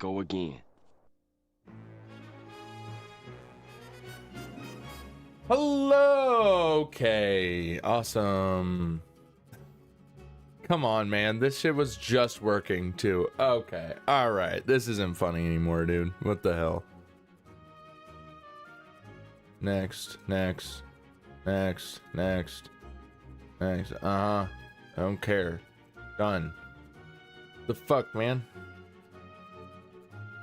Go again. Hello. Okay, awesome. Come on, man. This shit was just working too. Okay, all right. This isn't funny anymore, dude. What the hell? Next. I don't care. Done. The fuck, man?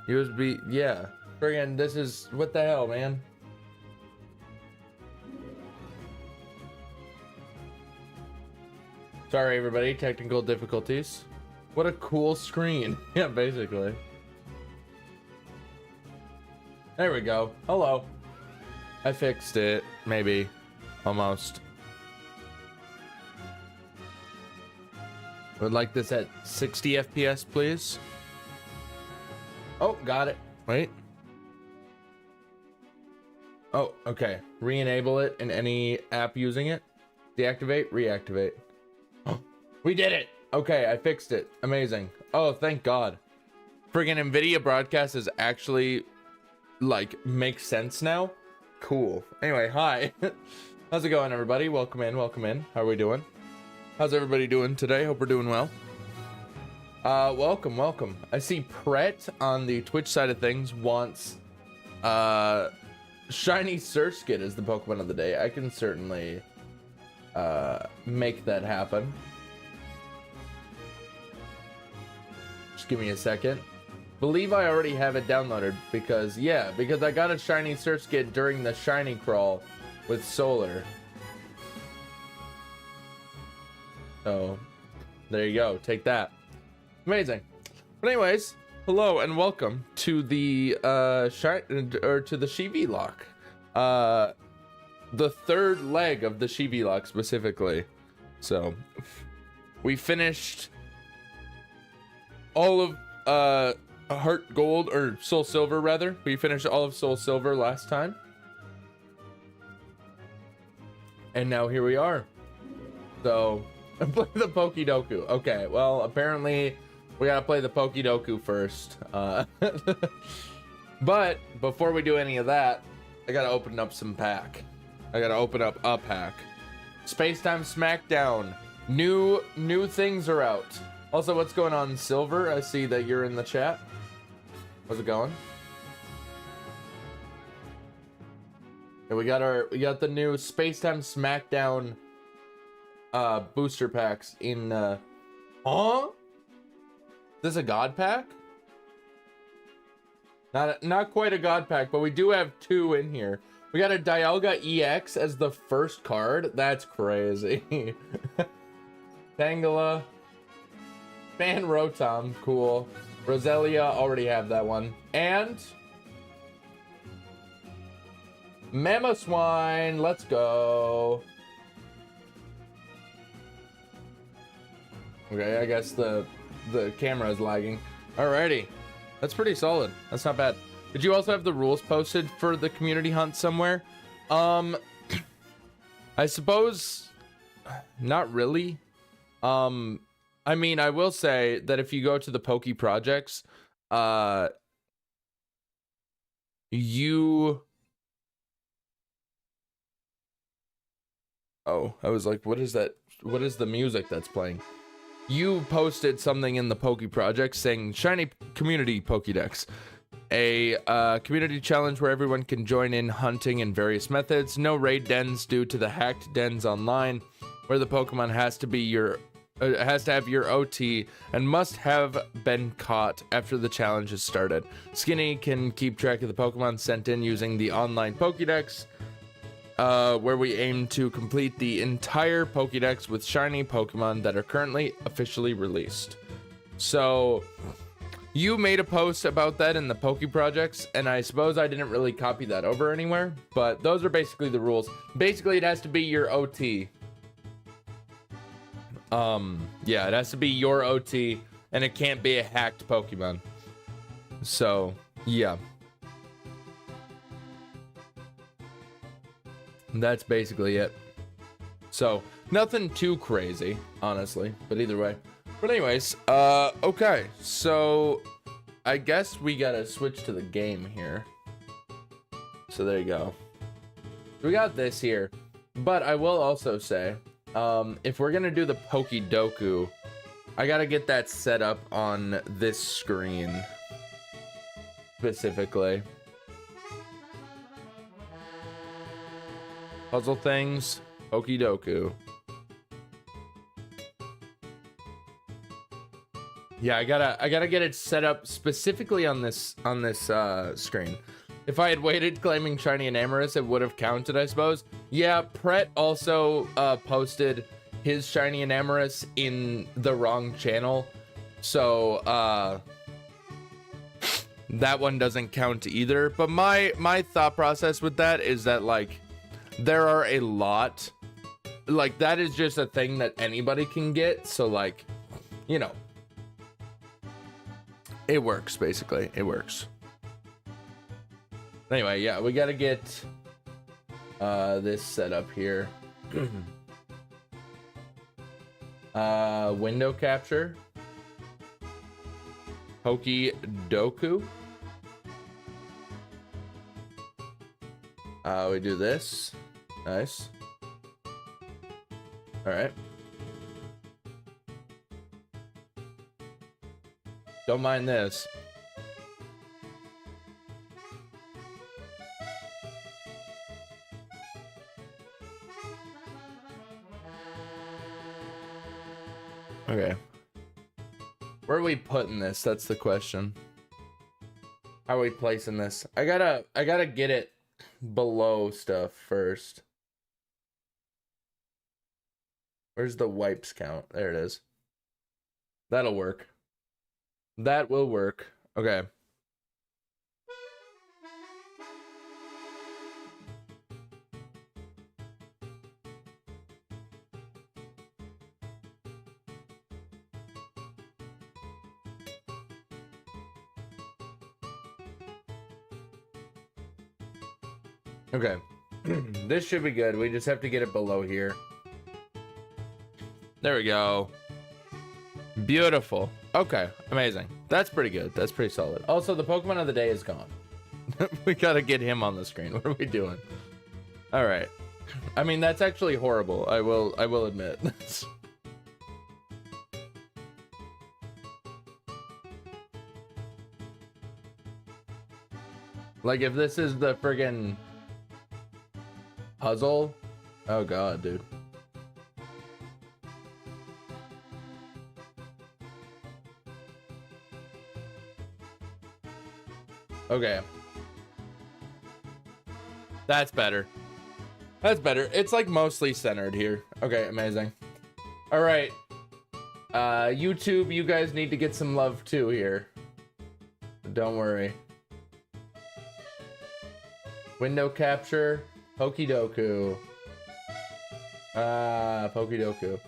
USB, yeah. Friggin', this is, what the hell, man? Sorry, everybody, technical difficulties. What a cool screen. Yeah, basically. There we go. Hello. I fixed it. Maybe. Almost. Would like this at 60 FPS, please. Oh, got it. Wait. Oh, okay. Re-enable it in any app using it. Deactivate, reactivate. We did it. Okay, I fixed it. Amazing. Oh, thank God. Friggin' NVIDIA broadcast is actually, like, makes sense now. Cool. Anyway, hi. How's it going, everybody? Welcome in, welcome in. How are we doing? How's everybody doing today? Hope we're doing well. Welcome. I see Pret on the Twitch side of things wants Shiny Surskit as the Pokemon of the day. I can certainly make that happen. Just give me a second. Believe I already have it downloaded because I got a Shiny Surskit during the Shiny Crawl with Solar. So there you go, take that. Amazing. But anyways, hello and welcome to the to the Eeveelutions. The third leg of the Eeveelutions specifically. So we finished all of Heart Gold, or Soul Silver rather. We finished all of Soul Silver last time. And now here we are. So play the Pokédoku. Okay, well, apparently we gotta play the Pokédoku first. But before we do any of that, I gotta open up some pack. I gotta open up a pack. Spacetime Smackdown. New things are out. Also, what's going on, Silver? I see that you're in the chat. How's it going? Yeah, we got the new Spacetime Smackdown booster packs in huh? Is this a god pack? Not quite a god pack, but we do have two in here. We got a Dialga EX as the first card. That's crazy. Tangela. Fan Rotom, cool. Roselia, already have that one. And Mamoswine, let's go. Okay, I guess the camera is lagging. Alrighty, that's pretty solid. That's not bad. Did you also have the rules posted for the community hunt somewhere? I suppose not really. I mean, I will say that if you go to the Poke Projects, you... Oh, I was like, what is that? What is the music that's playing? You posted something in the Poke Project saying Shiny Community Pokédex. A community challenge where everyone can join in hunting in various methods. No raid dens due to the hacked dens online, where the Pokemon has to have your OT and must have been caught after the challenge has started. Skinny can keep track of the Pokemon sent in using the online Pokédex, where we aim to complete the entire Pokédex with shiny Pokemon that are currently officially released. So you made a post about that in the Poke Projects, and I suppose I didn't really copy that over anywhere, but those are basically the rules. Basically, it has to be your OT. Yeah, it has to be your OT, and it can't be a hacked Pokemon. So, yeah. That's basically it. So, nothing too crazy, honestly, but either way. But anyways, okay, so I guess we gotta switch to the game here. So there you go. We got this here. But I will also say, if we're gonna do the Pokédoku, I gotta get that set up on this screen. Specifically. Puzzle things, Pokédoku. Yeah, I gotta get it set up specifically on this screen. If I had waited claiming Shiny and Amorous, it would have counted, I suppose. Yeah, Pret also posted his Shiny and Amorous in the wrong channel, so that one doesn't count either. But my thought process with that is that, like, there are a lot, like, that is just a thing that anybody can get, so, like, you know, it works. Basically it works. Anyway, yeah, we gotta get this set up here. Window capture, Pokédoku. We do this. Nice. All right. Don't mind this. Okay. Where are we putting this? That's the question. How are we placing this? I gotta get it below stuff first. Where's the wipes count? There it is. That'll work. That will work. Okay. Okay. This should be good. We just have to get it below here. There we go. Beautiful. Okay, amazing. That's pretty good. That's pretty solid. Also, the Pokemon of the day is gone. We gotta get him on the screen. What are we doing? All right. I mean, that's actually horrible. I will admit. Like, if this is the friggin' puzzle, oh god, dude. Okay. That's better. That's better. It's like mostly centered here. Okay, amazing. All right. YouTube, you guys need to get some love too here. Don't worry. Window capture, Pokédoku. Pokédoku.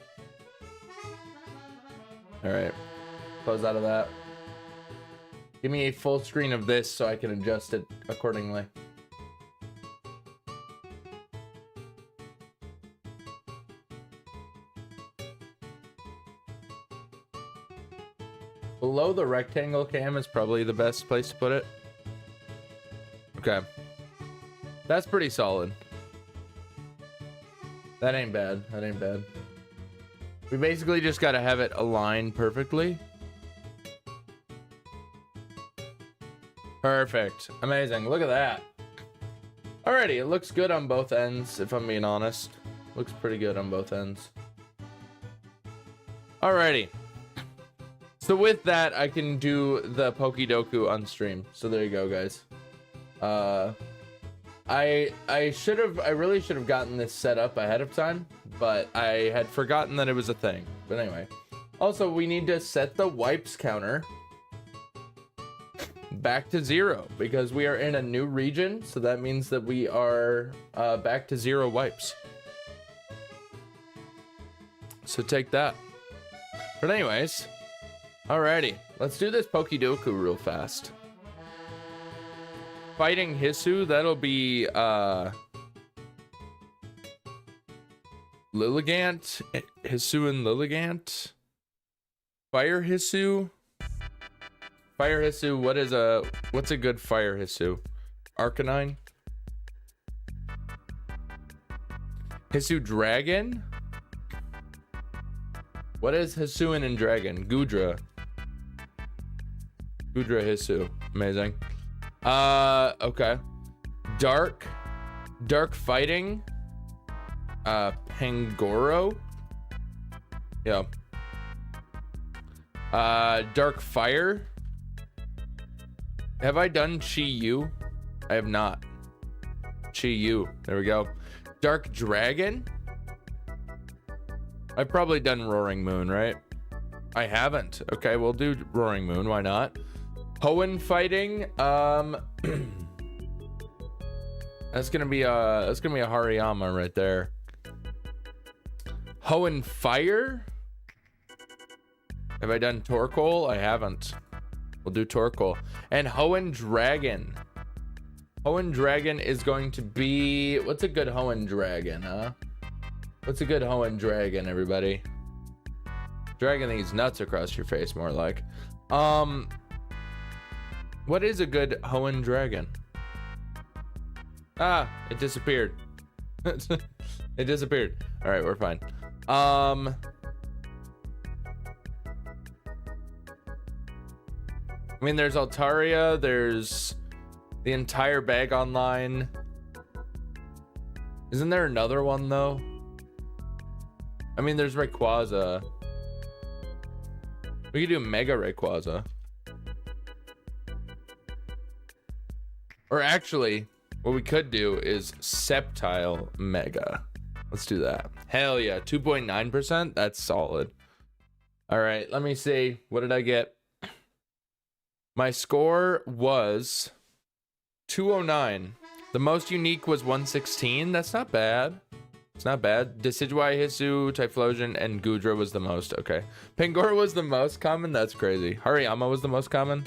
All right. Close out of that. Give me a full screen of this so I can adjust it accordingly. Below the rectangle cam is probably the best place to put it. Okay. That's pretty solid. That ain't bad. That ain't bad. We basically just gotta have it aligned perfectly. Perfect. Amazing. Look at that. Alrighty, it looks good on both ends, if I'm being honest. Looks pretty good on both ends. Alrighty. So with that, I can do the Pokédoku on stream. So there you go, guys. I really should have gotten this set up ahead of time, but I had forgotten that it was a thing. But anyway. Also, we need to set the wipes counter back to 0 because we are in a new region, so that means that we are back to 0 wipes. So take that. But anyways, alrighty, let's do this Pokédoku real fast. Fighting Hisu, that'll be Lilligant, Hisu and Lilligant. Fire Hisu. Fire Hisu, what's a good Fire Hisu? Arcanine? Hisu Dragon? What is Hisuian and Dragon? Gudra. Gudra Hisu. Amazing. Okay. Dark Fighting. Pangoro. Yeah. Dark Fire. Have I done Chi-Yu? I have not. Chi-Yu. There we go. Dark Dragon. I've probably done Roaring Moon, right? I haven't. Okay, we'll do Roaring Moon. Why not? Hoenn Fighting. That's gonna be a Hariyama right there. Hoenn Fire. Have I done Torkoal? I haven't. We'll do Torkoal. And Hoenn Dragon. Hoenn Dragon is going to be... What's a good Hoenn Dragon, huh? What's a good Hoenn Dragon, everybody? Dragging these nuts across your face, more like. What is a good Hoenn Dragon? Ah, it disappeared. It disappeared. All right, we're fine. I mean, there's Altaria, there's the entire bag online. Isn't there another one though? I mean, there's Rayquaza. We could do Mega Rayquaza. Or actually, what we could do is Sceptile Mega. Let's do that. Hell yeah, 2.9%. That's solid. All right, let me see. What did I get? My score was 209. The most unique was 116. That's not bad. It's not bad. Decidueye, Hisu, Typhlosion, and Gudra was the most. Okay. Pangoro was the most common. That's crazy. Hariyama was the most common.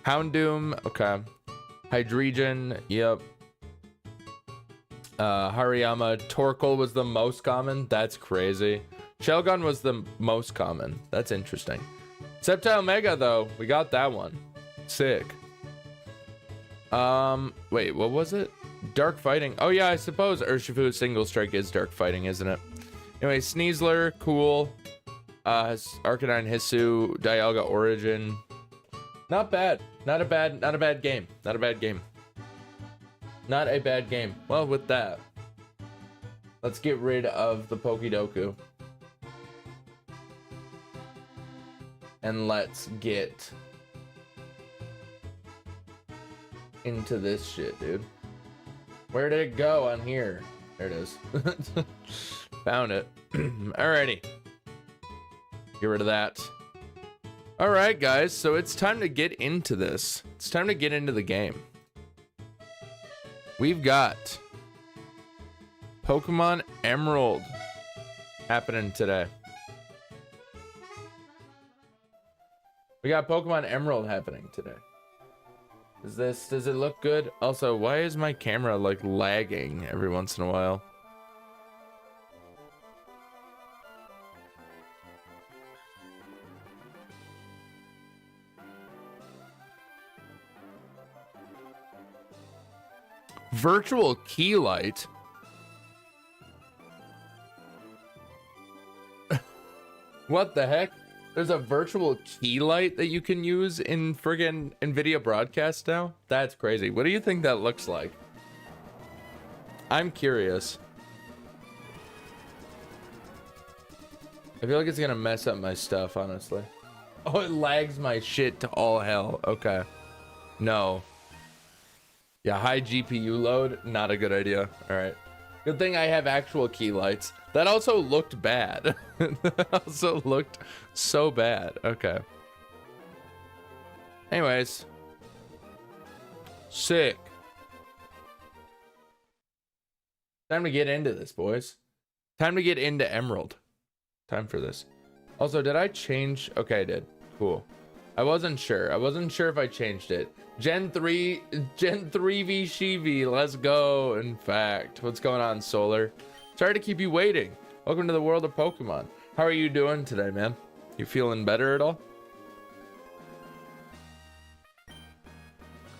Houndoom. Okay. Hydreigon. Yep. Hariyama. Torkoal was the most common. That's crazy. Shelgon was the most common. That's interesting. Sceptile Mega, though. We got that one. Sick. Wait, what was it? Dark Fighting. Oh, yeah, I suppose Urshifu Single Strike is Dark Fighting, isn't it? Anyway, Sneasler, cool. Arcanine, Hisu, Dialga Origin. Not bad. Not a bad game. Not a bad game. Not a bad game. Well, with that, let's get rid of the Pokédoku. And let's get into this shit, dude. Where did it go on here? There it is. Found it. Alrighty. Get rid of that. Alright, guys. So it's time to get into this. It's time to get into the game. We've got Pokemon Emerald happening today. We got Pokemon Emerald happening today. Does it look good? Also, why is my camera like lagging every once in a while? Virtual key light. What the heck? There's a virtual key light that you can use in friggin' NVIDIA broadcast now? That's crazy. What do you think that looks like? I'm curious. I feel like it's gonna mess up my stuff, honestly. Oh, it lags my shit to all hell. Okay. No. Yeah, high GPU load, not a good idea. All right. Good thing I have actual key lights. That also looked bad. That also looked so bad. Okay. Anyways. Sick. Time to get into this, boys. Time to get into Emerald. Time for this. Also, did I change? Okay, I did. Cool. I wasn't sure. I wasn't sure if I changed it. Gen 3 V Shivi, let's go. In fact, what's going on, Solar? Sorry to keep you waiting. Welcome to the world of Pokemon. How are you doing today, man? You feeling better at all?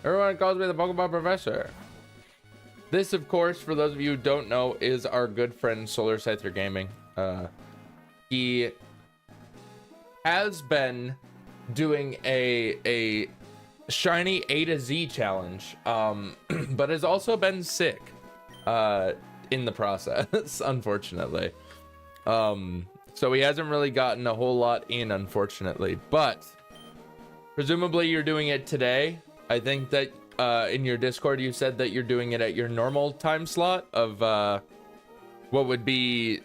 Everyone calls me the Pokemon Professor. This, of course, for those of you who don't know, is our good friend Solar Scyther Gaming. He has been doing a Shiny A to Z challenge, but has also been sick in the process, unfortunately. So he hasn't really gotten a whole lot in, unfortunately. But presumably you're doing it today. I think that in your Discord you said that you're doing it at your normal time slot of what would be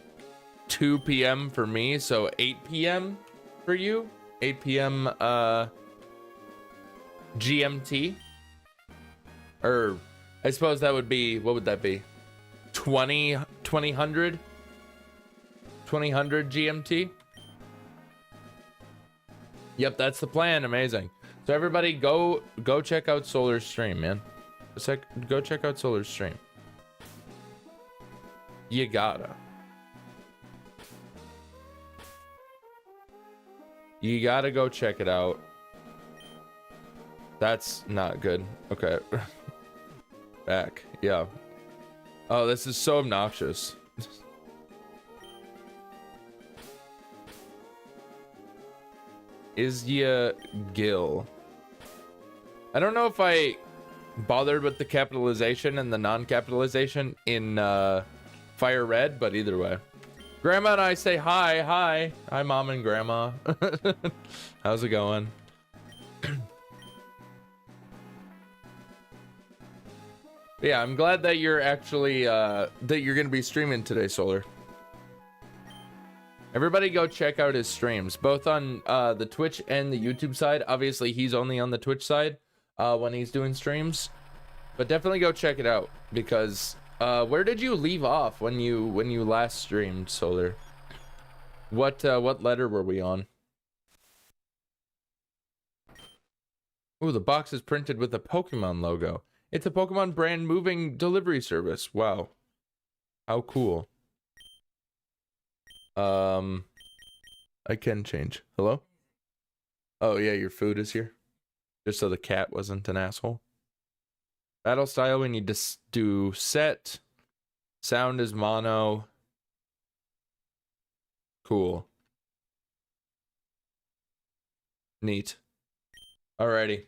2 p.m. for me, so 8 p.m. for you. 8 p.m. GMT. Or I suppose that would be, what would that be? 2000 GMT. Yep, that's the plan. Amazing. So everybody go check out Solar's stream, man. Go check out Solar's stream. You gotta go check it out. That's not good. Okay. Back. Yeah. Oh, this is so obnoxious. IsYaGill. I don't know if I bothered with the capitalization and the non-capitalization in Fire Red, but either way. Grandma and I say hi. Hi, Mom and Grandma. How's it going? Yeah, I'm glad that you're actually that you're gonna be streaming today, Solar. Everybody go check out his streams, both on the Twitch and the YouTube side. Obviously, he's only on the Twitch side when he's doing streams, but definitely go check it out because where did you leave off when you last streamed, Solar? What letter were we on? Ooh, the box is printed with a Pokemon logo. It's a Pokemon brand moving delivery service. Wow. How cool. I can change. Hello? Oh yeah, your food is here. Just so the cat wasn't an asshole. Battle style, we need to do set. Sound is mono. Cool. Neat. Alrighty.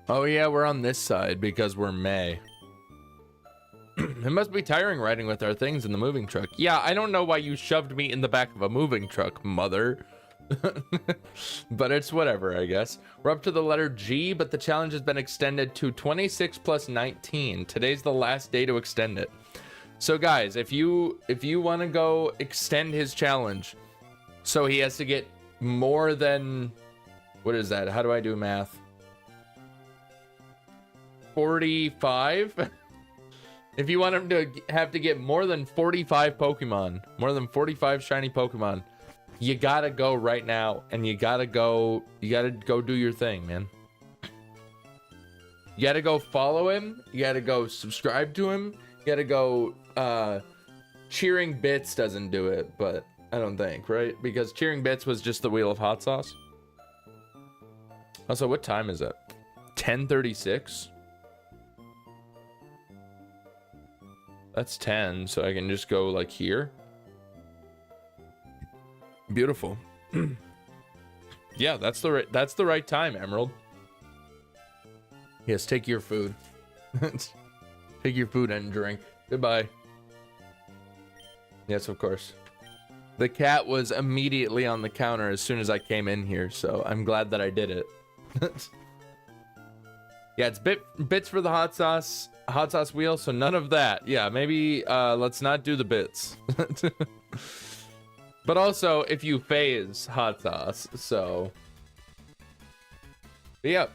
Oh yeah, we're on this side because we're May. It must be tiring riding with our things in the moving truck. Yeah, I don't know why you shoved me in the back of a moving truck, mother. But it's whatever, I guess. We're up to the letter G, but the challenge has been extended to 26 plus 19. Today's the last day to extend it. So guys, if you want to go extend his challenge, so he has to get more than, what is that? How do I do math? 45? If you want him to have to get more than 45 Pokemon, more than 45 shiny Pokemon, you gotta go right now, and you gotta go do your thing, man. You gotta go follow him, you gotta go subscribe to him, you gotta go, Cheering Bits doesn't do it, but I don't think, right? Because Cheering Bits was just the Wheel of Hot Sauce. Also, what time is it? 10:36? That's 10, so I can just go like here. Beautiful. Yeah, that's the right time, Emerald. Yes, take your food. Take your food and drink. Goodbye. Yes, of course. The cat was immediately on the counter as soon as I came in here, so I'm glad that I did it. Yeah, it's bits for the hot sauce wheel, so none of that. Yeah, maybe let's not do the bits. But also, if you phase hot sauce, so. But yeah.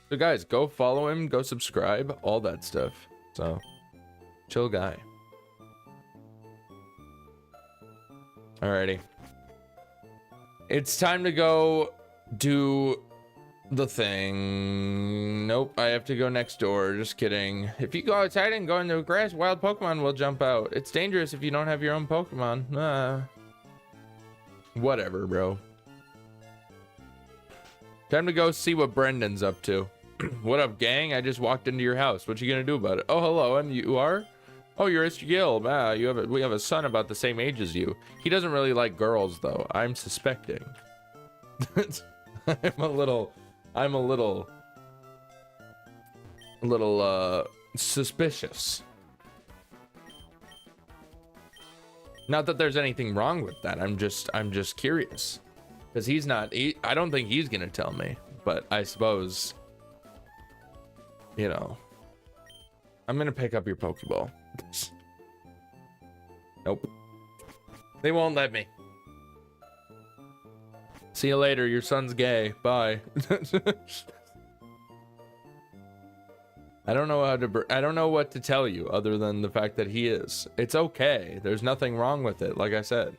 So guys, go follow him, go subscribe, all that stuff. So, chill guy. Alrighty. It's time to go do the thing. Nope, I have to go next door. Just kidding. If you go outside and go into the grass, wild Pokemon will jump out. It's dangerous if you don't have your own Pokemon. Whatever, bro. Time to go see what Brendan's up to. What up, gang? I just walked into your house. What you gonna do about it? Oh, hello, and you are? Oh, you're IsYaBoiSkinny. We have a son about the same age as you. He doesn't really like girls, though. I'm suspecting. I'm a little suspicious. Not that there's anything wrong with that. I'm just curious. Because I don't think he's gonna tell me. But I suppose, you know, I'm gonna pick up your Pokeball. Nope. They won't let me. See you later. Your son's gay. Bye. I don't know what to tell you other than the fact that he is. It's okay. There's nothing wrong with it, like I said.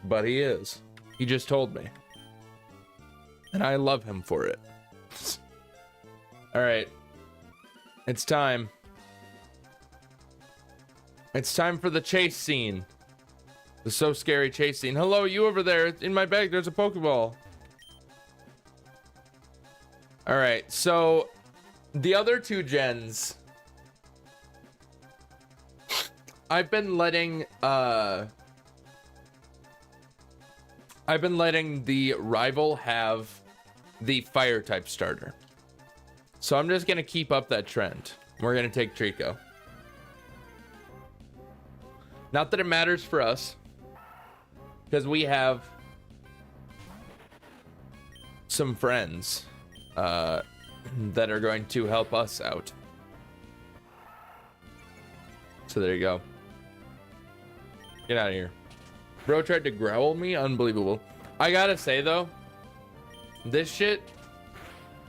But he is. He just told me. And I love him for it. All right. It's time. It's time for the chase scene. The so scary chase scene. Hello, you over there. In my bag, there's a Pokeball. All right, so the other two gens, I've been letting the rival have the fire type starter. So I'm just gonna keep up that trend. We're gonna take Trico. Not that it matters for us, because we have some friends that are going to help us out. So there you go. Get out of here. Bro tried to growl me? Unbelievable. I gotta say though, this shit,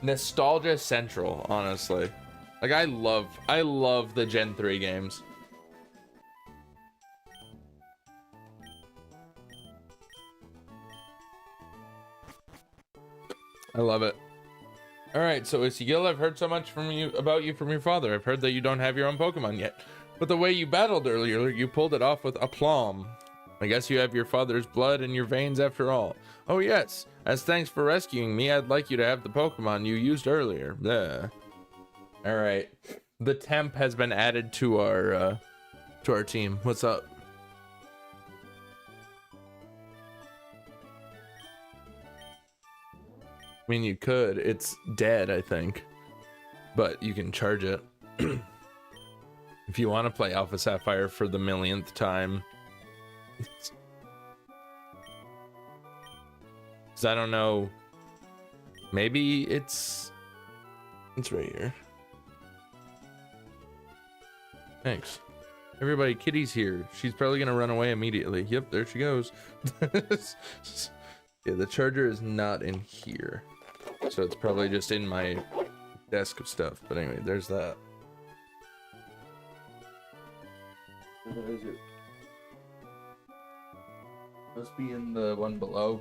nostalgia central, honestly. Like I love the Gen 3 games. I love it. All right, so IsYaBoiSkinny, I've heard so much about you from your father. I've heard that you don't have your own Pokemon yet, but the way you battled earlier, you pulled it off with aplomb. I guess you have your father's blood in your veins after all. Oh yes, as thanks for rescuing me, I'd like you to have the Pokemon you used earlier. Bleh. All right, the temp has been added to our team. What's up? I mean, you could. It's dead, I think. But you can charge it. If you want to play Alpha Sapphire for the millionth time. Because I don't know. Maybe it's right here. Thanks. Everybody, Kitty's here. She's probably going to run away immediately. Yep, there she goes. Yeah, the charger is not in here. So it's probably just in my desk of stuff. But anyway, there's that. Where is it? Must be in the one below.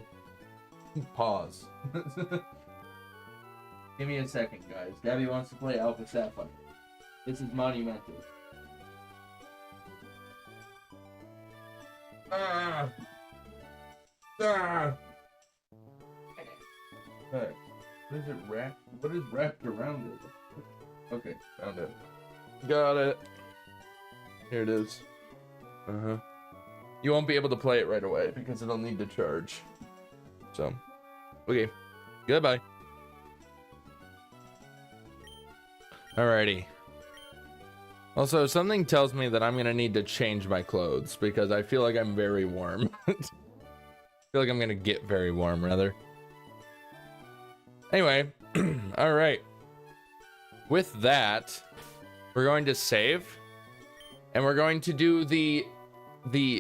Pause. Give me a second, guys. Gabby wants to play Alpha Sapphire. This is monumental. Ah! Ah! Hey, what is it wrapped? What is wrapped around it? Okay, found it. Got it. Here it is. Uh-huh. You won't be able to play it right away because it'll need to charge. So, okay. Goodbye. Alrighty. Also, something tells me that I'm gonna need to change my clothes because I feel like I'm very warm. I feel like I'm gonna get very warm, rather. Anyway, all right. With that, we're going to save, and we're going to do the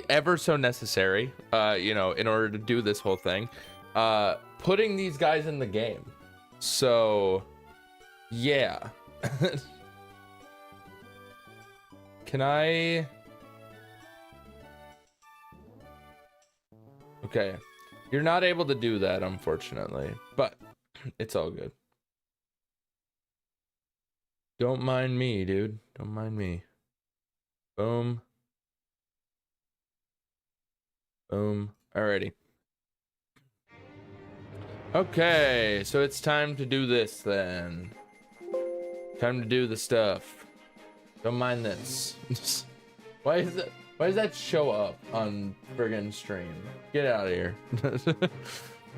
ever so necessary, you know, in order to do this whole thing, putting these guys in the game. So, yeah. Can I? Okay, you're not able to do that, unfortunately, but it's all good. Don't mind me, dude. Don't mind me. Boom. Boom. Alrighty. Okay, so it's time to do this then. Time to do the stuff. Don't mind this. Why does that show up on friggin' stream? Get out of here.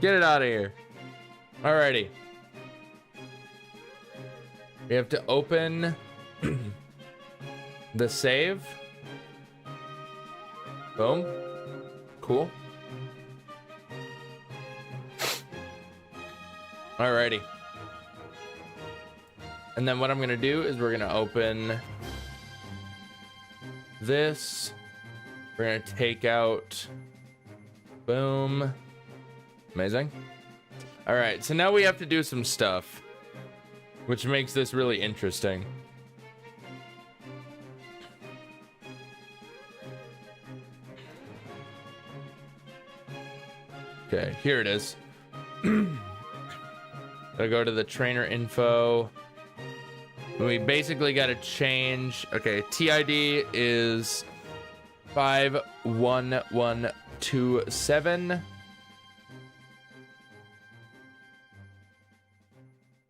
Get it out of here. Alrighty. We have to open the save. Boom. Cool. Alrighty. And then what I'm gonna do is we're gonna open this. We're gonna take out, boom. Amazing. All right, so now we have to do some stuff, which makes this really interesting. Okay, here it is. Gotta go to the trainer info. We basically gotta change. Okay, TID is 51127.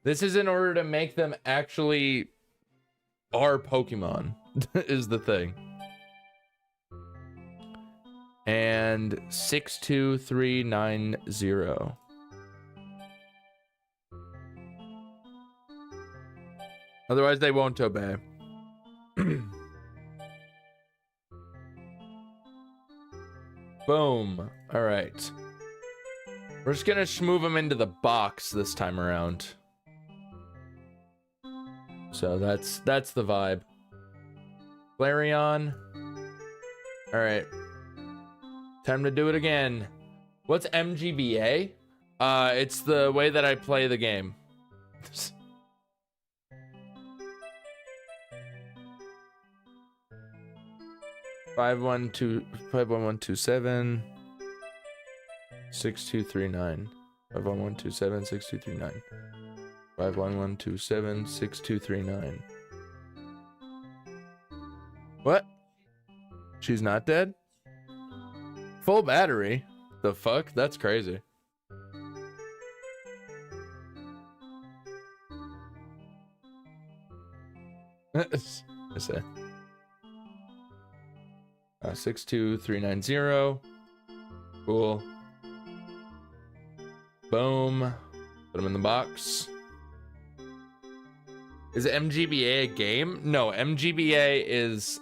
This is in order to make them actually our Pokemon, is the thing. And 62390. Otherwise, they won't obey. Boom. All right. We're just gonna move them into the box this time around. So that's the vibe. Flareon. All right. Time to do it again. What's MGBA? It's the way that I play the game. 51127 6239 51127 6239 51127 6239. What? She's not dead? Full battery? The fuck? That's crazy. I say 62390. Cool. Boom. Put them in the box. Is MGBA a game? No, MGBA is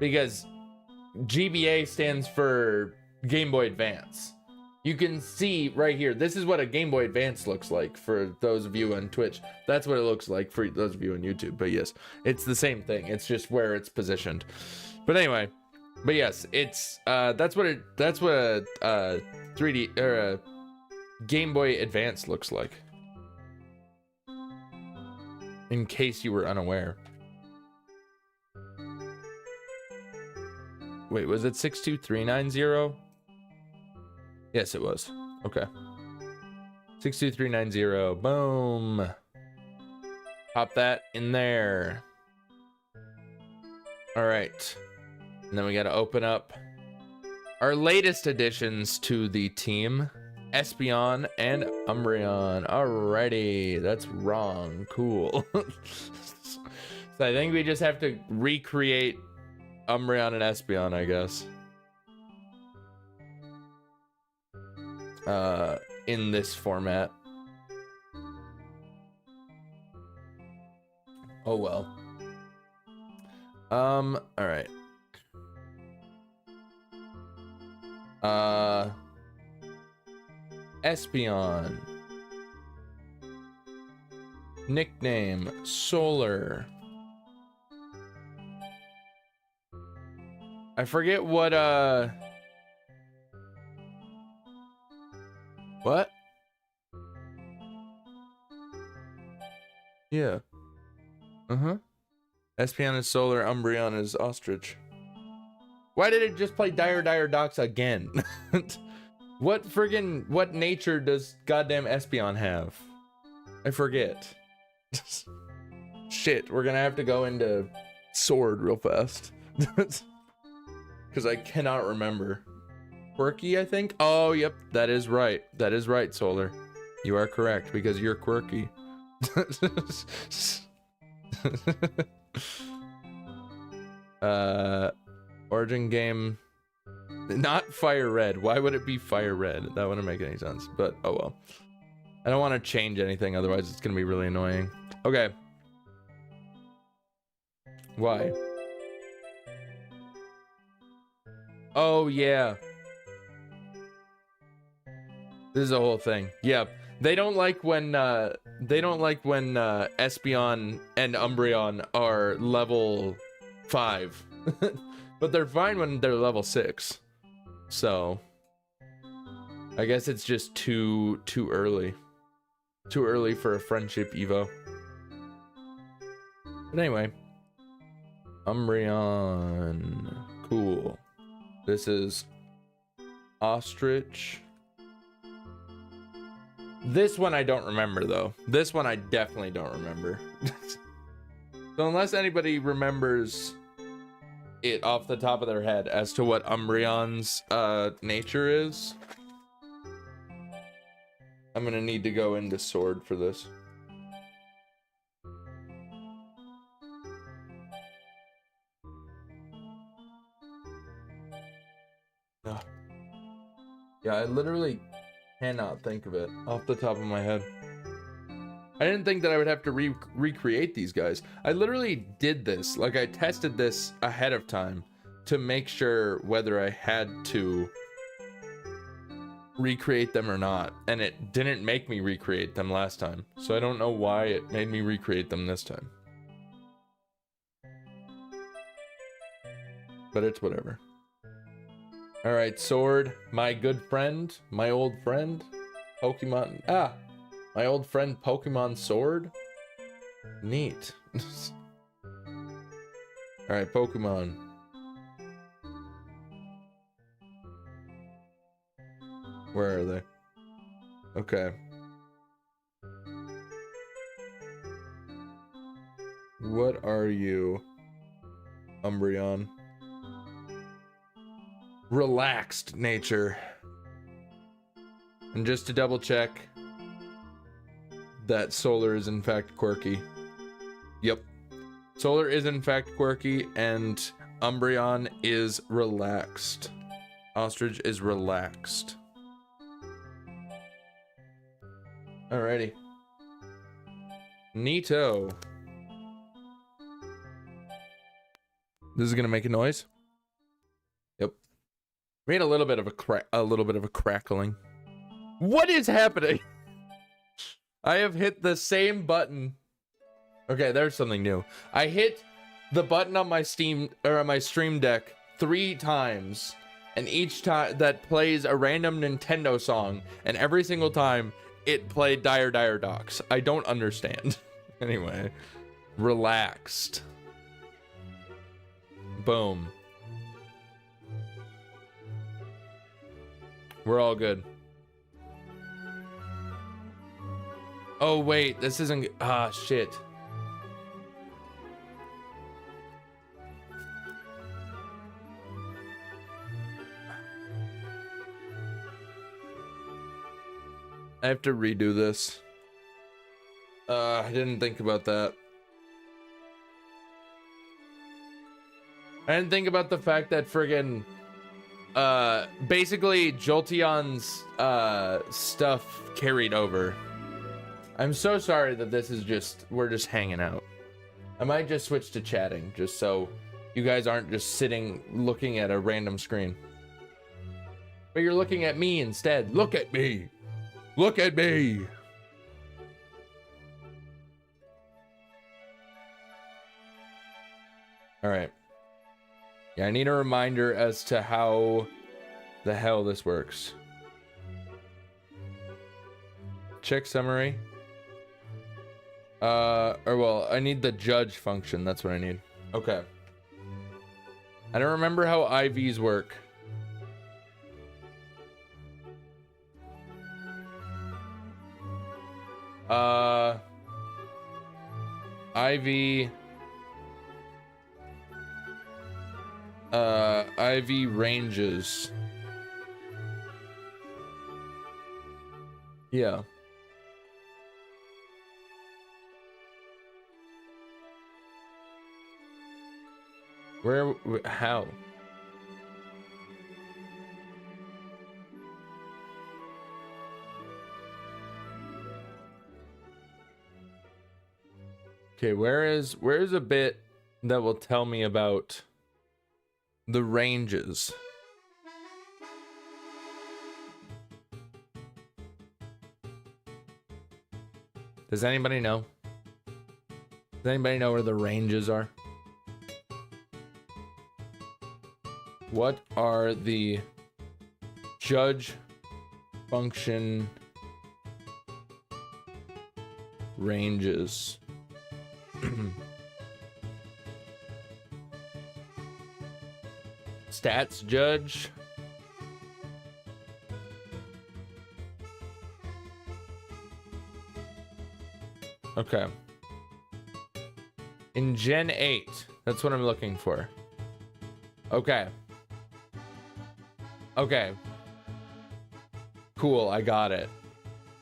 because GBA stands for Game Boy Advance. You can see right here, this is what a Game Boy Advance looks like for those of you on Twitch. That's what it looks like for those of you on YouTube. But yes, it's the same thing. It's just where it's positioned. But anyway, but yes, it's that's what a 3D or a Game Boy Advance looks like. In case you were unaware. Wait, was it 62390? Yes, it was. Okay. 62390. Boom. Pop that in there. All right. And then we got to open up our latest additions to the team. Espeon and Umbreon. Alrighty. That's wrong. Cool. So I think we just have to recreate Umbreon and Espeon, I guess. In this format. Oh well. All right. Espeon. Nickname Solar. I forget what what? Yeah. Uh-huh. Espeon is Solar, Umbreon is Ostrich. Why did it just play Dire Docs again? What nature does goddamn Espeon have? I forget. Shit, we're gonna have to go into Sword real fast. Because I cannot remember. Quirky, I think. Oh, yep, that is right. That is right, Solar. You are correct because you're quirky. Origin game, not fire red. Why would it be fire red? That wouldn't make any sense, but oh well. I don't want to change anything, otherwise it's gonna be really annoying. Okay. Why? Oh yeah. This is a whole thing. Yeah. They don't like when Espeon and Umbreon are level 5. But they're fine when they're level 6. So I guess it's just too early. Too early for a friendship Evo. But anyway. Umbreon. Cool. This is Ostrich. This one I don't remember though. This one I definitely don't remember. So unless anybody remembers it off the top of their head as to what Umbreon's nature is, I'm gonna need to go into Sword for this. Ugh. Yeah, I literally cannot think of it off the top of my head. I didn't think that I would have to recreate these guys. I literally did this, like I tested this ahead of time to make sure whether I had to recreate them or not, and it didn't make me recreate them last time, so I don't know why it made me recreate them this time. But it's whatever. Alright, Sword, my good friend, my old friend, Pokemon, my old friend Pokemon Sword? Neat. Alright, Pokemon. Where are they? Okay. What are you, Umbreon? Relaxed nature. And just to double check that Solar is in fact quirky. Yep. Solar is in fact quirky and Umbreon is relaxed. Ostrich is relaxed. Alrighty. Neato. This is gonna make a noise. Yep. Made a little bit of a crackling. What is happening? I have hit the same button. Okay, there's something new. I hit the button on my Steam or on my Stream Deck 3 times, and each time that plays a random Nintendo song, and every single time it played Dire Dire Docks. I don't understand. Anyway, relaxed. Boom. We're all good. Oh wait, this isn't. Ah, shit. I have to redo this. I didn't think about that. I didn't think about the fact that friggin' basically Jolteon's stuff carried over. I'm so sorry that this is just, we're just hanging out. I might just switch to chatting just so you guys aren't just sitting looking at a random screen. But you're looking at me instead. Look at me. Look at me. All right. Yeah, I need a reminder as to how the hell this works. Check summary. Or well, I need the judge function. That's what I need. Okay. I don't remember how IVs work. IV. IV ranges. Yeah. Where, how? Okay, where's a bit that will tell me about the ranges? Does anybody know? Does anybody know where the ranges are? What are the judge function ranges? Stats judge. Okay. In Gen 8, that's what I'm looking for. Okay. Okay. Cool, I got it.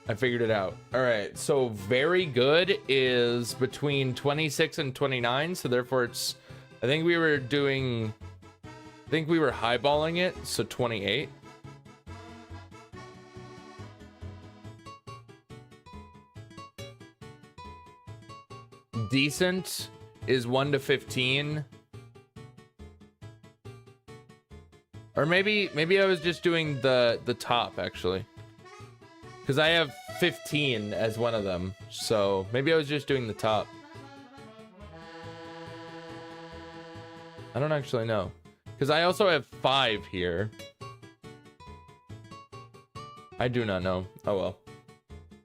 I figured it out. All right, so very good is between 26 and 29, so therefore it's, I think we were highballing it, so 28. Decent is 1 to 15. Or maybe I was just doing the top actually. Because I have 15 as one of them. So maybe I was just doing the top. I don't actually know. Because I also have 5 here. I do not know. Oh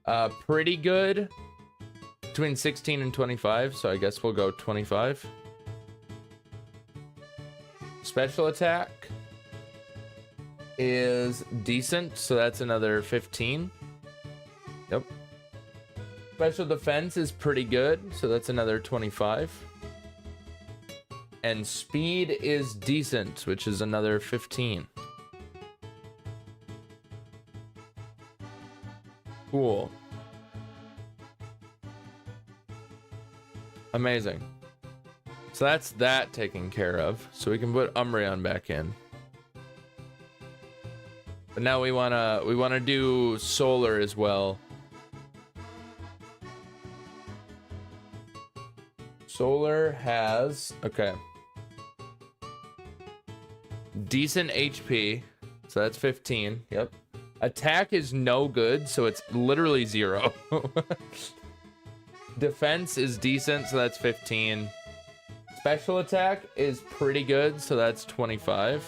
well. Pretty good. Between 16 and 25. So I guess we'll go 25. Special attack is decent. So that's another 15. Yep. Special defense is pretty good, so that's another 25. And speed is decent, which is another 15. Cool. Amazing. So that's that taken care of. So we can put Umbreon back in. But now we wanna do solar as well. Solar has, okay, decent HP, so that's 15. Yep. Attack is no good, so it's literally 0. Defense is decent, so that's 15. Special attack is pretty good, so that's 25.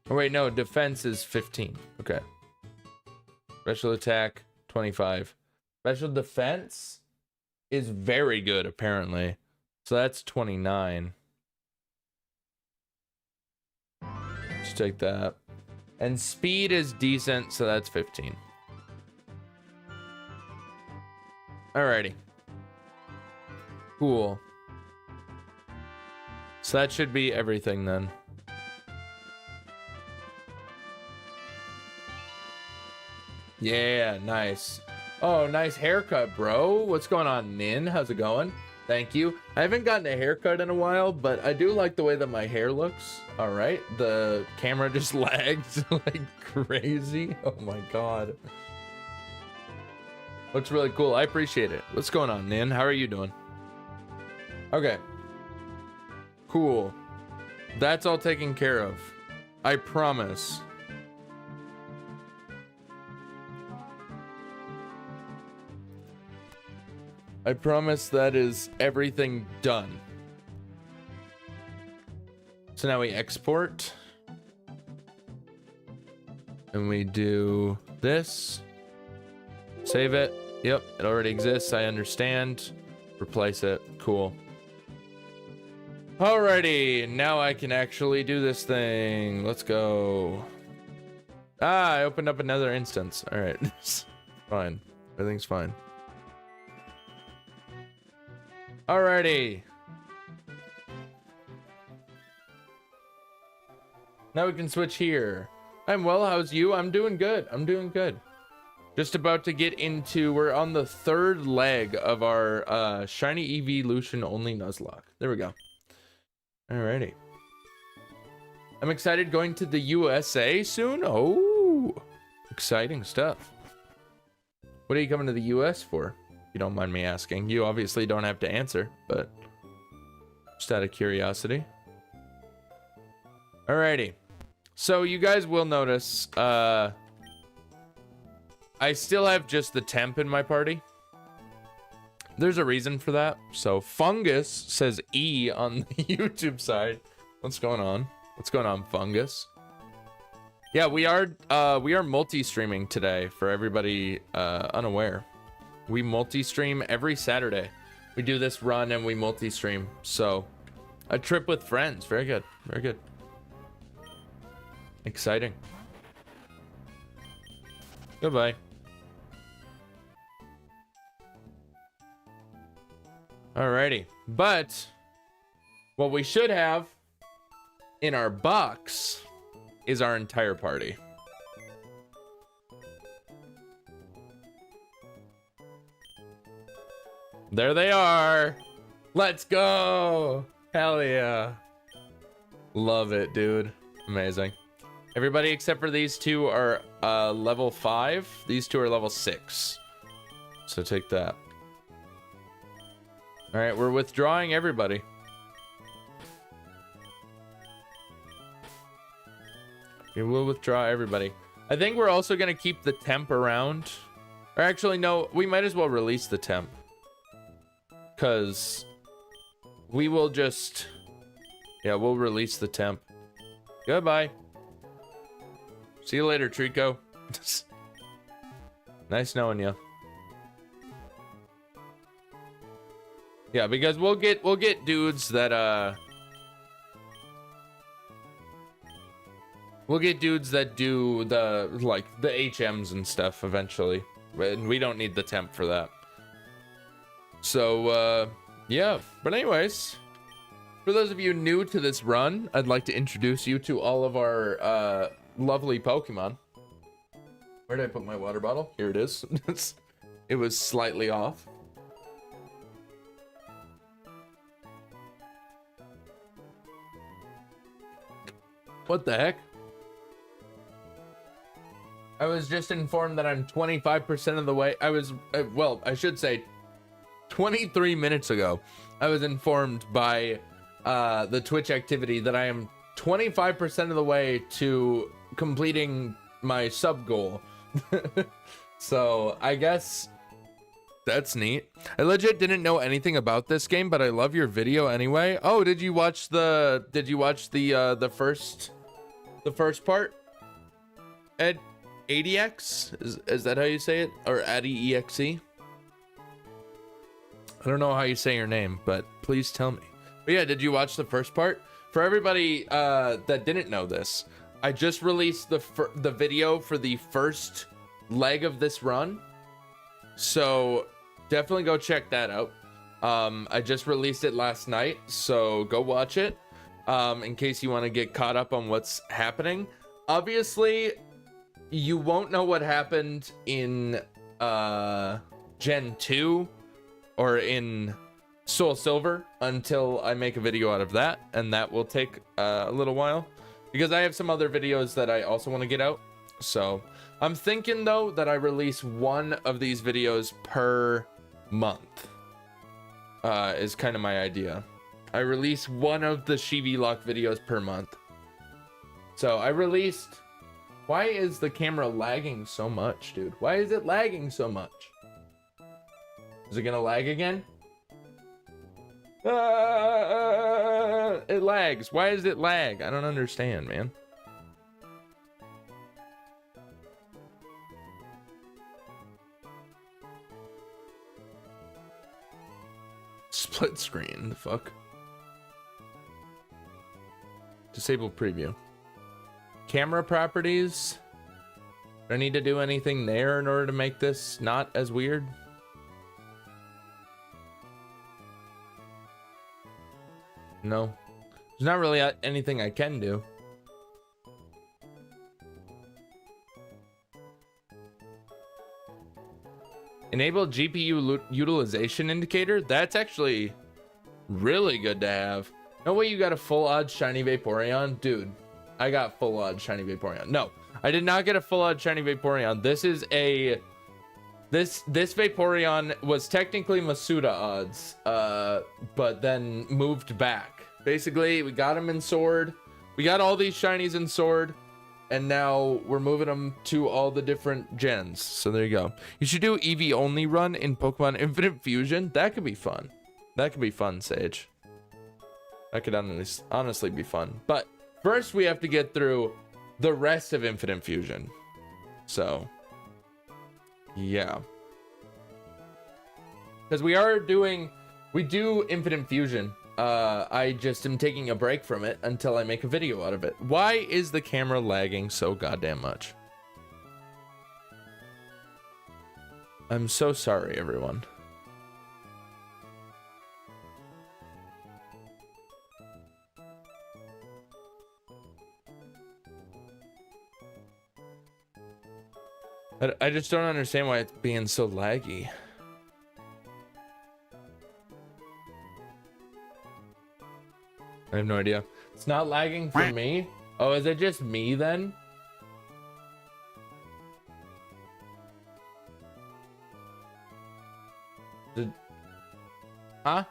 Oh wait, no, defense is 15. Okay. Special attack 25. Special defense is very good, apparently. So that's 29. Let's take that. And speed is decent, so that's 15. Alrighty. Cool. So that should be everything then. Yeah, nice. Oh, nice haircut, bro. What's going on, Nin? How's it going? Thank you. I haven't gotten a haircut in a while, but I do like the way that my hair looks. All right. The camera just lagged like crazy. Oh my God. Looks really cool. I appreciate it. What's going on, Nin? How are you doing? Okay. Cool. That's all taken care of. I promise. I promise that is everything done. So now we export. And we do this. Save it. Yep, it already exists. I understand. Replace it. Cool. Alrighty, now I can actually do this thing. Let's go. Ah, I opened up another instance. Alright. Fine. Everything's fine. Alrighty. Now we can switch here. I'm well, how's you? I'm doing good. I'm doing good. Just about to get into, we're on the third leg of our Shiny Eeveelution only Nuzlocke. There we go. Alrighty. I'm excited going to the USA soon. Oh, exciting stuff. What are you coming to the US for? If you don't mind me asking. You obviously don't have to answer, but just out of curiosity. Alrighty. So you guys will notice, I still have just the temp in my party. There's a reason for that. So Fungus says E on the YouTube side. What's going on? What's going on, Fungus? Yeah, we are multi-streaming today for everybody unaware. We multi-stream every Saturday. We do this run and we multi-stream. So a trip with friends. Very good. Very good. Exciting. Goodbye. Alrighty, but what we should have in our box is our entire party. There they are. Let's go. Hell yeah. Love it, dude. Amazing. Everybody except for these two are level 5. These two are level 6. So take that. All right, we're withdrawing everybody. We will withdraw everybody. I think we're also gonna keep the temp around. Or actually, no, we might as well release the temp. Cause we will just, yeah, we'll release the temp. Goodbye. See you later, Trico. Nice knowing you. Yeah, because we'll get dudes that we'll get dudes that do the the HMs and stuff eventually. And we don't need the temp for that. So yeah, but anyways, for those of you new to this run, I'd like to introduce you to all of our lovely Pokemon. Where did I put my water bottle? Here it is. It was slightly off. What the heck? I was just informed that I'm 25% of the way. I was, well, I should say 23 minutes ago, I was informed by the Twitch activity that I am 25% of the way to completing my sub goal. So I guess that's neat. I legit didn't know anything about this game, but I love your video anyway. Oh, did you watch the first part? Ed ADX? Is that how you say it? Or ADEXE? I don't know how you say your name, but please tell me. But yeah, did you watch the first part? For everybody that didn't know this, I just released the video for the first leg of this run. So definitely go check that out. I just released it last night, so go watch it in case you want to get caught up on what's happening. Obviously, you won't know what happened in Gen 2 or in Soul Silver until I make a video out of that, and that will take a little while because I have some other videos that I also want to get out. So I'm thinking though that I release one of these videos per month is kind of my idea. I release one of the IsYaBoiSkinny videos per month. So I released, why is the camera lagging so much, dude? Why is it lagging so much? Is it gonna lag again? It lags. Why does it lag? I don't understand, man. Split screen, the fuck? Disable preview. Camera properties. Do I need to do anything there in order to make this not as weird? No. There's not really anything I can do. Enable GPU utilization indicator. That's actually really good to have. No way you got a full odds shiny Vaporeon? Dude, I got full odds shiny Vaporeon. No, I did not get a full odds shiny Vaporeon. This is a... This Vaporeon was technically Masuda odds, but then moved back. Basically, we got him in Sword. We got all these shinies in Sword. And now we're moving them to all the different gens. So there you go. You should do EV only run in Pokemon Infinite Fusion. That could be fun. That could be fun, Sage. That could honestly be fun. But first we have to get through the rest of Infinite Fusion. So, yeah. Because we do Infinite Fusion. I just am taking a break from it until I make a video out of it. Why is the camera lagging so goddamn much? I'm so sorry, everyone. I just don't understand why it's being so laggy. I have no idea. It's not lagging for me. Oh, is it just me then? Huh?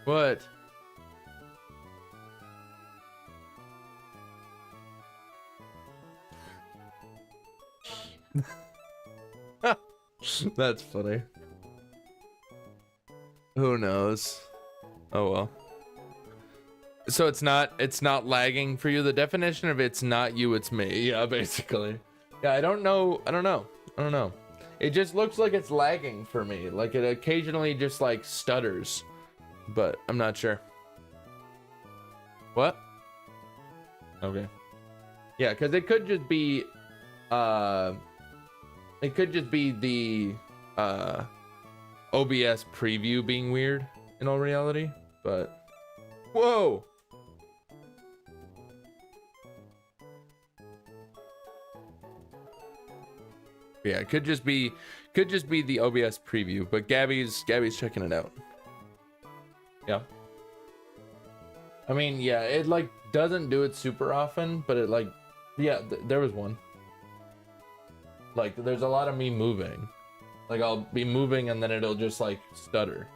What? That's funny. Who knows? Oh well. So it's not lagging for you. The definition of it's not you, it's me. Yeah, basically. Yeah, I don't know. It just looks like it's lagging for me. Like it occasionally just like stutters, but I'm not sure. What? Okay. Yeah, because it could just be the OBS preview being weird in all reality, but whoa. Yeah, it could just be the OBS preview, but Gabby's checking it out. Yeah. I mean, yeah, it like doesn't do it super often, but it like, yeah, there was one. Like, there's a lot of me moving. Like, I'll be moving and then it'll just like stutter.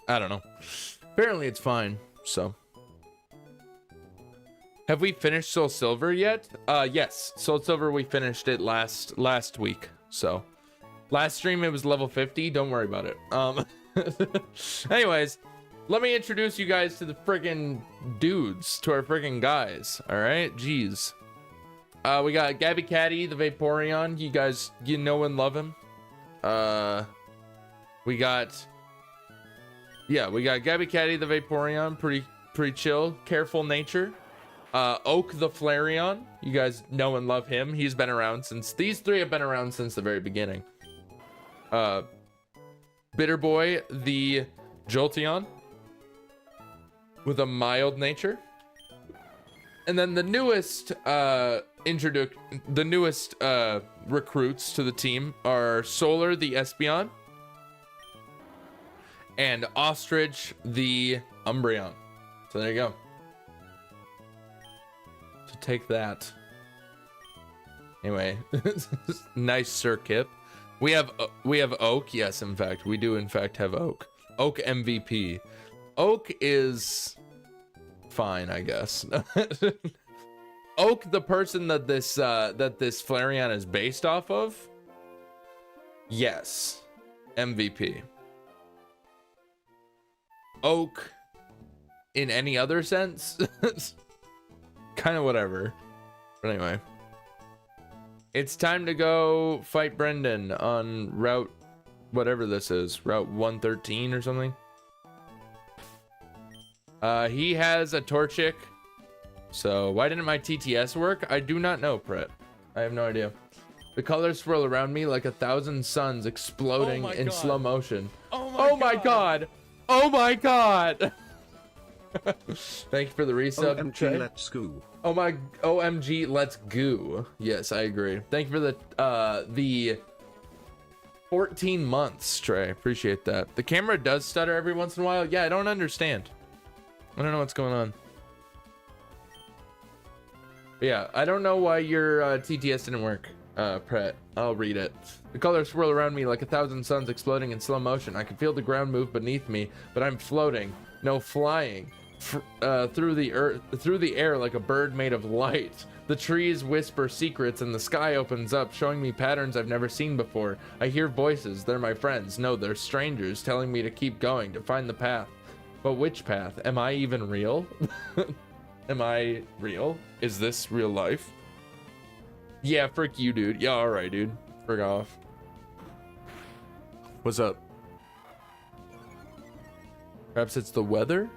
I don't know. Apparently it's fine. So, have we finished Soul Silver yet? Yes, Soul Silver, we finished it last week. So, last stream it was level 50. Don't worry about it. Anyways, let me introduce you guys to the friggin' dudes, to our friggin' guys. All right, jeez. We got Gabby Caddy, the Vaporeon. You guys, you know and love him. We got Gabby Caddy, the Vaporeon, pretty chill, careful nature. Oak the Flareon, you guys know and love him. He's been around since, these three have been around since the very beginning. Bitter Boy, the Jolteon, with a mild nature. And then the newest recruits to the team are Solar, the Espeon, and Ostrich, the Umbreon. So there you go. So take that. Anyway, nice Sir Kip. We have Oak. Yes, in fact, we do in fact have Oak. Oak MVP. Oak is fine, I guess. Oak, the person that this Flareon is based off of. Yes, MVP. Oak, in any other sense, kind of whatever. But anyway, it's time to go fight Brendan on route, whatever this is, route 113 or something. He has a Torchic. So why didn't my TTS work? I do not know, Pret. I have no idea. The colors swirl around me like 1,000 suns exploding in slow motion. Oh my god. Oh my god! Thank you for the resub. OMG, let's go. Oh my, OMG, let's go. Yes, I agree. Thank you for the 14 months, Trey. Appreciate that. The camera does stutter every once in a while. Yeah, I don't understand. I don't know what's going on. Yeah, I don't know why your TTS didn't work, Pret. I'll read it. The colors swirl around me like 1,000 suns exploding in slow motion. I can feel the ground move beneath me, but I'm floating, no flying, through the air like a bird made of light. The trees whisper secrets and the sky opens up, showing me patterns I've never seen before. I hear voices. They're my friends. No, they're strangers telling me to keep going, to find the path. But which path? Am I even real? Am I real? Is this real life? Yeah, frick you, dude. Yeah, alright, dude. Frick off. What's up? Perhaps it's the weather?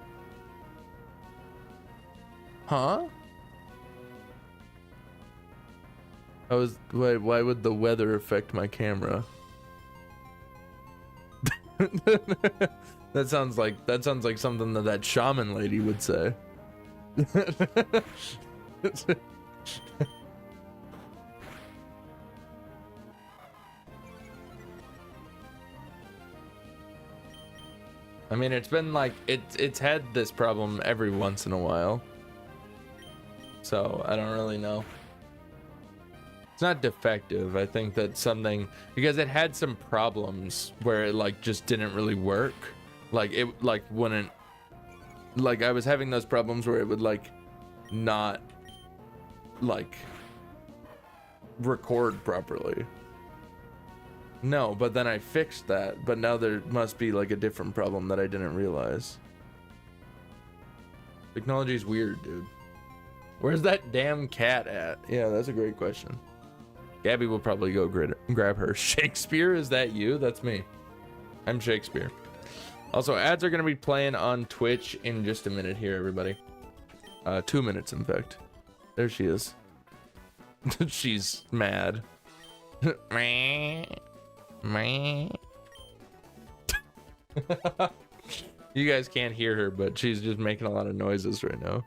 Huh? Why would the weather affect my camera? That sounds like something that shaman lady would say. I mean, it's been like it's had this problem every once in a while. So, I don't really know. It's not defective. I think that's something because it had some problems where it like just didn't really work. Like it like wouldn't like I was having those problems where it would like not like record properly. No, but then I fixed that, but now there must be like a different problem that I didn't realize. Technology's weird, dude. Where's that damn cat at? Yeah, that's a great question. Gabby will probably go grab her. Shakespeare, is that you? That's me. I'm Shakespeare. Also, ads are going to be playing on Twitch in just a minute here, everybody. 2 minutes, in fact. There she is. She's mad. You guys can't hear her, but she's just making a lot of noises right now.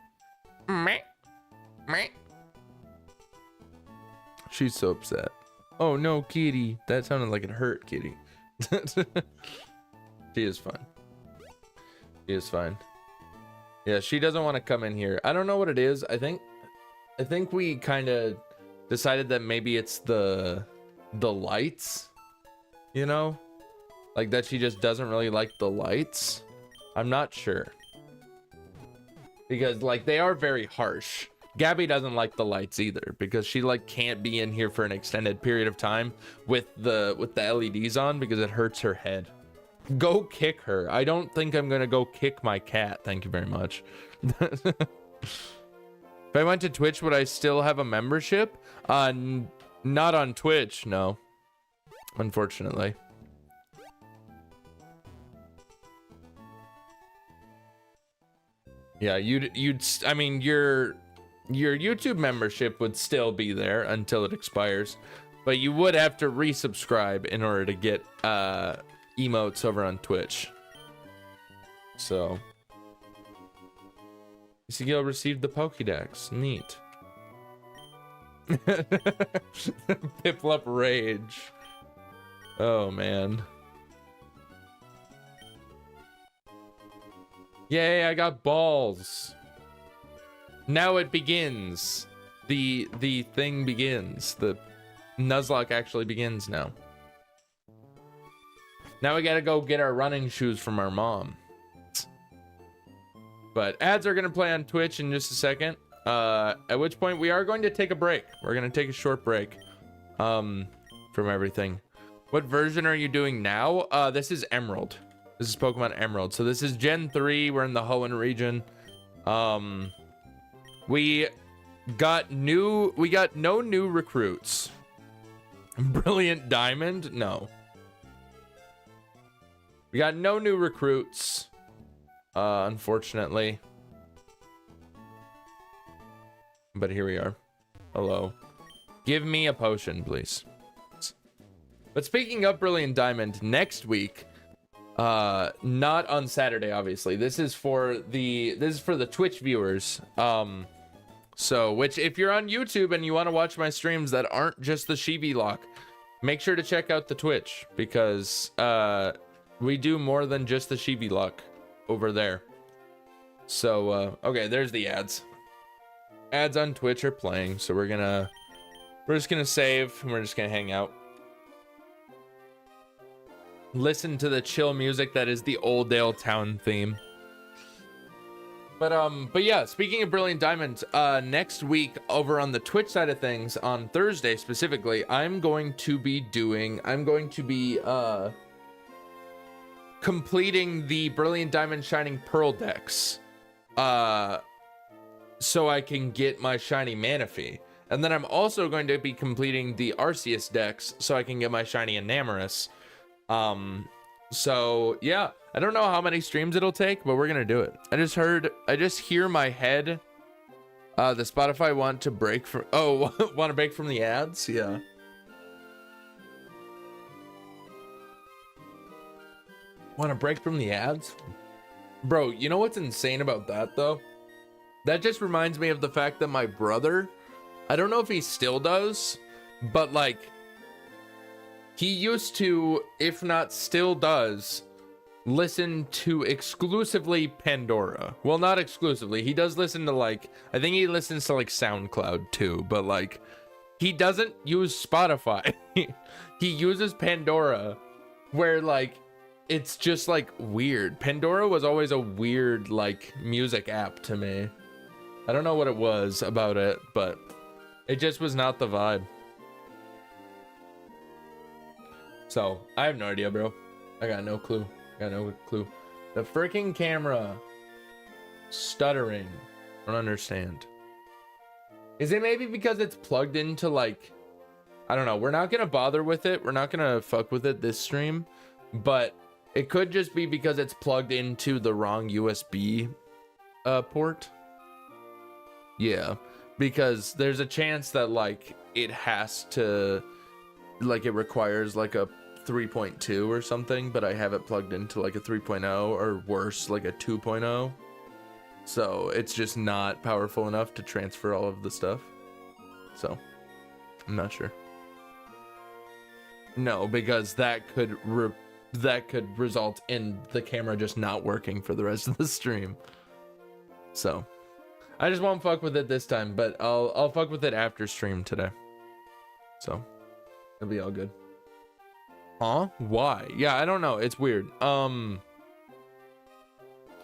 She's so upset. Oh no, kitty. That sounded like it hurt, kitty. She is fine. She is fine. Yeah, she doesn't want to come in here. I don't know what it is. I think we kind of decided that maybe it's the lights, you know, like that she just doesn't really like the lights. I'm not sure because like they are very harsh. Gabby doesn't like the lights either because she like can't be in here for an extended period of time with the LEDs on because it hurts her head. Go kick her. I don't think I'm gonna go kick my cat. Thank you very much. If I went to Twitch, would I still have a membership? Not on Twitch, no. Unfortunately. Yeah, I mean, your YouTube membership would still be there until it expires, but you would have to resubscribe in order to get emotes over on Twitch. So, IsYaBoiSkinny received the Pokédex. Neat. Piplup rage. Oh man. Yay, I got balls. Now it begins. The thing begins. The Nuzlocke actually begins now. Now we gotta go get our running shoes from our mom. But ads are gonna play on Twitch in just a second. At which point we are going to take a break. We're gonna take a short break from everything. What version are you doing now? This is Emerald. This is Pokemon Emerald. So this is Gen 3. We're in the Hoenn region. We got no new recruits. Brilliant Diamond? No. We got no new recruits. Unfortunately. But here we are. Hello. Give me a potion, please. But speaking of Brilliant Diamond, next week, Not on Saturday, obviously. This is for the Twitch viewers. So which, if you're on YouTube and you want to watch my streams that aren't just the Eeveeluck, make sure to check out the Twitch, because we do more than just the Eeveeluck over there. So okay, there's the ads. Ads on Twitch are playing, so we're just gonna save and we're just gonna hang out. Listen to the chill music that is the Old Dale Town theme. But yeah, speaking of Brilliant Diamond, next week over on the Twitch side of things, on Thursday specifically, I'm going to be completing the Brilliant Diamond Shining Pearl decks, so I can get my Shiny Manaphy. And then I'm also going to be completing the Arceus decks so I can get my Shiny Enamorus. So yeah, I don't know how many streams it'll take, but we're gonna do it. I just hear my head, the Spotify want to break from, want to break from the ads. Yeah. Want to break from the ads? Bro, you know what's insane about that though? That just reminds me of the fact that my brother, I don't know if he still does, but like, he used to, if not still does, listen to exclusively Pandora. Well, not exclusively. He does listen to, like, I think he listens to like SoundCloud too, but like, he doesn't use Spotify. He uses Pandora, where like, it's just like weird. Pandora was always a weird like music app to me. I don't know what it was about it, but it just was not the vibe. So, I have no idea, bro. I got no clue. The freaking camera. Stuttering. I don't understand. Is it maybe because it's plugged into, like, I don't know. We're not going to bother with it. We're not going to fuck with it this stream. But it could just be because it's plugged into the wrong USB port. Yeah. Because there's a chance that, like, it has to... like it requires like a 3.2 or something, but I have it plugged into like a 3.0 or worse, like a 2.0. So it's just not powerful enough to transfer all of the stuff. So I'm not sure. No, because that could result in the camera just not working for the rest of the stream. So I just won't fuck with it this time, but I'll fuck with it after stream today. So it'll be all good. Huh? Why? Yeah, I don't know. It's weird.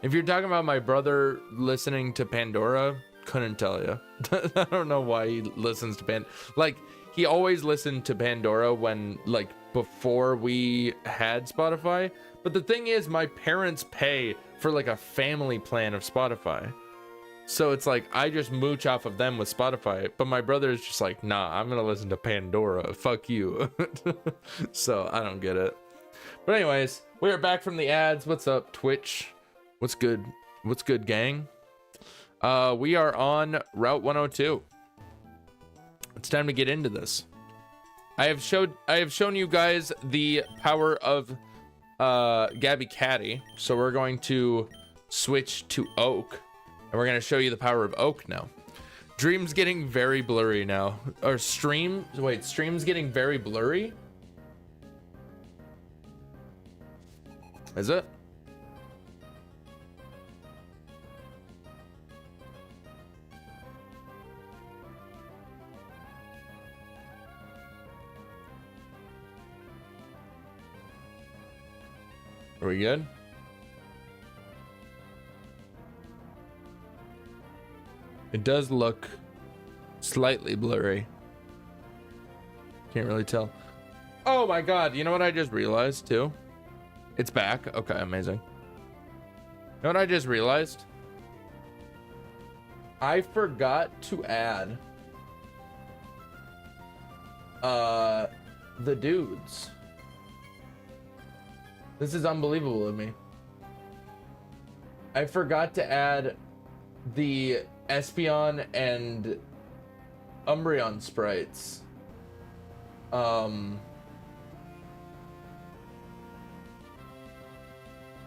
If you're talking about my brother listening to Pandora, couldn't tell you. I don't know why he listens to Pandora. Like, he always listened to Pandora when, like, before we had Spotify. But the thing is, my parents pay for, like, a family plan of Spotify. So it's like, I just mooch off of them with Spotify, but my brother is just like, nah, I'm gonna listen to Pandora, fuck you. So I don't get it. But anyways, we are back from the ads. What's up, Twitch? What's good? What's good, gang? We are on Route 102. It's time to get into this. I have shown you guys the power of Gabby Caddy, so we're going to switch to Oak. And we're going to show you the power of Oak now. Dream's getting very blurry now. Or stream's getting very blurry? Is it? Are we good? It does look slightly blurry. Can't really tell. Oh my god, you know what I just realized too? It's back. Okay, amazing. You know what I just realized? I forgot to add the dudes. This is unbelievable of me. I forgot to add the Espeon and Umbreon sprites.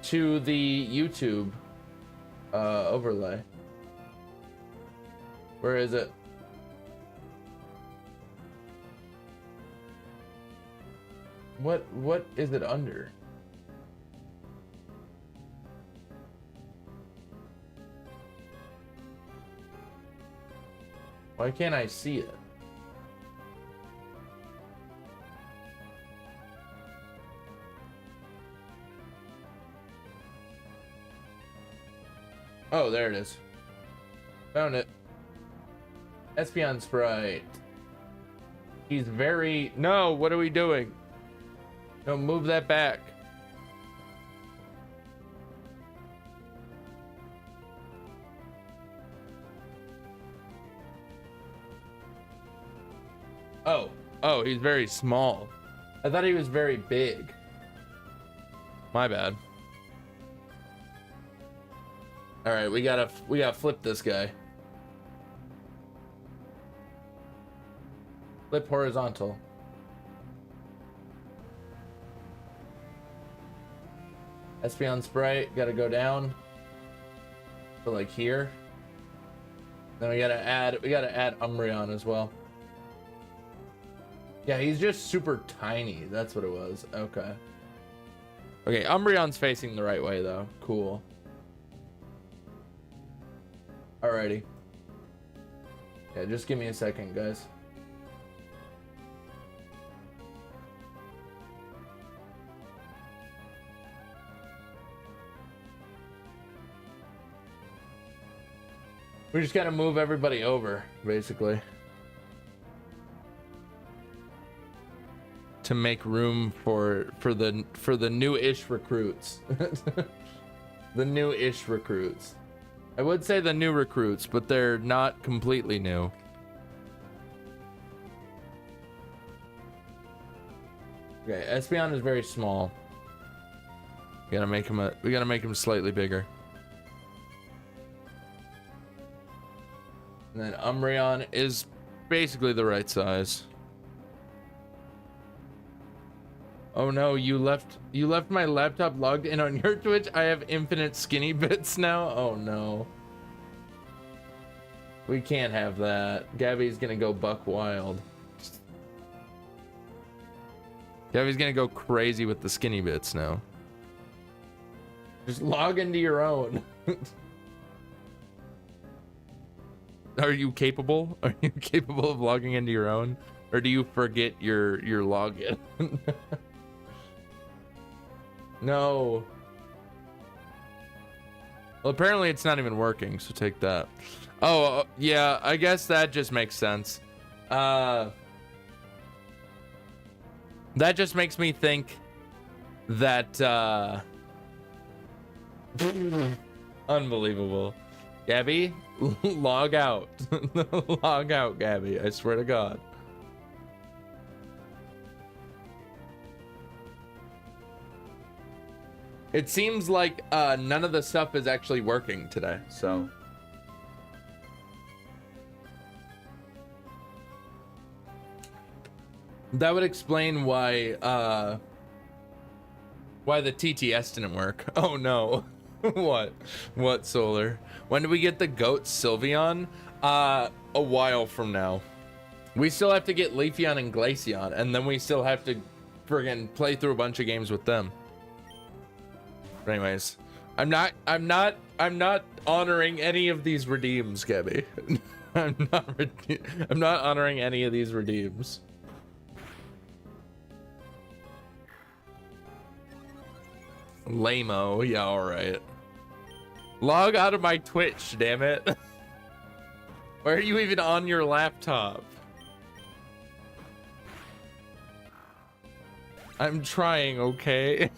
to the YouTube overlay. Where is it? What is it under? Why can't I see it? Oh, there it is. Found it. Espeon Sprite. He's very... No, what are we doing? No, move that back. Oh, he's very small. I thought he was very big. My bad. All right, we gotta flip this guy. Flip horizontal. Espeon Sprite, gotta go down. So like here. Then we gotta add Umbreon as well. Yeah, he's just super tiny. That's what it was. Okay. Okay, Umbreon's facing the right way though. Cool. Alrighty. Yeah, just give me a second, guys. We just gotta move everybody over, basically, to make room for the new-ish recruits. The new-ish recruits. I would say the new recruits, but they're not completely new. Okay, Espeon is very small. We gotta make him slightly bigger. And then Umbreon is basically the right size. Oh no, you left my laptop logged in on your Twitch. I have infinite skinny bits now. Oh no. We can't have that. Gabby's gonna go buck wild. Gabby's gonna go crazy with the skinny bits now. Just log into your own. Are you capable? Are you capable of logging into your own? Or do you forget your login? No. Well, apparently it's not even working, so take that. Oh, yeah, I guess that just makes sense. That just makes me think that, unbelievable. Gabby, log out. Log out, Gabby. I swear to God. It seems like none of the stuff is actually working today, so. That would explain why the TTS didn't work. Oh no. What, Solar? When do we get the goat Sylveon? A while from now. We still have to get Leafeon and Glaceon, and then we still have to friggin' play through a bunch of games with them. But anyways, I'm not honoring any of these redeems, Gabby. I'm not honoring any of these redeems. Lame-o, yeah, alright. Log out of my Twitch, damn it. Why are you even on your laptop? I'm trying, okay?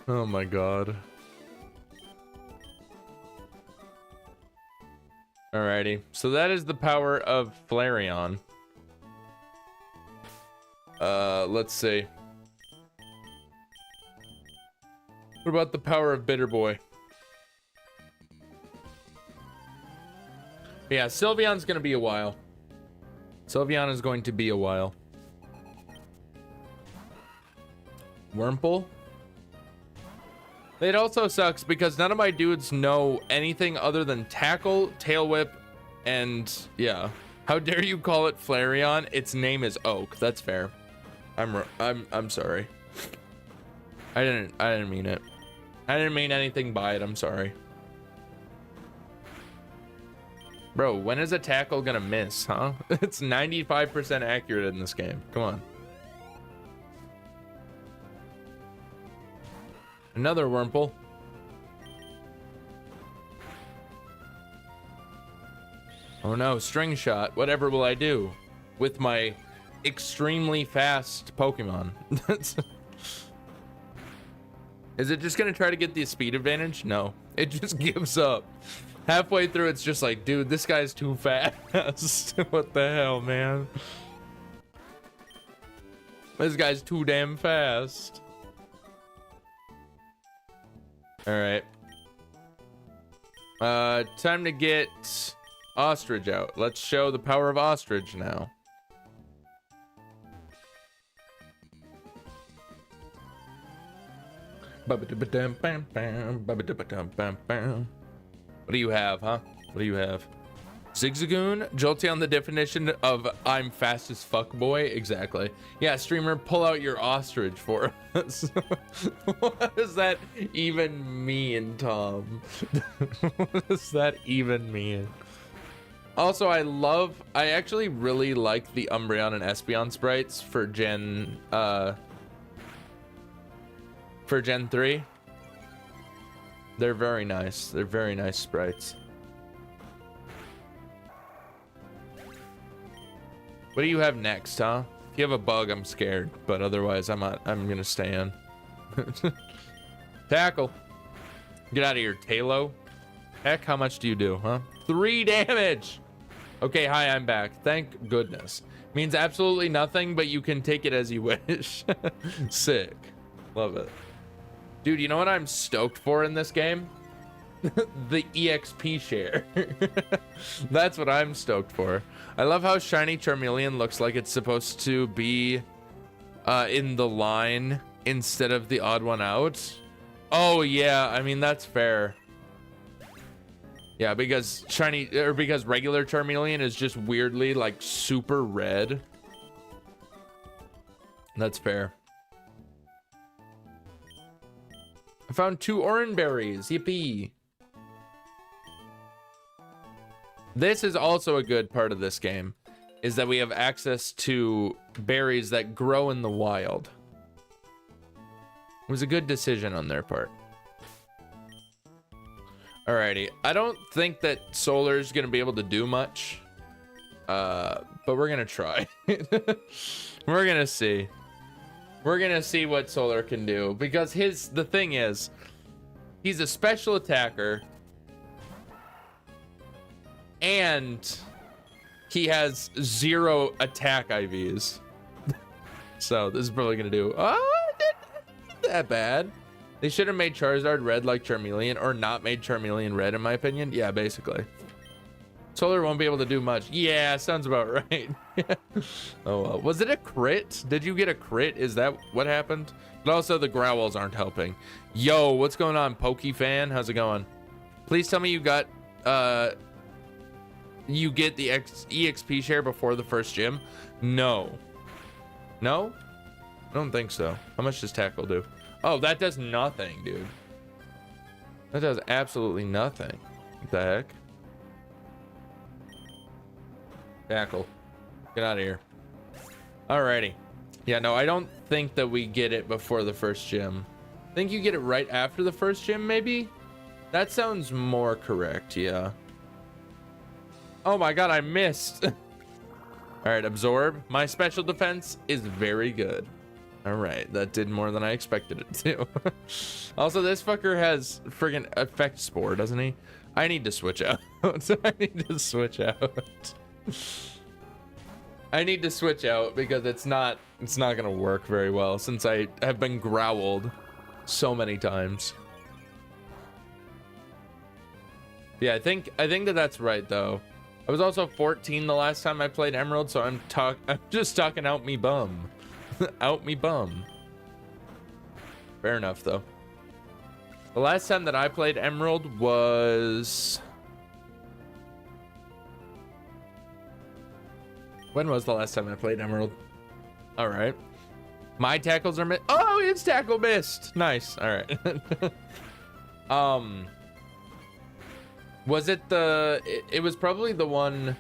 Oh my god. Alrighty, so that is the power of Flareon. Let's see. What about the power of Bitter Boy? Yeah, Sylveon's gonna be a while. Sylveon is going to be a while. Wurmple? It also sucks because none of my dudes know anything other than tackle, tail whip, and yeah. How dare you call it Flareon? Its name is Oak. That's fair. I'm sorry. I didn't mean it. I didn't mean anything by it. I'm sorry. Bro, when is a tackle gonna miss, huh? It's 95% accurate in this game. Come on. Another Wurmple. Oh no, string shot. Whatever will I do with my extremely fast Pokemon? Is it just gonna try to get the speed advantage? No, it just gives up. Halfway through, it's just like, dude, this guy's too fast. What the hell, man? This guy's too damn fast. All right. Time to get Ostrich out. Let's show the power of Ostrich now. What do you have, huh? What do you have? Zigzagoon? Jolteon, the definition of I'm fast as fuck boy? Exactly. Yeah, streamer, pull out your Ostrich for us. What does that even mean, Tom? What does that even mean? Also, I actually really like the Umbreon and Espeon sprites for Gen 3. They're very nice. They're very nice sprites. What do you have next, huh? If you have a bug, I'm scared, but otherwise I'm gonna stay in. Tackle. Get out of here, Talo. Heck, how much do you do, huh? 3 damage. Okay, hi, I'm back. Thank goodness. Means absolutely nothing, but you can take it as you wish. Sick. Love it. Dude, you know what I'm stoked for in this game? The EXP share. That's what I'm stoked for. I love how Shiny Charmeleon looks like it's supposed to be in the line instead of the odd one out. Oh yeah, I mean that's fair. Yeah, because because regular Charmeleon is just weirdly like super red. That's fair. I found 2 orange berries. Yippee. This is also a good part of this game, is that we have access to berries that grow in the wild. It was a good decision on their part. Alrighty, I don't think that Solar's gonna be able to do much, but we're gonna try. We're gonna see. We're gonna see what Solar can do, because the thing is, he's a special attacker, and he has 0 attack IVs. So this is probably gonna do not that bad. They should have made Charizard red like Charmeleon, or not made Charmeleon red, in my opinion. Yeah, basically. Solar won't be able to do much. Yeah, sounds about right. Oh well. Was it a crit? Did you get a crit? Is that what happened? But also the Growls aren't helping. Yo, what's going on, Pokefan? How's it going? Please tell me you got you get the EXP share before the first gym. No. No? I don't think so. How much does Tackle do? Oh, that does nothing, dude. That does absolutely nothing. What the heck? Tackle. Get out of here. Alrighty. Yeah, no, I don't think that we get it before the first gym. I think you get it right after the first gym, maybe? That sounds more correct, yeah. Oh my god, I missed. Alright, Absorb. My special defense is very good. Alright, that did more than I expected it to. Also, this fucker has friggin' Effect Spore, doesn't he? I need to switch out. I need to switch out. I need to switch out because it's not gonna work very well since I have been growled so many times. Yeah, I think that that's right though. I was also 14 the last time I played Emerald, so I'm just talking out me bum. Out me bum. Fair enough though. The last time that I played Emerald was... When was the last time I played Emerald? All right. My tackles are missed. Oh, it's tackle missed. Nice. All right. Was it the... It was probably the one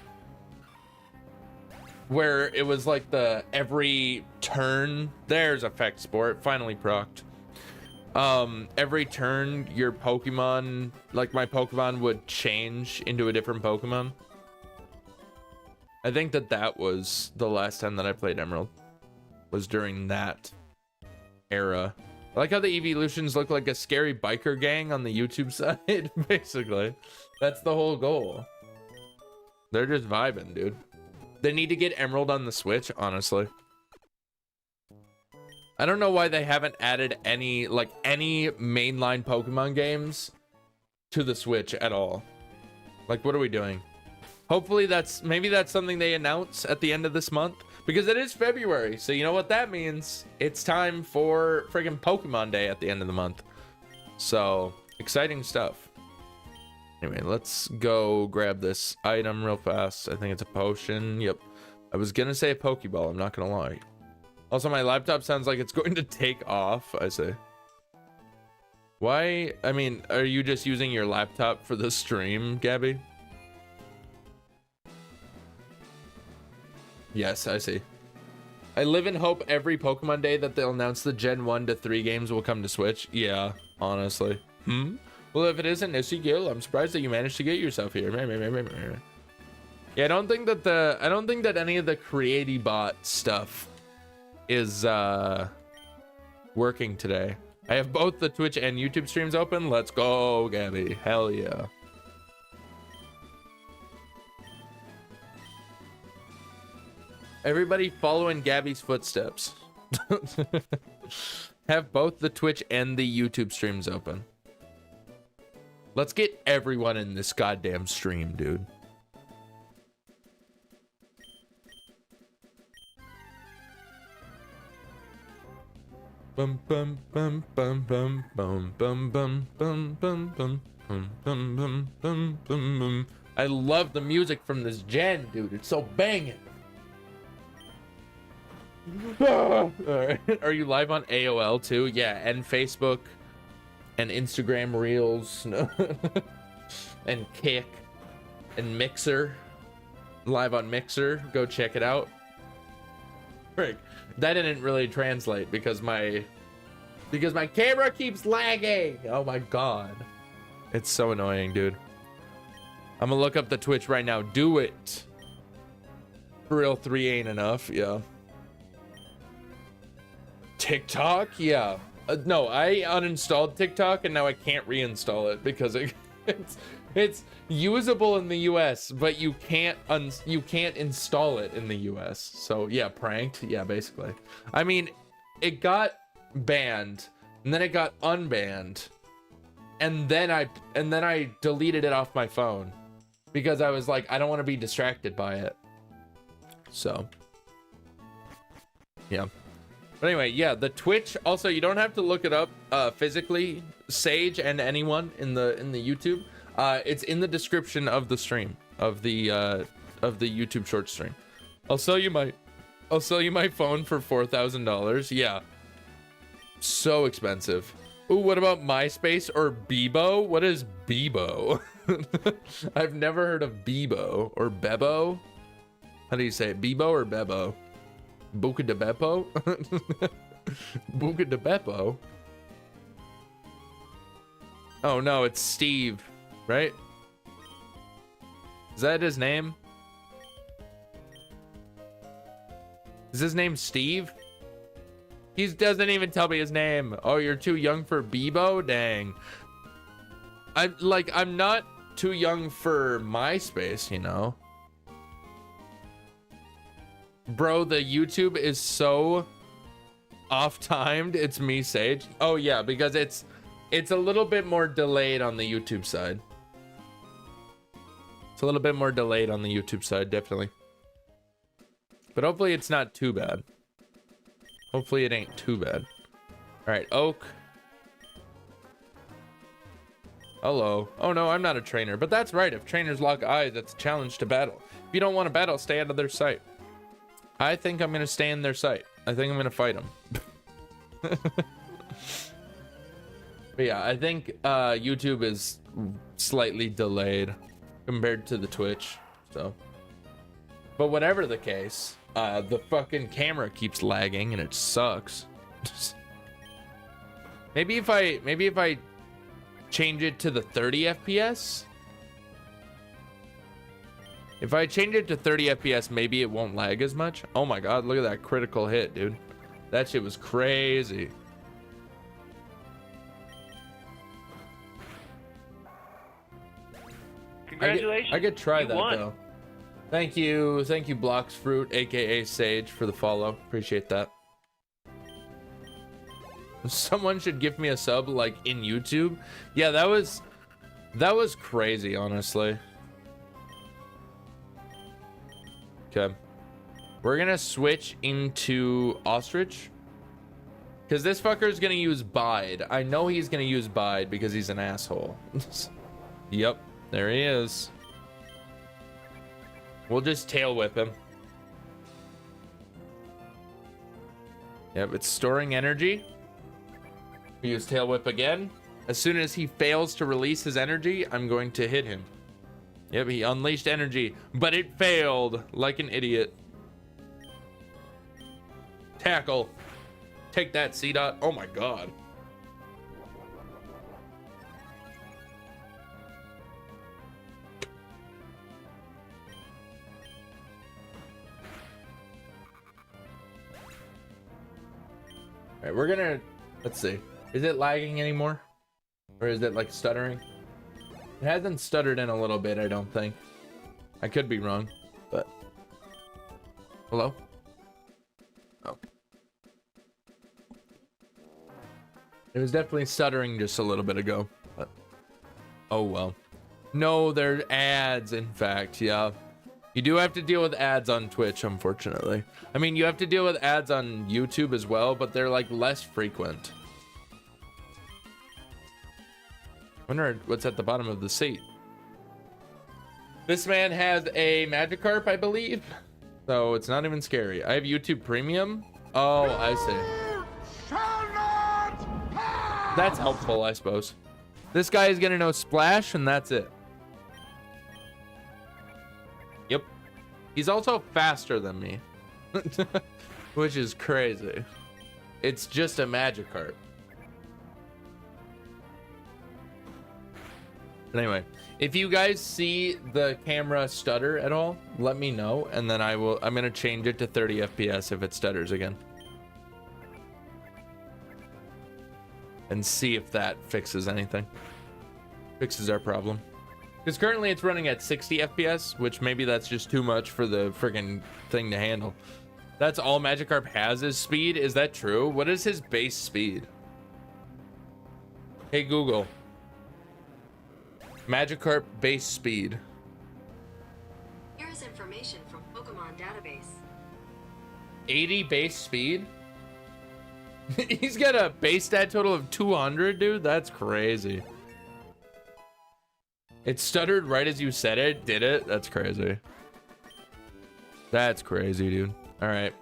where it was like the every turn. There's effect sport. Finally procced. Every turn your Pokemon, like my Pokemon, would change into a different Pokemon. I think that was the last time that I played Emerald, was during that era. I like how the Eeveelutions look like a scary biker gang on the YouTube side. Basically, that's the whole goal. They're just vibing, dude. They need to get Emerald on the Switch, honestly. I don't know why they haven't added any mainline Pokemon games to the Switch at all. Like, what are we doing? Hopefully maybe that's something they announce at the end of this month, because it is February. So you know what that means? It's time for friggin' Pokemon Day at the end of the month. So exciting stuff. Anyway, let's go grab this item real fast. I think it's a potion. Yep. I was gonna say a Pokeball, I'm not gonna lie. Also, my laptop sounds like it's going to take off, I say. Why? I mean, are you just using your laptop for the stream, Gabby? Yes, I see. I live in hope every Pokemon Day that they'll announce the Gen 1 to 3 games will come to Switch. Yeah, honestly. Well, if it isn't Nuzlocke, I'm surprised that you managed to get yourself here. Yeah, I don't think that any of the CreatiBot stuff is working today. I have both the Twitch and YouTube streams open. Let's go, Gabby. Hell yeah. Everybody following Gabby's footsteps. Have both the Twitch and the YouTube streams open. Let's get everyone in this goddamn stream, dude. Bum bum bum bum bum bum bum bum bum bum bum bum bum bum bum bum. I love the music from this gen, dude. It's so banging. All right. Are you live on AOL too? Yeah, and Facebook and Instagram Reels and Kick and Mixer. Live on Mixer. Go check it out. Frick. That didn't really translate because my camera keeps lagging. Oh my god. It's so annoying, dude. I'm gonna look up the Twitch right now. Do it. For real, 3 ain't enough. Yeah. TikTok? Yeah. No, I uninstalled TikTok and now I can't reinstall it because it's usable in the US, but you can't install it in the US. So yeah, pranked. Yeah, basically. I mean, it got banned and then it got unbanned and then I deleted it off my phone because I was like, I don't want to be distracted by it. So yeah. But anyway, yeah, the Twitch, also you don't have to look it up physically, Sage and anyone in the YouTube. It's in the description of the stream, of the YouTube short stream. I'll sell you my phone for $4,000. Yeah. So expensive. Ooh, what about MySpace or Bebo? What is Bebo? I've never heard of Bebo or Bebo. How do you say it? Bebo or Bebo? Buca de Beppo? Buca de Beppo? Oh no, it's Steve, right? Is that his name? Is his name Steve? He doesn't even tell me his name. Oh, you're too young for Bebo? Dang. I'm not too young for MySpace, you know? Bro, the YouTube is so off-timed. It's me, Sage. Oh yeah, because it's a little bit more delayed on the YouTube side. It's a little bit more delayed on the YouTube side, definitely. But hopefully it's not too bad. Hopefully it ain't too bad. All right, Oak. Hello. Oh no, I'm not a trainer. But that's right. If trainers lock eyes, that's a challenge to battle. If you don't want to battle, stay out of their sight. I think I'm going to stay in their sight. I think I'm going to fight them. But yeah, I think YouTube is slightly delayed compared to the Twitch. So, but whatever the case, the fucking camera keeps lagging and it sucks. maybe if I change it to the 30 FPS. If I change it to 30 FPS, maybe it won't lag as much. Oh my god, look at that critical hit, dude. That shit was crazy. Congratulations. I could try you that won. though. Thank you, Blocks Fruit, aka Sage, for the follow. Appreciate that. Someone should give me a sub like in YouTube. Yeah, that was crazy, honestly. Okay, we're gonna switch into Ostrich because this fucker is gonna use Bide. I know he's gonna use Bide because he's an asshole. Yep, there he is. We'll just tail whip him. Yep, it's storing energy. We use tail whip again. As soon as he fails to release his energy, I'm going to hit him. Yep, he unleashed energy, but it failed like an idiot. Tackle. Take that, C-Dot. Oh my god. All right, we're gonna, let's see. Is it lagging anymore? Or is it like stuttering? It hasn't stuttered in a little bit, I don't think. I could be wrong, but... Hello? Oh. It was definitely stuttering just a little bit ago, but... Oh well. No, they're ads, in fact, yeah. You do have to deal with ads on Twitch, unfortunately. I mean, you have to deal with ads on YouTube as well, but they're like less frequent. Wonder what's at the bottom of the seat. This man has a Magikarp, I believe. So it's not even scary. I have YouTube Premium. Oh, I see. That's helpful, I suppose. This guy is gonna know Splash, and that's it. Yep. He's also faster than me. Which is crazy. It's just a Magikarp. But anyway, if you guys see the camera stutter at all, let me know, and then I'm gonna change it to 30 FPS if it stutters again. And see if that fixes anything. Fixes our problem. Because currently it's running at 60 FPS, which maybe that's just too much for the friggin' thing to handle. That's all Magikarp has is speed? Is that true? What is his base speed? Hey Google. Magikarp base speed. Here is information from Pokemon database. 80 base speed? He's got a base stat total of 200, dude? That's crazy. It stuttered right as you said it, did it? That's crazy. That's crazy, dude. All right.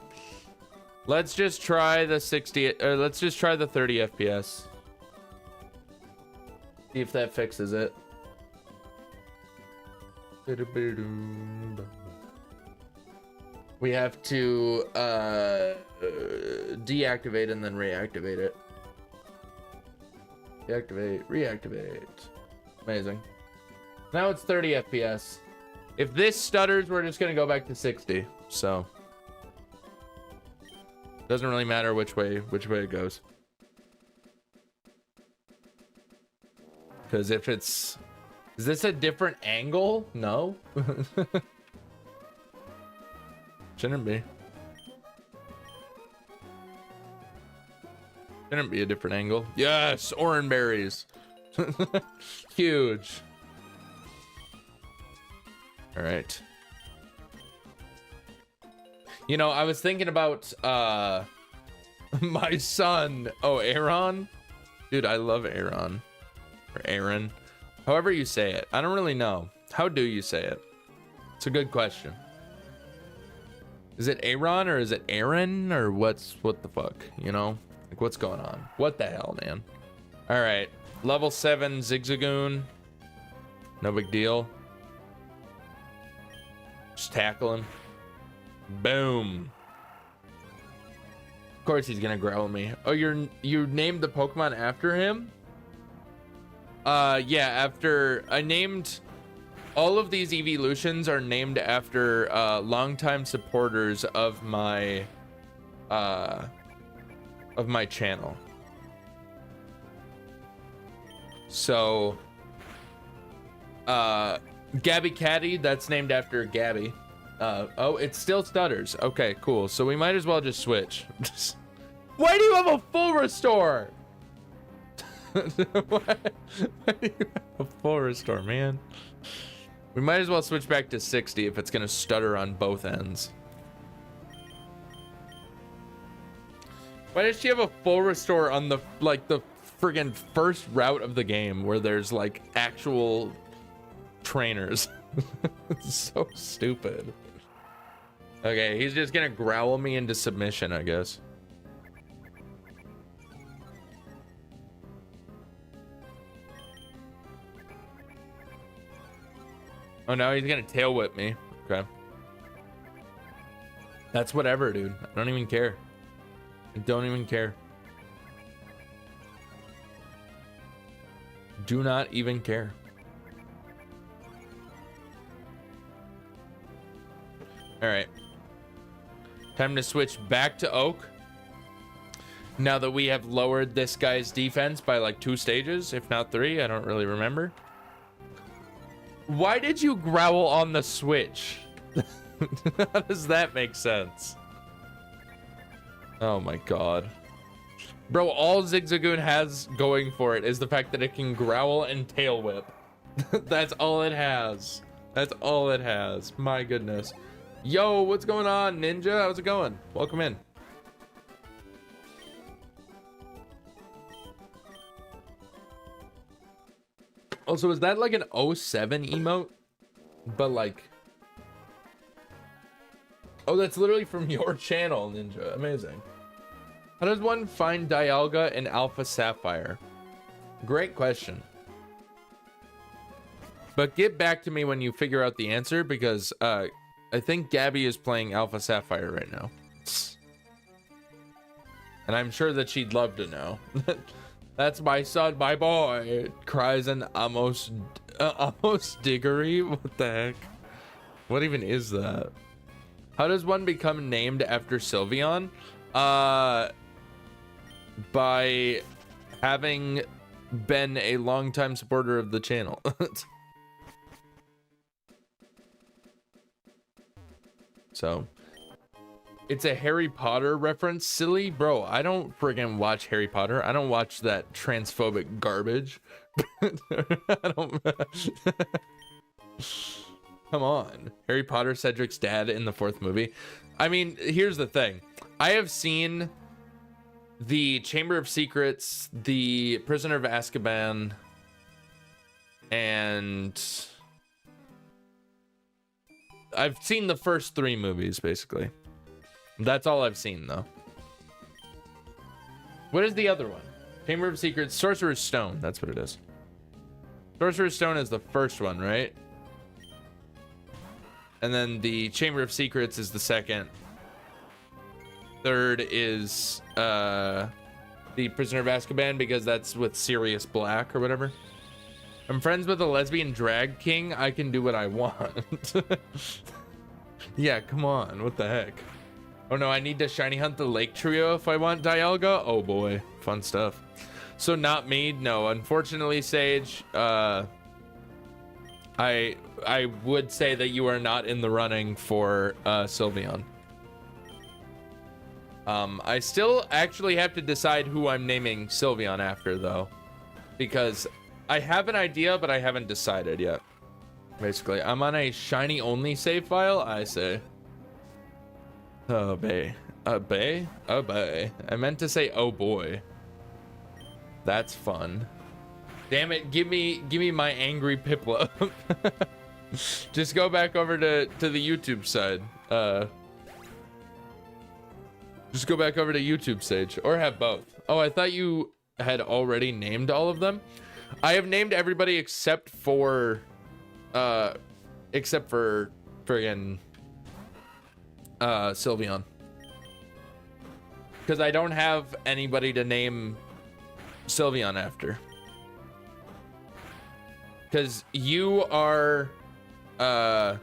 Let's just try the 60, let's just try the 30 FPS. See if that fixes it. We have to deactivate and then reactivate it. Deactivate, reactivate. Amazing. Now it's 30 FPS. If this stutters, we're just gonna go back to 60. So doesn't really matter which way it goes. Because if it's, is this a different angle? No. Shouldn't be. Shouldn't be a different angle. Yes, orange berries. Huge. All right. You know, I was thinking about my son. Oh, Aaron. Dude, I love Aaron. Or Aaron. However you say it. I don't really know. How do you say it? It's a good question. Is it Aaron or is it Aaron or what the fuck? You know? Like, what's going on? What the hell, man? All right. Level 7 Zigzagoon. No big deal. Just tackle him. Boom. Of course he's gonna growl me. Oh, you named the Pokemon after him? Yeah, after I named all of these Eeveelutions are named after longtime supporters of my channel. So Gabby Caddy, that's named after Gabby. Oh, it still stutters. Okay, cool. So we might as well just switch. Why do you have a full restore? Why do you have a full restore, man? We might as well switch back to 60 if it's gonna stutter on both ends. Why does she have a full restore on the friggin' first route of the game where there's like actual trainers? It's so stupid. Okay, he's just gonna growl me into submission, I guess. Oh no, he's gonna tail whip me. Okay. That's whatever, dude. I don't even care. I don't even care. Do not even care. All right. Time to switch back to Oak. Now that we have lowered this guy's defense by like 2 stages, if not 3, I don't really remember. Why did you growl on the switch? How does that make sense? Oh my god. Bro, all Zigzagoon has going for it is the fact that it can growl and tail whip. That's all it has. That's all it has. My goodness. Yo, what's going on, Ninja? How's it going? Welcome in. Also, is that like an 07 emote? But like... Oh, that's literally from your channel, Ninja. Amazing. How does one find Dialga in Alpha Sapphire? Great question. But get back to me when you figure out the answer, because I think Gabby is playing Alpha Sapphire right now. And I'm sure that she'd love to know. That's my son, my boy. Cries an almost diggery. What the heck? What even is that? How does one become named after Sylveon? By having been a longtime supporter of the channel. So it's a Harry Potter reference. Silly bro, I don't friggin' watch Harry Potter. I don't watch that transphobic garbage. I don't. Come on. Harry Potter, Cedric's dad in the 4th movie. I mean, here's the thing. I have seen the Chamber of Secrets, the Prisoner of Azkaban, and I've seen the first 3 movies, basically. That's all I've seen, though. What is the other one? Chamber of Secrets, Sorcerer's Stone. That's what it is. Sorcerer's Stone is the first one, right? And then the Chamber of Secrets is the second. Third is the Prisoner of Azkaban, because that's with Sirius Black or whatever. I'm friends with a lesbian drag king. I can do what I want. Yeah, come on. What the heck? Oh no, I need to shiny hunt the lake trio if I want Dialga. Oh boy, fun stuff. So not me. No, unfortunately, Sage. I would say that you are not in the running for Sylveon. I still actually have to decide who I'm naming Sylveon after, though, because I have an idea, but I haven't decided yet. Basically, I'm on a shiny only save file, I say. Oh, bae. Bae? Oh, bae. I meant to say, oh boy. That's fun. Damn it, give me my angry Piplup. Just go back over to the YouTube side. Just go back over to YouTube stage, or have both. Oh, I thought you had already named all of them. I have named everybody except for friggin' Sylveon. Because I don't have anybody to name Sylveon after. Because you are Vaporeon.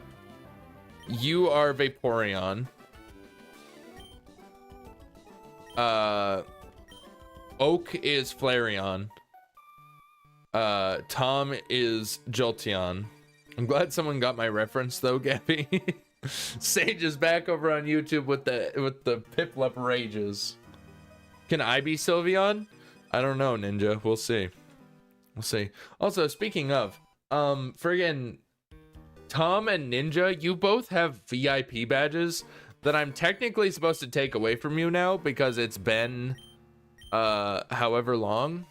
Oak is Flareon. Tom is Jolteon. I'm glad someone got my reference though, Gabby. Sage is back over on YouTube with the Piplup rages. Can I be Sylveon? I don't know, Ninja. We'll see. We'll see. Also, speaking of, friggin' Tom and Ninja, you both have VIP badges that I'm technically supposed to take away from you now because it's been however long.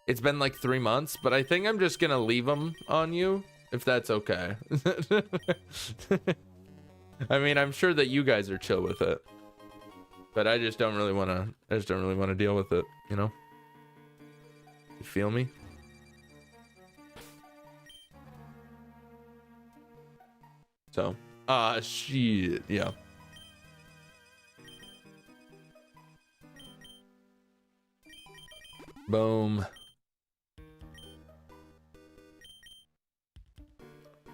It's been like 3 months, but I think I'm just gonna leave them on you if that's okay. I mean, I'm sure that you guys are chill with it, but I just don't really want to deal with it, you know? You feel me? So, shit, yeah. Boom.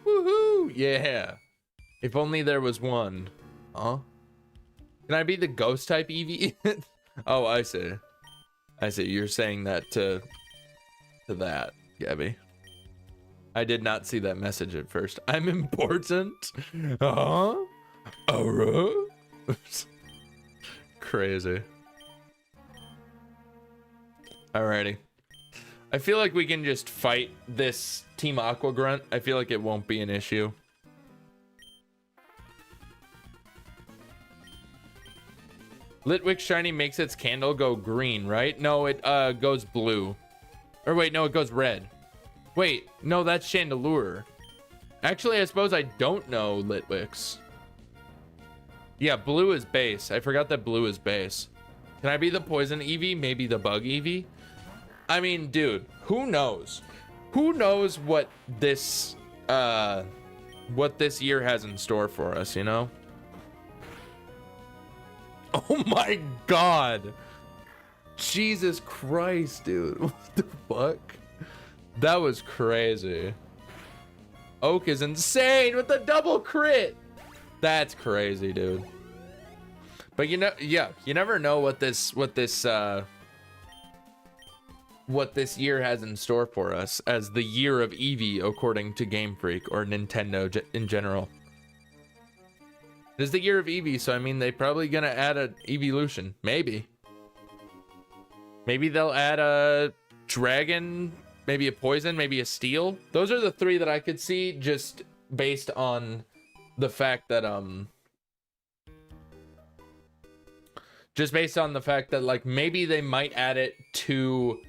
Woohoo! Yeah. If only there was one. Huh? Can I be the ghost type Eevee? Oh, I see. I see. You're saying that to that, Gabby. I did not see that message at first. I'm important? Huh? Crazy. Alrighty. I feel like we can just fight this Team Aqua Grunt. I feel like it won't be an issue. Litwick Shiny makes its candle go green, right? No, it goes blue. Or wait, no, it goes red. Wait, no, that's Chandelure. Actually, I suppose I don't know Litwick's. Yeah, blue is base. I forgot that blue is base. Can I be the poison Eevee? Maybe the bug Eevee? I mean, dude, who knows? Who knows what this year has in store for us, you know? Oh my god. Jesus Christ, dude. What the fuck? That was crazy. Oak is insane with the double crit. That's crazy, dude. But you know, yeah, you never know what this year has in store for us as the year of Eevee, according to Game Freak or Nintendo in general. It is the year of Eevee, so I mean, they probably gonna add an Eeveelution. Maybe they'll add a dragon, maybe a poison, maybe a steel. Those are the three that I could see, just based on the fact that like maybe they might add it to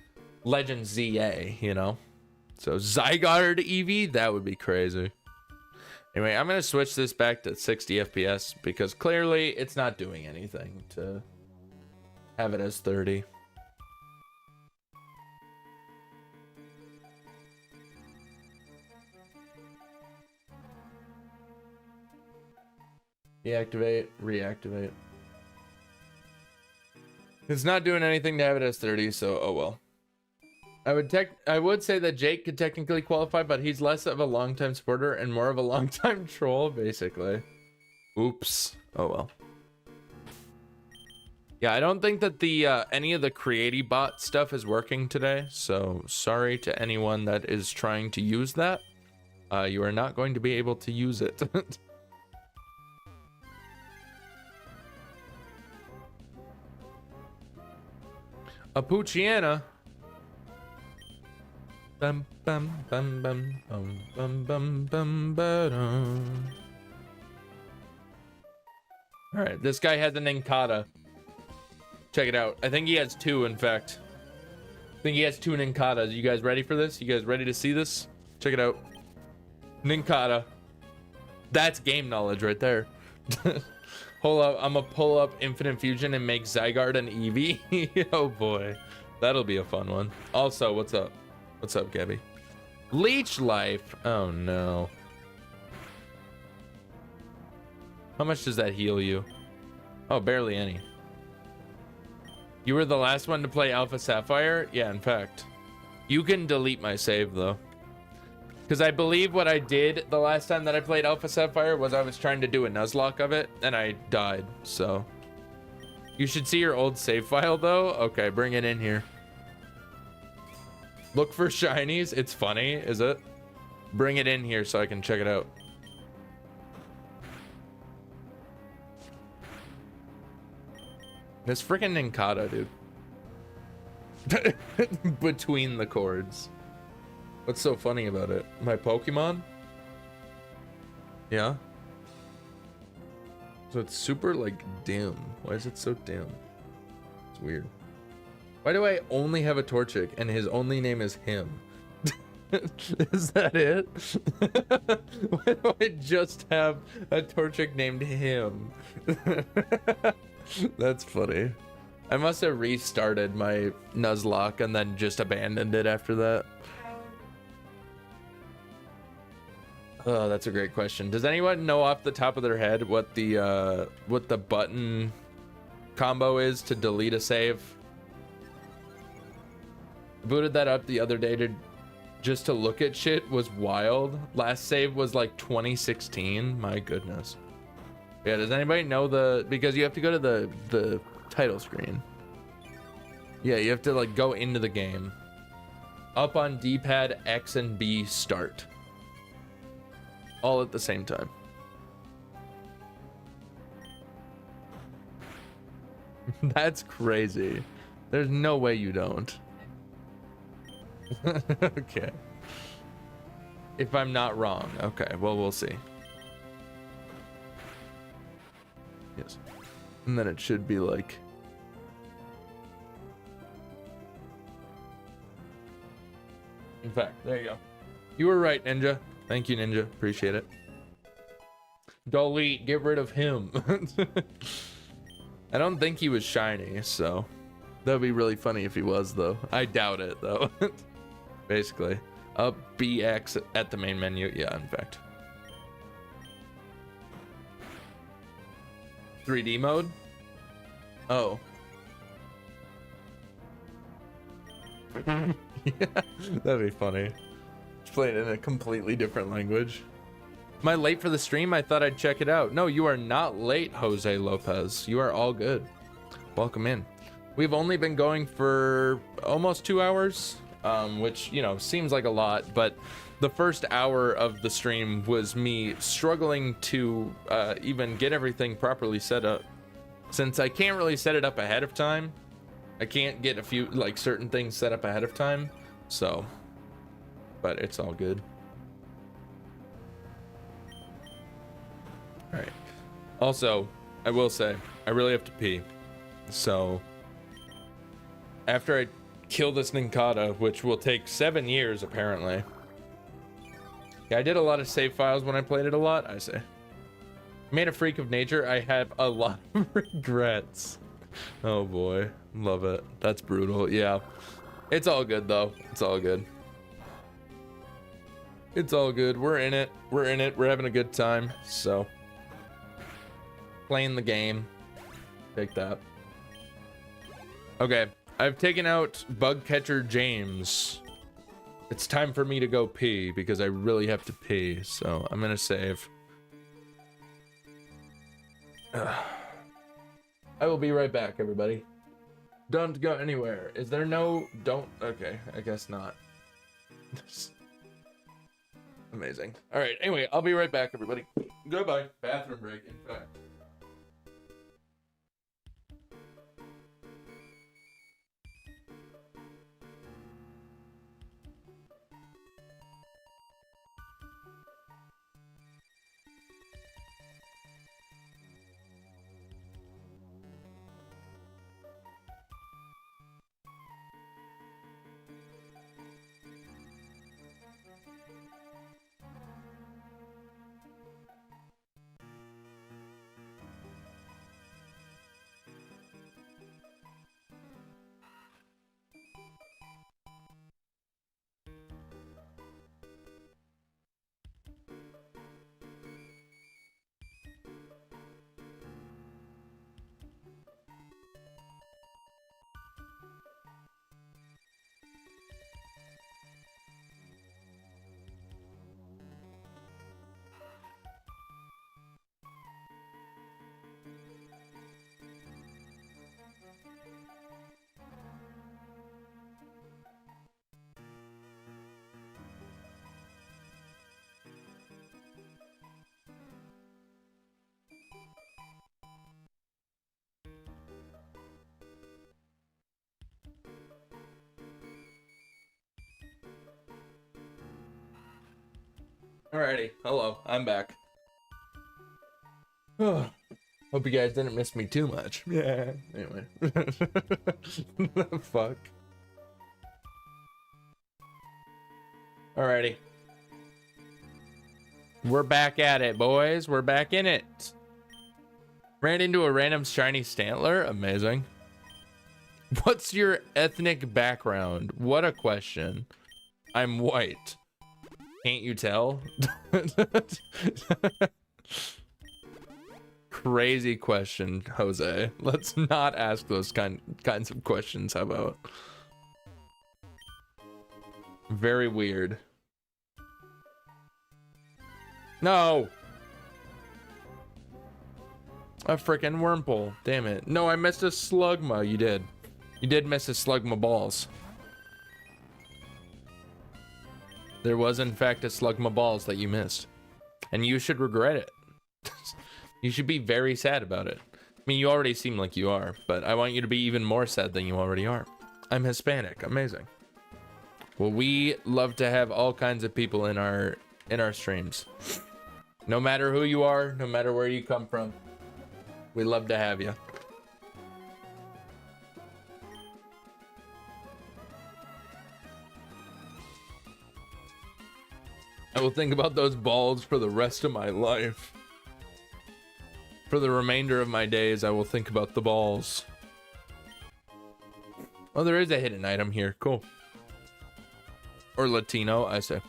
Legend ZA, you know? So Zygarde Eevee, that would be crazy. Anyway, I'm gonna switch this back to 60 FPS because clearly it's not doing anything to have it as 30. Deactivate, reactivate. It's not doing anything to have it as 30, so oh well. I would say that Jake could technically qualify, but he's less of a long-time supporter and more of a long-time troll, basically. Oops. Oh well. Yeah, I don't think that the any of the Creati bot stuff is working today, so sorry to anyone that is trying to use that. You are not going to be able to use it. A Poochiana. Bum bum bum bum bum bum bum bum ba-dum. All right, this guy has an Inkata. Check it out. I think he has two, in fact. I think he has 2 Ninkatas. You guys ready for this? You guys ready to see this? Check it out. Ninkata. That's game knowledge right there. Hold up, I'm gonna pull up Infinite Fusion and make Zygarde and Eevee. Oh boy, that'll be a fun one. Also, what's up? What's up, Gabby? Leech Life. Oh no. How much does that heal you? Oh, barely any. You were the last one to play Alpha Sapphire? Yeah, in fact. You can delete my save though. Because I believe what I did the last time that I played Alpha Sapphire was I was trying to do a Nuzlocke of it, and I died, so. You should see your old save file, though. Okay, bring it in here. Look for shinies. It's funny, is it? Bring it in here so I can check it out. This freaking Ninkata, dude. Between the chords. What's so funny about it? My Pokemon? Yeah. So it's super like dim. Why is it so dim? It's weird. Why do I only have a Torchic and his only name is him? Is that it? Why do I just have a Torchic named him? That's funny. I must have restarted my Nuzlocke and then just abandoned it after that. Oh, that's a great question. Does anyone know off the top of their head what the button combo is to delete a save? Booted that up the other day just to look at shit. Was wild. Last save was like 2016. My goodness. Yeah, does anybody know because you have to go to the title screen. Yeah, you have to like go into the game. Up on D-pad, X and B start. All at the same time. That's crazy. There's no way you don't. Okay. If I'm not wrong. Okay, well, we'll see. Yes. And then it should be like... In fact, there you go. You were right, Ninja. Thank you, Ninja. Appreciate it. Delete. Get rid of him. I don't think he was shiny, so that would be really funny if he was, though. I doubt it, though. Basically. Up BX at the main menu. Yeah, in fact. 3D mode? Oh. Yeah, that'd be funny. Playing in a completely different language. Am I late for the stream? I thought I'd check it out. No, you are not late, Jose Lopez. You are all good. Welcome in. We've only been going for almost 2 hours, which, you know, seems like a lot, but the first hour of the stream was me struggling to even get everything properly set up. Since I can't really set it up ahead of time, I can't get a few, like, certain things set up ahead of time, so... But it's all good. All right. Also, I will say, I really have to pee. So, after I kill this Ninkata, which will take 7 years, apparently. Yeah, I did a lot of save files when I played it a lot, I say. Made a freak of nature, I have a lot of regrets. Oh boy, love it. That's brutal, yeah. It's all good, though. It's all good. It's all good. We're in it. We're in it. We're having a good time. So, playing the game. Take that. Okay. I've taken out Bug Catcher James. It's time for me to go pee because I really have to pee. So, I'm going to save. I will be right back, everybody. Don't go anywhere. Is there no... Don't... Okay. I guess not. Amazing. All right. Anyway, I'll be right back, everybody. Goodbye. Bathroom break, in fact. Alrighty, hello, I'm back. Hope you guys didn't miss me too much. Yeah. Anyway. The fuck. Alrighty. We're back at it, boys. We're back in it. Ran into a random shiny Stantler. Amazing. What's your ethnic background? What a question. I'm white. Can't you tell? Crazy question, Jose. Let's not ask those kinds of questions. How about? Very weird. No. A freaking Wurmple. Damn it. No, I missed a Slugma. You did. You did miss a Slugma balls. There was, in fact, a Slugma balls that you missed. And you should regret it. You should be very sad about it. I mean, you already seem like you are, but I want you to be even more sad than you already are. I'm Hispanic. Amazing. Well, we love to have all kinds of people in our streams. No matter who you are, no matter where you come from, we love to have you. I will think about those balls for the rest of my life. For the remainder of my days, I will think about the balls. Oh, there is a hidden item here. Cool. Or Latino, I say.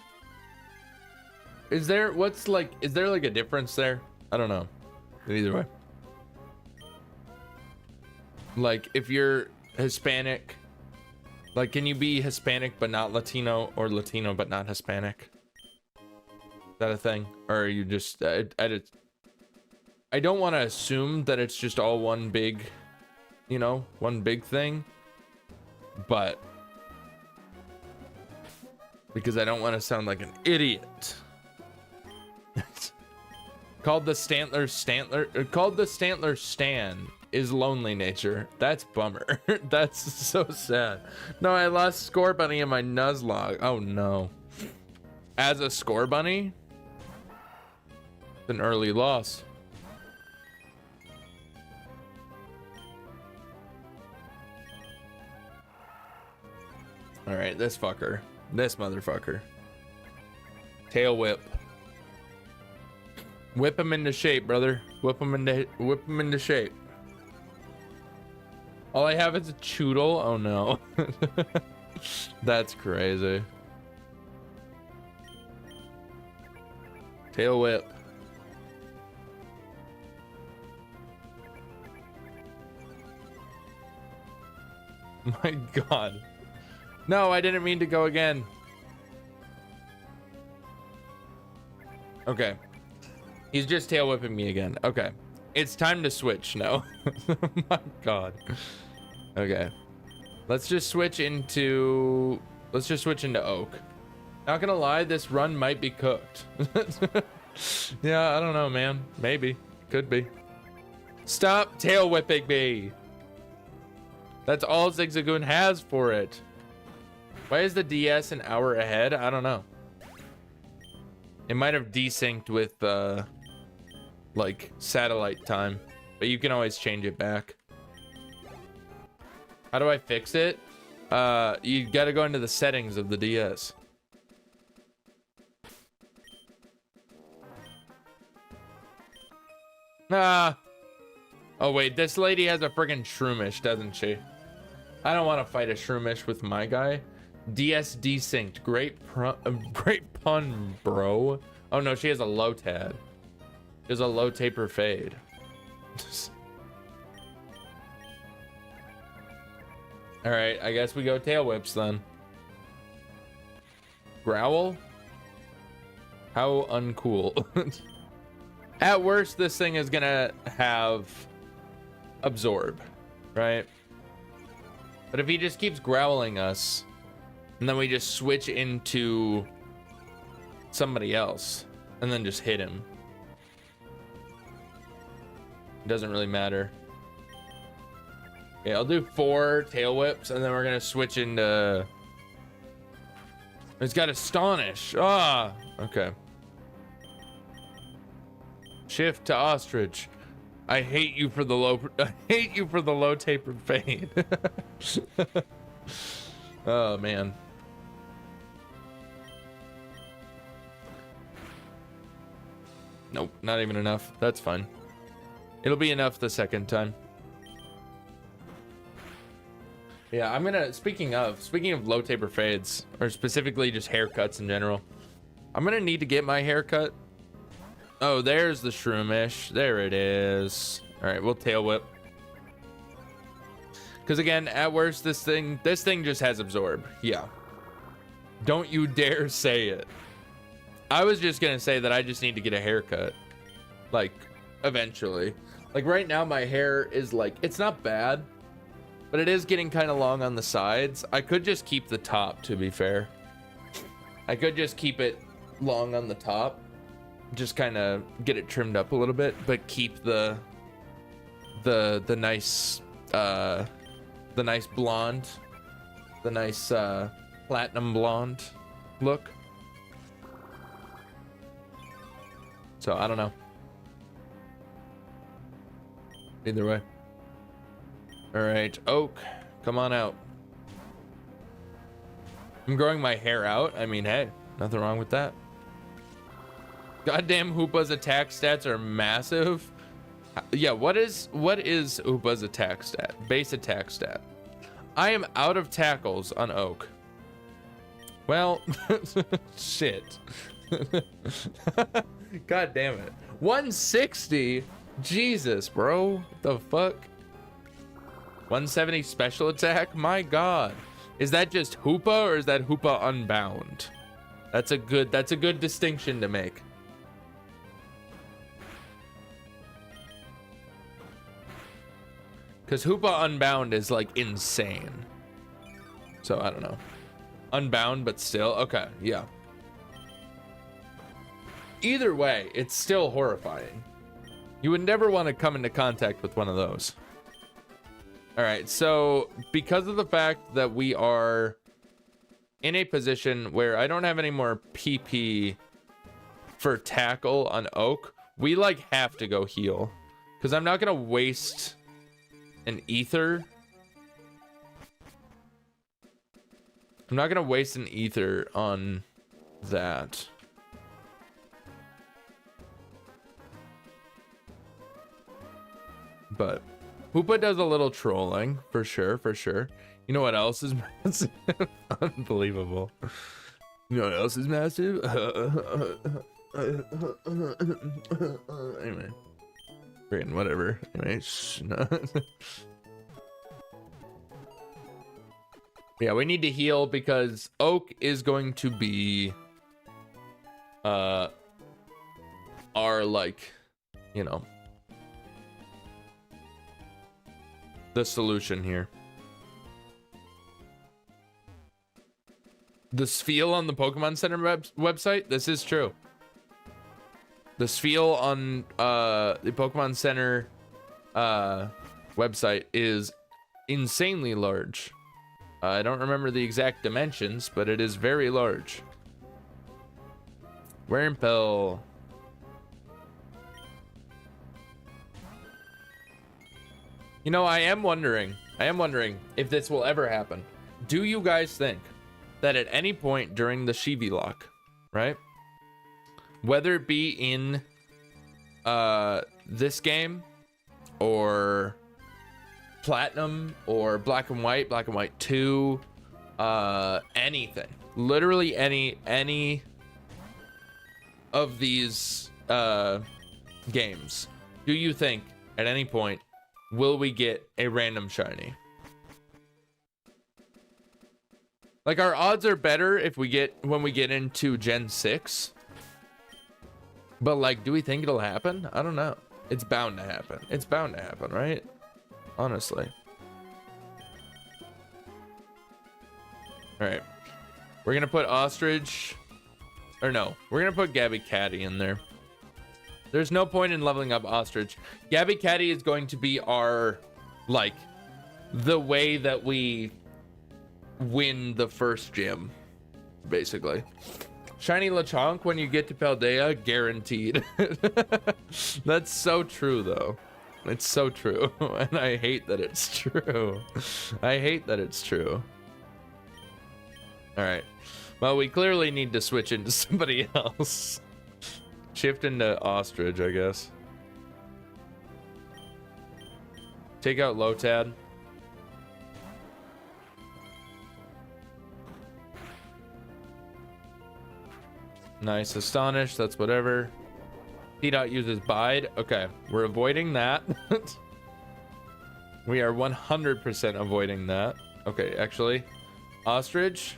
Is there like a difference there? I don't know. Either way. Like, if you're Hispanic, like, can you be Hispanic but not Latino, or Latino but not Hispanic? Is that a thing? Or are you just, I don't want to assume that it's just all one big, you know, one big thing, but because I don't want to sound like an idiot. Called the Stantler Stan is lonely nature. That's bummer. That's so sad. No, I lost Score Bunny in my Nuzlocke. Oh no. As a Score Bunny? It's an early loss. Alright, this fucker. This motherfucker. Tail whip. Whip him into shape, brother. Whip him into shape. All I have is a Choodle. Oh no. That's crazy. Tail whip. My god. No, I didn't mean to go again. Okay. He's just tail whipping me again. Okay. It's time to switch now. Oh my god. Okay. Let's just switch into Oak. Not gonna lie, this run might be cooked. Yeah, I don't know, man. Maybe. Could be. Stop tail whipping me. That's all Zigzagoon has for it. Why is the DS an hour ahead? I don't know. It might have desynced with like satellite time, but you can always change it back. How do I fix it? You gotta go into the settings of the DS. Ah. Oh wait, this lady has a friggin' Shroomish, doesn't she? I don't want to fight a Shroomish with my guy. DS desynced. Great pun, bro. Oh no, she has a Lotad. She has a low taper fade. All right, I guess we go tail whips then. Growl? How uncool. At worst, this thing is gonna have absorb, right? But if he just keeps growling us, and then we just switch into somebody else, and then just hit him, it doesn't really matter. Okay, I'll do 4 tail whips, and then we're gonna switch into... It's got Astonish. Ah, okay. Shift to ostrich. I hate you for the low. I hate you for the low tapered fade. Oh man. Nope, not even enough. That's fine. It'll be enough the second time. Yeah, I'm gonna. Speaking of low taper fades, or specifically just haircuts in general, I'm gonna need to get my haircut. Oh, there's the shroomish. There it is. All right, we'll tail whip. Because again, at worst, this thing just has absorb. Yeah. Don't you dare say it. I was just gonna say that I just need to get a haircut, like eventually. Like right now, my hair is like, it's not bad, but it is getting kind of long on the sides. I could just keep the top, to be fair. I could just keep it long on the top, just kind of get it trimmed up a little bit, but keep the nice blonde, the nice platinum blonde look. So I don't know. Either way. All right, Oak, come on out. I'm growing my hair out. I mean, hey, nothing wrong with that. Goddamn, Hoopa's attack stats are massive. Yeah, what is Hoopa's attack stat? Base attack stat. I am out of tackles on Oak. Well, shit. God damn it. 160? Jesus, bro. What the fuck? 170 special attack? My god. Is that just Hoopa or is that Hoopa unbound? That's a good distinction to make. Because Hoopa unbound is like insane. So I don't know. Unbound, but still. Okay, yeah. Either way, it's still horrifying. You would never want to come into contact with one of those. All right, so because of the fact that we are in a position where I don't have any more PP for tackle on Oak, we like have to go heal. Because I'm not going to waste an ether. I'm not going to waste an ether on that. But Hoopa does a little trolling, for sure, for sure. You know what else is massive? Unbelievable. You know what else is massive? Anyway. Freaking whatever. Anyway. Yeah, we need to heal because Oak is going to be our, like, you know, the solution here. The Spheal on the Pokemon Center website, this is true. The Spheal on the Pokemon Center website is insanely large. I don't remember the exact dimensions, but it is very large. Wurmple. You know, I am wondering if this will ever happen. Do you guys think that at any point during the IsYaBoiSkinny, right? Whether it be in this game or Platinum or Black and White 2, anything, literally any of these games, do you think at any point will we get a random shiny? Like, our odds are better if when we get into Gen 6. But like, do we think it'll happen? I don't know. It's bound to happen. It's bound to happen, right? Honestly. All right. We're going to put Ostrich. Or no. We're going to put Gabby Caddy in there. There's no point in leveling up Ostrich. Gabby Caddy is going to be our, like, the way that we win the first gym, basically. Shiny Lechonk when you get to Paldea, guaranteed. That's so true, though. It's so true, and I hate that it's true. I hate that it's true. All right. Well, we clearly need to switch into somebody else. Shift into Ostrich, I guess. Take out Lotad. Nice. Astonish, that's whatever. P-Dot uses Bide. Okay, we're avoiding that. We are 100% avoiding that. Okay, actually. Ostrich.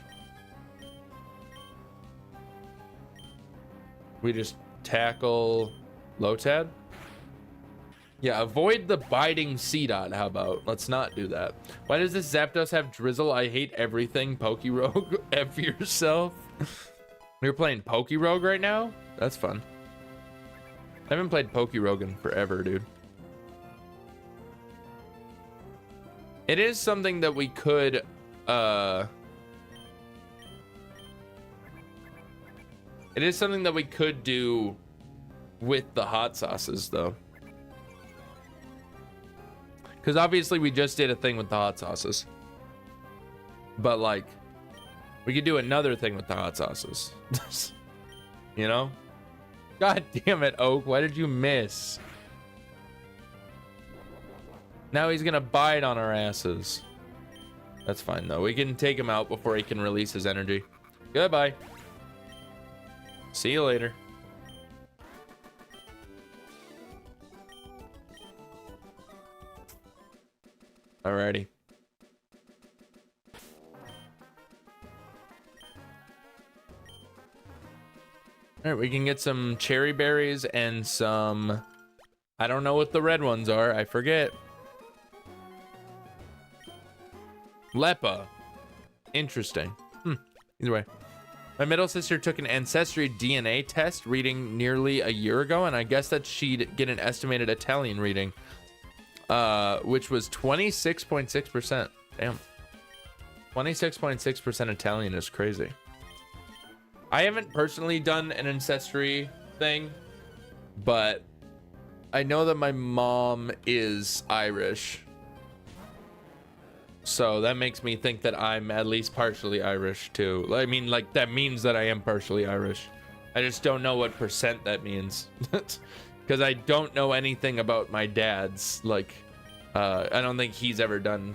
We just tackle Lotad. Yeah, avoid the biting C-Dot, how about? Let's not do that. Why does this Zapdos have Drizzle? I hate everything. Pokerogue, F yourself. You're playing Pokerogue right now? That's fun. I haven't played Pokerogue in forever, dude. It is something that we could, it is something that we could do with the hot sauces, though. Because obviously we just did a thing with the hot sauces. But, like, we could do another thing with the hot sauces. You know? God damn it, Oak. Why did you miss? Now he's gonna bite on our asses. That's fine, though. We can take him out before he can release his energy. Goodbye. See you later. Alrighty. Alright, we can get some cherry berries and some... I don't know what the red ones are. I forget. Lepa. Interesting. Either way. My middle sister took an ancestry DNA test reading nearly a year ago, and I guess that she'd get an estimated Italian reading. Which was 26.6%. Damn. 26.6% Italian is crazy. I haven't personally done an ancestry thing, but I know that my mom is Irish. So that makes me think that I'm at least partially Irish too. I mean, like, that means that I am partially Irish. I just don't know what percent that means. Because I don't know anything about my dad's, like, I don't think he's ever done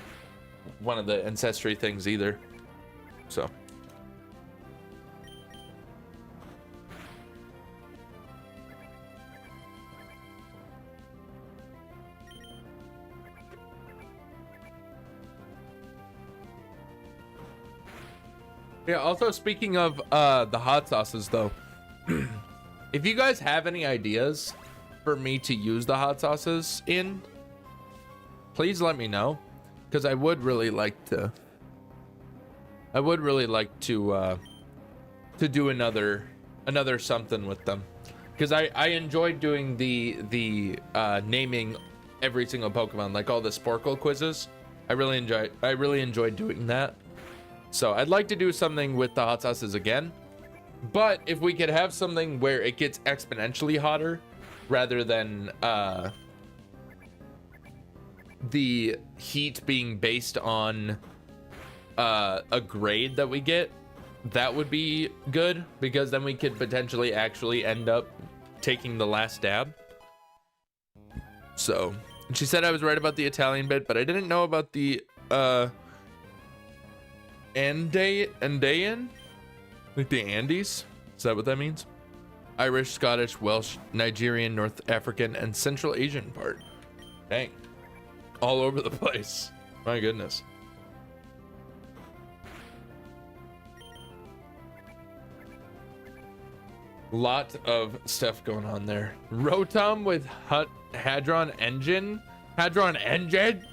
one of the ancestry things either. So. Yeah, also speaking of the hot sauces, though, if you guys have any ideas for me to use the hot sauces in, please let me know, because I would really like to do another something with them, because I enjoyed doing the naming every single Pokemon, like all the Sporkle quizzes. I really enjoyed doing that. So I'd like to do something with the hot sauces again, but if we could have something where it gets exponentially hotter rather than the heat being based on a grade that we get, that would be good, because then we could potentially actually end up taking the last dab. So she said I was right about the Italian bit, but I didn't know about the Andean? Like the Andes? Is that what that means? Irish, Scottish, Welsh, Nigerian, North African, and Central Asian part. Dang. All over the place. My goodness. Lot of stuff going on there. Rotom with Hadron Engine? Hadron Engine?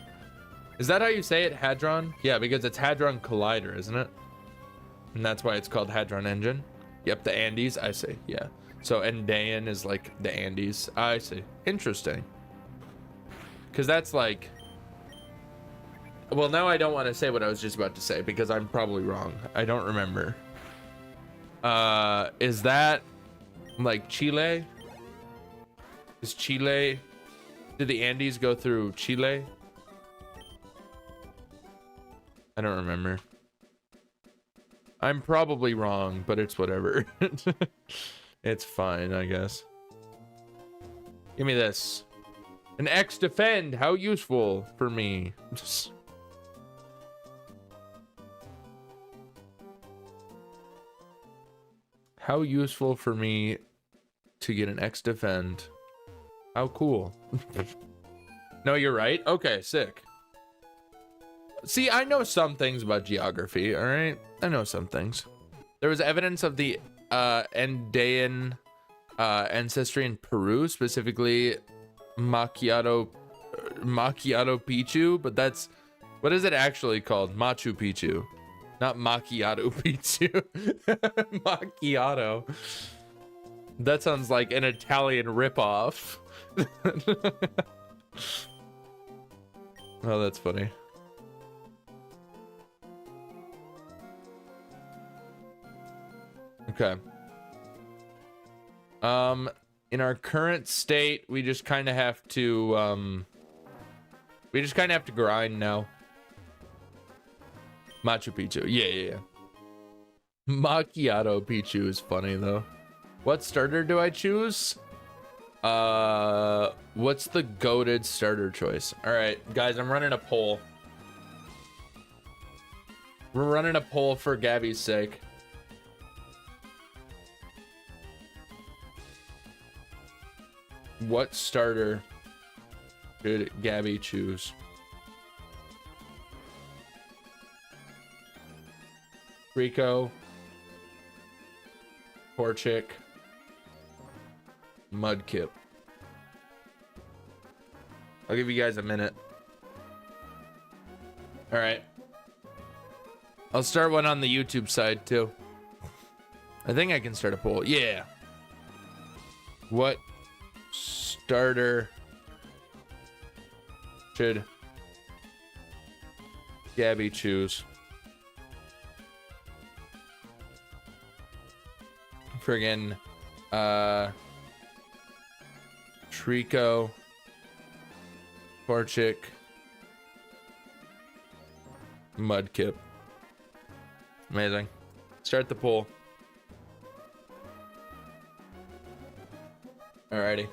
Is that how you say it, Hadron? Yeah, because it's Hadron Collider, isn't it? And that's why it's called Hadron Engine. Yep, the Andes, I see, yeah. So Andean is like the Andes, I see. Interesting. Because that's like... Well, now I don't want to say what I was just about to say, because I'm probably wrong. I don't remember. Is that like Chile? Is Chile? Did the Andes go through Chile? I don't remember. I'm probably wrong, but it's whatever. It's fine, I guess. Give me this. An X defend. How useful for me. How useful for me to get an X defend. How cool. No, you're right. Okay, sick. See, I know some things about geography, all right? I know some things. There was evidence of the Andean ancestry in Peru, specifically Macchiato Picchu, but that's, what is it actually called? Machu Picchu, not Macchiato Picchu. Macchiato. That sounds like an Italian ripoff. Oh, that's funny. Okay. In our current state, we just kind of have to grind now. Machu Picchu. Yeah. Macchiato Picchu is funny though. What starter do I choose? What's the goated starter choice? All right, guys, I'm running a poll. We're running a poll for Gabby's sake. What starter should Gabby choose? Rico, Torchic, Mudkip. I'll give you guys a minute. All right. I'll start one on the YouTube side too. I think I can start a poll. Yeah. What starter should Gabby choose? Friggin' Trico, Torchic, Mudkip. Amazing. Start the poll. Alrighty.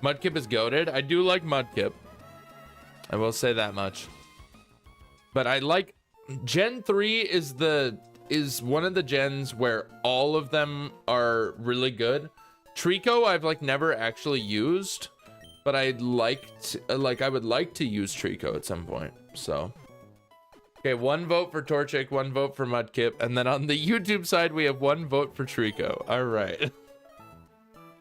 Mudkip is goated. I do like Mudkip. I will say that much. But I like Gen 3 is one of the gens where all of them are really good. Trico I've like never actually used, but I would like to use Trico at some point. So okay, 1 vote for Torchic, 1 vote for Mudkip, and then on the YouTube side we have 1 vote for Trico. All right.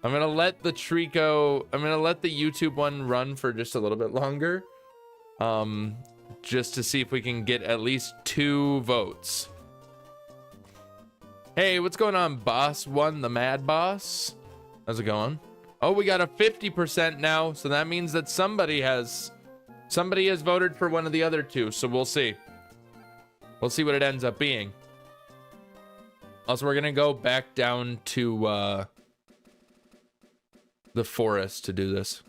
I'm gonna let the YouTube one run for just a little bit longer, just to see if we can get at least 2 votes. Hey, what's going on, Boss One, the Mad Boss? How's it going? Oh, we got a 50% now, so that means that somebody has voted for one of the other 2, so we'll see. We'll see what it ends up being. Also, we're gonna go back down to the forest to do this.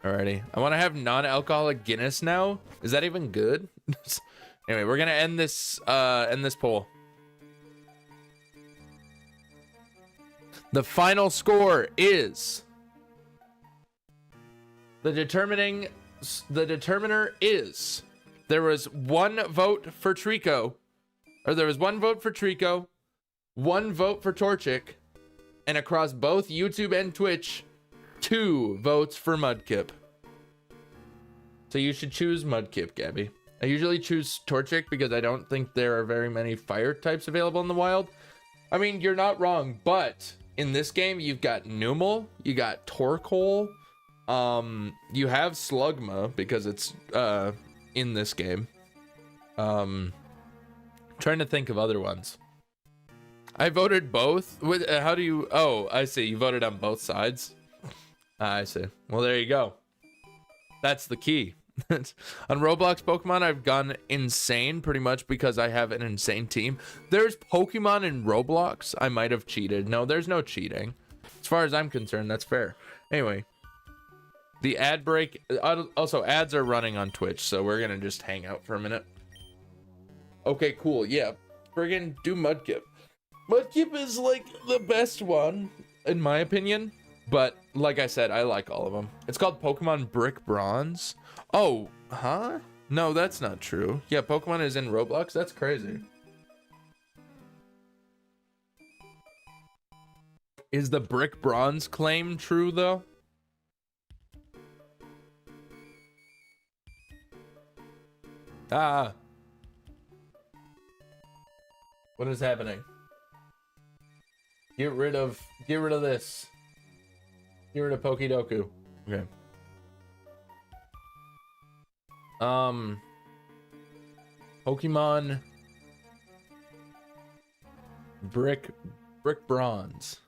Alrighty. I want to have non-alcoholic Guinness now. Is that even good? Anyway, we're gonna end this poll. The final score is the determiner is there was 1 vote for Trico, or there was 1 vote for Trico, 1 vote for Torchic, and across both YouTube and Twitch, 2 votes for Mudkip. So you should choose Mudkip, Gabby. I usually choose Torchic because I don't think there are very many fire types available in the wild. I mean, you're not wrong, but in this game, you've got Numel, you got Torkoal, you have Slugma because it's in this game. Trying to think of other ones. I voted both. How do you? Oh, I see. You voted on both sides. I see. Well, there you go. That's the key. On Roblox Pokemon, I've gone insane pretty much because I have an insane team. There's Pokemon in Roblox. I might have cheated. No, there's no cheating. As far as I'm concerned, that's fair. Anyway, the ad break. Also, ads are running on Twitch, so we're gonna just hang out for a minute. Okay, cool. Yeah, friggin' do Mudkip. Mudkip is like the best one, in my opinion. But like I said, I like all of them. It's called Pokemon Brick Bronze. Oh, huh? No, that's not true. Yeah, Pokemon is in Roblox. That's crazy. Is the Brick Bronze claim true, though? Ah. What is happening? Get rid of this. Get rid of Pokedoku. Okay. Pokemon Brick Bronze.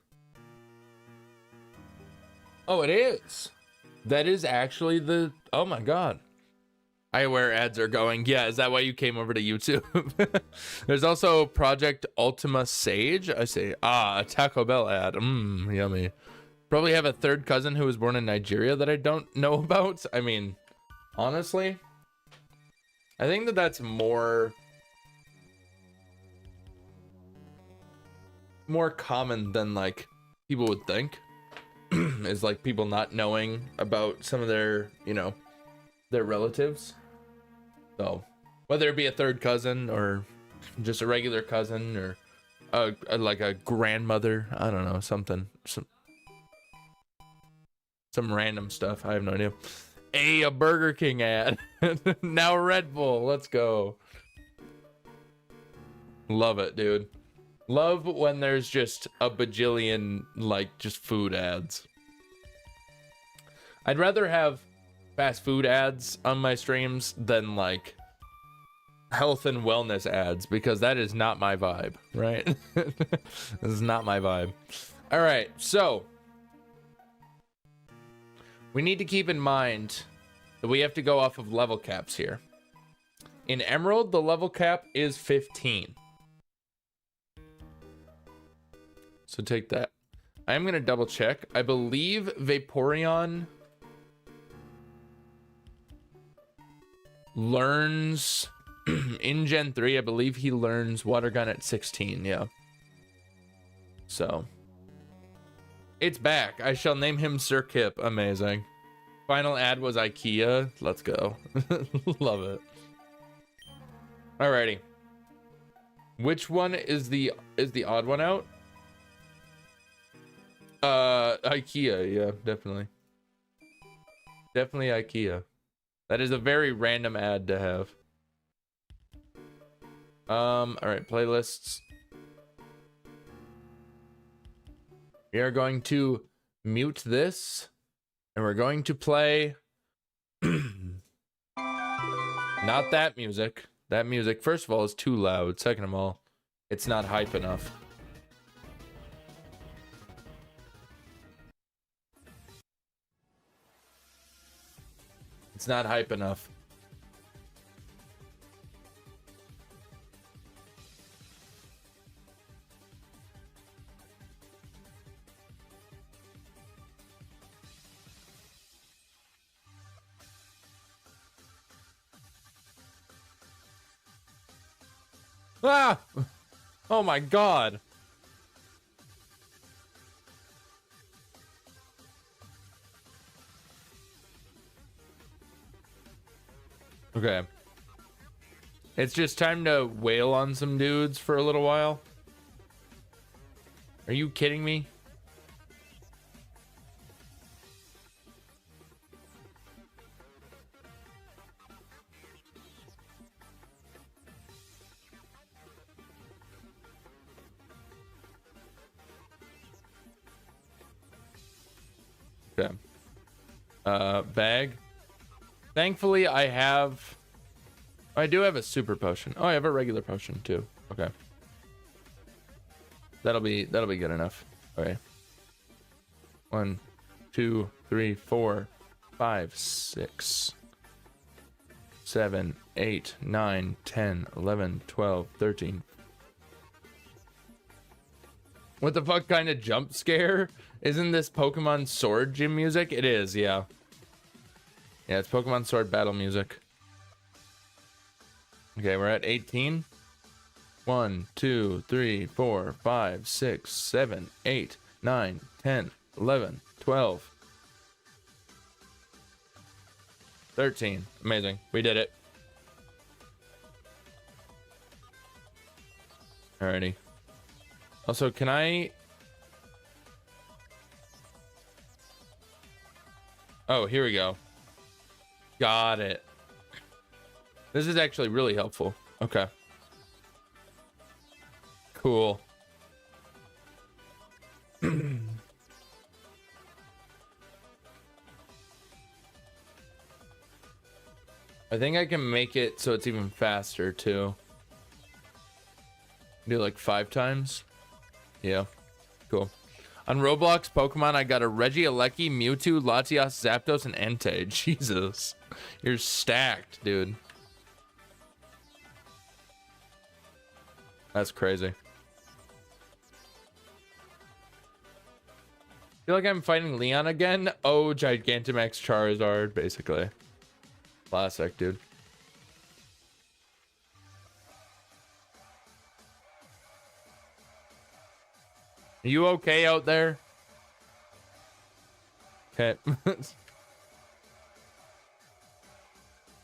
Oh, it is. That is actually the, oh my god. iWare ads are going. Yeah, is that why you came over to YouTube? There's also Project Ultima Sage. I say, a Taco Bell ad. Yummy. Probably have a third cousin who was born in Nigeria that I don't know about. I mean, honestly, I think that that's more common than like people would think. Is like people not knowing about some of their, you know, their relatives. So whether it be a third cousin or just a regular cousin or like a grandmother, I don't know, some random stuff. I have no idea. A Burger King ad. Now Red Bull. Let's go. Love it, dude. Love when there's just a bajillion like just food ads. I'd rather have fast food ads on my streams than like health and wellness ads, because that is not my vibe, right? This is not my vibe. All right, so we need to keep in mind that we have to go off of level caps here. In Emerald, the level cap is 15. So take that. I am going to double check. I believe Vaporeon learns in Gen 3. I believe he learns Water Gun at 16. Yeah. So it's back. I shall name him Sir Kip. Amazing. Final ad was IKEA. Let's go. Love it. Alrighty. Which one is the odd one out? IKEA, yeah, definitely. Definitely IKEA. That is a very random ad to have. Alright, playlists. We are going to mute this, and we're going to play not that music. That music, first of all, is too loud. Second of all, it's not hype enough. It's not hype enough. Ah! Oh my god. Okay. It's just time to wail on some dudes for a little while. Are you kidding me? Okay. Bag. Thankfully, I do have a super potion. Oh, I have a regular potion too. Okay. That'll be good enough. Okay. 1, 2, 3, 4, 5, 6. 7, 8, 9, 10, 11, 12, 13. What the fuck kind of jump scare? Isn't this Pokemon Sword gym music? It is, yeah. Yeah, it's Pokemon Sword battle music. Okay, we're at 18. 1, 2, 3, 4, 5, 6, 7, 8, 9, 10, 11, 12. 13. Amazing. We did it. Alrighty. Also, can I... Oh, here we go. Got it. This is actually really helpful. Okay. Cool. I think I can make it so it's even faster too. Do like 5 times. Yeah, cool. On Roblox Pokemon, I got a Regieleki, Mewtwo, Latias, Zapdos, and Entei. Jesus, you're stacked, dude. That's crazy. I feel like I'm fighting Leon again. Oh, Gigantamax Charizard, basically. Classic, dude. Are you okay out there? Okay.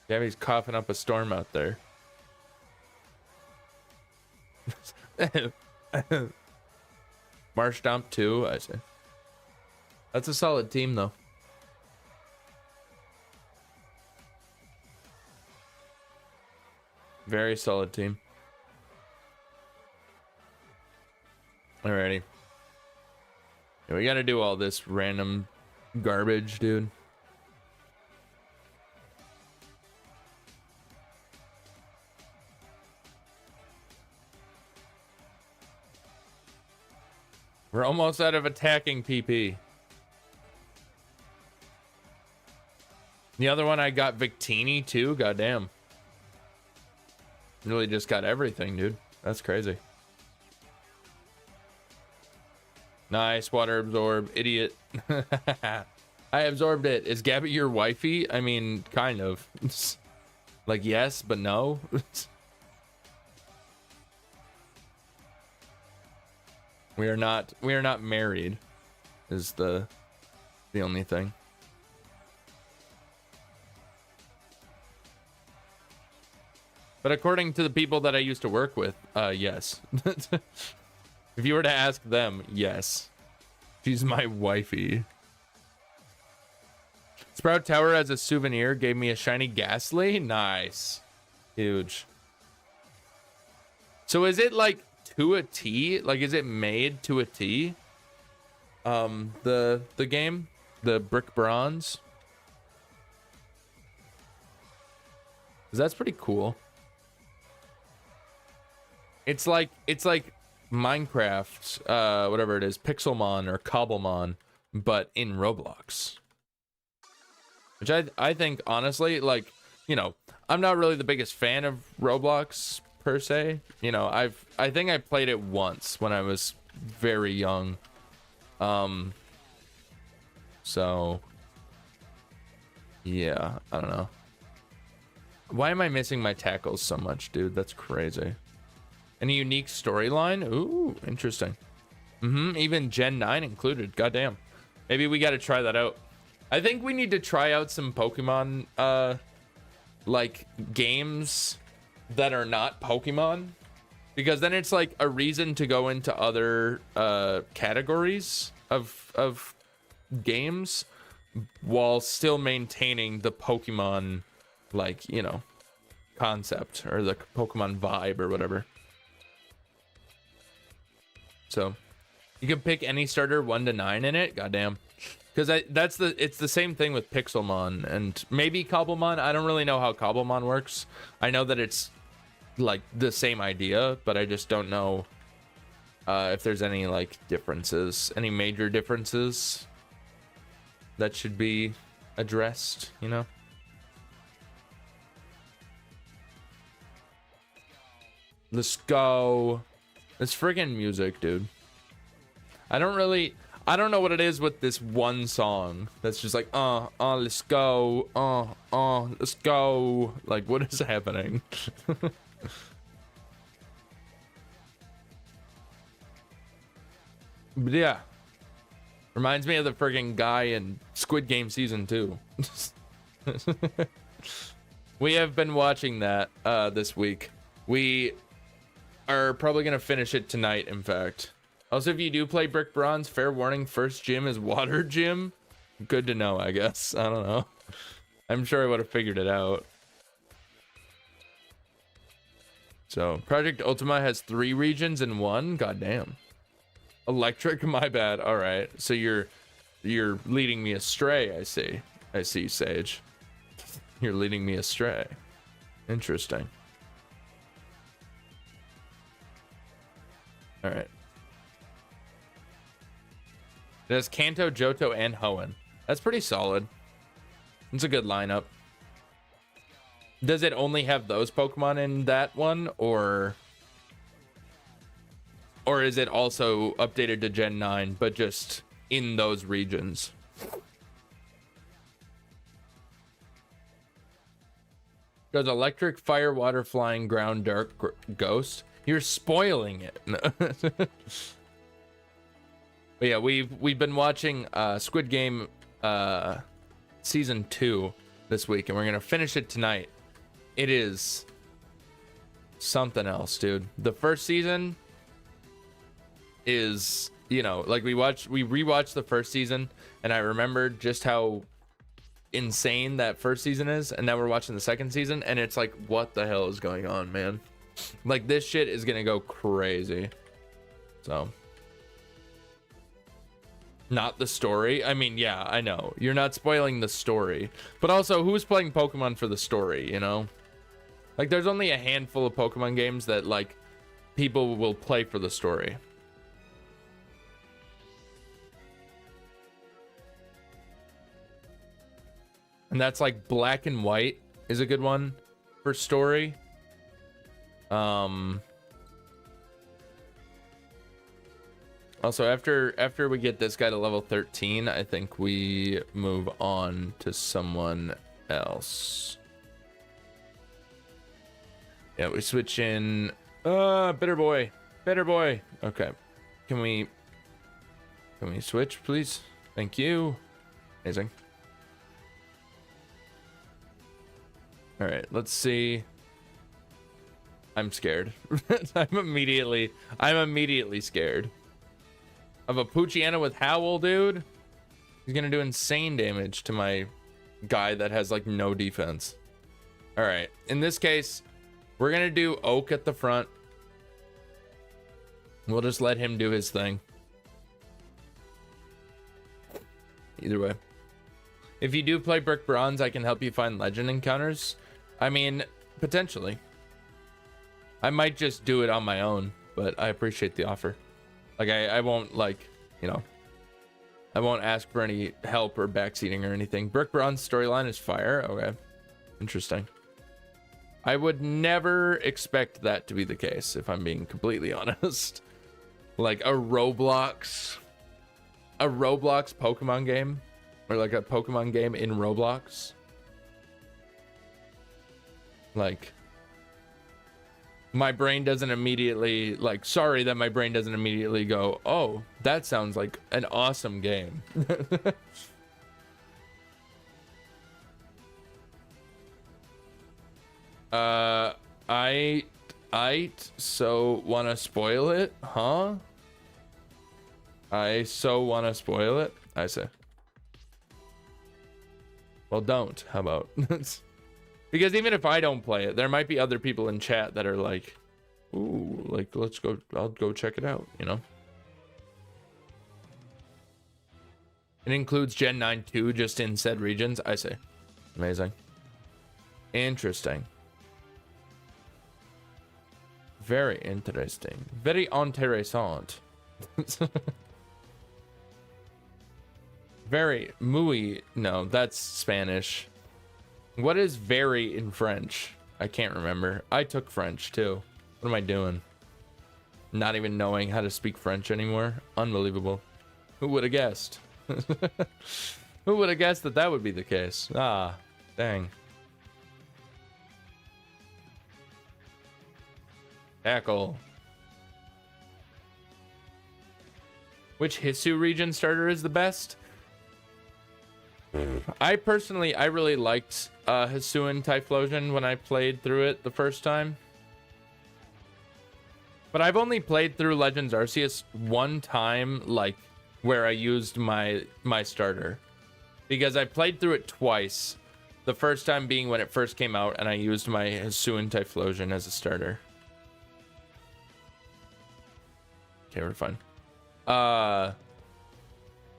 Gabby's coughing up a storm out there. Marsh Dump 2, I say. That's a solid team, though. Very solid team. Alrighty. Yeah, we gotta do all this random garbage, dude. We're almost out of attacking PP. The other one I got Victini too. Goddamn. Really just got everything, dude. That's crazy. Nice water absorb, idiot. I absorbed it. Is Gabby your wifey? I mean, kind of. Like yes, but no. We are not married. Is the only thing. But according to the people that I used to work with, yes. If you were to ask them, yes. She's my wifey. Sprout Tower as a souvenir gave me a shiny Ghastly. Nice. Huge. So is it like to a T? Like is it made to a T? The game? The Brick Bronze? 'Cause that's pretty cool. It's like Minecraft, whatever it is, Pixelmon or Cobblemon, but in Roblox. Which I think, honestly, like, you know, I'm not really the biggest fan of Roblox, per se. You know, I think I played it once when I was very young. So, yeah, I don't know. Why am I missing my tackles so much, dude? That's crazy. Any unique storyline? Ooh, interesting. Even Gen 9 included. Goddamn. Maybe we got to try that out. I think we need to try out some Pokemon, like, games that are not Pokemon. Because then it's, like, a reason to go into other, categories of games while still maintaining the Pokemon, like, you know, concept or the Pokemon vibe or whatever. So you can pick any starter 1 to 9 in it. Goddamn. Because it's the same thing with Pixelmon and maybe Cobblemon. I don't really know how Cobblemon works. I know that it's like the same idea, but I just don't know if there's any like differences, any major differences that should be addressed, you know? Let's go. This friggin' music, dude. I don't know what it is with this one song that's just like, let's go, let's go. Like, what is happening? But yeah. Reminds me of the friggin' guy in Squid Game Season 2. We have been watching that this week. We are probably gonna finish it tonight, in fact. Also, if you do play Brick Bronze, fair warning, first gym is water gym. Good to know, I guess. I don't know. I'm sure I would have figured it out. So, Project Ultima has 3 regions in 1. Goddamn. Electric, my bad. All right. So you're leading me astray, I see. I see, Sage. You're leading me astray. Interesting. All right. It has Kanto, Johto, and Hoenn. That's pretty solid. It's a good lineup. Does it only have those Pokemon in that one, or is it also updated to Gen 9, but just in those regions? Goes electric, fire, water, flying, ground, dark, ghost. You're spoiling it. But yeah, we've been watching Squid Game season 2 this week, and we're gonna finish it tonight. It is something else, dude. The first season is, you know, like we rewatched the first season, and I remembered just how insane that first season is, and now we're watching the second season, and it's like, what the hell is going on, man? Like, this shit is gonna go crazy. So, not the story. I mean, yeah, I know you're not spoiling the story, but also, who's playing Pokemon for the story, you know? Like, there's only a handful of Pokemon games that, like, people will play for the story. And that's like Black and White is a good one for story. Also, after we get this guy to level 13, I think we move on to someone else. Yeah, we switch in. Bitter boy. Okay. Can we switch, please? Thank you. Amazing. All right, let's see. I'm scared. I'm immediately scared of a Poochyena with Howl, dude. He's gonna do insane damage to my guy that has like no defense. All right, in this case, we're gonna do Oak at the front. We'll just let him do his thing. Either way. If you do play Brick Bronze, I can help you find legend encounters. I mean, potentially. I might just do it on my own, but I appreciate the offer. Like, I won't, like, you know, I won't ask for any help or backseating or anything. Brick Bronze storyline is fire. Okay. Interesting. I would never expect that to be the case, if I'm being completely honest. Like a Roblox Pokemon game, or like a Pokemon game in Roblox. Like, my brain doesn't immediately, like, sorry that my brain doesn't immediately go, oh, that sounds like an awesome game. I so wanna spoil it, huh? I so wanna spoil it, I say. Well, don't. How about? Because even if I don't play it, there might be other people in chat that are like, ooh, like, let's go, I'll go check it out, you know? It includes Gen 9 2 just in said regions, I say. Amazing. Interesting. Very interesting. Very interessant. Very muy. No, that's Spanish. What is very in French? I can't remember. I took French too. What am I doing? Not even knowing how to speak French anymore. Unbelievable. Who would have guessed? Who would have guessed that that would be the case? Ah, dang. Tackle. Which Hisu region starter is the best? I really liked Hisuian Typhlosion when I played through it the first time. But I've only played through Legends Arceus one time, like, where I used my starter. Because I played through it twice. The first time being when it first came out, and I used my Hisuian Typhlosion as a starter. Okay, we're fine.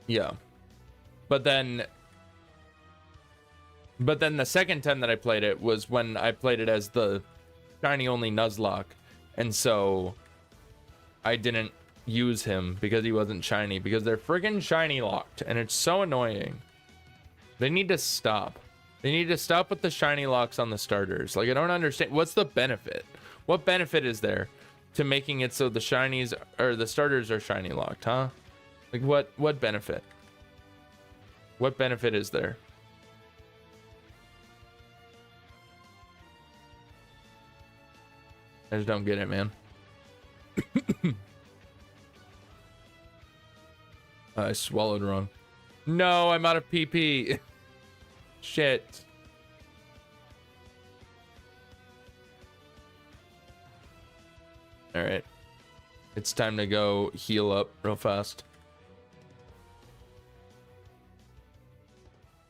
Yeah. But then the second time that I played it was when I played it as the shiny only Nuzlocke. And so I didn't use him because he wasn't shiny, because they're friggin' shiny locked, and it's so annoying. They need to stop. They need to stop with the shiny locks on the starters. Like, I don't understand. What's the benefit? What benefit is there to making it so the shinies or the starters are shiny locked, huh? Like, what benefit? What benefit is there? I just don't get it, man. I swallowed wrong. No, I'm out of PP. Shit. All right. It's time to go heal up real fast.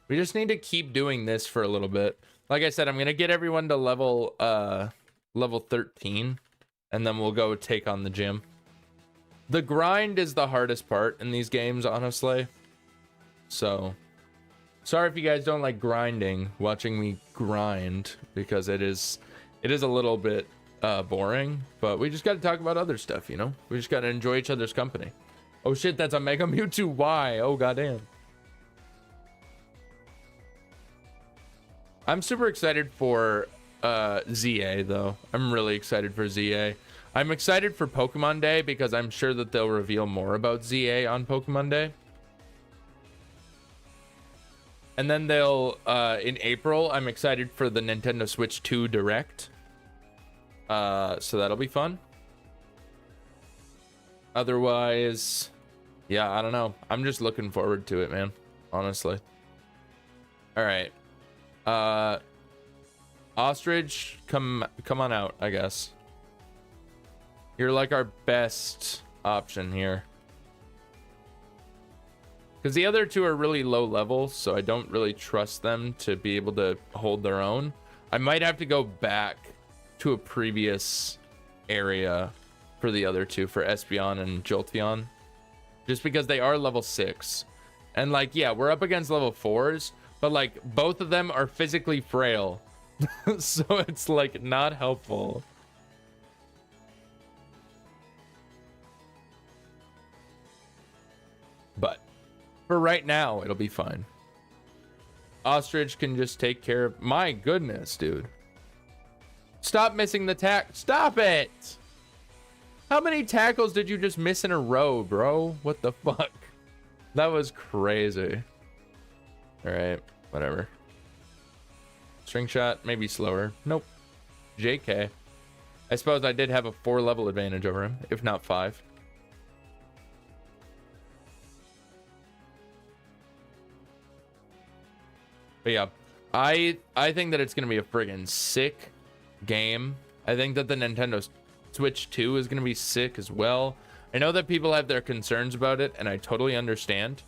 We just need to keep doing this for a little bit. Like I said, I'm going to get everyone to level 13, and then we'll go take on the gym. The grind is the hardest part in these games, honestly. So, sorry if you guys don't like grinding, watching me grind, because it is a little bit boring, but we just got to talk about other stuff, you know? We just got to enjoy each other's company. Oh shit, that's a Mega Mewtwo. Why? Oh goddamn. I'm super excited for ZA, though. I'm really excited for ZA. I'm excited for Pokemon Day because I'm sure that they'll reveal more about ZA on Pokemon Day. And then they'll, in April, I'm excited for the Nintendo Switch 2 Direct. So that'll be fun. Otherwise, yeah, I don't know. I'm just looking forward to it, man. Honestly. All right. Ostrich, come on out, I guess. You're like our best option here. Because the other two are really low level, so I don't really trust them to be able to hold their own. I might have to go back to a previous area for the other two, for Espeon and Jolteon. Just because they are level 6. And like, yeah, we're up against level 4s, but like both of them are physically frail. So it's like not helpful. But for right now, it'll be fine. Ostrich can just take care of... My goodness, dude. Stop missing the tack. Stop it! How many tackles did you just miss in a row, bro? What the fuck? That was crazy. Alright, whatever. String shot, maybe slower. Nope. JK. I suppose I did have a 4 level advantage over him, if not 5. But yeah, I think that it's gonna be a friggin' sick game. I think that the Nintendo Switch 2 is gonna be sick as well. I know that people have their concerns about it, and I totally understand.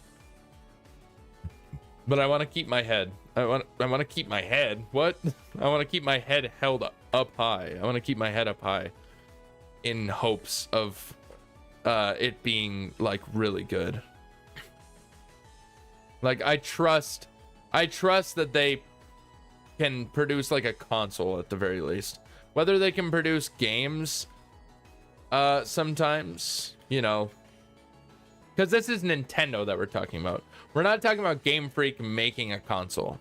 But I want to keep my head. I want to keep my head. What? I want to keep my head held up high. I want to keep my head up high, in hopes of it being like really good. Like I trust that they can produce like a console at the very least. Whether they can produce games sometimes, you know, because this is Nintendo that we're talking about. We're not talking about Game Freak making a console.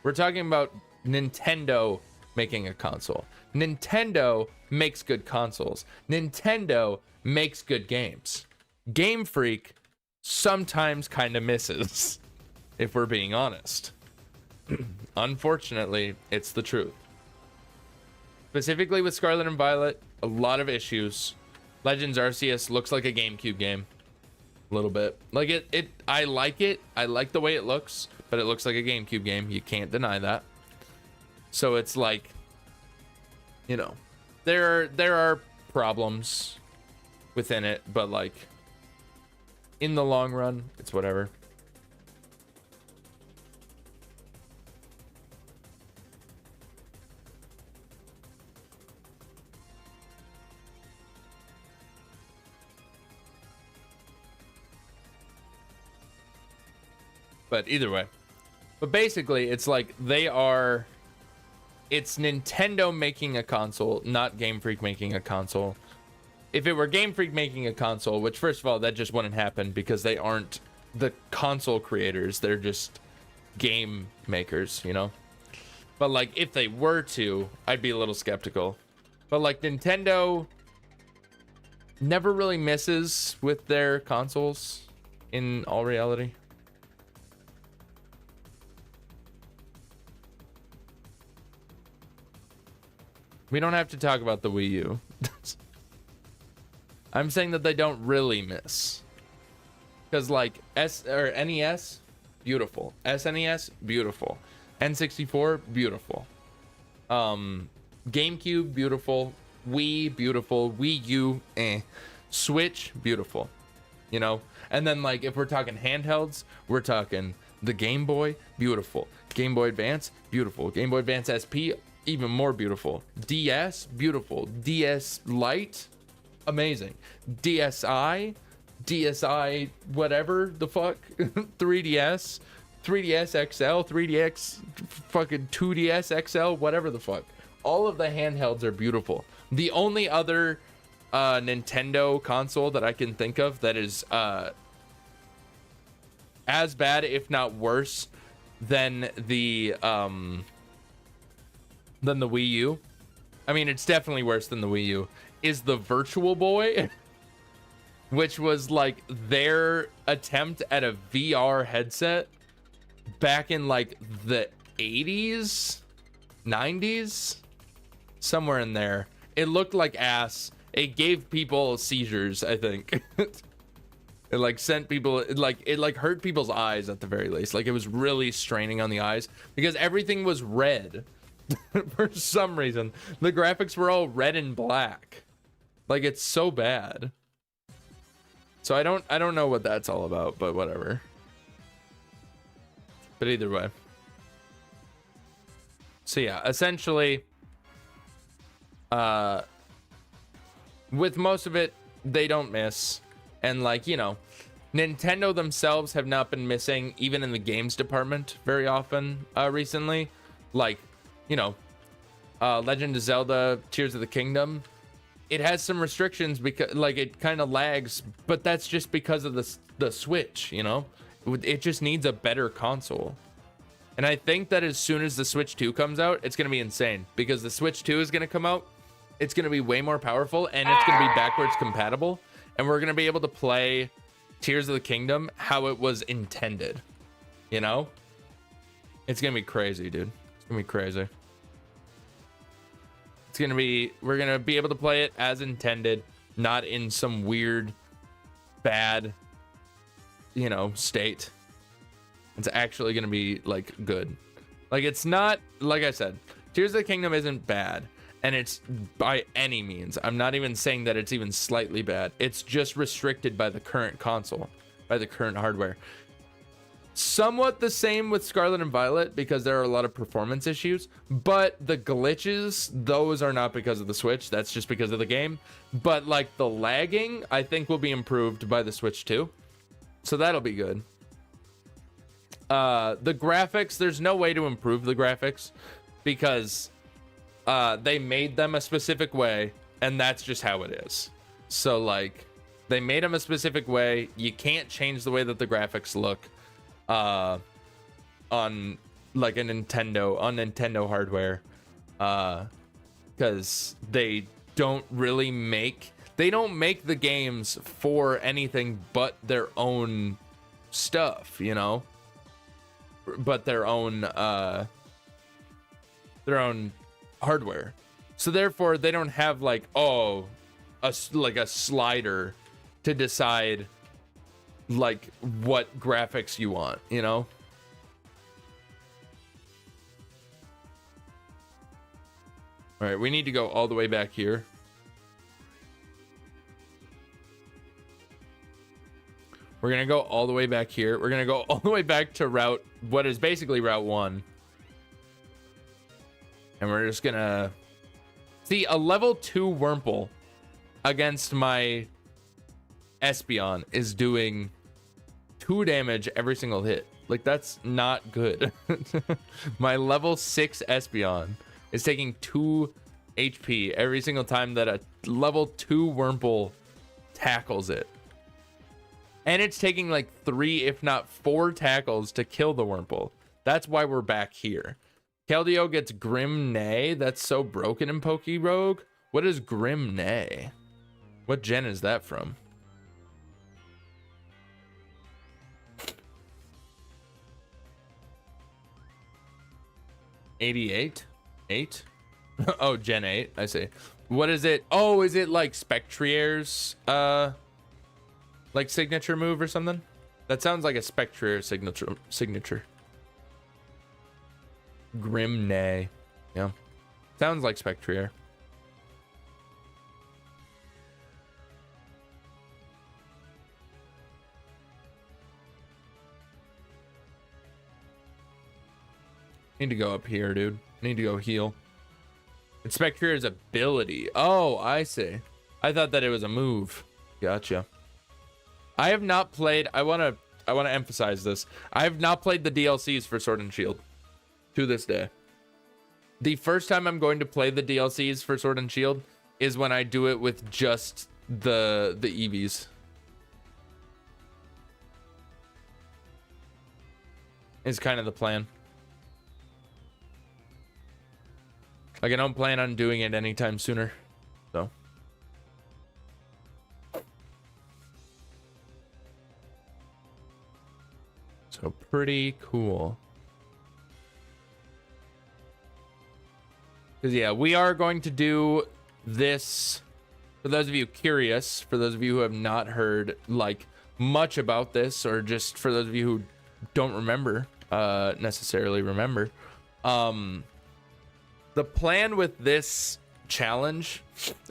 We're talking about Nintendo making a console. Nintendo makes good consoles. Nintendo makes good games. Game Freak sometimes kind of misses, if we're being honest. Unfortunately, it's the truth. Specifically with Scarlet and Violet, a lot of issues. Legends Arceus looks like a GameCube game. A little bit. Like I like it. I like the way it looks, but it looks like a GameCube game. You can't deny that. So it's like, you know, there are problems within it, but like in the long run, it's whatever. But either way. But basically, it's like it's Nintendo making a console, not Game Freak making a console. If it were Game Freak making a console, which first of all, that just wouldn't happen because they aren't the console creators. They're just game makers, you know? But like, if they were to, I'd be a little skeptical. But like, Nintendo never really misses with their consoles in all reality. We don't have to talk about the Wii U. I'm saying that they don't really miss. Because like NES, beautiful. SNES, beautiful. N64, beautiful. GameCube, beautiful. Wii, beautiful. Wii U, Switch, beautiful. You know? And then like if we're talking handhelds, we're talking the Game Boy, beautiful. Game Boy Advance, beautiful. Game Boy Advance SP, even more beautiful. DS, beautiful. DS Lite, amazing. DSi, whatever the fuck. 3DS, 3DS XL, 3DX, fucking 2DS XL, whatever the fuck. All of the handhelds are beautiful. The only other Nintendo console that I can think of that is as bad, if not worse, than the Wii U. I mean, it's definitely worse than the Wii U. Is the Virtual Boy, which was like their attempt at a VR headset back in like the 80s, 90s, somewhere in there. It looked like ass. It gave people seizures, I think. It like sent people, it like hurt people's eyes at the very least. Like it was really straining on the eyes because everything was red. For some reason, the graphics were all red and black. Like it's so bad. So I don't know what that's all about, but whatever. But either way. So yeah, essentially with most of it, they don't miss. And like, you know, Nintendo themselves have not been missing even in the games department very often recently. Like, you know, Legend of Zelda Tears of the Kingdom, it has some restrictions because like it kind of lags, but that's just because of the Switch, you know? It just needs a better console. And I think that as soon as the Switch 2 comes out, it's going to be insane because the Switch 2 is going to come out. It's going to be way more powerful and it's going to be backwards compatible. And we're going to be able to play Tears of the Kingdom how it was intended, you know? It's going to be crazy, dude. It's going to be crazy. It's going to be, we're going to be able to play it as intended, not in some weird, bad, you know, state. It's actually going to be like good. Like it's not, like I said, Tears of the Kingdom isn't bad. And it's by any means, I'm not even saying that it's even slightly bad. It's just restricted by the current console, by the current hardware. Somewhat the same with Scarlet and Violet because there are a lot of performance issues, but the glitches, those are not because of the Switch. That's just because of the game. But like the lagging, I think will be improved by the Switch 2. So that'll be good. The graphics, there's no way to improve the graphics because they made them a specific way and that's just how it is. So like they made them a specific way. You can't change the way that the graphics look on like a Nintendo, on Nintendo hardware. because they don't really make the games for anything but their own stuff, you know, but their own hardware. So therefore they don't have like a slider to decide like what graphics you want, you know. All right, we need to go all the way back here. We're gonna go all the way back here. We're gonna go all the way back to what is basically Route 1. And we're just gonna see a level 2 Wurmple against my Espeon is doing 2 damage every single hit. Like, that's not good. My level 6 Espeon is taking 2 HP every single time that a level 2 Wurmple tackles it. And it's taking like 3, if not 4 tackles to kill the Wurmple. That's why we're back here. Keldeo gets Grim Neigh. That's so broken in Pokerogue. What is Grim Neigh? What gen is that from? '88? 8? Oh, Gen 8. I see. What is it? Oh, is it like Spectrier's like signature move or something? That sounds like a Spectrier signature. Grim Neigh. Yeah. Sounds like Spectrier. Need to go up here, dude. Need to go heal. It's Spectrier's ability. Oh, I see. I thought that it was a move. Gotcha. I have not played. I want to emphasize this. I have not played the DLCs for Sword and Shield to this day. The first time I'm going to play the DLCs for Sword and Shield is when I do it with just the Eevees. Is kind of the plan. Like, I don't plan on doing it anytime sooner, so. So pretty cool. Because, yeah, we are going to do this, for those of you curious, for those of you who have not heard, like, much about this, or just for those of you who don't remember, necessarily remember, the plan with this challenge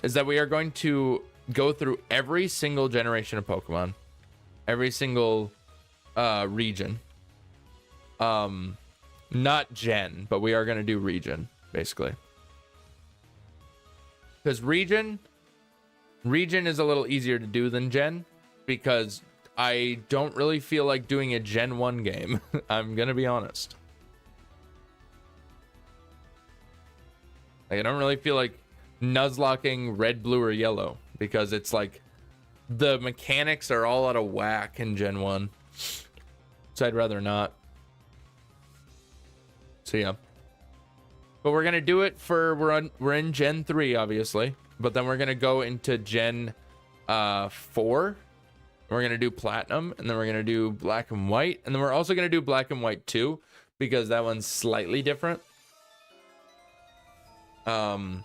is that we are going to go through every single generation of Pokemon, every single region. Not gen, but we are going to do region, basically. Because region is a little easier to do than gen, because I don't really feel like doing a Gen 1 game. I'm going to be honest. Like, I don't really feel like Nuzlocking red, blue, or yellow, because it's like the mechanics are all out of whack in Gen 1. So I'd rather not. So yeah. But we're gonna do it for we're in Gen 3, obviously. But then we're gonna go into Gen 4. We're gonna do Platinum, and then we're gonna do Black and White, and then we're also gonna do Black and White 2, because that one's slightly different. And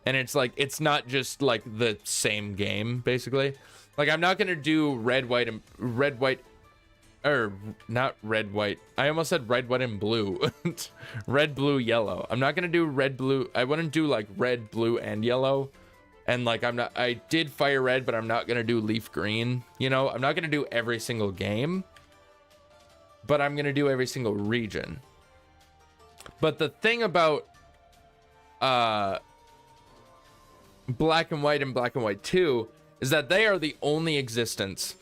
it's like, it's not just like the same game, basically. Like, I'm not gonna do red, white, or not red, white. I almost said red, white, and blue. Red, blue, yellow. I'm not gonna do red, blue. I wouldn't do like red, blue, and yellow. And like, I did fire red, but I'm not gonna do leaf green. You know, I'm not gonna do every single game, but I'm gonna do every single region. But the thing about Black and White and Black and White 2 is that they are the only existence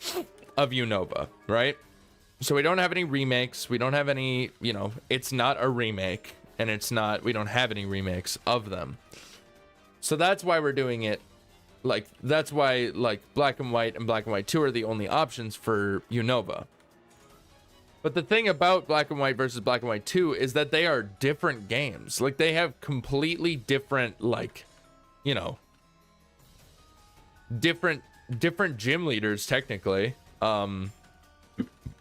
of Unova, right? So we don't have any remakes. We don't have any, you know, it's not a remake, and we don't have any remakes of them. So that's why we're doing it. Like, that's why, like, Black and White and Black and White 2 are the only options for Unova. But the thing about Black and White versus Black and White 2 is that they are different games. Like, they have completely different, like, you know, different gym leaders, technically. And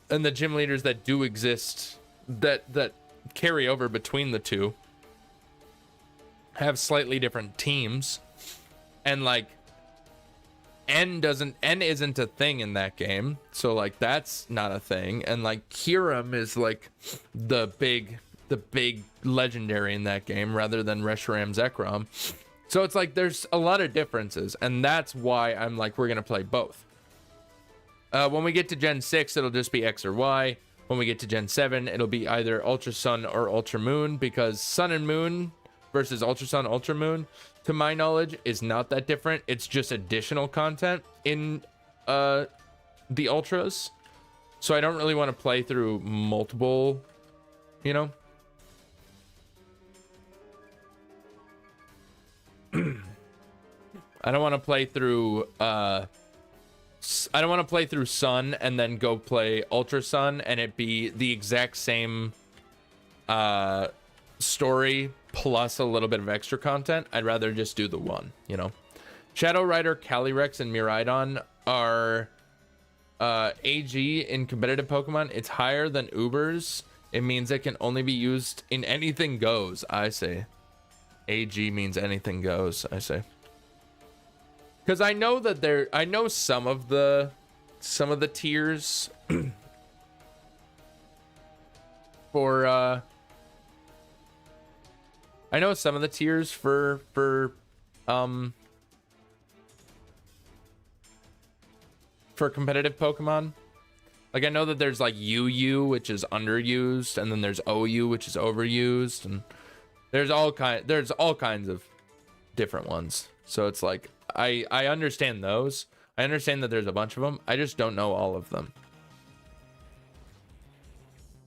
the gym leaders that do exist, that carry over between the two, have slightly different teams. And, like, N isn't a thing in that game, so like that's not a thing. And like Kyurem is like the big legendary in that game rather than Reshiram Zekrom. So it's like there's a lot of differences, and that's why I'm like, we're gonna play both. When we get to Gen 6, it'll just be X or Y. When we get to Gen 7, it'll be either Ultra Sun or Ultra Moon, because Sun and Moon versus Ultra Sun, Ultra Moon, to my knowledge, is not that different. It's just additional content in the Ultras. So I don't really want to play through multiple, you know? I don't want to play through Sun and then go play Ultra Sun and it be the exact same story plus a little bit of extra content. I'd rather just do the one, you know. Shadow Rider, Calyrex, and Miraidon are AG in competitive Pokemon. It's higher than Uber's. It means it can only be used in anything goes, I say. AG means anything goes, I say. Because I know that I know some of the tiers for I know some of the tiers for competitive Pokemon. Like I know that there's like UU, which is underused, and then there's OU, which is overused, and there's all kinds of different ones. So it's like I understand those. I understand that there's a bunch of them. I just don't know all of them.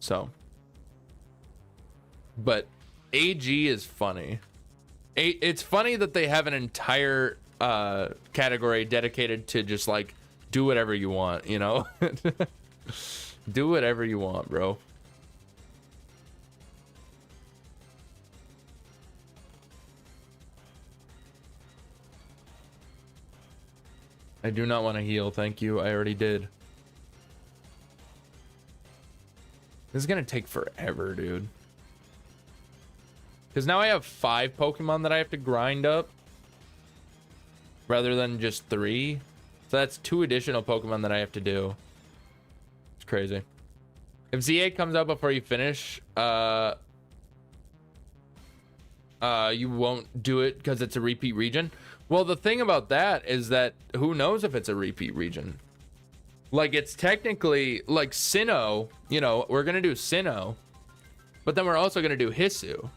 So, but AG is funny. It's funny that they have an entire category dedicated to just like do whatever you want, you know? Do whatever you want, bro. I do not want to heal, thank you. I already did. This is gonna take forever, dude. Because now I have 5 Pokemon that I have to grind up rather than just 3. So that's 2 additional Pokemon that I have to do. It's crazy. If Z8 comes out before you finish, you won't do it because it's a repeat region. Well, the thing about that is that who knows if it's a repeat region? Like, it's technically like Sinnoh, you know, we're going to do Sinnoh, but then we're also going to do Hisui,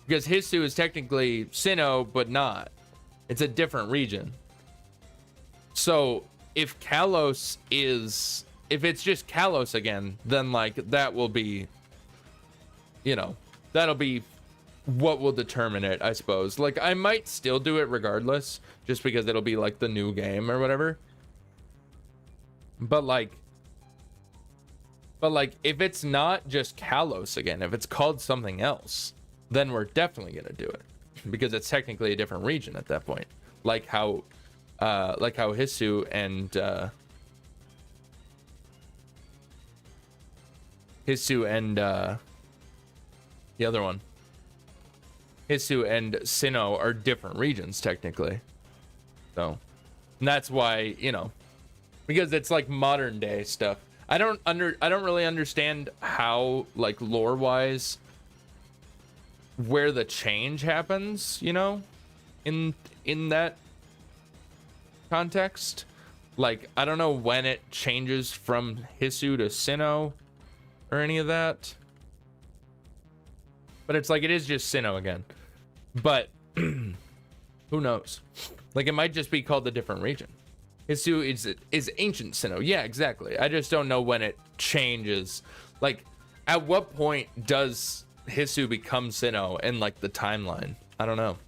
because Hisui is technically Sinnoh, but not. It's a different region. So if Kalos is, if it's just Kalos again, then like that will be, you know, that'll be what will determine it, I suppose. Like, I might still do it regardless, just because it'll be like the new game or whatever. But like if it's not just Kalos again, if it's called something else, then we're definitely gonna do it, because it's technically a different region at that point. Like how Hisui and the other one, Hisui and Sinnoh, are different regions technically. So, and that's why, you know, because it's like modern day stuff. I don't really understand how, like, lore wise, where the change happens, you know, in that context. Like, I don't know when it changes from Hisui to Sinnoh or any of that. But it's like, it is just Sinnoh again. But who knows? Like, it might just be called a different region. Hisui is ancient Sinnoh. Yeah, exactly. I just don't know when it changes. Like, at what point does Hisui become Sinnoh in, like, the timeline? I don't know.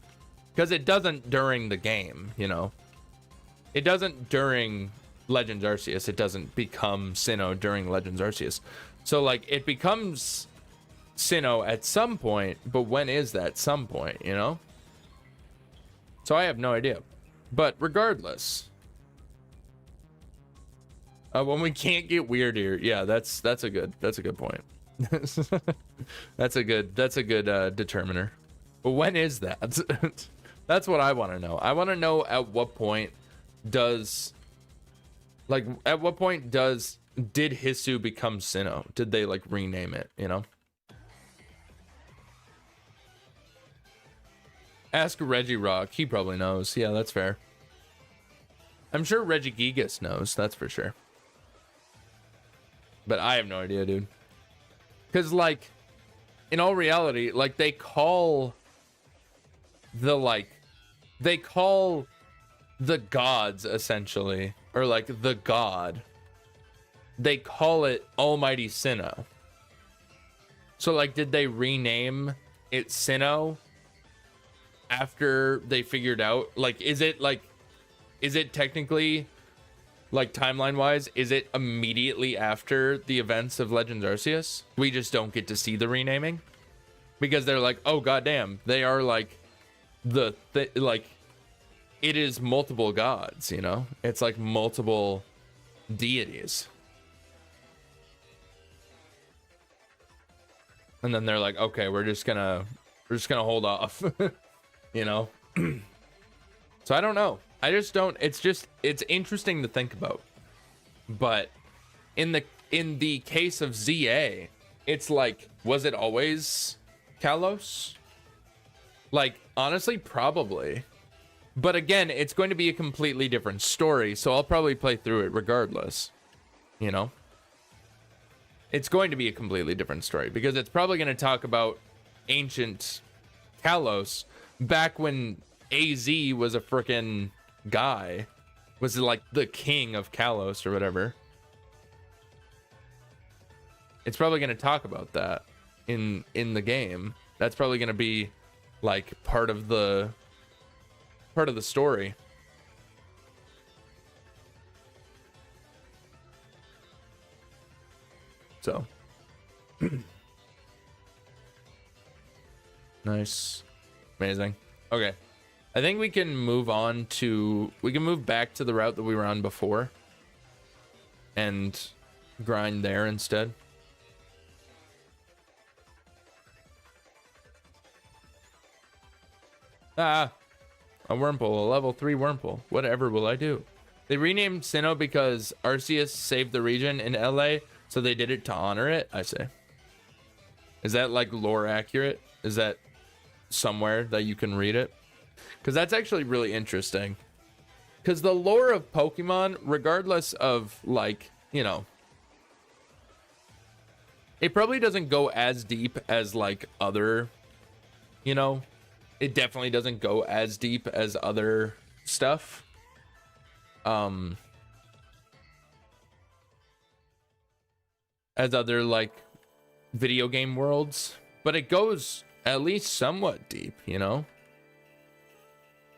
Because it doesn't during the game, you know? It doesn't during Legends Arceus. It doesn't become Sinnoh during Legends Arceus. So like it becomes Sinnoh at some point, but when is that some point, you know? So I have no idea. But regardless, when we can't get weird here, yeah, that's a good point. that's a good determiner. But when is that? That's what I want to know. I want to know at what point did Hisu become Sinnoh? Did they like rename it, you know? Ask Reggie Rock, he probably knows. Yeah, that's fair. I'm sure Reggie Gigas knows, that's for sure. But I have no idea, dude. Because, like, in all reality, like, they call the gods, essentially, or, like, the god, they call it Almighty Sinnoh. So, like, did they rename it Sinnoh after they figured out, like, is it technically, like, timeline wise, is it immediately after the events of Legends Arceus? We just don't get to see the renaming because they're like, oh goddamn, they are like like it is multiple gods, you know? It's like multiple deities. And then they're like, okay, we're just gonna hold off. You know? So I don't know. I just don't, it's interesting to think about. But in the case of ZA, it's like, was it always Kalos? Like, honestly, probably. But again, it's going to be a completely different story, so I'll probably play through it regardless. You know? It's going to be a completely different story because it's probably going to talk about ancient Kalos back when AZ was a frickin' guy, was like the king of Kalos or whatever. It's probably going to talk about that in the game. That's probably going to be like part of the story. So nice. Amazing. Okay. I think we can move back to the route that we were on before and grind there instead. A Wurmple, a level 3 Wurmple. Whatever will I do? They renamed Sinnoh because Arceus saved the region in LA, so they did it to honor it, I say. Is that like lore accurate? Is that somewhere that you can read it? Because that's actually really interesting. Because the lore of Pokemon, regardless of, like, you know, it probably doesn't go as deep as like other, you know, it definitely doesn't go as deep as other stuff. As other like video game worlds, but it goes at least somewhat deep, you know?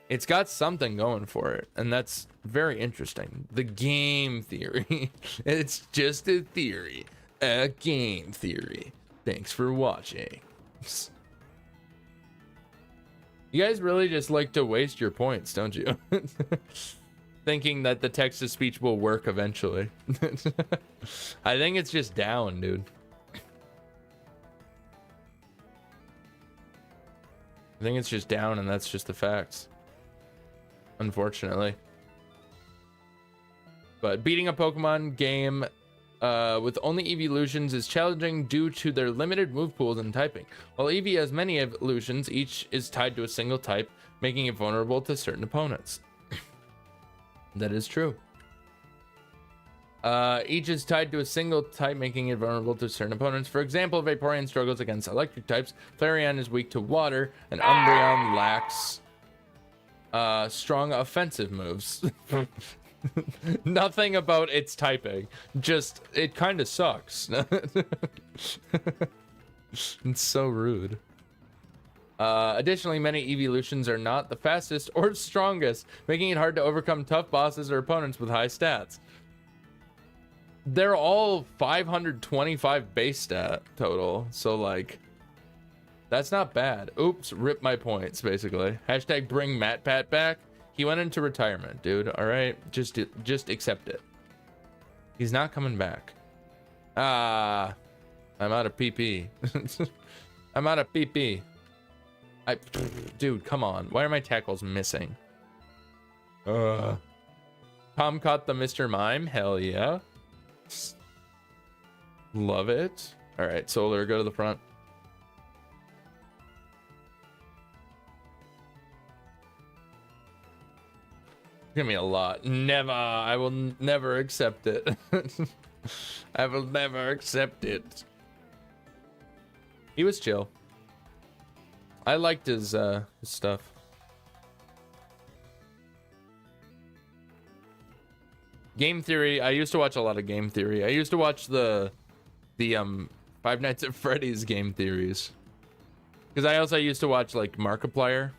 It's got something going for it, and that's very interesting. The game theory. It's just a theory. A game theory. Thanks for watching. You guys really just like to waste your points, don't you? Thinking that the text-to-speech will work eventually. I think it's just down, dude. I think it's just down, and that's just the facts. Unfortunately. But beating a Pokemon game with only Eeveelutions is challenging due to their limited move pools and typing. While Eevee has many evolutions, each is tied to a single type, making it vulnerable to certain opponents. That is true. Each is tied to a single type, making it vulnerable to certain opponents. For example, Vaporeon struggles against electric types, Flareon is weak to water, and Umbreon lacks strong offensive moves. Nothing about its typing, just it kind of sucks. It's so rude. Additionally, many Eeveelutions are not the fastest or strongest, making it hard to overcome tough bosses or opponents with high stats. they're all 525 base stat total. So like, that's not bad. Oops, rip my points, basically. Hashtag bring Matt Pat back. He went into retirement, dude. All right, just accept it. He's not coming back. I'm out of PP. I'm out of PP. Dude, come on. Why are my tackles missing? Tom caught the Mr. Mime. Hell yeah. Love it. All right, Solar, go to the front. Give me a lot. Never. I will never accept it. I will never accept it. He was chill. I liked his stuff. Game Theory. I used to watch a lot of Game Theory. I used to watch the Five Nights at Freddy's Game Theories. Because I also used to watch like Markiplier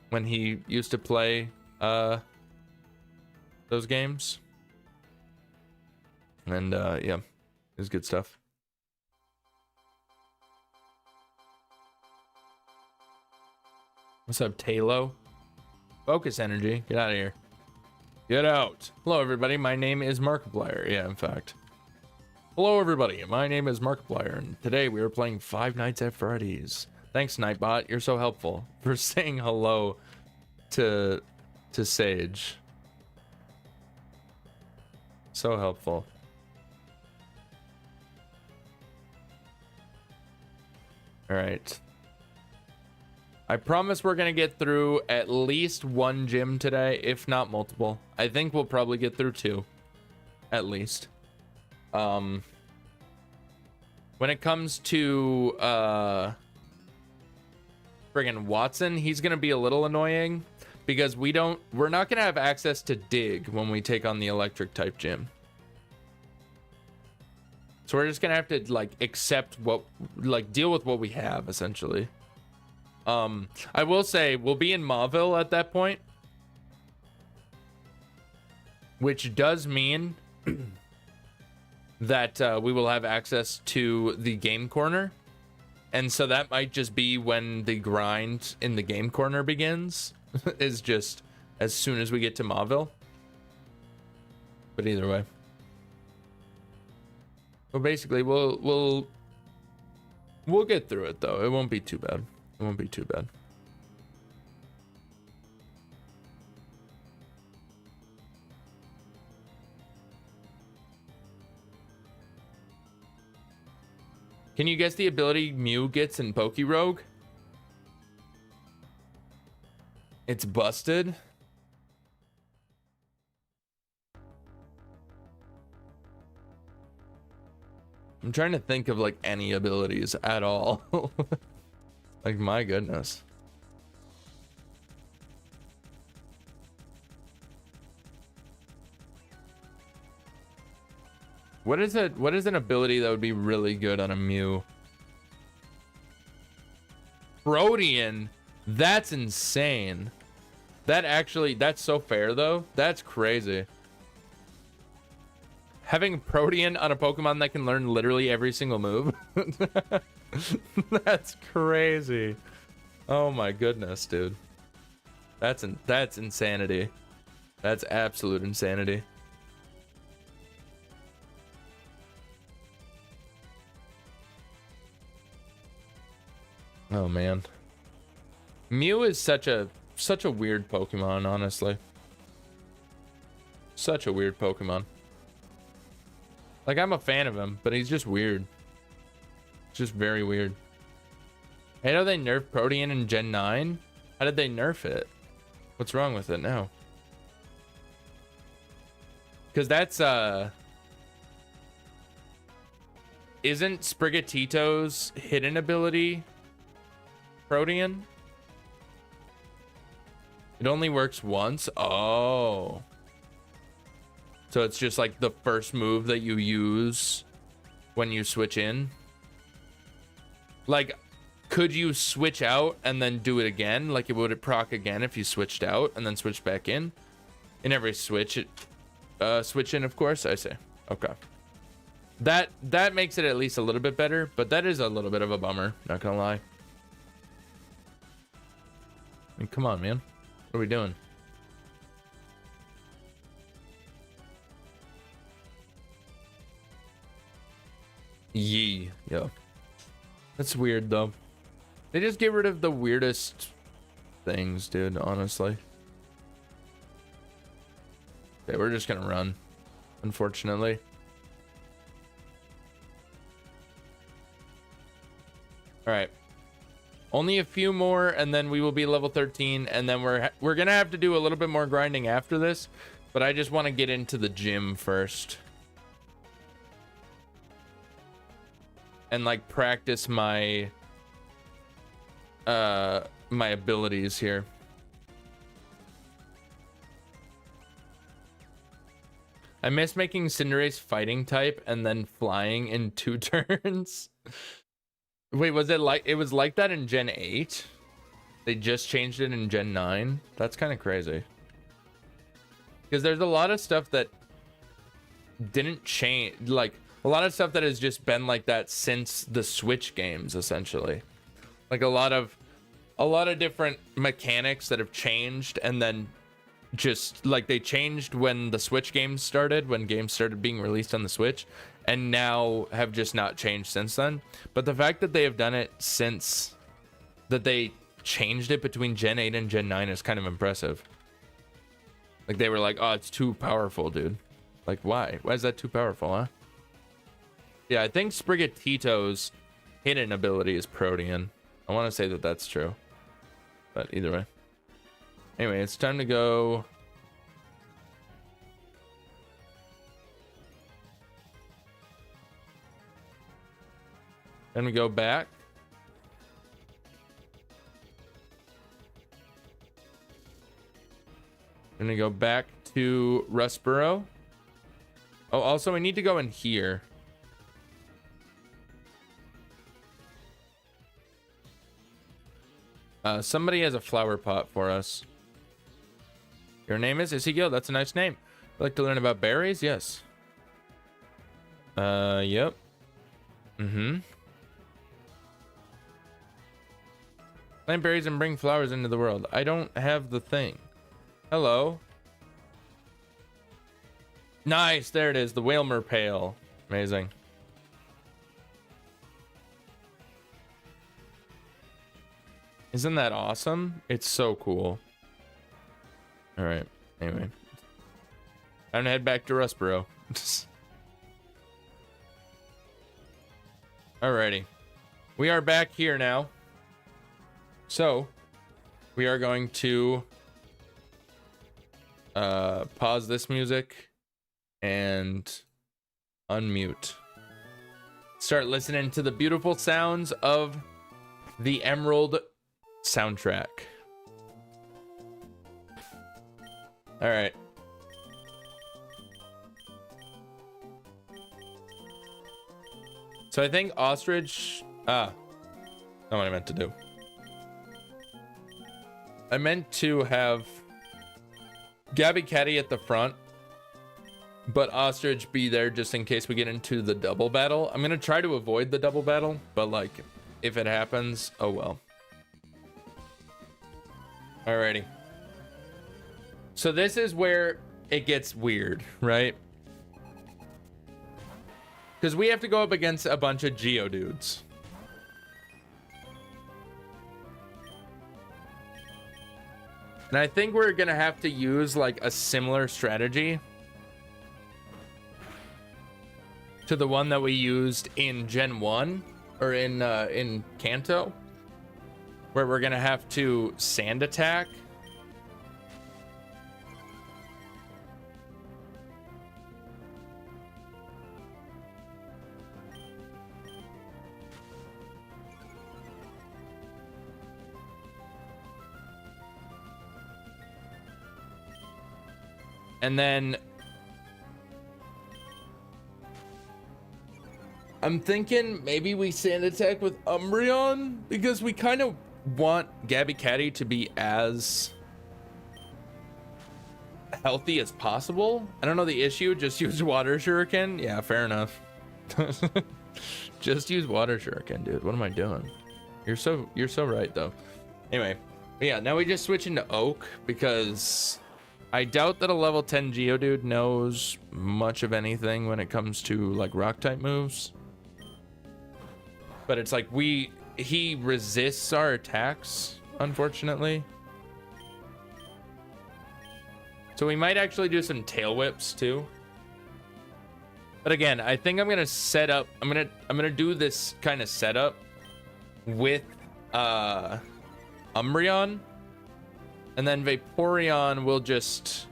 when he used to play those games. And yeah, it was good stuff. What's up, Talo? Focus energy. Get out of here. Get out. Hello, everybody. My name is Markiplier. Yeah, in fact. Hello, everybody. My name is Markiplier, and today we are playing Five Nights at Freddy's. Thanks, Nightbot. You're so helpful for saying hello to Sage. So helpful. All right. I promise we're gonna get through at least one gym today, if not multiple. I think we'll probably get through two, at least. When it comes to friggin' Watson, he's gonna be a little annoying because we're not gonna have access to dig when we take on the electric type gym. So we're just gonna have to like accept deal with what we have essentially. I will say we'll be in Mauville at that point, which does mean that we will have access to the game corner, and so that might just be when the grind in the game corner begins. Is just as soon as we get to Mauville. But either way, well, basically we'll get through it though. It won't be too bad. It won't be too bad. Can you guess the ability Mew gets in Pokerogue? It's busted. I'm trying to think of like any abilities at all. Like, my goodness. What is an ability that would be really good on a Mew? Protean? That's insane. That's so fair though. That's crazy. Having Protean on a Pokemon that can learn literally every single move. That's crazy. Oh my goodness, dude. That's insanity. That's absolute insanity. Oh man. Mew is such a weird Pokemon, honestly. Such a weird Pokemon. Like, I'm a fan of him, but he's just weird. Just very weird. I know they nerfed Protean in Gen 9. How did they nerf it? What's wrong with it now? Because that's isn't Sprigatito's hidden ability Protean? It only works once? Oh. So it's just like the first move that you use when you switch in? Like, could you switch out and then do it again? Like, would it proc again if you switched out and then switched back in? In every switch, switch in, of course, I say. Okay. That makes it at least a little bit better, but that is a little bit of a bummer, not gonna lie. I mean, come on, man. What are we doing? Yee. Yeah. That's weird, though. They just get rid of the weirdest things, dude, honestly. Okay, we're just gonna run, unfortunately. All right. Only a few more, and then we will be level 13, and then we're gonna have to do a little bit more grinding after this, but I just want to get into the gym first. And like practice my my abilities here. I miss making Cinderace fighting type and then flying in 2 turns. Wait, was it like that in Gen 8? They just changed it in Gen 9? That's kind of crazy. Because there's a lot of stuff that didn't change, like a lot of stuff that has just been like that since the Switch games, essentially. Like a lot of different mechanics that have changed, and then just like they changed when the Switch games started, when games started being released on the Switch, and now have just not changed since then. But the fact that they have done it since that they changed it between Gen 8 and Gen 9 is kind of impressive. Like they were like, oh, it's too powerful, dude. Like, why? Why is that too powerful, huh? Yeah, I think Sprigatito's hidden ability is Protean. I want to say that that's true. But either way. Anyway, it's time to go. Then we go back. Then we go back to Rustboro. Oh, also, we need to go in here. Somebody has a flower pot for us. Your name is IsYaBoiSkinny. That's a nice name. I'd like to learn about berries? Yes. Yep. Plant berries and bring flowers into the world. I don't have the thing. Hello. Nice. There it is. The Whalmer Pail. Amazing. Isn't that awesome? It's so cool. All right. Anyway, time to head back to Rustboro. Alrighty. We are back here now. So, we are going to pause this music and unmute. Start listening to the beautiful sounds of the Emerald soundtrack. All right. So I think ostrich. Not what I meant to do. I meant to have Gabby Caddy at the front, but ostrich be there just in case we get into the double battle. I'm gonna try to avoid the double battle, but like if it happens, oh well. Alrighty. So this is where it gets weird, right? Because we have to go up against a bunch of Geodudes. And I think we're gonna have to use like a similar strategy to the one that we used in Gen 1 or in Kanto, where we're gonna have to sand attack. And then I'm thinking maybe we sand attack with Umbreon, because we kind of want Gabby Caddy to be as healthy as possible. I don't know the issue, just use water shuriken. Yeah, fair enough. Just use water shuriken, dude. What am I doing? You're so right though. Anyway, yeah, now we just switch into Oak because I doubt that a level 10 Geodude knows much of anything when it comes to like rock type moves. But it's like he resists our attacks, unfortunately. So we might actually do some tail whips too. But again, I think I'm gonna set up. I'm gonna do this kind of setup with Umbreon, and then Vaporeon will just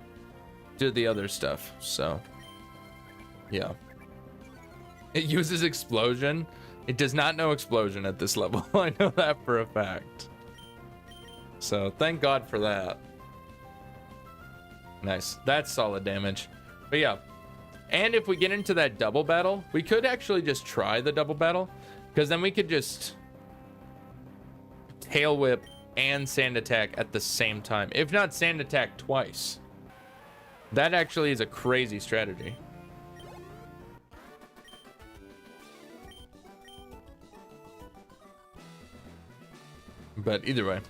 do the other stuff. So yeah, it uses Explosion. It does not know Explosion at this level. I know that for a fact. So thank God for that. Nice. That's solid damage. But yeah. And if we get into that double battle, we could actually just try the double battle, because then we could just tail whip and sand attack at the same time. If not sand attack twice. That actually is a crazy strategy. But either way.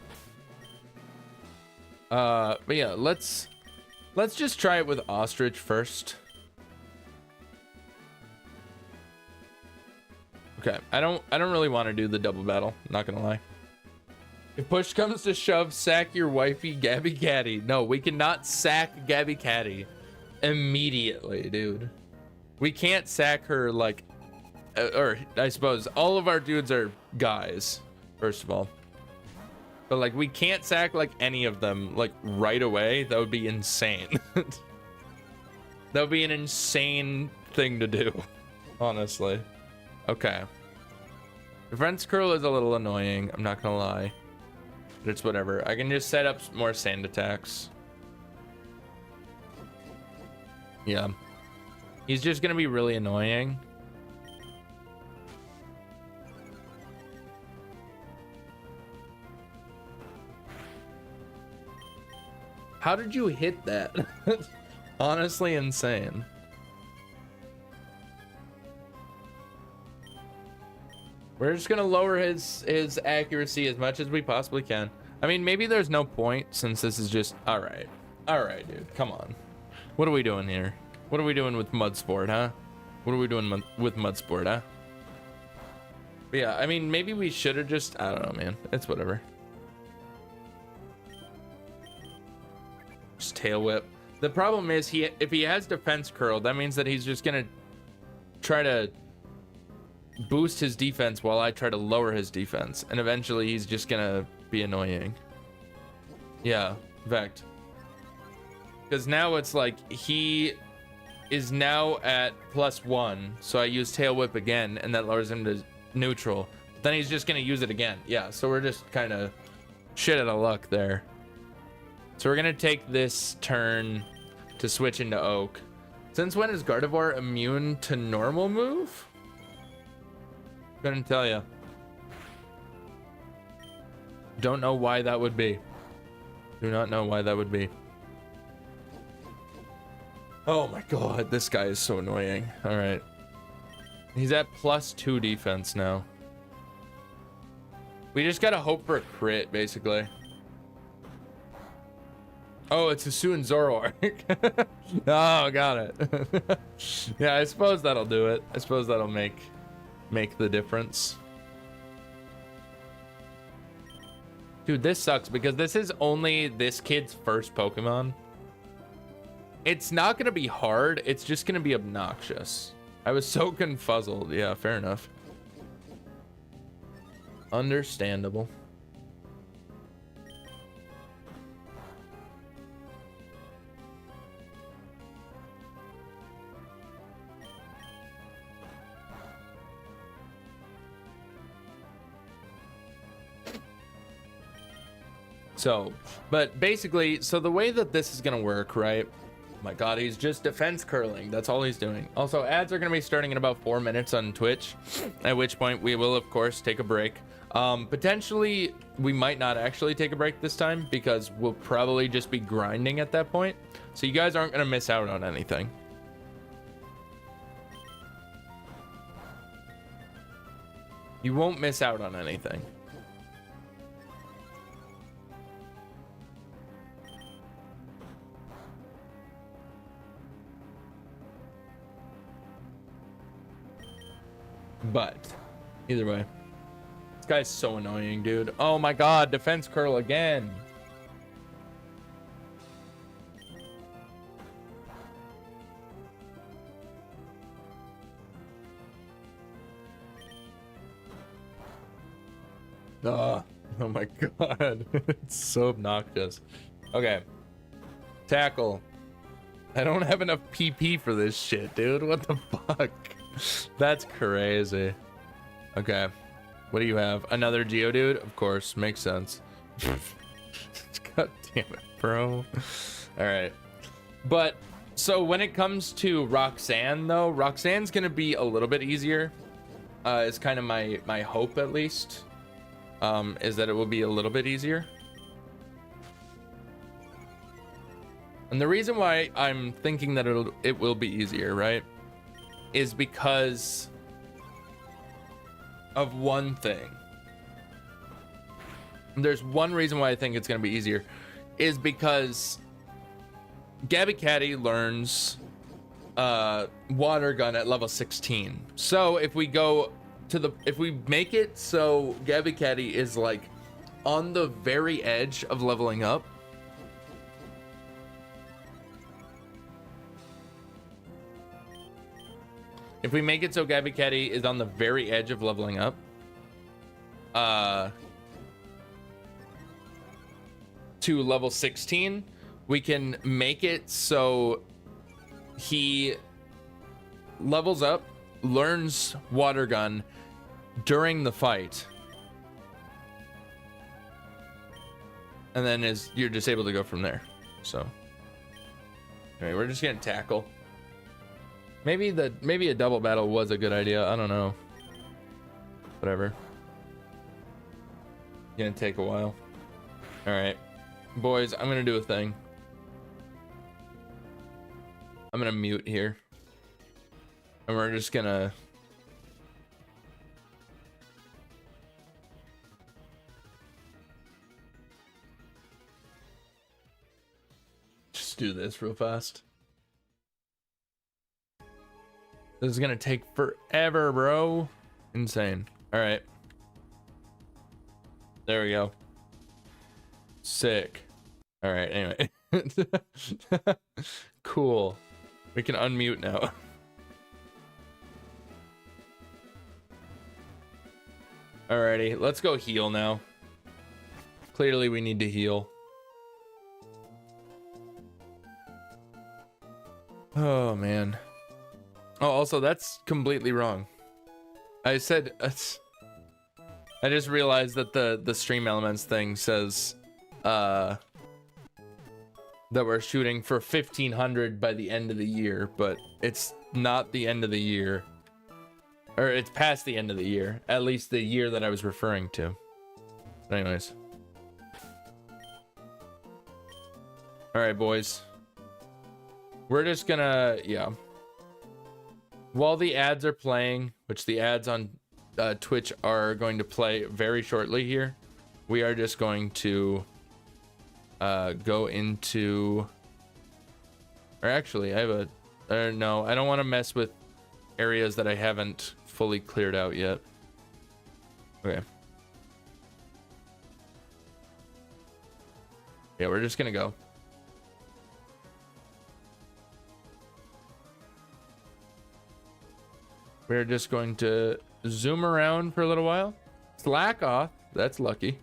But yeah, let's just try it with Ostrich first. Okay, I don't really want to do the double battle, not gonna lie. If push comes to shove, sack your wifey Gabby Caddy. No, we cannot sack Gabby Caddy immediately, dude. We can't sack her like, or I suppose all of our dudes are guys, first of all. But like we can't sack like any of them like right away. That would be insane. That would be an insane thing to do, honestly. Okay. Defense curl is a little annoying, I'm not gonna lie. But it's whatever. I can just set up more sand attacks. Yeah. He's just gonna be really annoying. How did you hit that? Honestly insane. We're just gonna lower his accuracy as much as we possibly can. I mean, maybe there's no point since this is just all right, dude. Come on, what are we doing here? What are we doing with Mud Sport, huh? What are we doing with Mud Sport, huh? But yeah, I mean, maybe we should have just. I don't know, man. It's whatever. Just tail whip. The problem is if he has defense curl, that means that he's just gonna try to boost his defense while I try to lower his defense, and eventually he's just gonna be annoying. Yeah, in fact, because now it's like he is now at +1, so I use tail whip again and that lowers him to neutral, but then he's just gonna use it again. Yeah, so we're just kind of shit out of luck there. So we're gonna take this turn to switch into Oak. Since when is Gardevoir immune to normal move? Couldn't tell you. Don't know why that would be. Do not know why that would be. Oh my god, this guy is so annoying. All right. He's at +2 defense now. We just gotta hope for a crit, basically. Oh, it's a Soon Zoroark. Oh, got it. Yeah, I suppose that'll do it. I suppose that'll make the difference. Dude, this sucks because this is only this kid's first Pokemon. It's not gonna be hard, it's just gonna be obnoxious. I was so confuzzled. Yeah, fair enough. Understandable. So, but basically, so the way that this is gonna work, right? Oh my god, he's just defense curling. That's all he's doing. Also, ads are gonna be starting in about 4 minutes on Twitch, at which point we will, of course, take a break. Potentially, we might not actually take a break this time because we'll probably just be grinding at that point. So you guys aren't gonna miss out on anything. You won't miss out on anything. But either way, this guy's so annoying, dude. Oh my god, defense curl again. Oh my god. It's so obnoxious. Okay. Tackle. I don't have enough PP for this shit, dude. What the fuck? That's crazy. Okay. What do you have? Another Geodude? Of course. Makes sense. God damn it, bro. Alright. But, so when it comes to Roxanne, though, Roxanne's gonna be a little bit easier. Is kind of my hope, at least. Is that it will be a little bit easier. And the reason why I'm thinking that it will be easier, right, is because of one thing. There's one reason why I think it's going to be easier, is because Gabby Caddy learns Water Gun at level 16. So if we go to if we make it so Gabby Caddy is like on the very edge of leveling up, if we make it so Gabby Caddy is on the very edge of leveling up, to level 16, we can make it so he levels up, learns Water Gun during the fight, and then you're just able to go from there. So anyway, we're just gonna tackle. Maybe a double battle was a good idea. I don't know. Whatever. Gonna take a while. All right, boys, I'm gonna do a thing. I'm gonna mute here, and we're just gonna just do this real fast. This is gonna take forever, bro. Insane. All right. There we go. Sick. All right, anyway. Cool. We can unmute now. Alrighty, let's go heal now. Clearly we need to heal. Oh, man. Oh, also, that's completely wrong. I said... I just realized that the stream elements thing says... that we're shooting for 1,500 by the end of the year, but it's not the end of the year. Or it's past the end of the year. At least the year that I was referring to. But anyways. Alright, boys. We're just gonna... yeah. While the ads are playing, which the ads on Twitch are going to play very shortly here, we are just going to go into... or actually, I have a... no, I don't want to mess with areas that I haven't fully cleared out yet. Okay. Yeah, we're just gonna go. We're just going to zoom around for a little while. Slack off. That's lucky.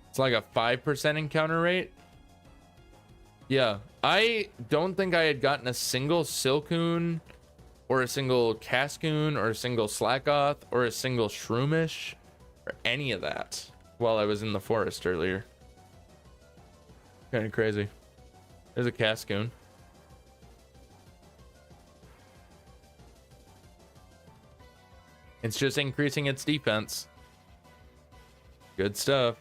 It's like a 5% encounter rate. Yeah, I don't think I had gotten a single Silcoon or a single Cascoon or a single Slackoth or a single Shroomish or any of that while I was in the forest earlier. Kind of crazy. There's a Cascoon. It's just increasing its defense. Good stuff.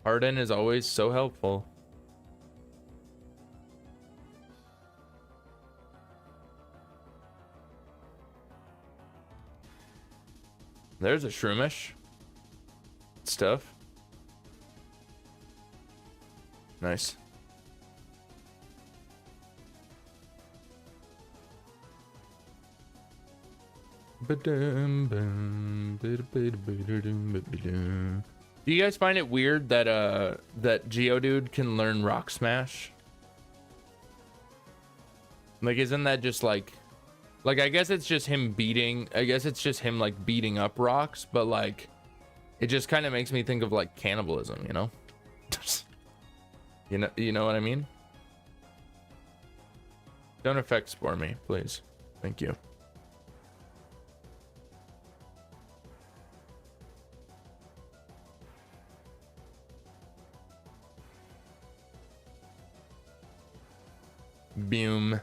Harden is always so helpful. There's a Shroomish. Stuff. Nice. Do you guys find it weird that that Geodude can learn Rock Smash? Like, isn't that just like I guess it's just him beating, I guess it's just him like beating up rocks, but like it just kind of makes me think of like cannibalism, you know? You know what I mean? Don't affect Spore me, please. Thank you. Boom.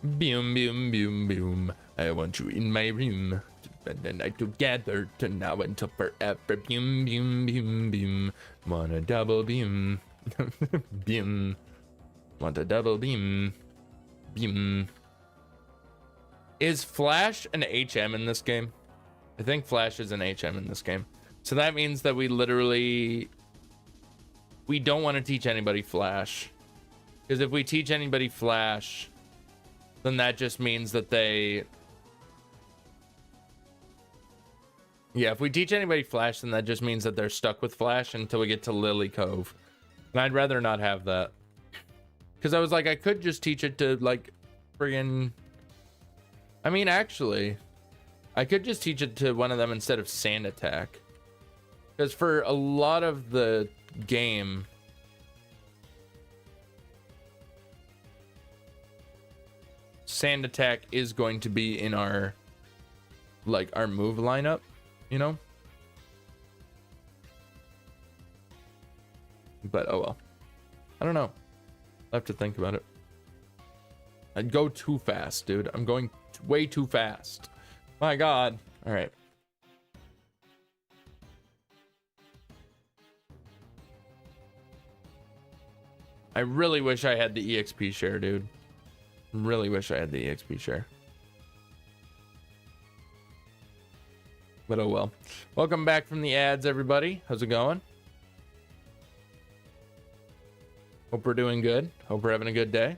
Boom, boom, boom, boom. I want you in my room. Spend the night together to now until forever. Boom, boom, boom, boom. Want a double beam. Beam. Want a double beam. Beam. Is Flash an HM in this game? I think Flash is an HM in this game. So that means that we don't want to teach anybody Flash. Because if we teach anybody Flash, then that just means that they... Yeah, if we teach anybody Flash, then that just means that they're stuck with Flash until we get to Lily Cove. And I'd rather not have that. Because I was like, I could just teach it to, like, friggin... I mean, actually, I could just teach it to one of them instead of Sand Attack. Because for a lot of the game... Sand Attack is going to be in our, like, our move lineup, you know? But, oh well. I don't know. I have to think about it. I'd go too fast, dude. I'm going way too fast. My God. All right. I really wish I had the EXP share, dude. Really wish I had the EXP share. But oh well. Welcome back from the ads, everybody. How's it going? Hope we're doing good. Hope we're having a good day.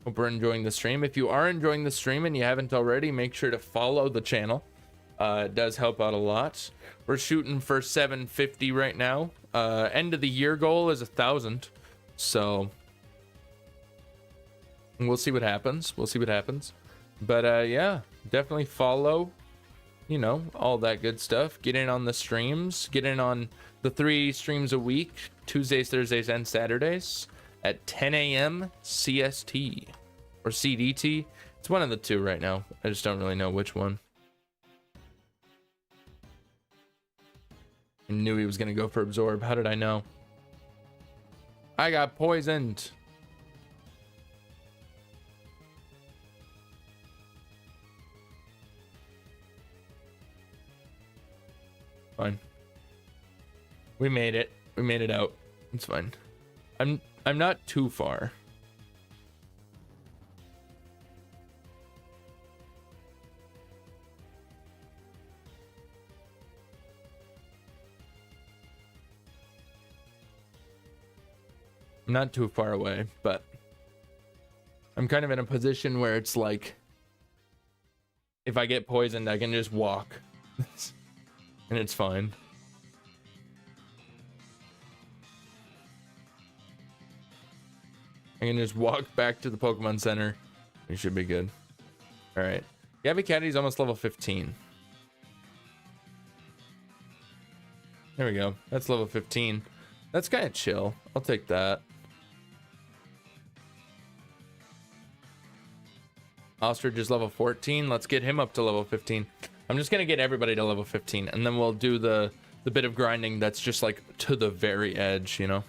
Hope we're enjoying the stream. If you are enjoying the stream and you haven't already, make sure to follow the channel. It does help out a lot. We're shooting for 750 right now. End of the year goal is 1,000. So... we'll see what happens. We'll see what happens. But yeah, definitely follow, you know, all that good stuff. Get in on the streams. Get in on the 3 streams a week, Tuesdays, Thursdays, and Saturdays at 10 a.m. CST or CDT. It's one of the two right now. I just don't really know which one. I knew he was going to go for Absorb. How did I know? I got poisoned. Fine. We made it. We made it out. It's fine. I'm not too far. I'm not too far away, but I'm kind of in a position where it's like if I get poisoned, I can just walk. And it's fine. I can just walk back to the Pokemon Center. We should be good. Alright. Gabby Caddy's almost level 15. There we go. That's level 15. That's kind of chill. I'll take that. Ostrich is level 14. Let's get him up to level 15. I'm just gonna get everybody to level 15, and then we'll do the bit of grinding that's just like to the very edge, you know?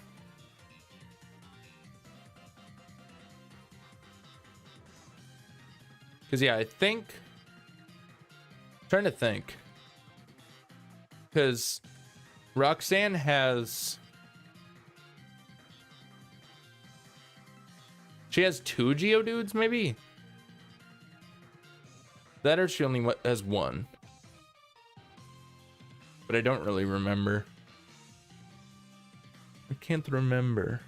Because yeah, I think... I'm trying to think. Because Roxanne has... She has 2 Geodudes, maybe? That or she only has one. But I don't really remember. I can't remember.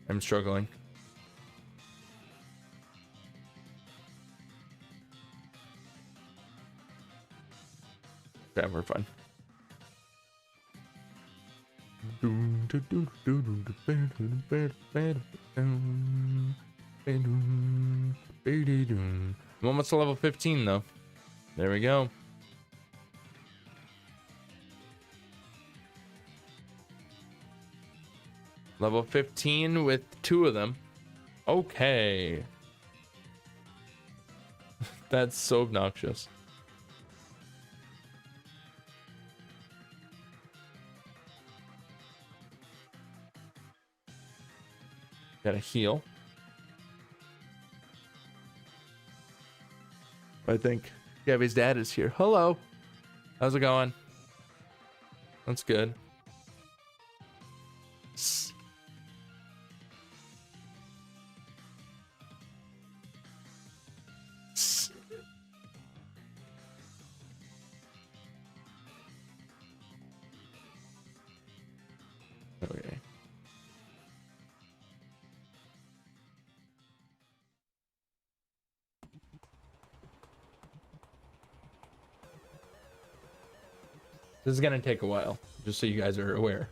I'm struggling. Okay, we're fine. I'm almost to level 15 though. There we go. Level 15 with 2 of them. Okay. That's so obnoxious. Gotta heal. I think Gabby's dad is here. Hello. How's it going? That's good. Okay. This is gonna take a while, just so you guys are aware.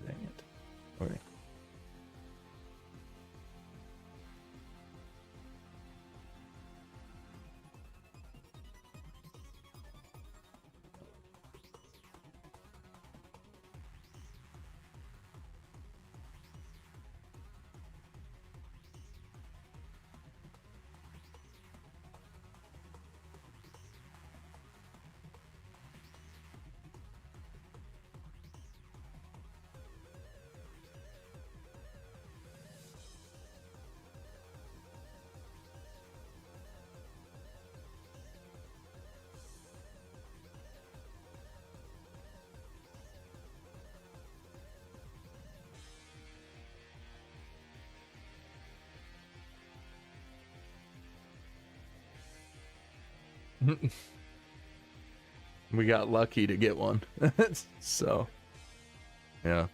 Dang it. Okay. We got lucky to get one. So, yeah.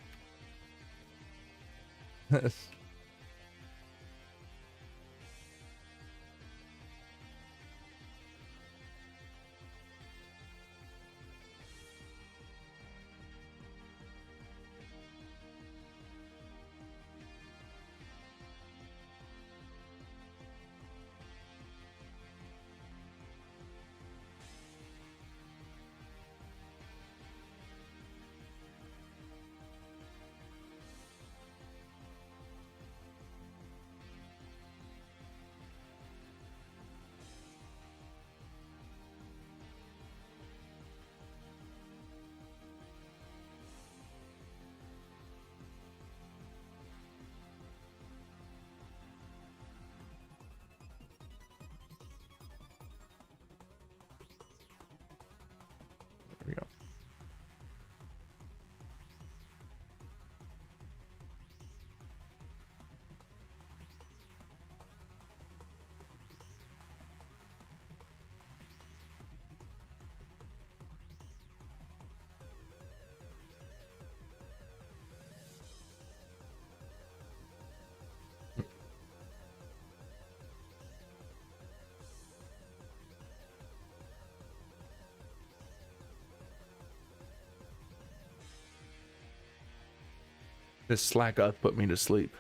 This Slack goth put me to sleep.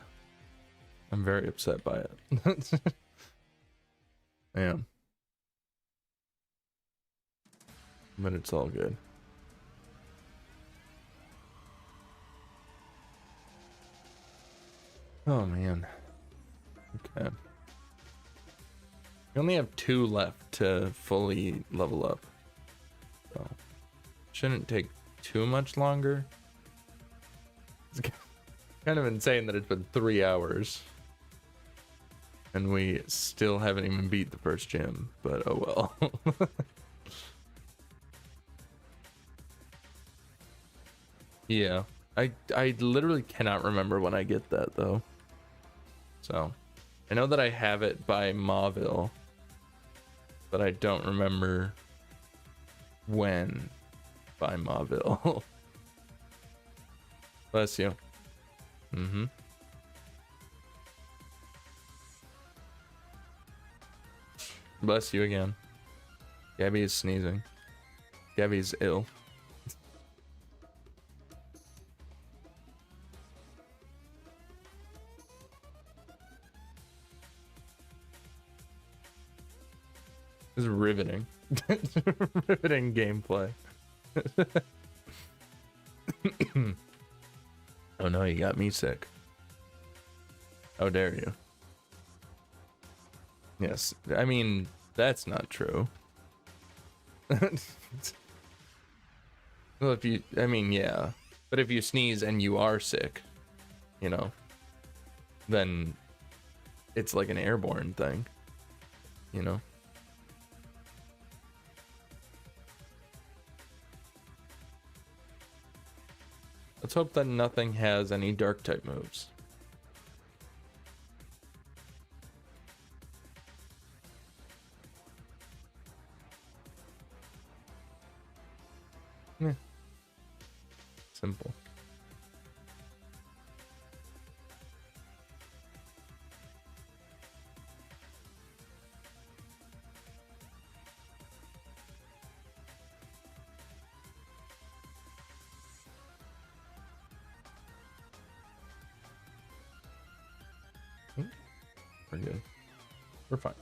I'm very upset by it. I am. But it's all good. Oh man. Okay. We only have 2 left to fully level up. So shouldn't take too much longer. It's kind of insane that it's been 3 hours. And we still haven't even beat the first gym, but oh well. Yeah. I literally cannot remember when I get that though. So I know that I have it by Mauville, but I don't remember when by Mauville. Bless you. Mm-hmm. Bless you again. Gabby is sneezing. Gabby's ill. This is riveting. Riveting gameplay. Oh no, you got me sick. How dare you? Yes, I mean, that's not true. Well, if you, I mean, yeah. But if you sneeze and you are sick, you know, then it's like an airborne thing, you know? Let's hope that nothing has any dark type moves. Yeah. Simple. We're good. We're fine.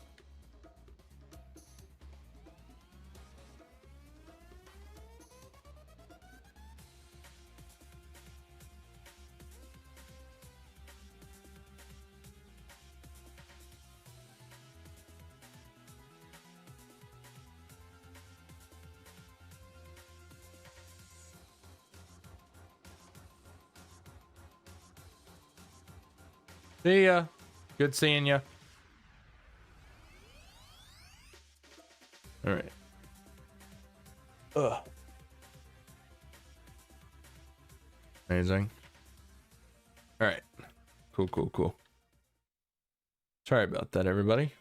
See ya. Good seeing ya. All right. Ugh. Amazing. All right. Cool, cool, cool. Sorry about that, everybody.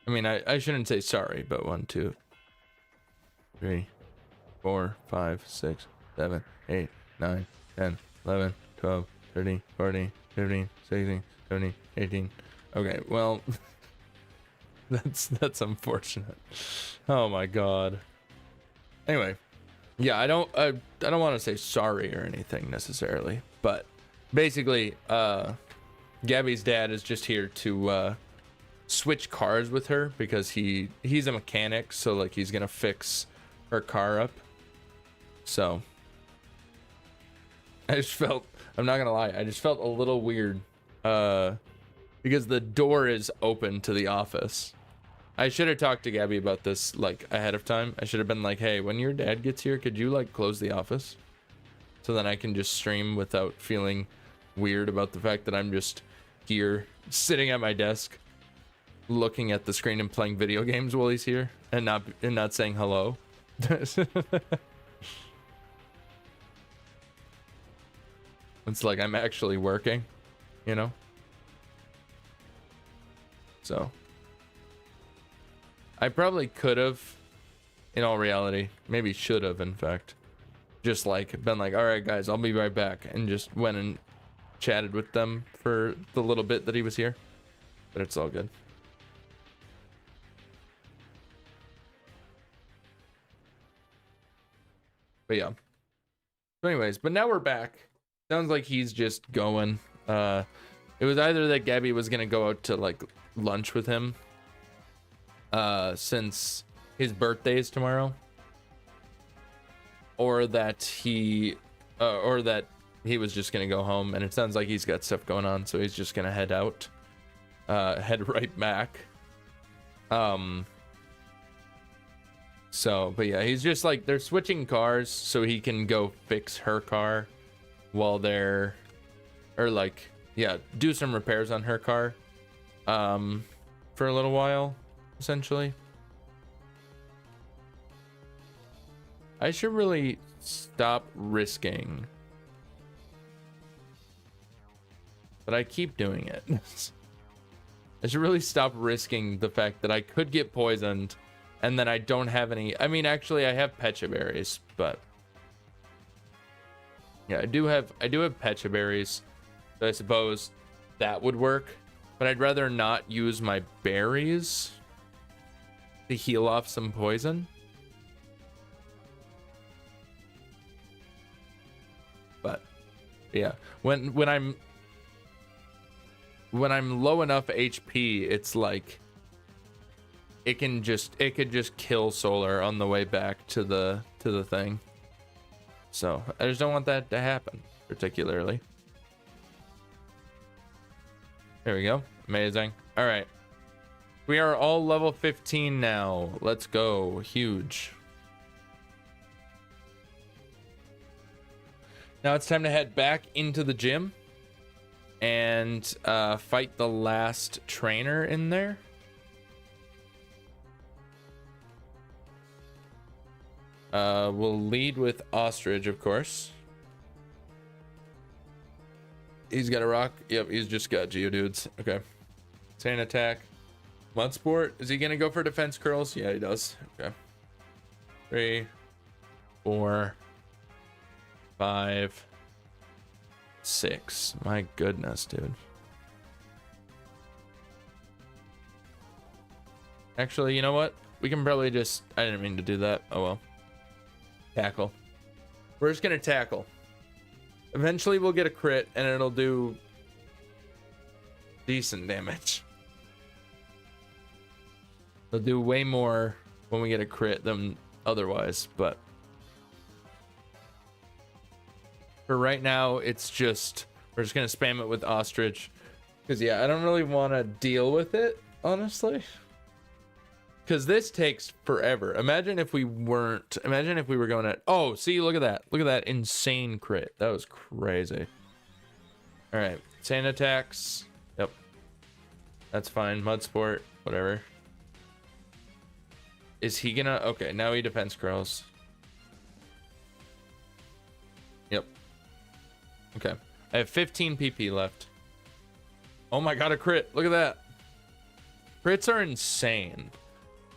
I mean, I shouldn't say sorry, but 1, 2, 3, 4, 5, 6, 7, 8, 9, 10, 11, 12, 13, 14, 15, 16, 17, 18. Okay, well, that's unfortunate. Oh my god. Anyway, yeah, I don't want to say sorry or anything necessarily, but basically, Gabby's dad is just here to switch cars with her because he's a mechanic, so like he's gonna fix her car up. So I just felt, I'm not gonna lie, I just felt a little weird because the door is open to the office. I should have talked to Gabby about this like ahead of time. I should have been like, hey, when your dad gets here, could you like close the office so then I can just stream without feeling weird about the fact that I'm just here sitting at my desk looking at the screen and playing video games while he's here and not saying hello. It's like I'm actually working, you know? So I probably could have, in all reality, maybe should have, in fact, just like been like, all right, guys, I'll be right back, and just went and chatted with them for the little bit that he was here. But it's all good. But yeah. So anyways, but now we're back. Sounds like he's just going. It was either that Gabby was gonna go out to like lunch with him, since his birthday is tomorrow, or that he was just gonna go home, and it sounds like he's got stuff going on, so he's just gonna head out, head right back. So, but yeah, he's just like, they're switching cars so he can go fix her car while they're, or like, yeah, do some repairs on her car, for a little while, essentially. I should really stop risking, but I keep doing it. I should really stop risking the fact that I could get poisoned and then I don't have any. I mean, actually I have pecha berries, but yeah, I do have pecha berries, so I suppose that would work, but I'd rather not use my berries to heal off some poison. But yeah, when I'm low enough HP, it's like it could just kill Solar on the way back to the thing. So I just don't want that to happen particularly. There we go. Amazing. All right. We are all level 15 now. Let's go. Huge. Now it's time to head back into the gym and fight the last trainer in there. We'll lead with Ostrich, of course. He's got a rock. Yep, he's just got Geodudes. Okay. Sand attack. Mudsport. Is he gonna go for defense curls? Yeah, he does. Okay. 3, 4, 5, 6. My goodness, dude. Actually, you know what? We can probably just... I didn't mean to do that. Oh well. Tackle. We're just gonna tackle. Eventually we'll get a crit and it'll do decent damage. It'll do way more when we get a crit than otherwise, but for right now it's just, we're just gonna spam it with Ostrich, because yeah, I don't really want to deal with it, honestly, because this takes forever. Imagine if we were going at, oh, see, look at that insane crit. That was crazy. All right, sand attacks. Yep, that's fine. Mudsport, whatever. Is he gonna... Okay, now he defense curls. Yep. Okay, I have 15 PP left. Oh my god, a crit. Look at that. Crits are insane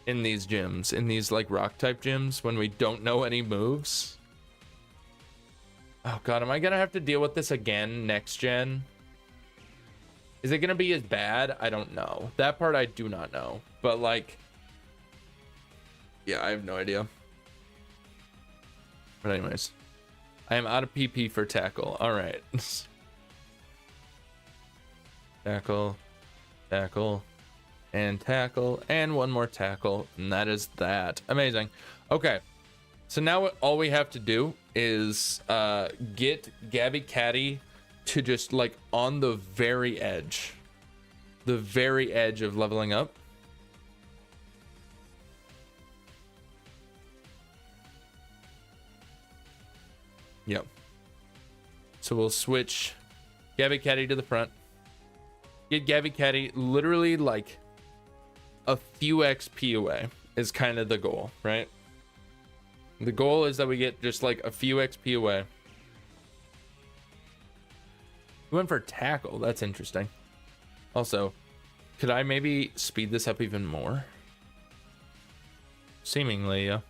in these gyms, in these like rock type gyms, when we don't know any moves. Oh god, am I gonna have to deal with this again next gen? Is it gonna be as bad? I don't know. That part I do not know, but like, yeah, I have no idea. But anyways, I am out of PP for tackle. All right. Tackle, tackle, and tackle, and one more tackle, and that is that. Amazing. Okay, so now all we have to do is get Gabby Caddy to just like on the very edge of leveling up. Yep. So we'll switch Gabby Caddy to the front. Get Gabby Caddy literally like a few XP away is kind of the goal, right? The goal is that we get just like a few XP away. We went for tackle. That's interesting. Also, could I maybe speed this up even more? Seemingly, yeah.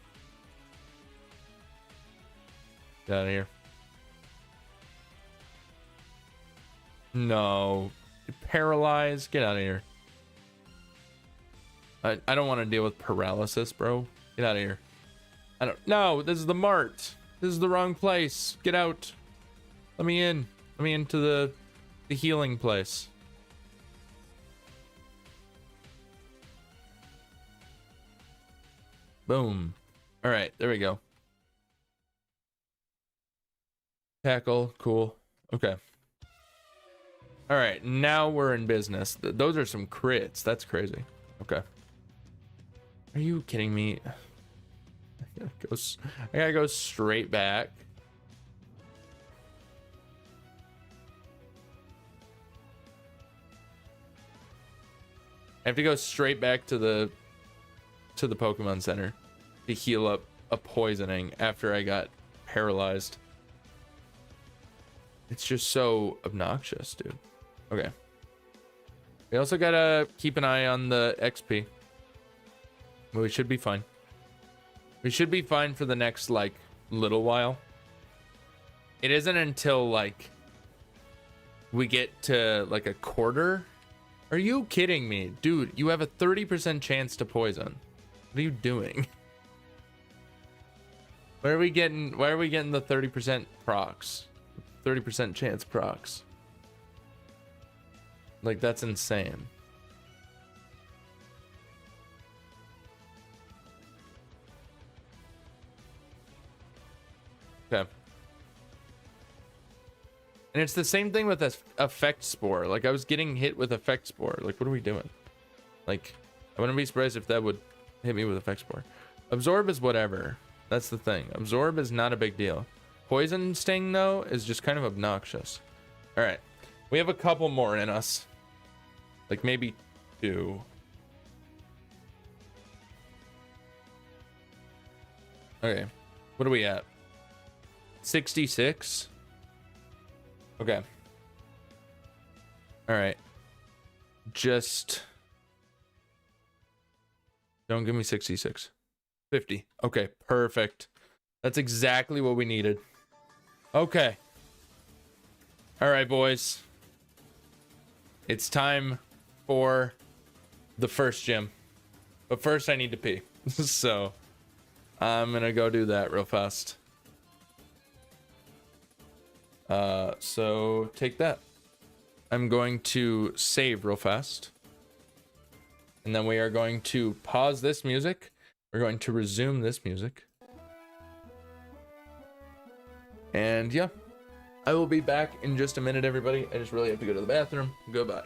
Get out of here. No. Paralyzed. Get out of here. I don't want to deal with paralysis, bro. Get out of here. I don't... No, this is the mart. This is the wrong place. Get out. Let me in. Let me into the healing place. Boom. All right, there we go. Tackle, cool. Okay. All right, now we're in business. Those are some crits. That's crazy. Okay. Are you kidding me? I gotta go straight back. I have to go straight back to the Pokemon Center to heal up a poisoning after I got paralyzed. It's just so obnoxious, dude. Okay. We also gotta keep an eye on the XP. But we should be fine. We should be fine for the next, like, little while. It isn't until, like, we get to, like, a quarter. Are you kidding me? Dude, you have a 30% chance to poison. What are you doing? Why are we getting the 30% procs? 30% chance procs. Like, that's insane. Okay. And it's the same thing with this effect spore. Like, I was getting hit with effect spore. Like, what are we doing? Like, I wouldn't be surprised if that would hit me with effect spore. Absorb is whatever. That's the thing. Absorb is not a big deal. Poison sting, though, is just kind of obnoxious. All right. We have a couple more in us. Like, maybe 2. Okay. What are we at? 66? Okay. All right. Just don't give me 66. 50. Okay, perfect. That's exactly what we needed. Okay. All right, boys. It's time for the first gym. But first I need to pee. So I'm gonna go do that real fast. So take that. I'm going to save real fast. And then we are going to pause this music. We're going to resume this music. And yeah, I will be back in just a minute, everybody. I just really have to go to the bathroom. Goodbye.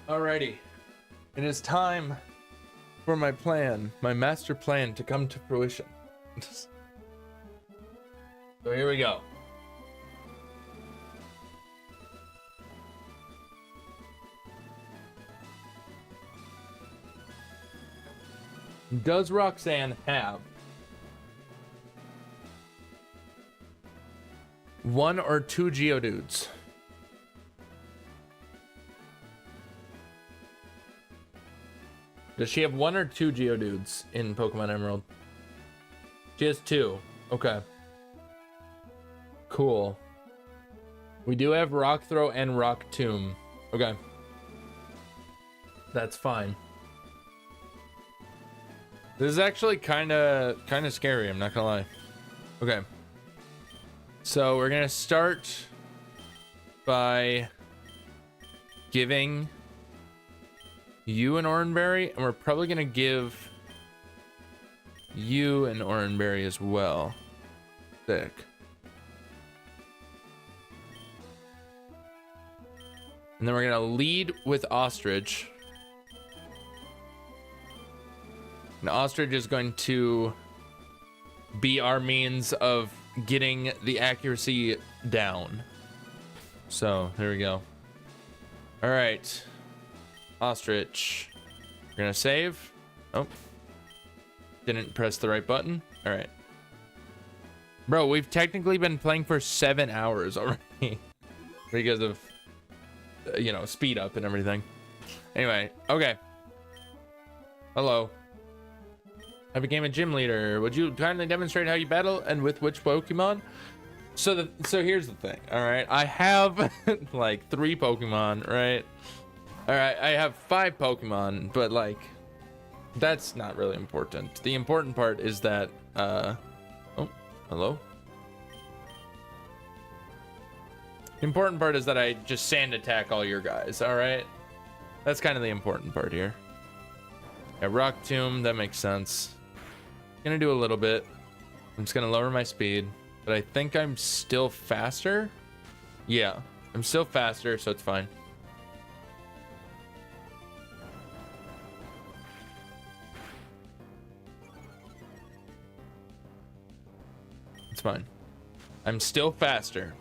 Alrighty, it is time for my plan, my master plan to come to fruition. So here we go. Does Roxanne have 1 or 2 Geodudes? Does she have 1 or 2 Geodudes in Pokemon Emerald? She has 2. Okay. Cool. We do have Rock Throw and Rock Tomb. Okay. That's fine. This is actually kind of scary, I'm not gonna lie. Okay. So we're gonna start by giving you an Oranberry, and we're probably gonna give you an Oranberry as well. Sick. And then we're gonna lead with Ostrich. And Ostrich is going to be our means of getting the accuracy down. So there we go. All right, Ostrich. We're gonna save. Oh, didn't press the right button. All right, bro. We've technically been playing for 7 hours already because of you know, speed up and everything. Anyway, okay. Hello. I became a gym leader. Would you kindly demonstrate how you battle and with which Pokemon? So here's the thing. All right, I have like 3 Pokemon, right? All right, I have 5 Pokemon, but like that's not really important. The important part is that oh, hello. The important part is that I just sand attack all your guys. All right, that's kind of the important part here. Yeah, Rock Tomb, that makes sense. Gonna do a little bit. I'm just gonna lower my speed, but I think I'm still faster. Yeah, I'm still faster, so it's fine. It's fine. I'm still faster.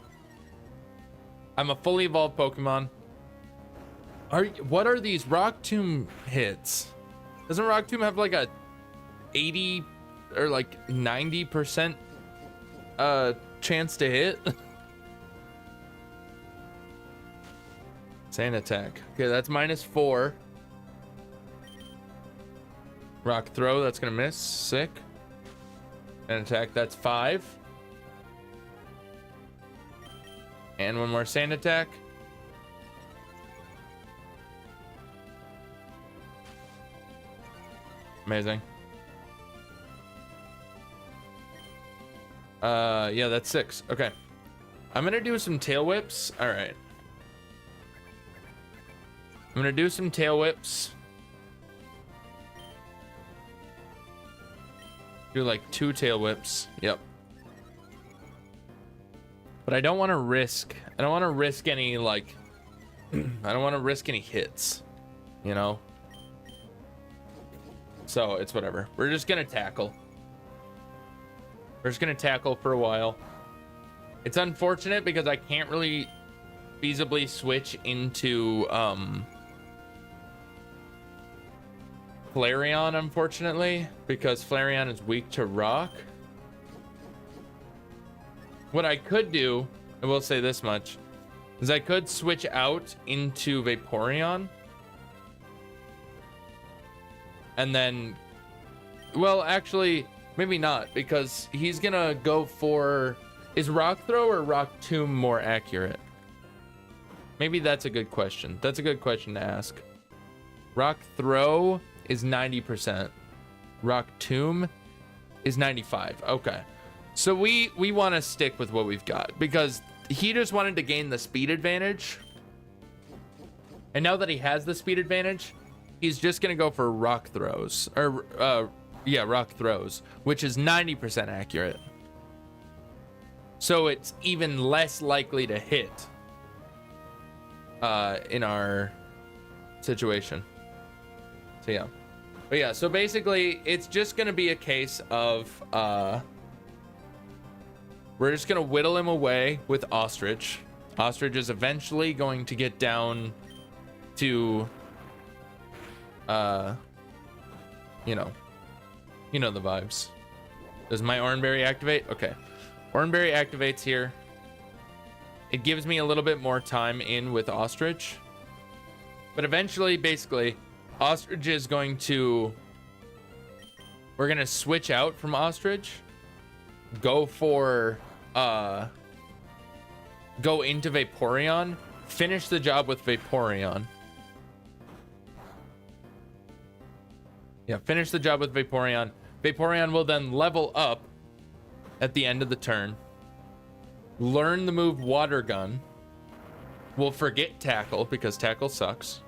I'm a fully evolved Pokemon. What are these Rock Tomb hits? Doesn't Rock Tomb have like a 80 or like 90% chance to hit? Sand attack. Okay, that's -4. Rock throw, that's gonna miss. Sick. And attack, that's 5. And one more sand attack. Amazing. Yeah, that's 6. Okay. I'm gonna do some tail whips. All right. I'm gonna do some tail whips. Do like 2 tail whips. Yep. But I don't want to risk. I don't want to risk any like. I don't want to risk any hits. You know. So it's whatever. We're just gonna tackle. We're just gonna tackle for a while. It's unfortunate because I can't really feasibly switch into Flareon, unfortunately, because Flareon is weak to rock. What I could do, I will say this much, is I could switch out into Vaporeon. And then, well, actually, maybe not, because he's gonna go for, is Rock Throw or Rock Tomb more accurate? Maybe that's a good question. That's a good question to ask. Rock Throw is 90%. Rock Tomb is 95. Okay. So we want to stick with what we've got because he just wanted to gain the speed advantage. And now that he has the speed advantage, he's just going to go for Rock Throws. Or, yeah, Rock Throws, which is 90% accurate. So it's even less likely to hit in our situation. So, yeah. But, yeah, so basically, it's just going to be a case of... we're just going to whittle him away with Ostrich. Ostrich is eventually going to get down to, you know the vibes. Does my Oranberry activate? Okay. Oranberry activates here. It gives me a little bit more time in with Ostrich. But eventually, basically, Ostrich is going to... We're going to switch out from Ostrich. Go for... go into Vaporeon, finish the job with Vaporeon. Yeah, finish the job with Vaporeon. Vaporeon will then level up at the end of the turn. Learn the move Water Gun. We'll forget Tackle because Tackle sucks.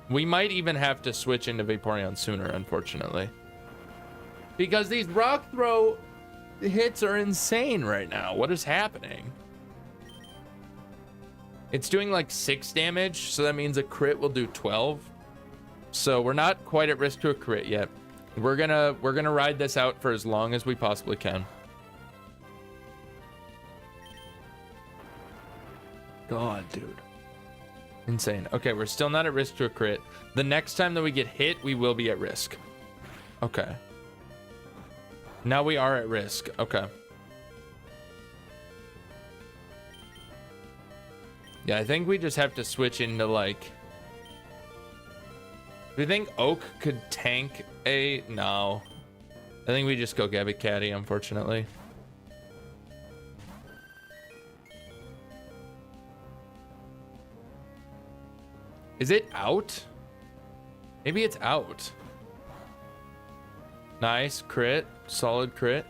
We might even have to switch into Vaporeon sooner, unfortunately. Because these Rock Throw hits are insane right now. What is happening? It's doing like 6 damage, so that means a crit will do 12. So we're not quite at risk to a crit yet. We're gonna ride this out for as long as we possibly can. God, dude. Insane. Okay, we're still not at risk to a crit. The next time that we get hit, we will be at risk. Okay. Now we are at risk. Okay. Yeah, I think we just have to switch into like... Do you think Oak could tank a... No. I think we just go Gabby Caddy, unfortunately. Is it out? Maybe it's out. Nice. Crit. Solid crit.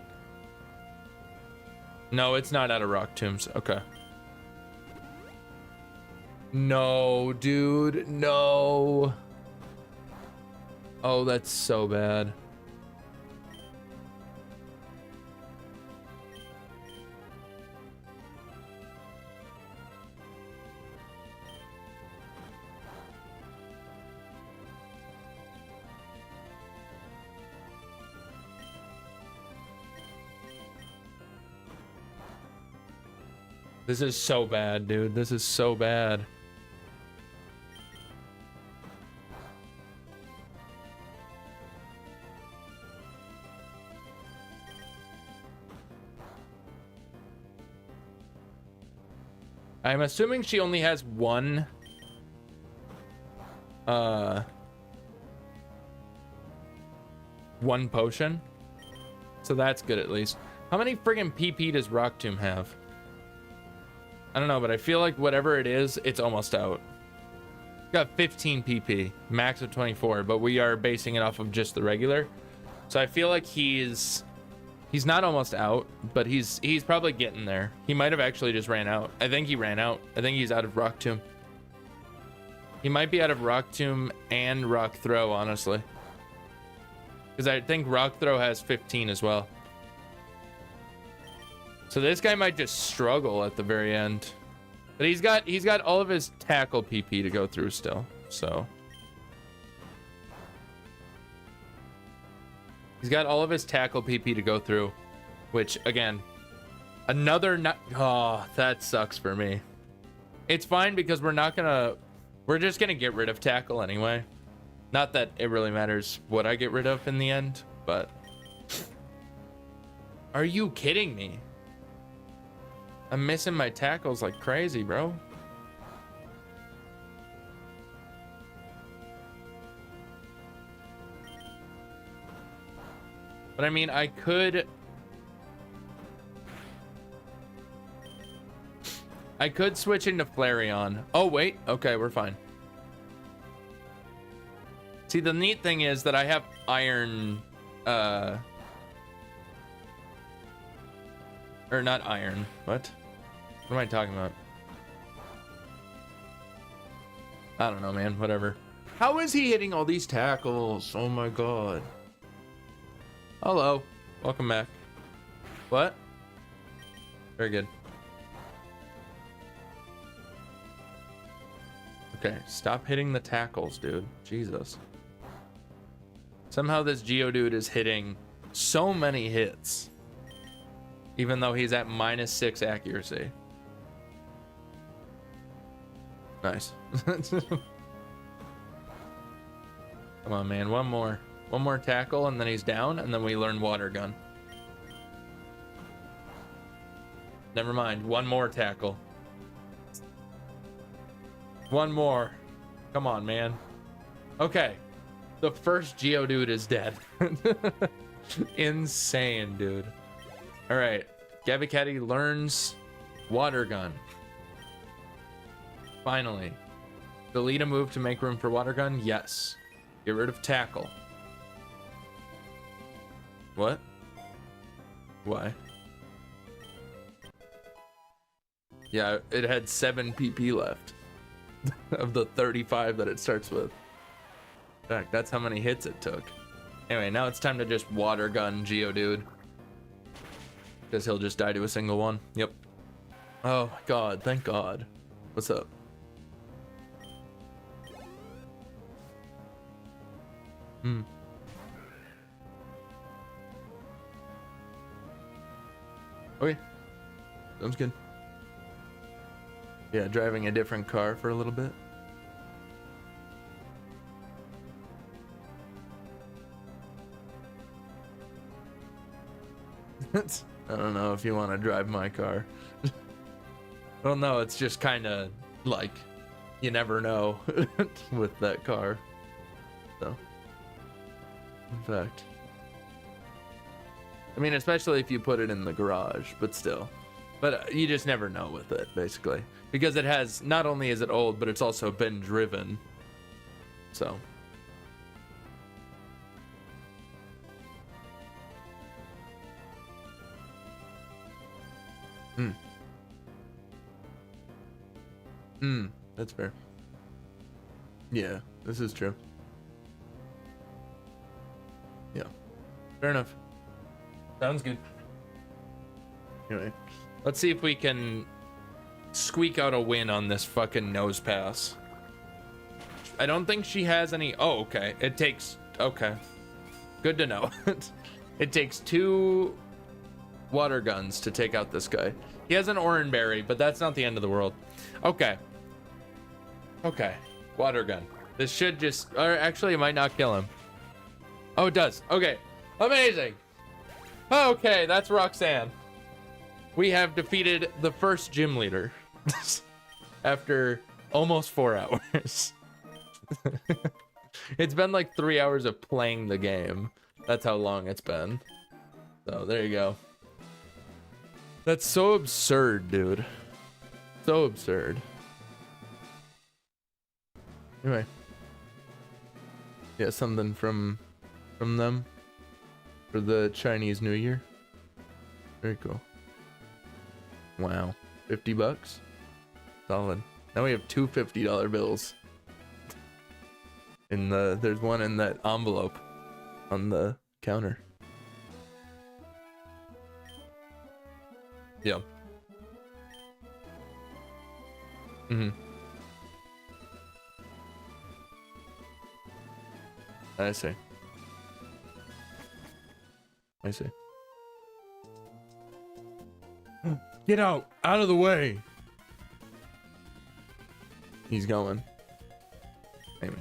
No, it's not out of Rock Tombs. Okay. No, dude. No. Oh, that's so bad. This is so bad, dude. This is so bad. I'm assuming she only has one potion. So that's good at least. How many friggin' PP does Rock Tomb have? I don't know, but I feel like whatever it is, it's almost out. Got 15 PP, max of 24, but we are basing it off of just the regular. So I feel like he's not almost out, but he's probably getting there. He might have actually just ran out. I think he ran out. I think he's out of Rock Tomb. He might be out of Rock Tomb and Rock Throw, honestly. Because I think Rock Throw has 15 as well. So this guy might just struggle at the very end. But he's got all of his tackle PP to go through still. So he's got all of his tackle PP to go through, which again, oh, that sucks for me. It's fine because we're just gonna get rid of tackle anyway. Not that it really matters what I get rid of in the end, but are you kidding me? I'm missing my tackles like crazy, bro. But I mean, I could switch into Flareon. Oh, wait. Okay, we're fine. See, the neat thing is that I have iron, or not iron. What am I talking about? I don't know, man. Whatever. How is he hitting all these tackles? Oh my god. Hello. Welcome back. What? Very good. Okay, stop hitting the tackles, dude. Jesus. Somehow this Geodude is hitting so many hits, even though he's at -6 accuracy. Nice. Come on, man. One more tackle, and then he's down, and then we learn Water Gun. Never mind. One more tackle. One more. Come on, man. Okay. The first Geodude is dead. Insane, dude. All right. Gabby Caddy learns Water Gun. Finally. Delete a move to make room for Water Gun? Yes. Get rid of Tackle. What? Why? Yeah, it had 7 PP left of the 35 that it starts with. In fact, that's how many hits it took. Anyway, now it's time to just Water Gun Geodude, because he'll just die to a single one. Yep. Oh my god, thank god. What's up? Okay. Sounds good. Yeah, driving a different car for a little bit. I don't know if you want to drive my car. Well, no, it's just kind of like you never know with that car. So, in fact, I mean, especially if you put it in the garage, but still. But you just never know with it, basically. Because it has, not only is it old, but it's also been driven. So. That's fair. Yeah, this is true. Yeah. Fair enough. Sounds good. Anyway, let's see if we can squeak out a win on this fucking nose pass. I don't think she has any. Oh, okay. It takes. Okay. Good to know. It takes 2 water guns to take out this guy. He has an orange berry, but that's not the end of the world. Okay. Okay. Water gun. This should just. Or actually, it might not kill him. Oh, it does. Okay. Amazing. Okay, that's Roxanne. We have defeated the first gym leader after almost 4 hours. It's been like 3 hours of playing the game. That's how long it's been. So there you go. That's so absurd, dude. So absurd. Anyway. Yeah, something from them for the Chinese New Year. Very cool. Wow. $50? Solid. Now we have 2 $50 bills. There's one in that envelope on the counter. Yeah. I see. I see. Get out of the way. He's going. Maybe.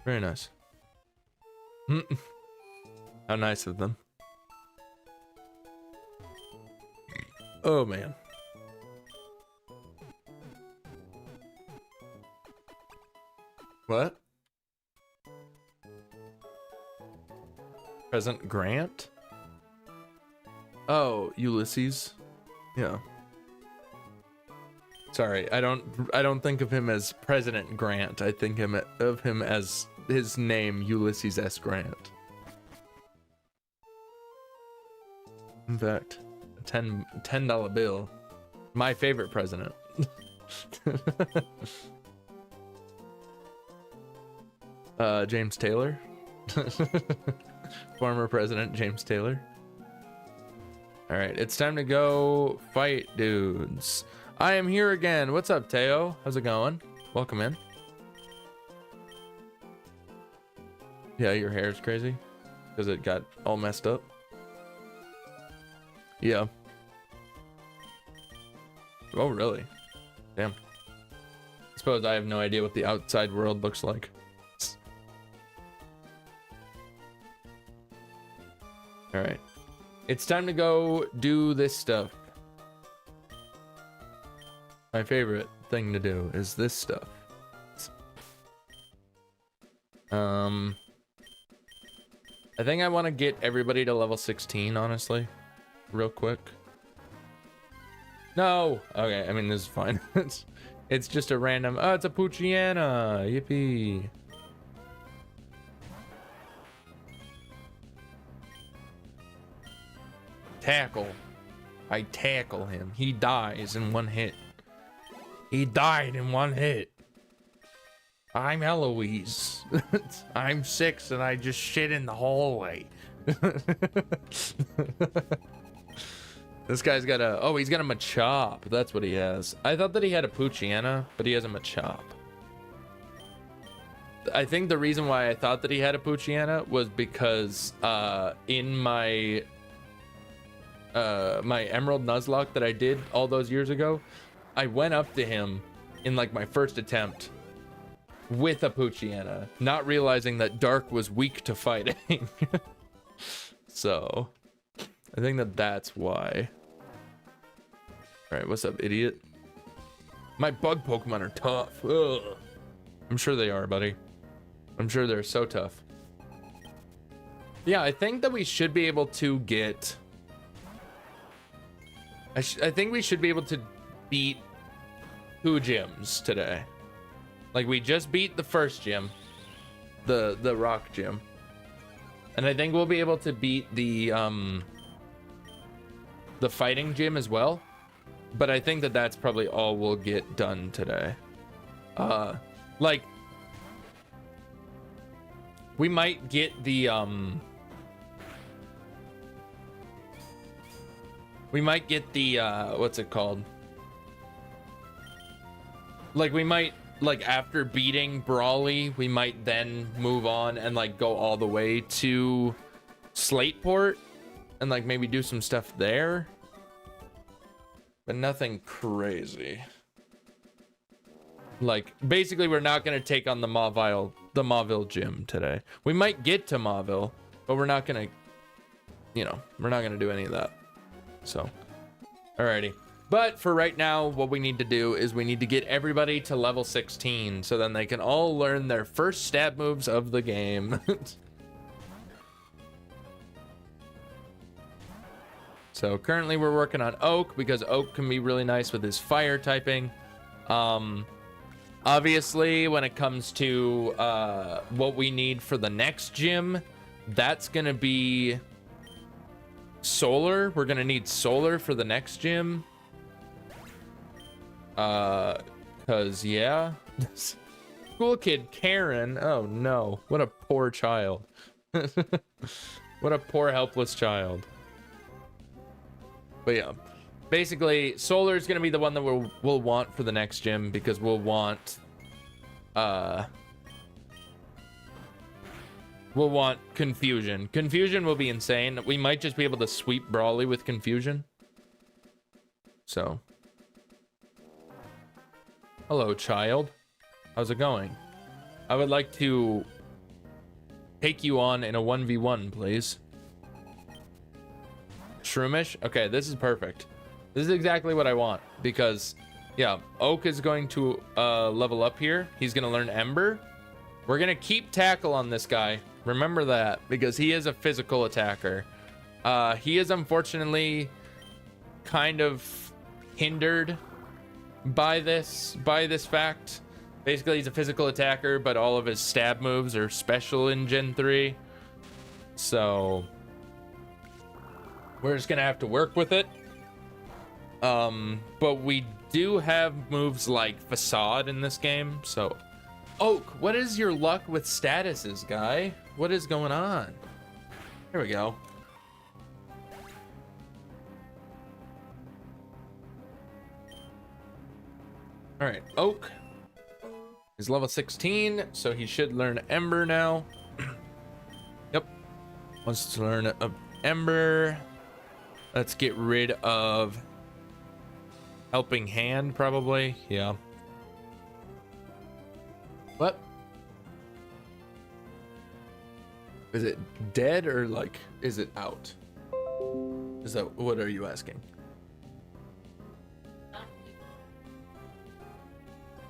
Very nice. How nice of them. Oh man. What? President Grant? Oh, Ulysses. Yeah. Sorry, I don't think of him as President Grant. I think of him as his name, Ulysses S. Grant. In fact, a $10 bill. My favorite president. James Taylor. Former President James Taylor. Alright, it's time to go fight dudes. I am here again. What's up, Teo? How's it going? Welcome in. Yeah, your hair is crazy because it got all messed up. Yeah. Oh, really? Damn. I suppose I have no idea what the outside world looks like. All right. It's time to go do this stuff. My favorite thing to do is this stuff. I think I want to get everybody to level 16, honestly. Real quick. No! Okay, I mean, this is fine. It's just a random... Oh, it's a Poochyena! Yippee! Tackle. I tackle him. He dies in 1 hit. He died in 1 hit. I'm Eloise. I'm 6 and I just shit in the hallway. This guy's got a... Oh, he's got a Machop. That's what he has. I thought that he had a Poochyena, but he has a Machop. I think the reason why I thought that he had a Poochyena was because in my my Emerald Nuzlocke that I did all those years ago, I went up to him in like my first attempt with a Poochyena, not realizing that Dark was weak to fighting. So I think that that's why. All right, what's up, idiot? My bug Pokemon are tough. Ugh. I'm sure they are, buddy. I'm sure they're so tough. Yeah, I think that we should be able to get... I think we should be able to beat 2 gyms today. Like, we just beat the first gym. The rock gym. And I think we'll be able to beat the fighting gym as well. But I think that that's probably all we'll get done today. Like, we might get the what's it called? Like, we might, like, after beating Brawly, we might then move on and like go all the way to Slateport and like maybe do some stuff there. But nothing crazy. Like, basically, we're not gonna take on the Mauville gym today. We might get to Mauville, but we're not gonna, you know, we're not gonna do any of that. So, alrighty. But for right now, what we need to do is we need to get everybody to level 16, so then they can all learn their first stab moves of the game. So currently we're working on Oak because Oak can be really nice with his fire typing. Obviously, when it comes to what we need for the next gym, that's gonna be solar. We're gonna need solar for the next gym. Cause yeah, school kid Karen. Oh no, what a poor child. What a poor helpless child. But yeah, basically, solar is gonna be the one that we'll want for the next gym because we'll want confusion. Confusion will be insane. We might just be able to sweep Brawly with confusion. So, hello, child. How's it going? I would like to take you on in a 1v1, please. Shroomish? Okay, this is perfect. This is exactly what I want because, yeah, Oak is going to level up here. He's going to learn Ember. We're going to keep Tackle on this guy. Remember that because he is a physical attacker. He is unfortunately kind of hindered by this fact. Basically, he's a physical attacker, but all of his stab moves are special in Gen 3. So we're just gonna have to work with it. But we do have moves like Facade in this game. So, Oak, what is your luck with statuses, guy? What is going on? Here we go. All right, Oak is level 16, so he should learn Ember now. Yep, wants to learn Ember. Let's get rid of Helping Hand, probably. Yeah. What? Is it dead or like, is it out? Is that, what are you asking?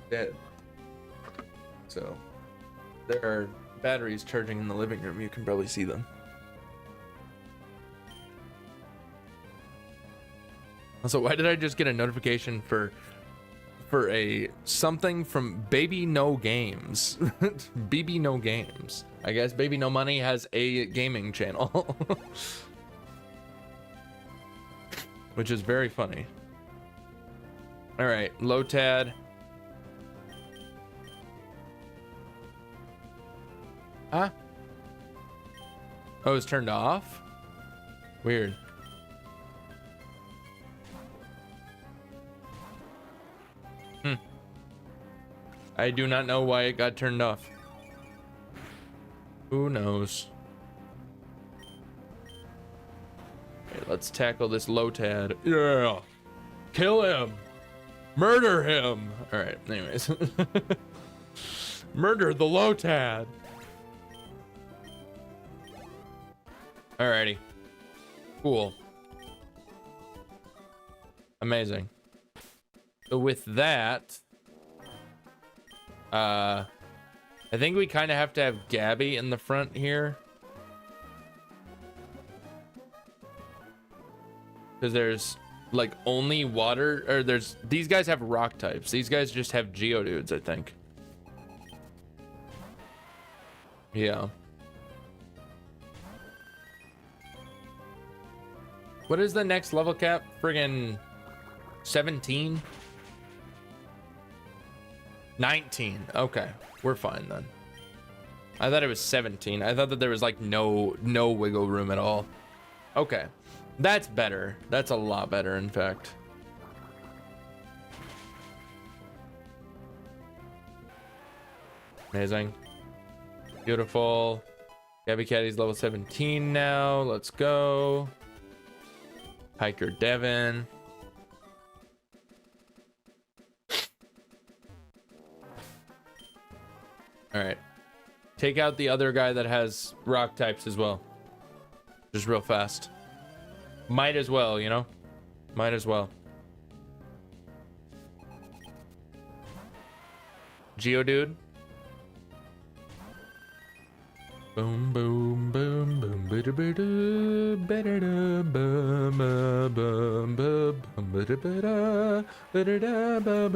Dead. So, there are batteries charging in the living room. You can probably see them. Also, why did I just get a notification for a something from Baby No Games? BB No Games. I guess Baby No Money has a gaming channel. Which is very funny. All right, Lotad. Huh? Oh, it's turned off? Weird. I do not know why it got turned off. Who knows? Okay, let's tackle this Lotad. Yeah. Kill him. Murder him. All right, anyways. Murder the Lotad. Alrighty. Cool. Amazing. So with that, I think we kind of have to have Gabby in the front here. Because there's like only water, or these guys have rock types. These guys just have Geodudes, I think. Yeah. What is the next level cap? Friggin' 17? 19. Okay, we're fine then. I thought it was 17. I thought that there was like no wiggle room at all. Okay, that's better. That's a lot better, in fact. Amazing. Beautiful. Gabby Caddy's level 17 now. Let's go. Hiker Devin. All right. Take out the other guy that has rock types as well. Just real fast. Might as well, you know? Might as well. Geodude. Boom, boom, boom, boom, bada, bada, bada, bum, bum, bum, bum, bada, bada, bada, bada,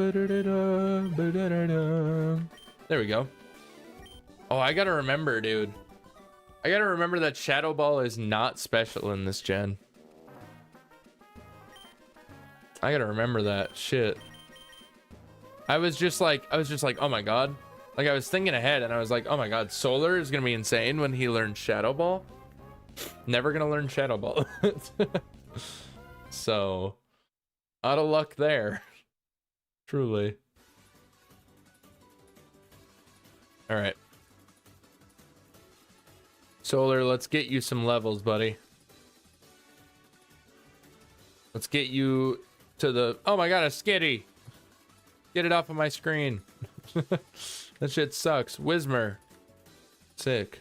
bada, bada. There we go. Oh, I gotta remember, dude. I gotta remember that Shadow Ball is not special in this gen. I gotta remember that shit. I was just like, oh my god. Like, I was thinking ahead and I was like, oh my god, Solar is gonna be insane when he learns Shadow Ball. Never gonna learn Shadow Ball. So, out of luck there. Truly. Alright. Solar, let's get you some levels, buddy. Let's get you to the... Oh my god, a Skitty! Get it off of my screen. That shit sucks. Whismer. Sick.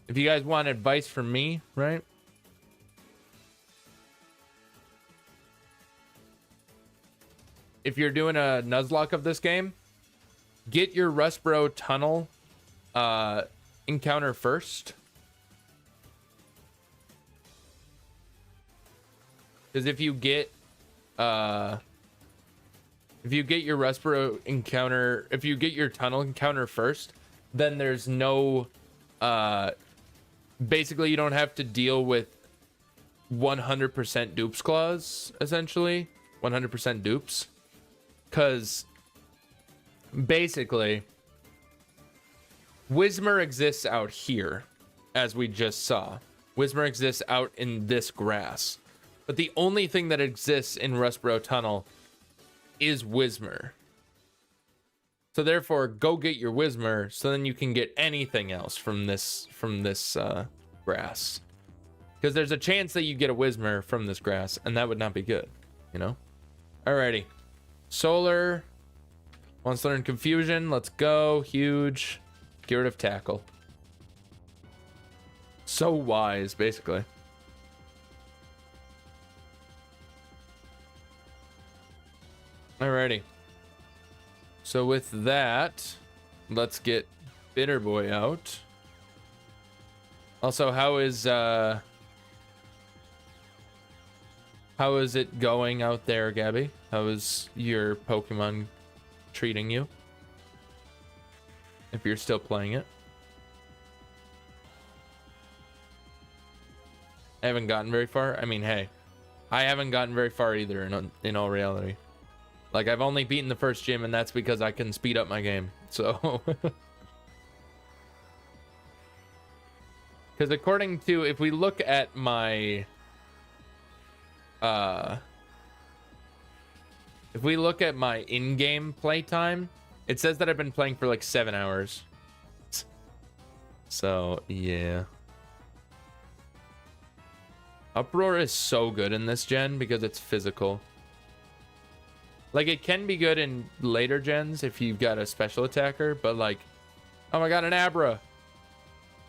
If you guys want advice from me, right? If you're doing a Nuzlocke of this game, get your Rustboro Tunnel encounter first. Because if you get your Rustboro encounter, if you get your tunnel encounter first, then there's no, basically you don't have to deal with 100% dupes clause, essentially. 100% dupes. Because basically, Whismer exists out here, as we just saw. Whismer exists out in this grass. But the only thing that exists in Rustboro Tunnel is Whismer. So therefore, go get your Whismer, so then you can get anything else from this grass. Because there's a chance that you get a Whismer from this grass, and that would not be good, you know? Alrighty. Solar wants to learn Confusion. Let's go. Huge. Get rid of Tackle. So wise, basically. Alrighty. So with that, let's get Bitter Boy out. Also, how is it going out there, Gabby? How is your Pokemon treating you? If you're still playing it. I haven't gotten very far. I mean, hey, I haven't gotten very far either in all reality. Like, I've only beaten the first gym, and that's because I can speed up my game. So, because according to, if we look at my, if we look at my in-game playtime, it says that I've been playing for like 7 hours. So, yeah. Uproar is so good in this gen because it's physical. Like, it can be good in later gens if you've got a special attacker, but like, oh my god, an Abra.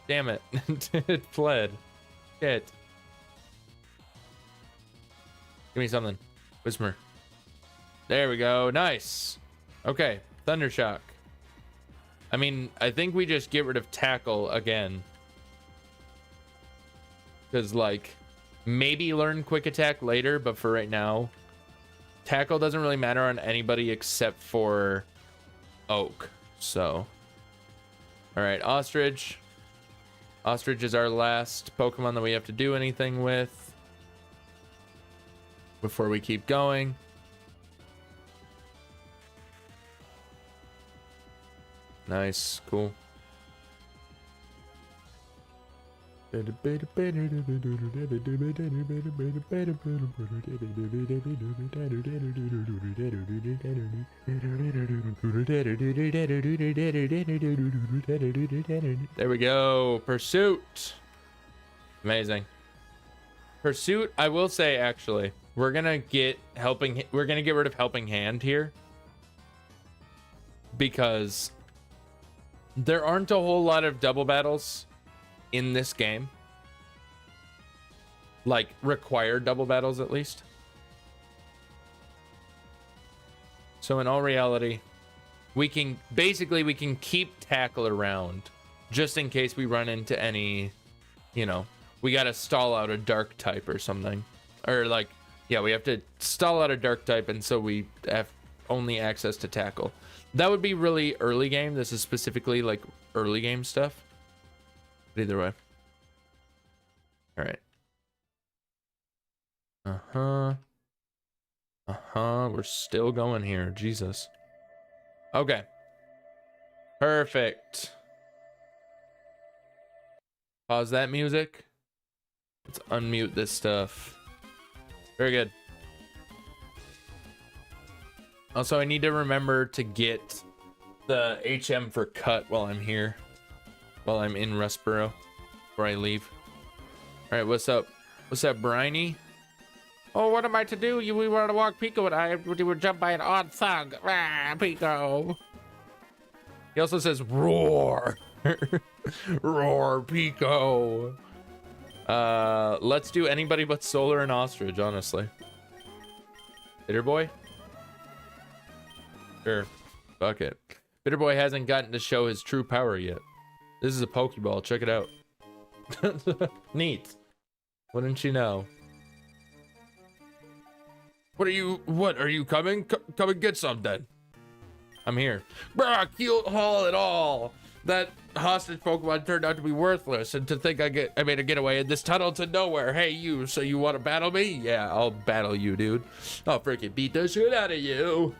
Damn it. It fled. Shit. Give me something. Whisper. There we go. Nice. Okay. Thundershock. I mean, I think we just get rid of Tackle again. Because, like, maybe learn Quick Attack later, but for right now, Tackle doesn't really matter on anybody except for Oak. So, alright, Ostrich. Ostrich is our last Pokemon that we have to do anything with before we keep going. Nice, cool. There we go. Pursuit. Amazing. Pursuit, I will say, actually, we're gonna get rid of Helping Hand here because there aren't a whole lot of double battles in this game, like required double battles at least. So in all reality, we can keep Tackle around just in case we run into any, you know, we gotta stall out a dark type or something, or like, yeah, we have to stall out a dark type, and so we have only access to Tackle. That would be really early game. This is specifically like early game stuff. But either way. All right. We're still going here. Jesus. Okay. Perfect. Pause that music. Let's unmute this stuff. Very good. Also, I need to remember to get the HM for cut while I'm here. While I'm in Rustboro. Before I leave. Alright, what's up? What's up, Briny? Oh, what am I to do? We want to walk Pico and I were jumped by an odd thug. Ah, Pico. He also says, roar. Roar, Pico. Let's do anybody but Solar and Ostrich, honestly. Bitter Boy? Sure. Fuck it. Bitter Boy hasn't gotten to show his true power yet. This is a Pokeball. Check it out. Neat. Wouldn't you know? What are you coming? Come and get some then. I'm here. Bruh, cute haul it all. That hostage Pokemon turned out to be worthless, and to think I made a getaway in this tunnel to nowhere. Hey, you, so you want to battle me? Yeah, I'll battle you, dude. I'll freaking beat the shit out of you.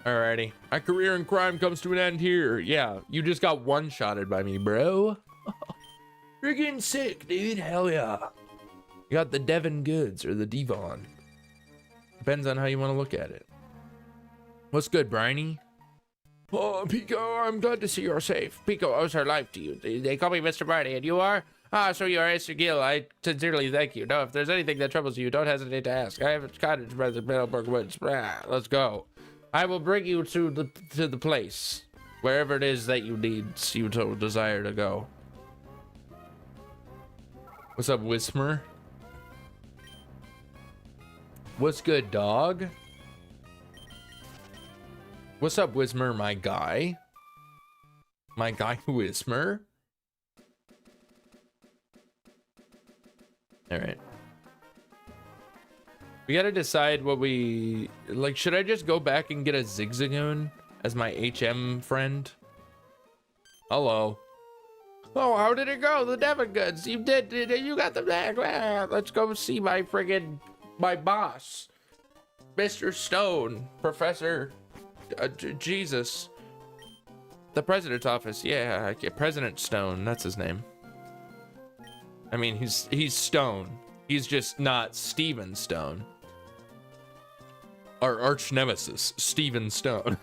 Alrighty. My career in crime comes to an end here. Yeah, you just got one-shotted by me, bro. Freaking sick, dude. Hell yeah. You got the Devon goods, or the Devon. Depends on how you want to look at it. What's good, Briny? Oh, Pico, I'm glad to see you're safe. Pico owes her life to you. They call me Mr. Briny, and you are? Ah, so you are Mr. Gill. I sincerely thank you. No, if there's anything that troubles you, don't hesitate to ask. I have a cottage by the Middleburg Woods. Let's go. I will bring you to the place, wherever it is that you desire to go. What's up, Whismer? What's good, dog? What's up, Whismer, my guy? My guy, Whismer? Alright. We gotta decide what we... Like, should I just go back and get a Zigzagoon as my HM friend? Hello. Oh, how did it go? The Devon goods. You did. You got them back. Let's go see my boss. Mr. Stone. Professor... Jesus. The president's office. Yeah, President Stone. That's his name. I mean, he's Stone. He's just not Steven Stone. Our arch nemesis, Steven Stone.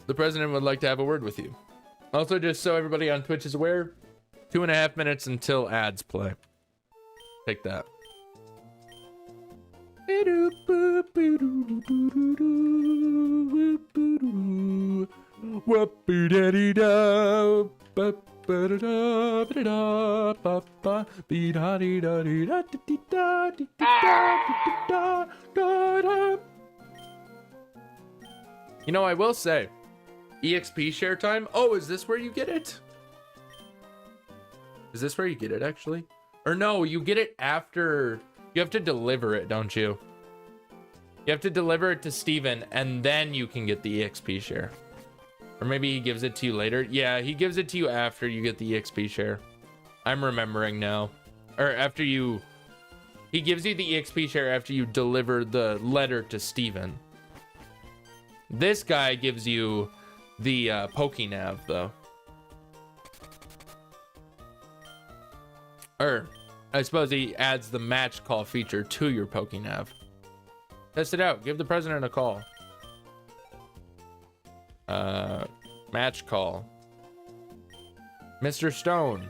The president would like to have a word with you. Also, just so everybody on Twitch is aware, 2.5 minutes until ads play. Take that. You know, I will say, EXP share time. Oh, is this where you get it? Is this where you get it, actually? Or no, you get it after. You have to deliver it, don't you? You have to deliver it to Steven, and then you can get the EXP share. Or maybe he gives it to you later. Yeah, he gives it to you after you get the EXP share. I'm remembering now. Or after you... He gives you the EXP share after you deliver the letter to Steven. This guy gives you the Pokénav, though. Or, I suppose he adds the match call feature to your Pokénav. Test it out. Give the president a call. Match call. Mr. Stone.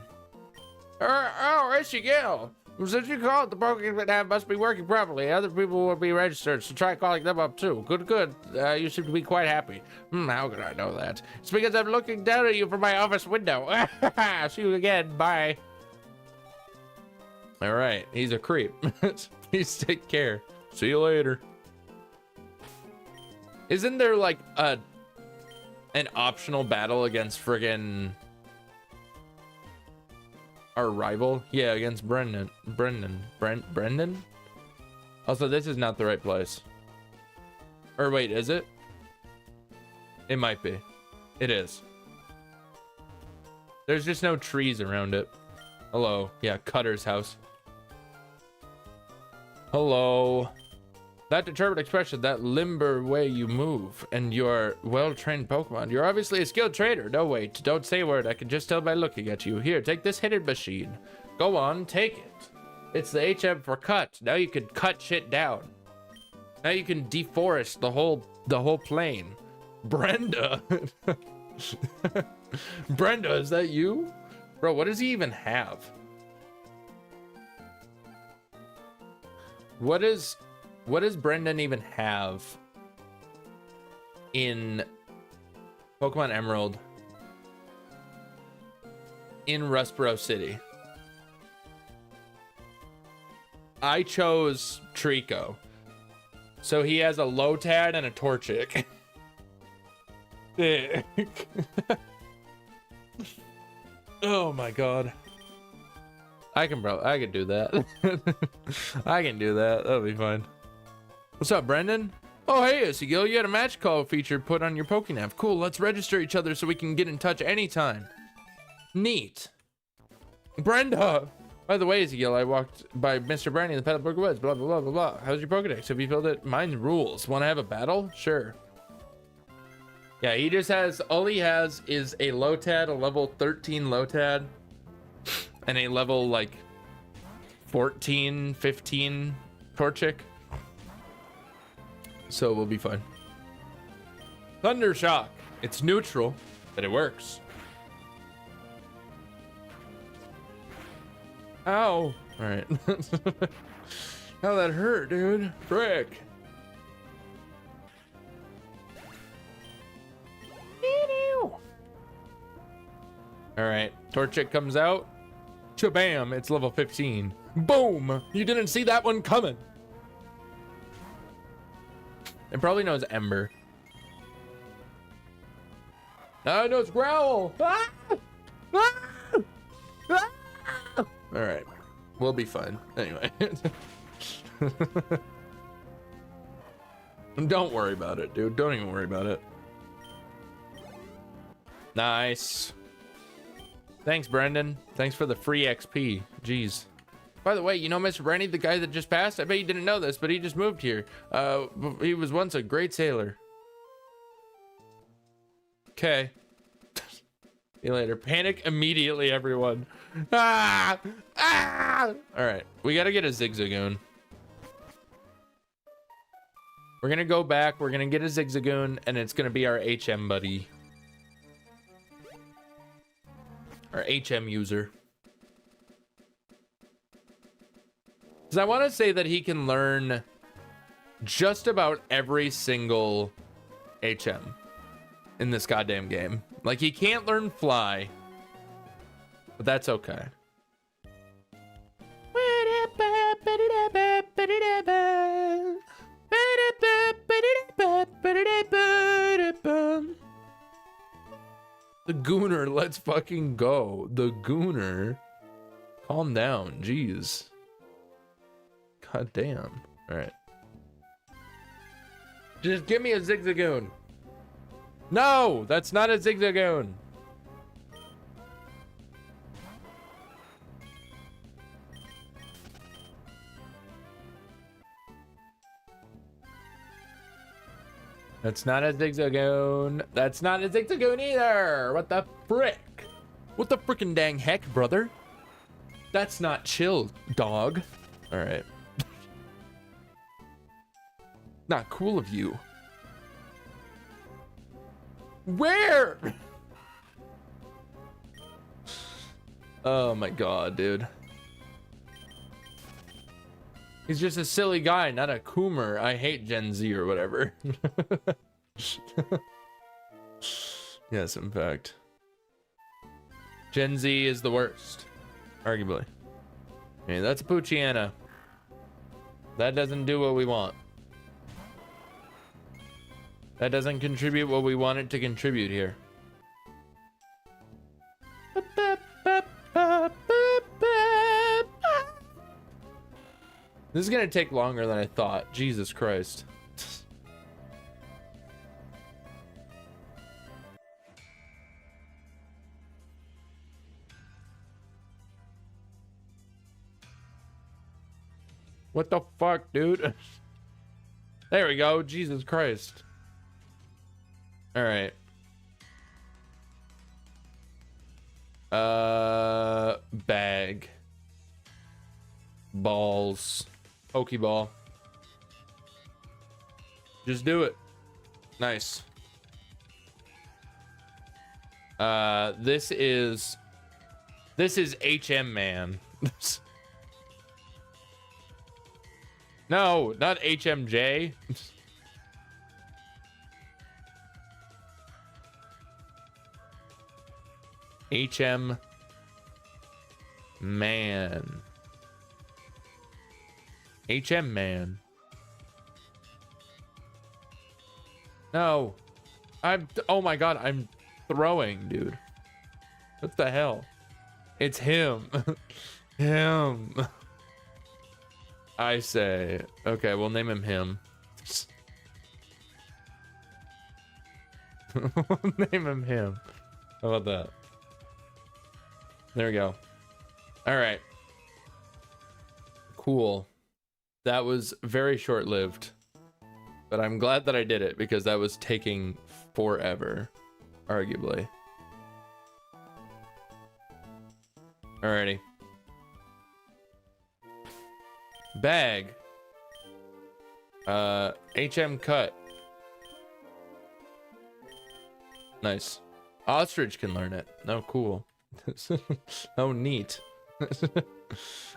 Oh, IsYaBoiSkinny. Since you called, the Pokénav must be working properly. Other people will be registered, so try calling them up too. Good. You seem to be quite happy. How could I know that? It's because I'm looking down at you from my office window. See you again. Bye. All right, he's a creep. Please take care. See you later. Isn't there like an optional battle against friggin' our rival? Yeah, against Brendan. Also, this is not the right place. Or wait, is it? It might be. It is. There's just no trees around it. Hello. Yeah, Cutter's house. Hello. That determined expression, that limber way you move, and your well-trained Pokemon. You're obviously a skilled trader. No, wait, don't say a word. I can just tell by looking at you. Here, take this hidden machine. Go on, take it. It's the HM for cut. Now you can cut shit down. Now you can deforest the whole plane. Brenda. Brenda, is that you? Bro, what does he even have? What does Brendan even have in Pokemon Emerald in Rustboro City? I chose Trico. So he has a Lotad and a Torchic. Oh my god. I can do that. I can do that. That'll be fine. What's up, Brendan? Oh, hey, IsYaBoiSkinny. You had a match call feature put on your Pokénav. Cool, let's register each other so we can get in touch anytime. Neat. Brenda! By the way, IsYaBoiSkinny, I walked by Mr. Brandy in the Petalburg Woods, blah, blah, blah, blah, blah. How's your Pokédex? Have you filled it? Mine's rules. Want to have a battle? Sure. Yeah, he just has, all he has is a Lotad, a level 13 Lotad, and a level, like, 14, 15 Torchic. So we'll be fine. Thunder Shock. It's neutral, but it works. Ow. Alright. How that hurt, dude. Frick. Alright. Torchic comes out. Shabam. It's level 15. Boom. You didn't see that one coming. It probably knows Ember. I know it's Growl. Ah! Ah! Ah! All right, we'll be fine. Anyway, don't worry about it, dude. Don't even worry about it. Nice. Thanks, Brendan. Thanks for the free XP. Jeez. By the way, you know Mr. Brandy, the guy that just passed? I bet you didn't know this, but he just moved here. He was once a great sailor. Okay. See you later. Panic immediately, everyone. Ah! Ah! Alright, we gotta get a Zigzagoon. We're gonna go back, we're gonna get a Zigzagoon, and it's gonna be our HM buddy. Our HM user. Because I want to say that he can learn just about every single HM in this goddamn game. Like, he can't learn Fly, but that's okay. The Gooner, let's fucking go. The Gooner. Calm down, jeez. God damn. Alright. Just give me a Zigzagoon. No, that's not a Zigzagoon. That's not a Zigzagoon. That's not a Zigzagoon either. What the frick? What the frickin' dang heck, brother? That's not chill, dog. All right. Not cool of you. Where? Oh my god, dude. He's just a silly guy, not a Coomer. I hate Gen Z or whatever. Yes, in fact. Gen Z is the worst. Arguably. I mean, that's a Poochyena. That doesn't do what we want. That doesn't contribute what we want it to contribute here. This is gonna take longer than I thought. Jesus Christ. What the fuck, dude? There we go. Jesus Christ. All right. Bag. Balls. Pokeball. Just do it. Nice. This is HM man. No, not HMJ. HM man. HM man. No. Oh my god, I'm throwing, dude. What the hell? It's him. Him. I say. Okay, we'll name him him. We'll name him him. How about that? There we go. All right. Cool. That was very short-lived. But I'm glad that I did it because that was taking forever, arguably. Alrighty. Bag. HM cut. Nice. Ostrich can learn it. No, cool. Oh, neat.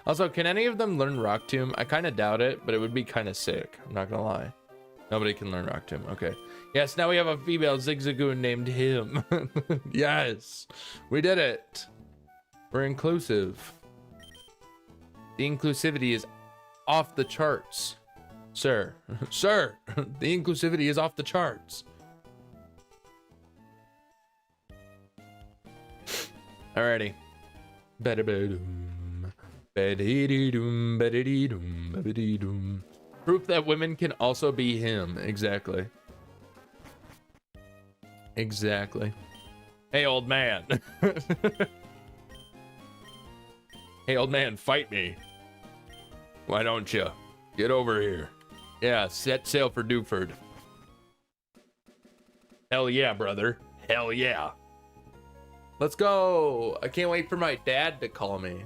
Also, can any of them learn Rock Tomb? I kind of doubt it, but it would be kind of sick. I'm not gonna lie. Nobody can learn Rock Tomb. Okay. Yes, now we have a female Zigzagoon named him. Yes, we did it. We're inclusive. The inclusivity is off the charts, sir. Sir, the inclusivity is off the charts. Alrighty. Proof that women can also be him. Exactly. Exactly. Hey, old man. Hey, old man, fight me. Why don't you? Get over here. Yeah, set sail for Dewford. Hell yeah, brother. Hell yeah. Let's go. I can't wait for my dad to call me.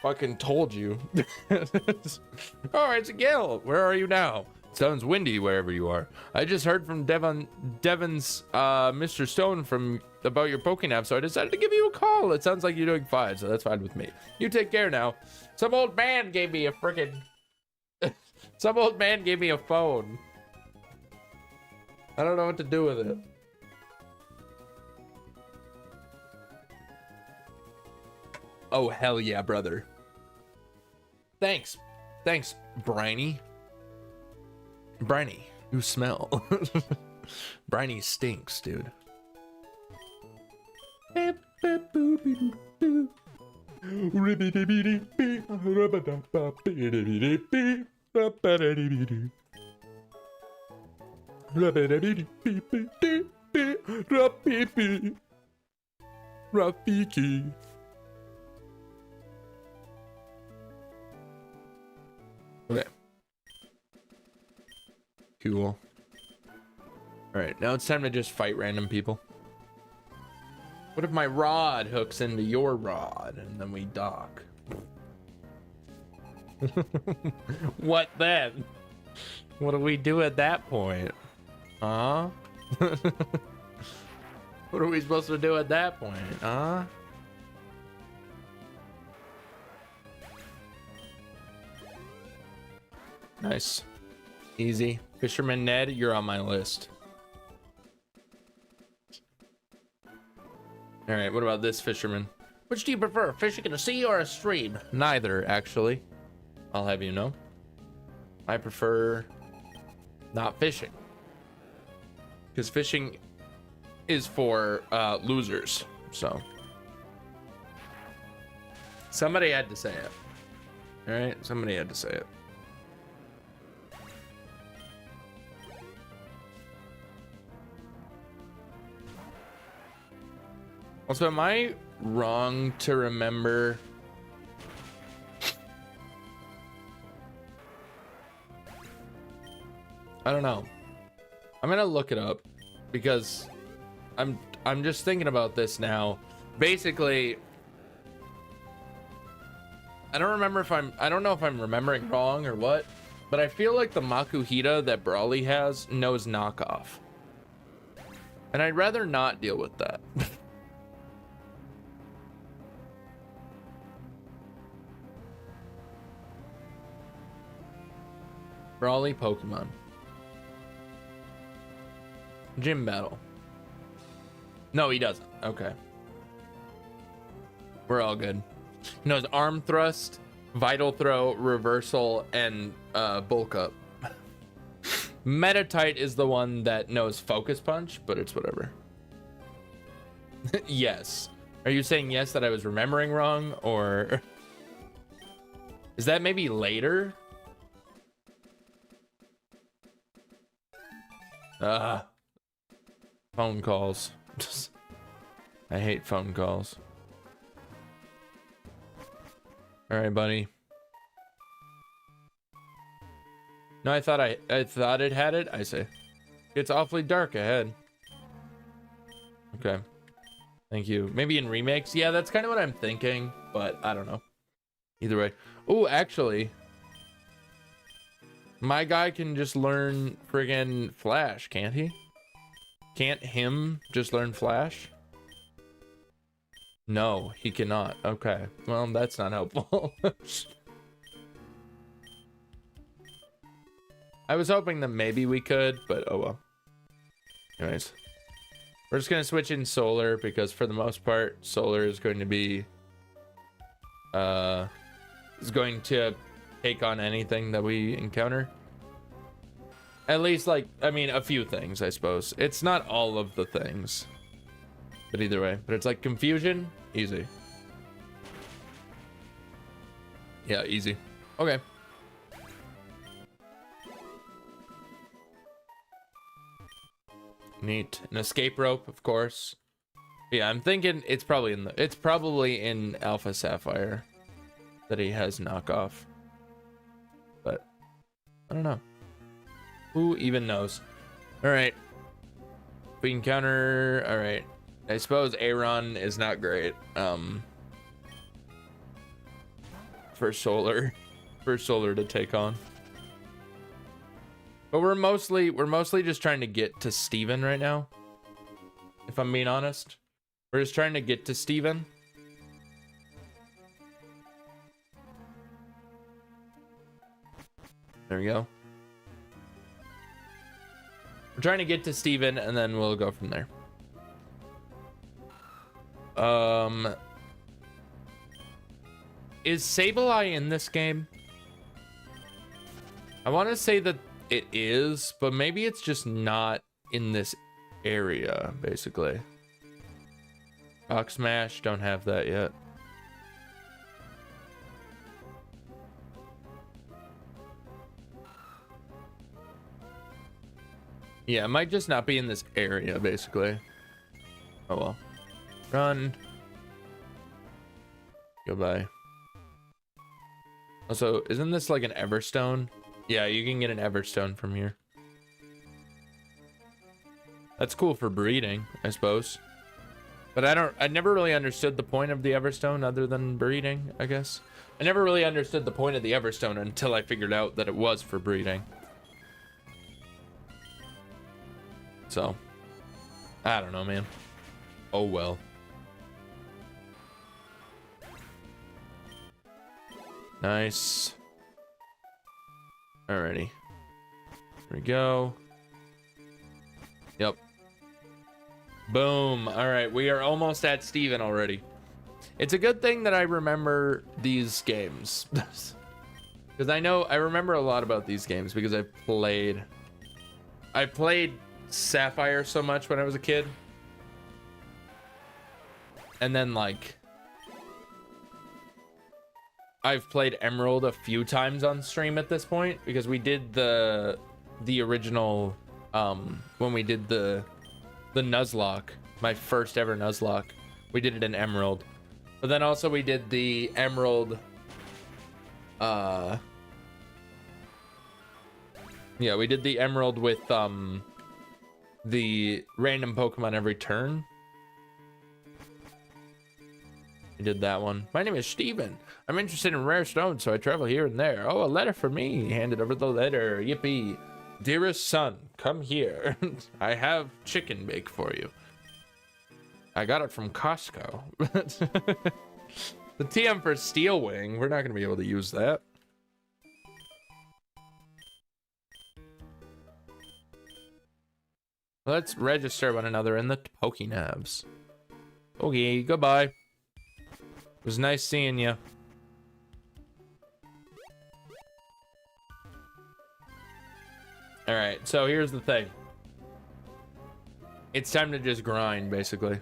Fucking told you. Oh, it's a Gil. Where are you now? Sounds windy wherever you are. I just heard from Devon's Mr. Stone about your Pokénap, so I decided to give you a call. It sounds like you're doing fine, so that's fine with me. You take care now. Some old man gave me a frickin' some old man gave me a phone. I don't know what to do with it. Oh, hell yeah, brother. Thanks. Thanks, Briny. Briny, you smell. Briny stinks, dude. Rafiki. Okay. Cool. All right, now it's time to just fight random people. What if my rod hooks into your rod and then we dock? What then? What do we do at that point? Huh? What are we supposed to do at that point? Huh? Nice. Easy. Fisherman Ned, you're on my list. Alright, what about this fisherman? Which do you prefer, fishing in a sea or a stream? Neither, actually. I'll have you know. I prefer not fishing. Because fishing is for losers, so. Somebody had to say it. Alright, somebody had to say it. Also, am I wrong to remember? I don't know. I'm gonna look it up because I'm just thinking about this now. Basically, I don't know if I'm remembering wrong or what, but I feel like the Makuhita that Brawly has knows knockoff. And I'd rather not deal with that. Brawly Pokemon. Gym battle. No, he doesn't. Okay. We're all good. He knows arm thrust, vital throw, reversal, and bulk up. Metatite is the one that knows focus punch, but it's whatever. Yes. Are you saying yes that I was remembering wrong, or is that maybe later? Phone calls. I hate phone calls. All right, buddy. No, I thought it had it. I say, it's awfully dark ahead. Okay. Thank you. Maybe in remakes. Yeah, that's kind of what I'm thinking, but I don't know. Either way. Oh, actually, my guy can just learn friggin' Flash, can't he? Can't him just learn Flash? No, he cannot. Okay. Well, that's not helpful. I was hoping that maybe we could, but oh well. Anyways. We're just going to switch in Solar because for the most part, Solar is going to be... is going to take on anything that we encounter. At least, like, I mean, a few things, I suppose. It's not all of the things. But either way. But it's like confusion, easy. Yeah, easy. Okay. Neat. An escape rope, of course. Yeah, I'm thinking it's probably in Alpha Sapphire that he has knockoff. But I don't know. Who even knows? All right. We can counter. All right. I suppose Aaron is not great. For solar to take on. But we're mostly just trying to get to Steven right now. If I'm being honest. We're just trying to get to Steven. There we go. We're trying to get to Steven and then we'll go from there. Is Sableye in this game? I want to say that it is, but maybe it's just not in this area, basically. Rock Smash, don't have that yet. Yeah, it might just not be in this area, basically. Oh well. Run. Goodbye. Also, isn't this like an Everstone? Yeah, you can get an Everstone from here. That's cool for breeding, I suppose. But I never really understood the point of the Everstone other than breeding, I guess. I never really understood the point of the Everstone until I figured out that it was for breeding. So, I don't know, man. Oh well. Nice. Alrighty. Here we go. Yep. Boom. Alright, we are almost at Steven already. It's a good thing that I remember these games. Because I remember a lot about these games because I played Sapphire so much when I was a kid. And then like I've played Emerald a few times on stream at this point because we did the original when we did the Nuzlocke, my first ever Nuzlocke. We did it in Emerald. But then also we did the Emerald yeah, we did the Emerald with the random Pokemon every turn. We did that one. My name is Steven. I'm interested in rare stones, so I travel here and there. Oh, a letter for me. Handed over the letter. Yippee. Dearest son, come here. I have chicken bake for you. I got it from Costco. The TM for Steel Wing. We're not going to be able to use that. Let's register one another in the Pokénavs. Okay, goodbye. It was nice seeing you. All right, so here's the thing. It's time to just grind, basically.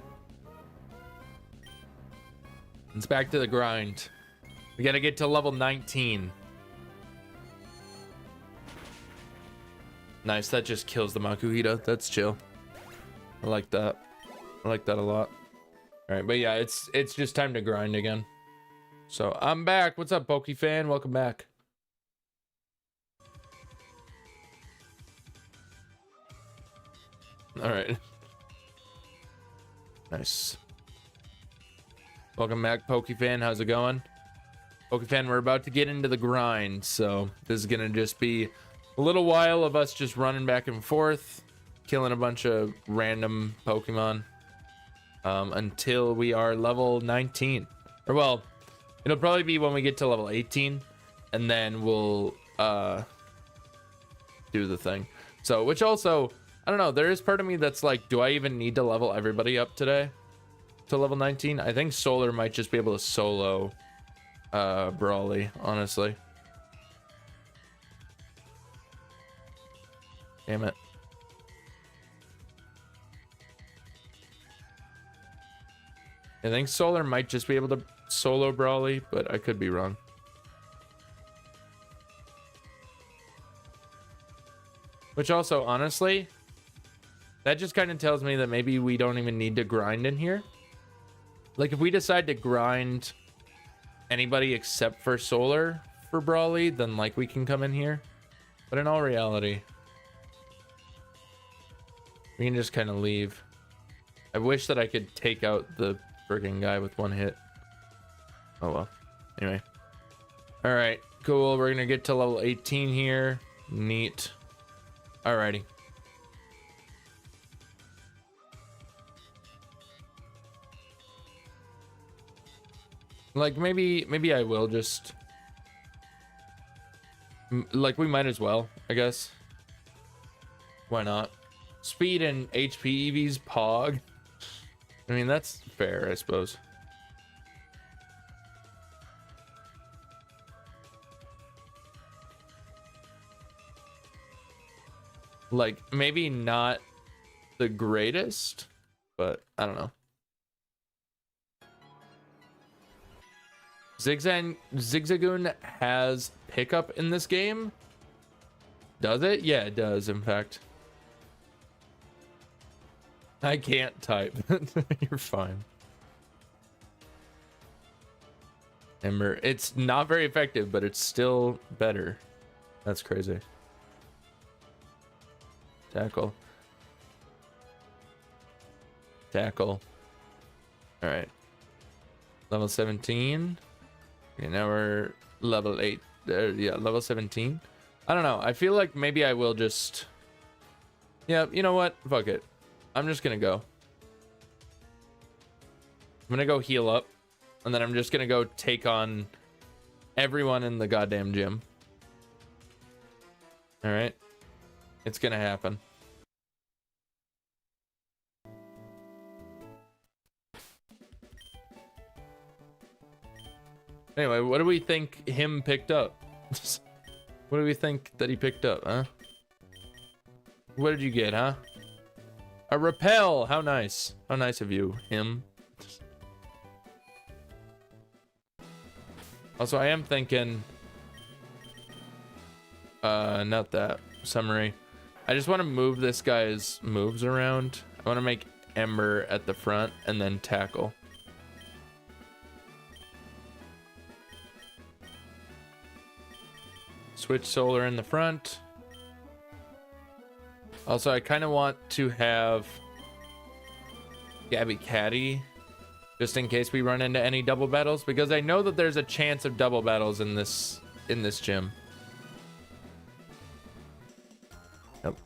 It's back to the grind. We gotta get to level 19. Nice, that just kills the Makuhita. That's chill. I like that. I like that a lot. All right, but yeah, it's just time to grind again. So I'm back. What's up, Pokefan? Welcome back. All right. Nice. Welcome back, Pokefan. How's it going? Pokefan, we're about to get into the grind, so this is gonna just be a little while of us just running back and forth, killing a bunch of random Pokemon. Until we are level 19. Or well, it'll probably be when we get to level 18 and then we'll do the thing. So, which also, I don't know, there is part of me that's like, do I even need to level everybody up today to level 19? I think Solar might just be able to solo Brawly, honestly. Damn it. I think Solar might just be able to solo Brawly, but I could be wrong. Which also, honestly, that just kind of tells me that maybe we don't even need to grind in here. Like, if we decide to grind anybody except for Solar for Brawly, then, like, we can come in here. But in all reality, We can just kind of leave. I wish that I could take out the friggin' guy with one hit. Oh well. Anyway. Alright, cool. We're gonna get to level 18 here. Neat. Alrighty. Like, maybe I will just... Like, we might as well, I guess. Why not? Speed and HP EVs, Pog. I mean, that's fair, I suppose. Like, maybe not the greatest, but I don't know. Zigzagoon has pickup in this game? Does it? Yeah, it does, in fact. I can't type. You're fine. Ember. It's not very effective, but it's still better. That's crazy. Tackle. Tackle. Alright. Level 17. Okay, now we're level 8. Yeah, level 17. I don't know. I feel like maybe I will just... Yeah, you know what? Fuck it. I'm just gonna go. I'm gonna go heal up. And then I'm just gonna go take on everyone in the goddamn gym. Alright. It's gonna happen. Anyway, what do we think him picked up? What do we think that he picked up, huh? What did you get, huh? A repel! How nice. How nice of you, him. Also, I am thinking... not that. Summary. I just want to move this guy's moves around. I want to make Ember at the front and then tackle. Switch Solar in the front. Also, I kind of want to have Gabby Caddy just in case we run into any double battles, because I know that there's a chance of double battles in this gym. Nope.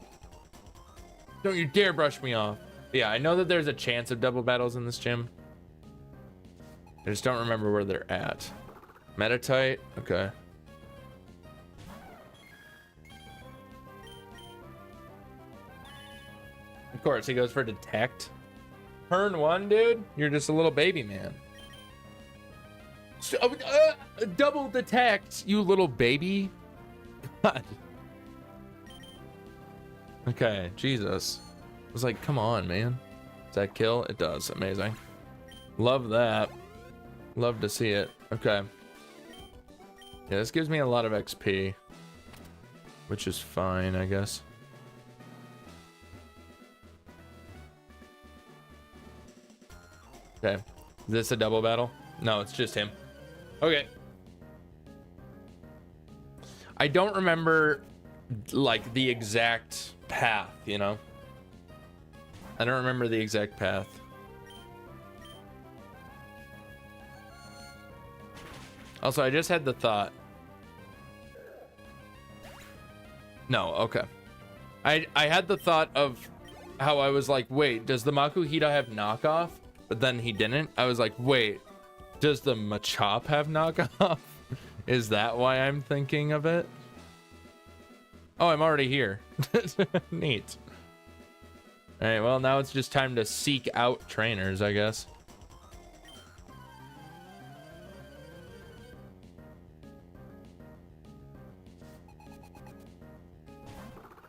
Don't you dare brush me off. Yeah, I know that there's a chance of double battles in this gym. I just don't remember where they're at. Metatite, okay. Of course, he goes for detect. Turn 1, dude. You're just a little baby man. Double detect, you little baby. God. Okay, Jesus. I was like, come on, man. Does that kill? It does. Amazing. Love that. Love to see it. Okay. Yeah, this gives me a lot of XP, which is fine, I guess. Okay. Is this a double battle? No, it's just him. Okay. I don't remember, like, the exact path, you know? I don't remember the exact path. Also, I just had the thought. No, okay. I had the thought of how I was like, wait, does the Makuhita have knockoff? But then he didn't. I was like, wait, does the Machop have knockoff? Is that why I'm thinking of it? Oh, I'm already here. Neat. All right, well, now it's just time to seek out trainers, I guess.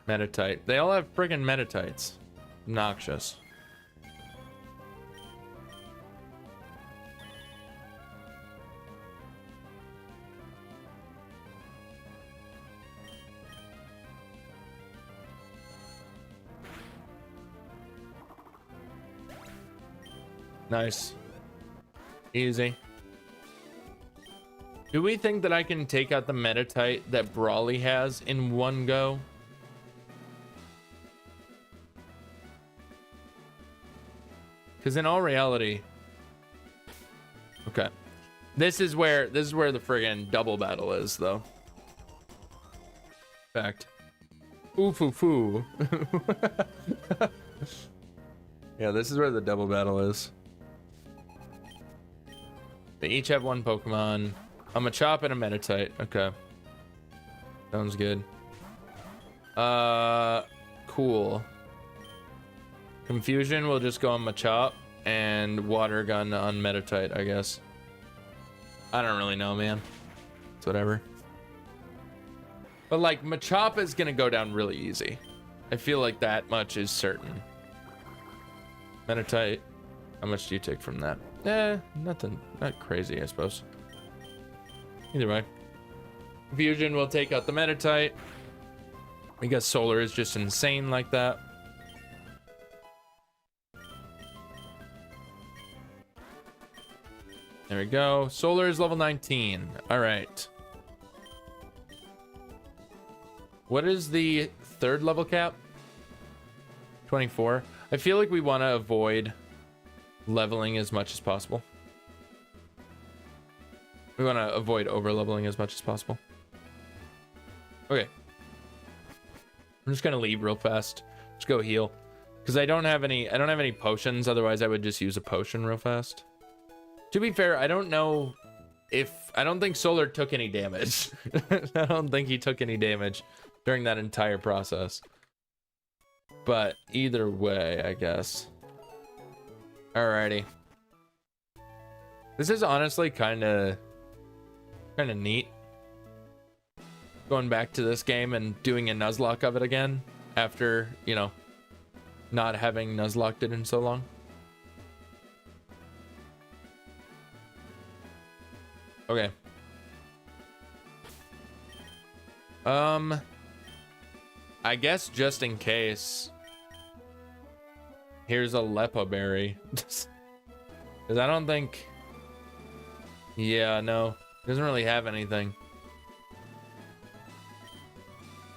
Metatite. They all have friggin' Metatites. Noxious. Nice. Easy. Do we think that I can take out the Metatite that Brawly has in one go? Because in all reality, okay, this is where the friggin' double battle is, though. Fact. Ooh foo foo. Yeah, this is where the double battle is. They each have one Pokemon. I'm a Chop and a Meditite. Okay. Sounds good. Cool. Confusion will just go on Machop and Water Gun on Meditite, I guess. I don't really know, man. It's whatever. But like, Machop is gonna go down really easy. I feel like that much is certain. Meditite, how much do you take from that? Nothing, not crazy, I suppose. Either way. Confusion will take out the Meditite. I guess Solar is just insane like that. There we go. Solar is level 19. All right. What is the third level cap? 24. I feel like we want to avoid leveling as much as possible. We want to avoid over leveling as much as possible. Okay. I'm just gonna leave real fast. Just go heal, because I don't have any potions. Otherwise, I would just use a potion real fast. To be fair, I don't think Solar took any damage. I don't think he took any damage during that entire process. But either way, I guess. Alrighty. This is honestly kind of neat. Going back to this game and doing a Nuzlocke of it again after, you know, not having Nuzlocked it in so long. Okay. I guess just in case, here's a Lepa Berry. Because I don't think... Yeah, no. It doesn't really have anything.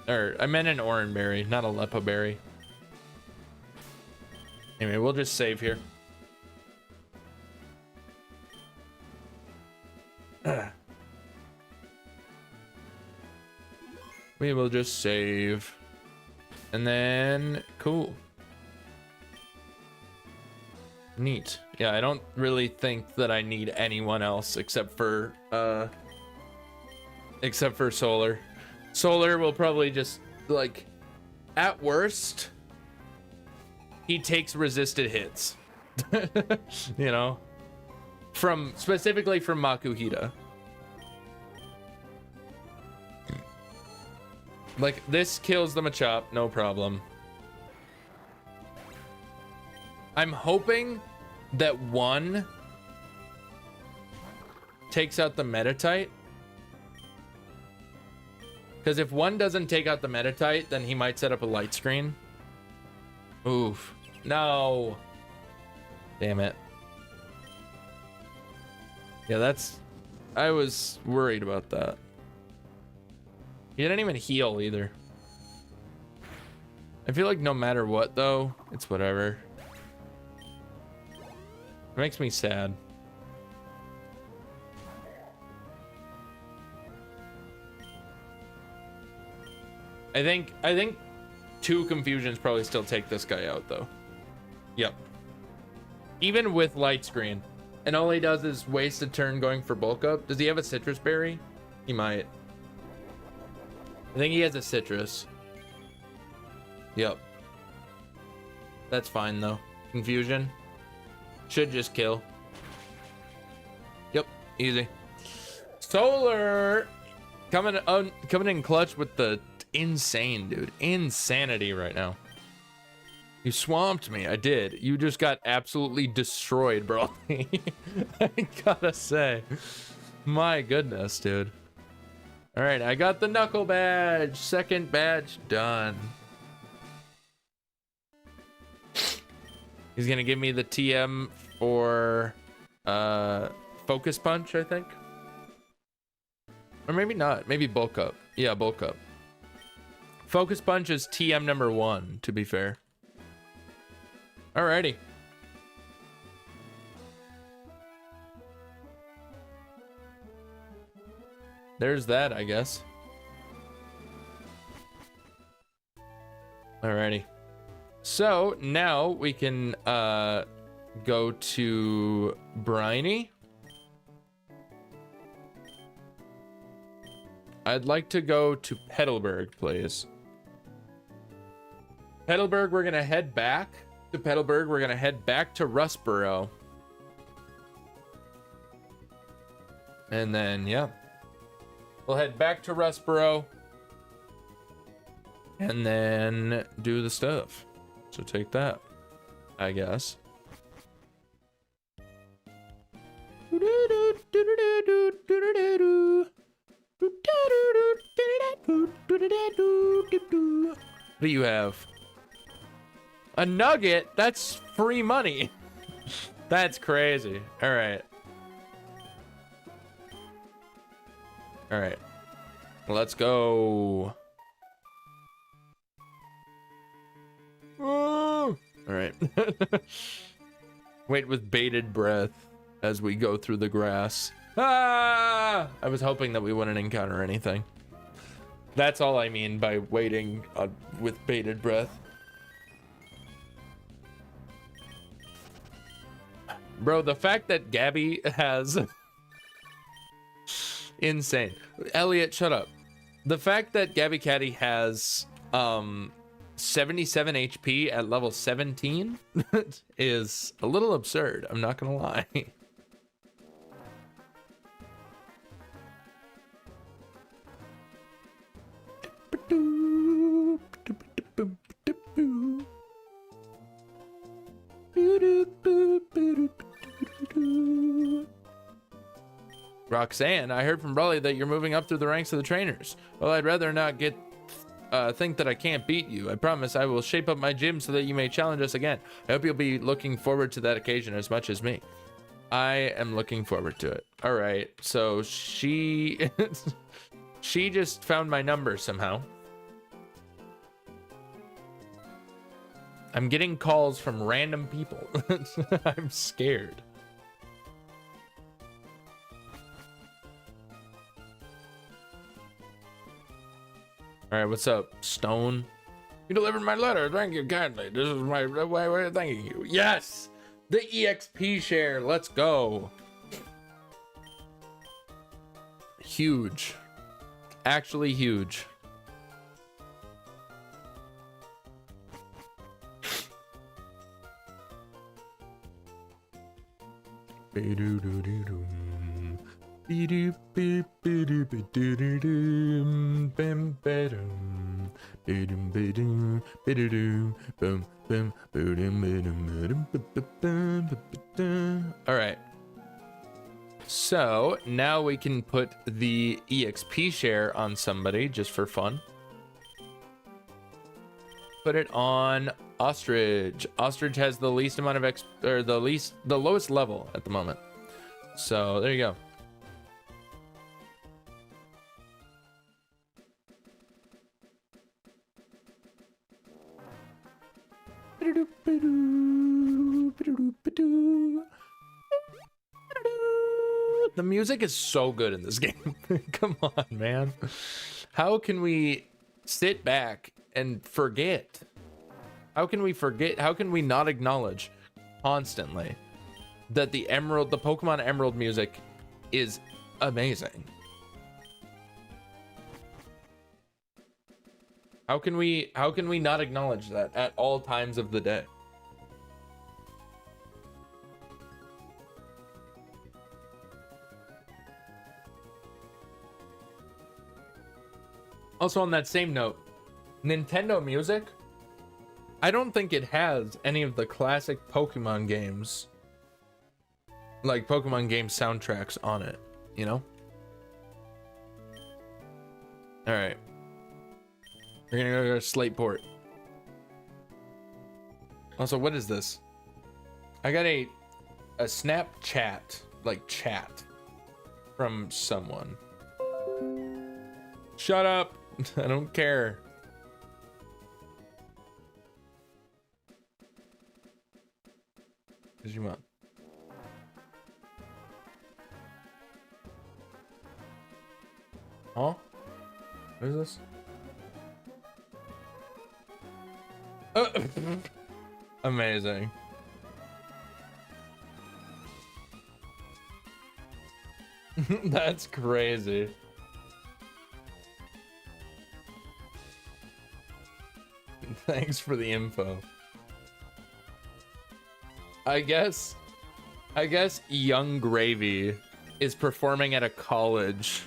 Or, I meant an Oran Berry, not a Lepa Berry. Anyway, we'll just save here. We will just save. And then, cool. Neat. Yeah, I don't really think that I need anyone else except for Solar. Solar will probably just, like, at worst, he takes resisted hits. You know? Specifically from Makuhita. Like, this kills the Machop, no problem. I'm hoping that one takes out the Meditite. Because if one doesn't take out the Meditite, then he might set up a light screen. Oof. No. Damn it. Yeah, I was worried about that. He didn't even heal either. I feel like no matter what, though, it's whatever. It makes me sad. I think 2 confusions probably still take this guy out, though. Yep. Even with light screen. And all he does is waste a turn going for bulk up. Does he have a citrus berry? He might. I think he has a citrus. Yep. That's fine, though. Confusion. Should just kill. Yep. Easy. Solar! Coming in clutch with the insane, dude. Insanity right now. You swamped me. I did. You just got absolutely destroyed, bro. I gotta say. My goodness, dude. All right, I got the knuckle badge. Second badge done. He's gonna give me the TM for focus punch, I think. Or maybe not. Maybe bulk up. Yeah, bulk up. Focus punch is TM number 1, to be fair. Alrighty. there's that, I guess. Alrighty. So now we can go to Briny. I'd like to go to Petalburg, please. Petalburg, we're gonna head back to Petalburg. We're gonna head back to Rustboro. And then, yeah. We'll head back to Rustboro. And then do the stuff. So take that, I guess. What do you have? A nugget? That's free money. That's crazy. All right. All right. Let's go. All right. Wait with bated breath as we go through the grass. Ah! I was hoping that we wouldn't encounter anything. That's all I mean by waiting with bated breath. Bro, the fact that Gabby has... Insane. Elliot, shut up. The fact that Gabby Caddy has 77 HP at level 17 is a little absurd. I'm not gonna lie. Roxanne, I heard from Brawley that you're moving up through the ranks of the trainers. Well, I'd rather not think that I can't beat you. I promise I will shape up my gym so that you may challenge us again. I hope you'll be looking forward to that occasion as much as me. I am looking forward to it. All right, so she she just found my number somehow. I'm getting calls from random people. I'm scared. All right, what's up, Stone? You delivered my letter. Thank you kindly. This is my way of thanking you. Yes, the EXP share. Let's go. Huge. Actually huge. All right. So now we can put the EXP share on somebody just for fun. Put it on Ostrich. Ostrich has the least amount of the lowest level at the moment. So there you go. The music is so good in this game. Come on, man. How can we sit back and forget? How can we forget? How can we not acknowledge constantly that the Pokemon Emerald music is amazing? How can we not acknowledge that at all times of the day? Also, on that same note, Nintendo Music, I don't think it has any of the classic Pokemon games, like Pokemon game soundtracks on it, you know? All right. We're gonna go to Slateport. Also, what is this? I got a Snapchat, like chat, from someone. Shut up. I don't care. What do you want? What is this? Amazing. That's crazy. Thanks for the info. I guess Young Gravy is performing at a college.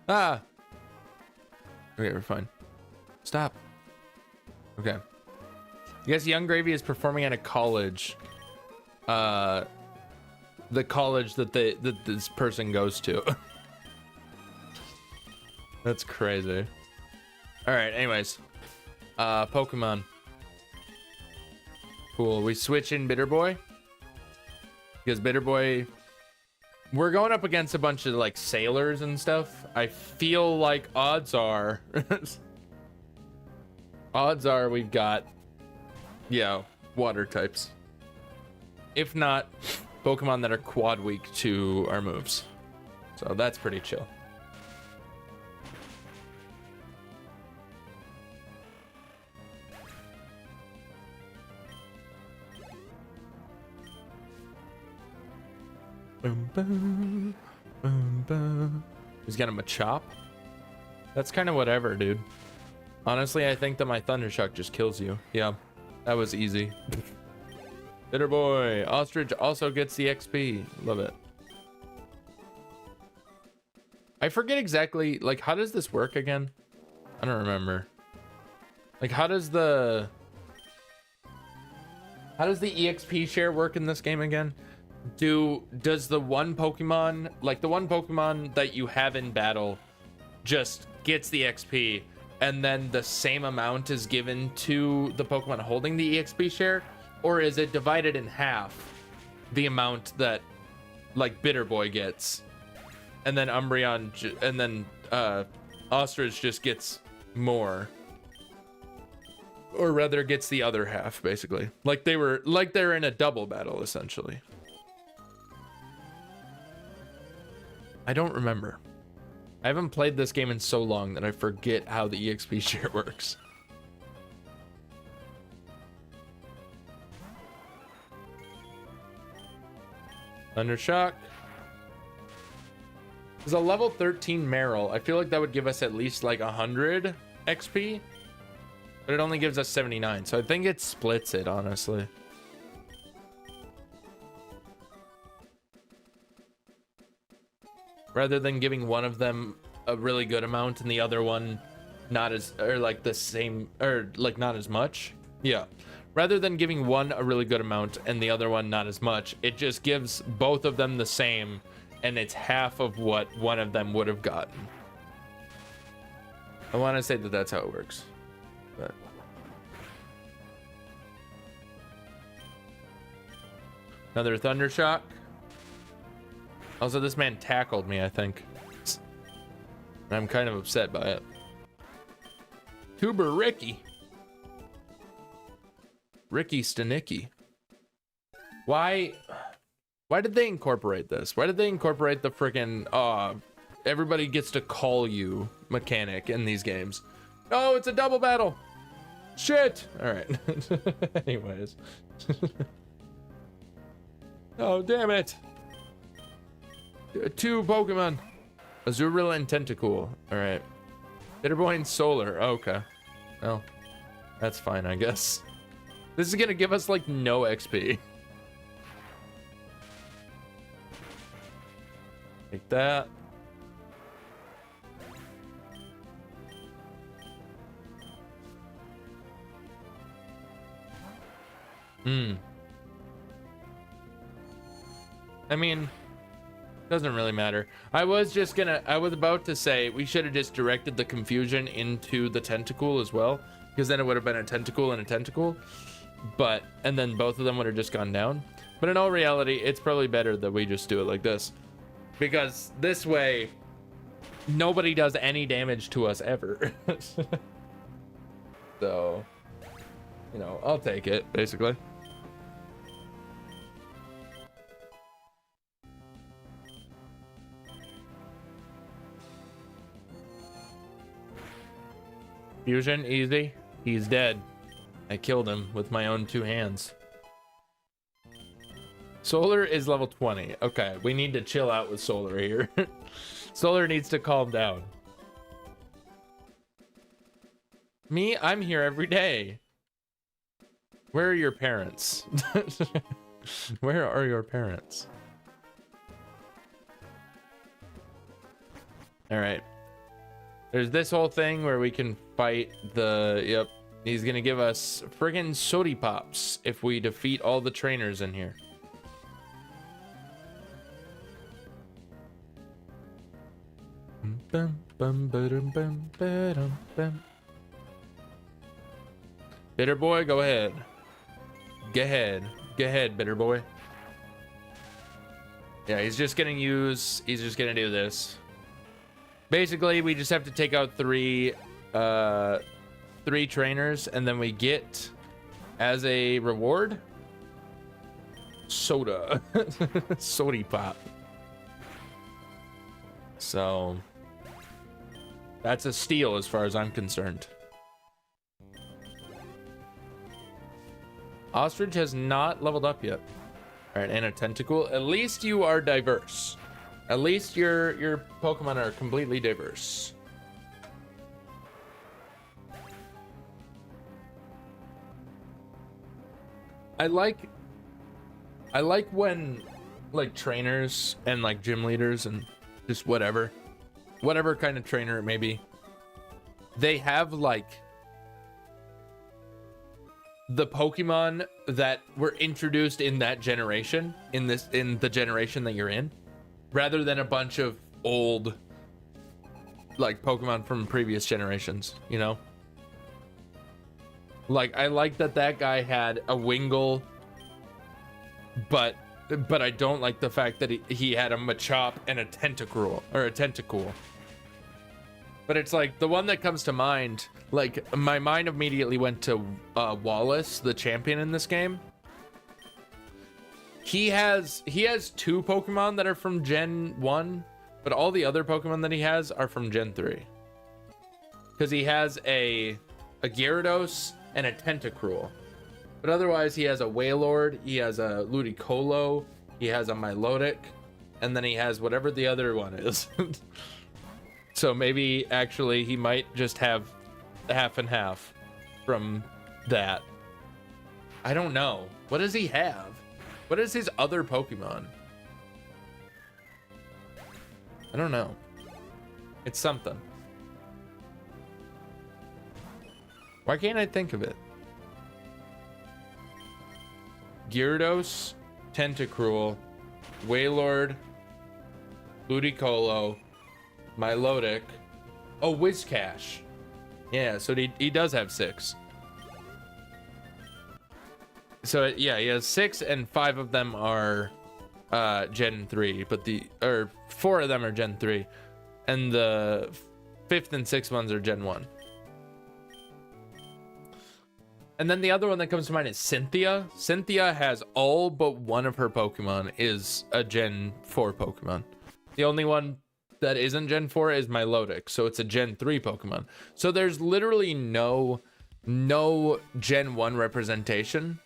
Ah. Okay, we're fine. Stop. Okay. I guess Young Gravy is performing at a college. The college that this person goes to. That's crazy. All right. Anyways, Pokemon. Cool. We switch in Bitter Boy because Bitter Boy. We're going up against a bunch of like sailors and stuff. I feel like odds are we've got, yeah, water types. If not, Pokemon that are quad weak to our moves. So that's pretty chill. Boom, boom, boom, boom. He's got him a chop. That's kind of whatever, dude. Honestly, I think that my Thundershock just kills you. Yeah, that was easy. Bitter Boy. Ostrich also gets the XP. Love it. I forget exactly, like, how does this work again? I don't remember. Like, how does the EXP share work in this game again? Does the one Pokemon, like the one Pokemon that you have in battle just gets the XP and then the same amount is given to the Pokemon holding the EXP share? Or is it divided in half, the amount that like Bitter Boy gets, and then Umbreon and then Ostrich just gets more? Or rather gets the other half, basically. Like they're in a double battle, essentially. I don't remember. I haven't played this game in so long that I forget how the EXP share works. Thundershock. There's a level 13 Meryl. I feel like that would give us at least like 100 XP. But it only gives us 79. So I think it splits it, honestly. Rather than giving one of them a really good amount and the other one not as, or like the same, or like not as much. Yeah. Rather than giving one a really good amount and the other one not as much, it just gives both of them the same, and it's half of what one of them would have gotten. I want to say that that's how it works. But another Thundershock. Also, this man tackled me, I think. And I'm kind of upset by it. Tuber Ricky. Ricky Stanicki. Why did they incorporate this? Why did they incorporate the freaking everybody gets to call you mechanic in these games? Oh, it's a double battle. Shit. All right. Anyways. Oh, damn it. Two Pokemon. Azurill and Tentacool. All right. Bitterboy and Solar. Okay. Well, that's fine, I guess. This is gonna give us like no XP. Take that. I mean, doesn't really matter. I was about to say we should have just directed the confusion into the Tentacool as well, because then it would have been a Tentacool and a Tentacool, and then both of them would have just gone down. But in all reality, it's probably better that we just do it like this, because this way nobody does any damage to us ever. So, you know, I'll take it, basically. Fusion, easy. He's dead. I killed him with my own 2 hands. Solar is level 20. Okay, we need to chill out with Solar here. Solar needs to calm down. Me, I'm here every day. Where are your parents? Where are your parents? All right. There's this whole thing where we can fight the... Yep. He's going to give us friggin' Sody Pops if we defeat all the trainers in here. Bitter boy, go ahead. Go ahead. Go ahead, bitter boy. Yeah, he's just gonna do this. Basically, we just have to take out 3 trainers, and then we get, as a reward, soda. Sody Pop. So, that's a steal as far as I'm concerned. Ostrich has not leveled up yet. All right, and a Tentacool. At least you are diverse. At least your Pokemon are completely diverse. I like when like trainers and like gym leaders and just whatever kind of trainer it may be, they have like the Pokemon that were introduced in that generation, in the generation that you're in, rather than a bunch of old like Pokemon from previous generations, you know? Like, I like that guy had a Wingull, but I don't like the fact that he had a Machop and a Tentacruel, or a Tentacool. But it's like, the one that comes to mind, like, my mind immediately went to Wallace, the champion in this game. He has 2 Pokemon that are from Gen 1, but all the other Pokemon that he has are from Gen 3. Because he has a Gyarados and a Tentacruel. But otherwise, he has a Wailord, he has a Ludicolo, he has a Milotic, and then he has whatever the other one is. So maybe, actually, he might just have half and half from that. I don't know. What does he have? What is his other Pokemon? I don't know. It's something. Why can't I think of it? Gyarados, Tentacruel, Wailord, Ludicolo, Milotic. Oh, Whiscash. Yeah, so he does have 6. So yeah, he has 6, and 5 of them are Gen 3, but 4 of them are Gen 3, and the 5th and 6th ones are Gen 1. And then the other one that comes to mind is Cynthia. Cynthia has all but one of her Pokemon is a Gen 4 Pokemon. The only one that isn't Gen 4 is Milotic, so it's a Gen 3 Pokemon. So there's literally no Gen 1 representation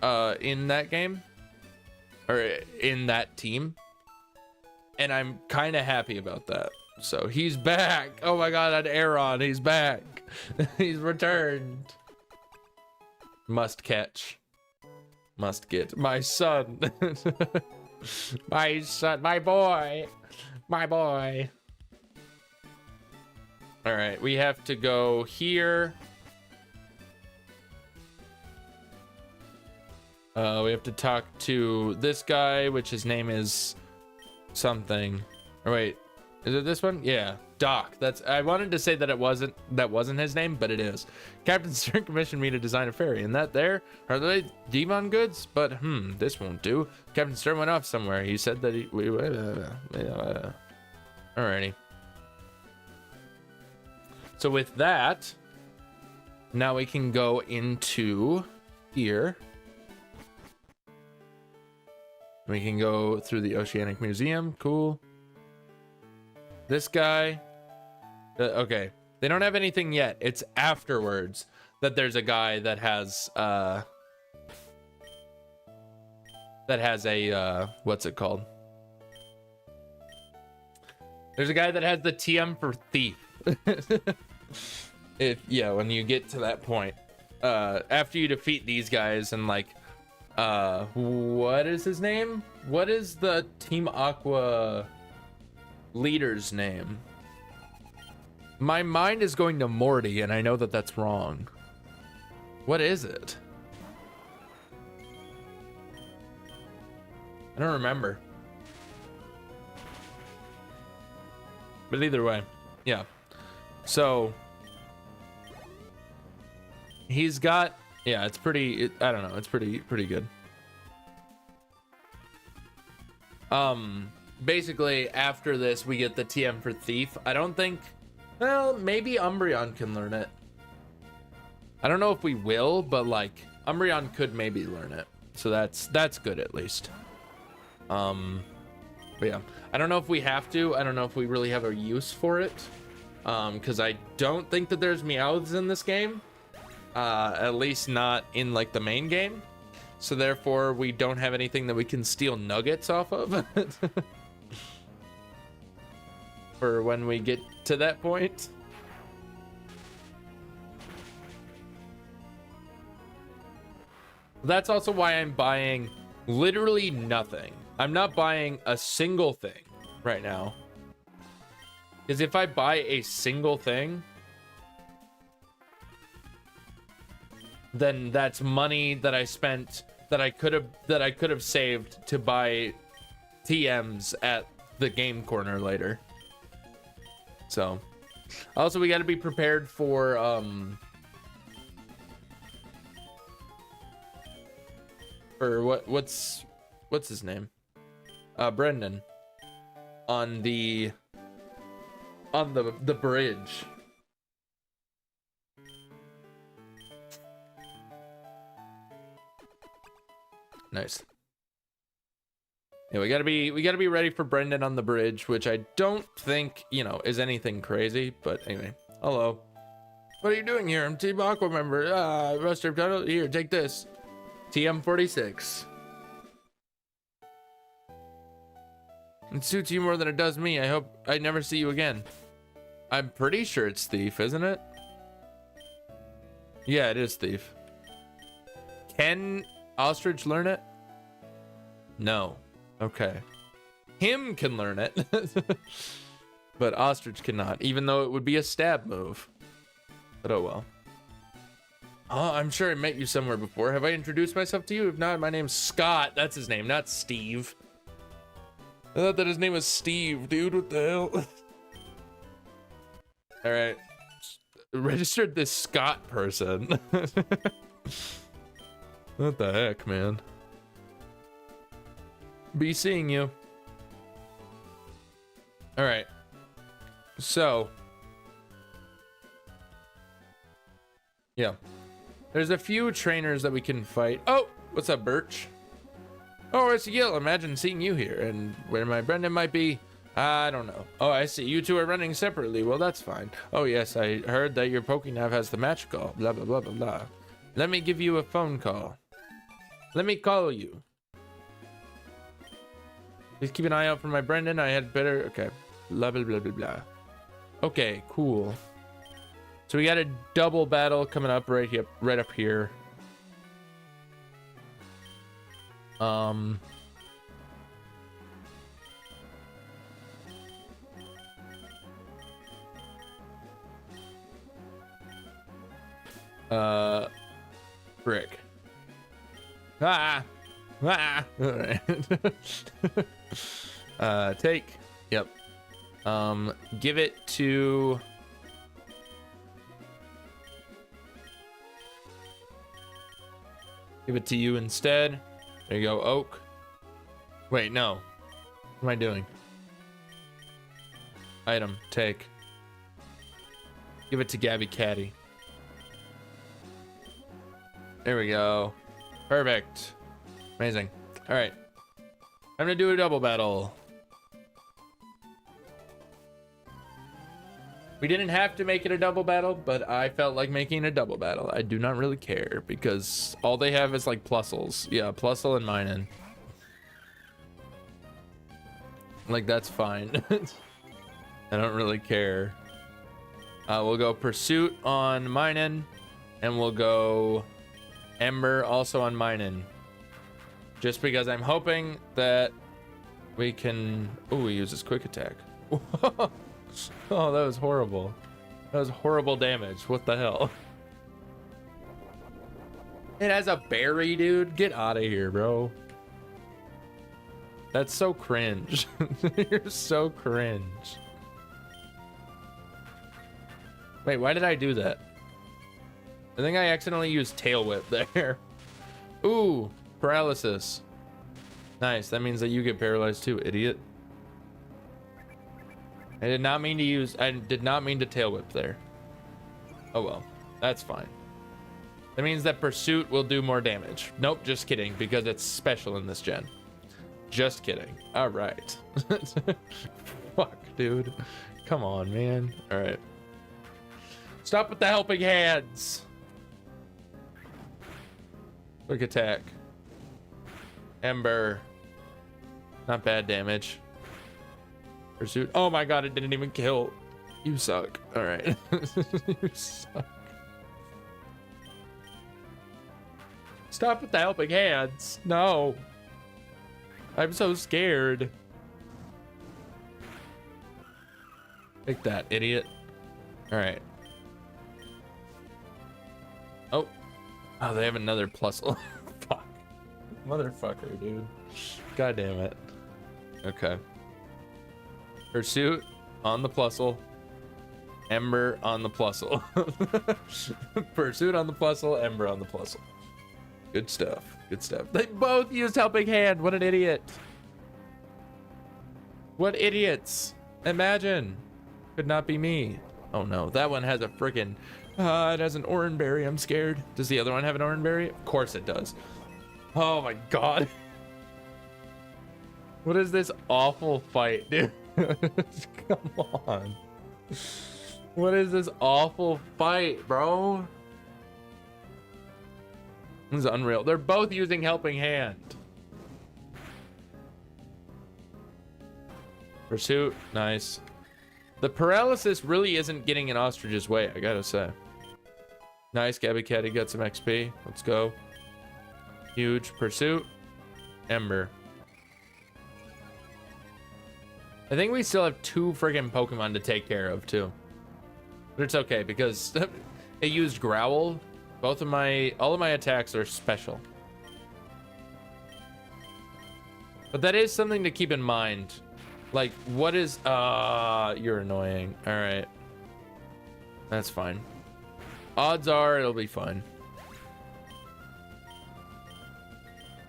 in that game, or in that team. And I'm kind of happy about that. So he's back. Oh my god, that Aeron, he's back. He's returned. Must catch. Must get. My son. My son. My boy. My boy. All right, we have to go here. We have to talk to this guy, which his name is something. Or wait, is it this one? Yeah, Doc. I wanted to say that that wasn't his name, but it is. Captain Stern commissioned me to design a ferry, and that there are they Devon goods, but this won't do. Captain Stern went off somewhere. He said that alrighty. So with that, now we can go into here. We can go through the Oceanic Museum. Cool. This guy. Okay. They don't have anything yet. It's afterwards that there's a guy that has a what's it called? There's a guy that has the TM for thief. When you get to that point, after you defeat these guys and like, what is his name? What is the Team Aqua leader's name? My mind is going to Morty, and I know that that's wrong. What is it? I don't remember. But either way, yeah. So he's got, yeah, it's pretty, I don't know, it's pretty good. Basically after this we get the TM for thief. I don't think, well, maybe Umbreon can learn it. I don't know if we will, but like Umbreon could maybe learn it. So that's good at least. But yeah, I don't know if we have to. I don't know if we really have a use for it. Because I don't think that there's Meowths in this game. At least not in like the main game. So therefore we don't have anything that we can steal nuggets off of. For when we get to that point. That's also why I'm buying literally nothing. I'm not buying a single thing right now. Because if I buy a single thing, then that's money that I spent that I could have saved to buy TMs at the game corner later. So, also we got to be prepared for what's his name? Brendan on the bridge. Nice. Yeah, we gotta be ready for Brendan on the bridge, which I don't think, you know, is anything crazy, but anyway. Hello. What are you doing here? I'm Team Aqua member. Roster Tunnel. Here, take this. TM46. It suits you more than it does me. I hope I never see you again. I'm pretty sure it's Thief, isn't it? Yeah, it is Thief. Can Ostrich learn it? No. Okay. Him can learn it. But Ostrich cannot, even though it would be a stab move. But oh well. Oh, I'm sure I met you somewhere before. Have I introduced myself to you? If not, my name's Scott. That's his name, not Steve. I thought that his name was Steve, dude. What the hell? All right. Registered this Scott person. What the heck, man? Be seeing you. All right. So. Yeah. There's a few trainers that we can fight. Oh, what's up, Birch? Oh, it's Gil. Imagine seeing you here. And where my Brendan might be, I don't know. Oh, I see. You two are running separately. Well, that's fine. Oh, yes. I heard that your Pokénav has the match call. Blah, blah, blah, blah, blah. Let me give you a phone call. Let me call you. Please keep an eye out for my Brendan. I had better... Okay. Blah, blah, blah, blah, blah. Okay, cool. So we got a double battle coming up right here, right up here. Frick. All right. Take. Yep. Give it to... Give it to you instead. There you go, Oak. Wait, no. What am I doing? Item, take. Give it to Gabby Caddy. There we go. Perfect. Amazing. All right. I'm gonna do a double battle. We didn't have to make it a double battle, but I felt like making a double battle. I do not really care because all they have is like plusles. Yeah, plusle and minen. Like, that's fine. I don't really care. We'll go Pursuit on minen, and we'll go Ember also on minen. Just because I'm hoping that we can... Oh, he uses quick attack. Oh, that was horrible. That was horrible damage. What the hell? It has a berry, dude. Get out of here, bro. That's so cringe. You're so cringe. Wait, why did I do that? I think I accidentally used Tail Whip there. Ooh, paralysis. Nice. That means that you get paralyzed too, idiot. I did not mean to Tail Whip there. Oh well, that's fine. That means that Pursuit will do more damage. Nope, just kidding, because it's special in this gen. Just kidding. All right. Fuck, dude. Come on, man. All right. Stop with the helping hands. Quick attack. Ember. Not bad damage. Pursuit. Oh my god, it didn't even kill. You suck. All right. You suck. Stop with the helping hands. No. I'm so scared. Take that, idiot. All right. Oh. Oh, they have another plusle. Fuck. Motherfucker, dude. God damn it. Okay. Pursuit on the plusle. Ember on the plusle. Pursuit on the plusle. Ember on the plusle. Good stuff. Good stuff. They both used helping hand. What an idiot. What idiots. Imagine. Could not be me. Oh no, that one has a freaking... it has an oranberry. I'm scared. Does the other one have an oranberry? Of course it does. Oh my god. What is this awful fight, dude? Come on. What is this awful fight, bro? This is unreal. They're both using helping hand. Pursuit, nice. The paralysis really isn't getting in Ostrich's way, I gotta say. Nice, Gabby Catty got some XP. Let's go. Huge. Pursuit. Ember. I think we still have 2 friggin' Pokemon to take care of too. But it's okay because it used Growl. All of my attacks are special. But that is something to keep in mind. Like, what is... you're annoying. All right. That's fine. Odds are it'll be fine.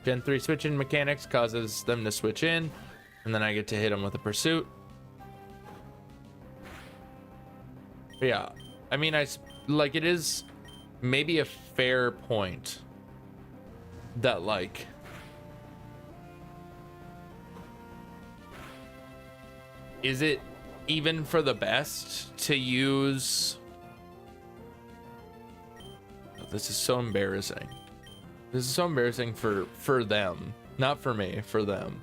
Gen 3 switching mechanics causes them to switch in. And then I get to hit them with a Pursuit. But yeah. I mean, it is maybe a fair point that, like... Is it even for the best to use... Oh, this is so embarrassing. This is so embarrassing for them. Not for me, for them.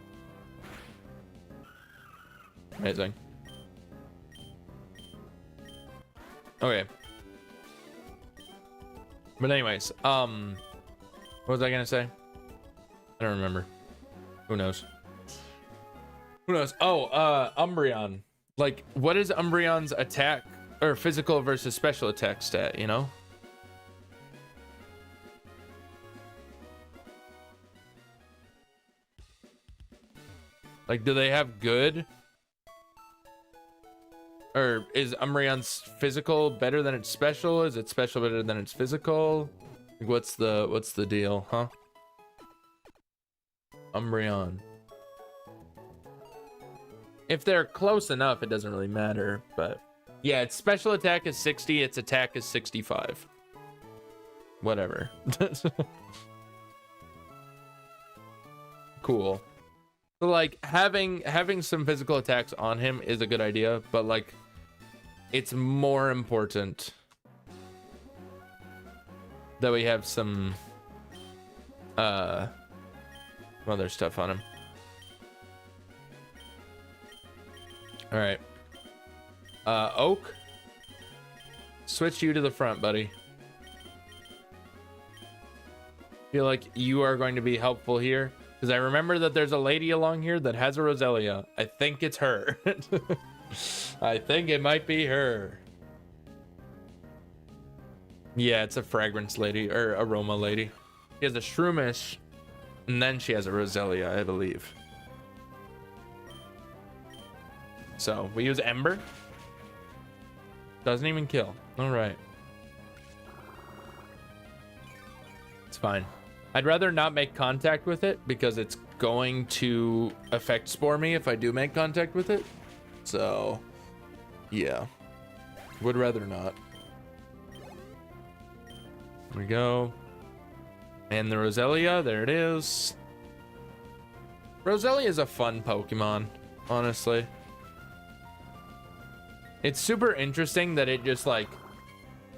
Amazing. Okay. But anyways, what was I gonna say? I don't remember. Who knows? Who knows? Oh, Umbreon. Like, what is Umbreon's attack or physical versus special attack stat, you know? Like, do they have good? Or is Umbreon's physical better than its special? Is it special better than its physical? Like, what's the deal, huh? Umbreon. If they're close enough, it doesn't really matter, but yeah, its special attack is 60, its attack is 65. Whatever. Cool. So like having some physical attacks on him is a good idea, but like it's more important that we have some other stuff on him. All right. Oak, switch you to the front, buddy. Feel like you are going to be helpful here because I remember that there's a lady along here that has a Roselia. I think it's her. I think it might be her. Yeah, it's a fragrance lady or aroma lady. She has a Shroomish and then she has a Roselia, I believe. So we use Ember. Doesn't even kill. All right. It's fine. I'd rather not make contact with it because it's going to affect Spore me if I do make contact with it. So, yeah. Would rather not. There we go. And the Roselia, there it is. Roselia is a fun Pokemon, honestly. It's super interesting that it just like,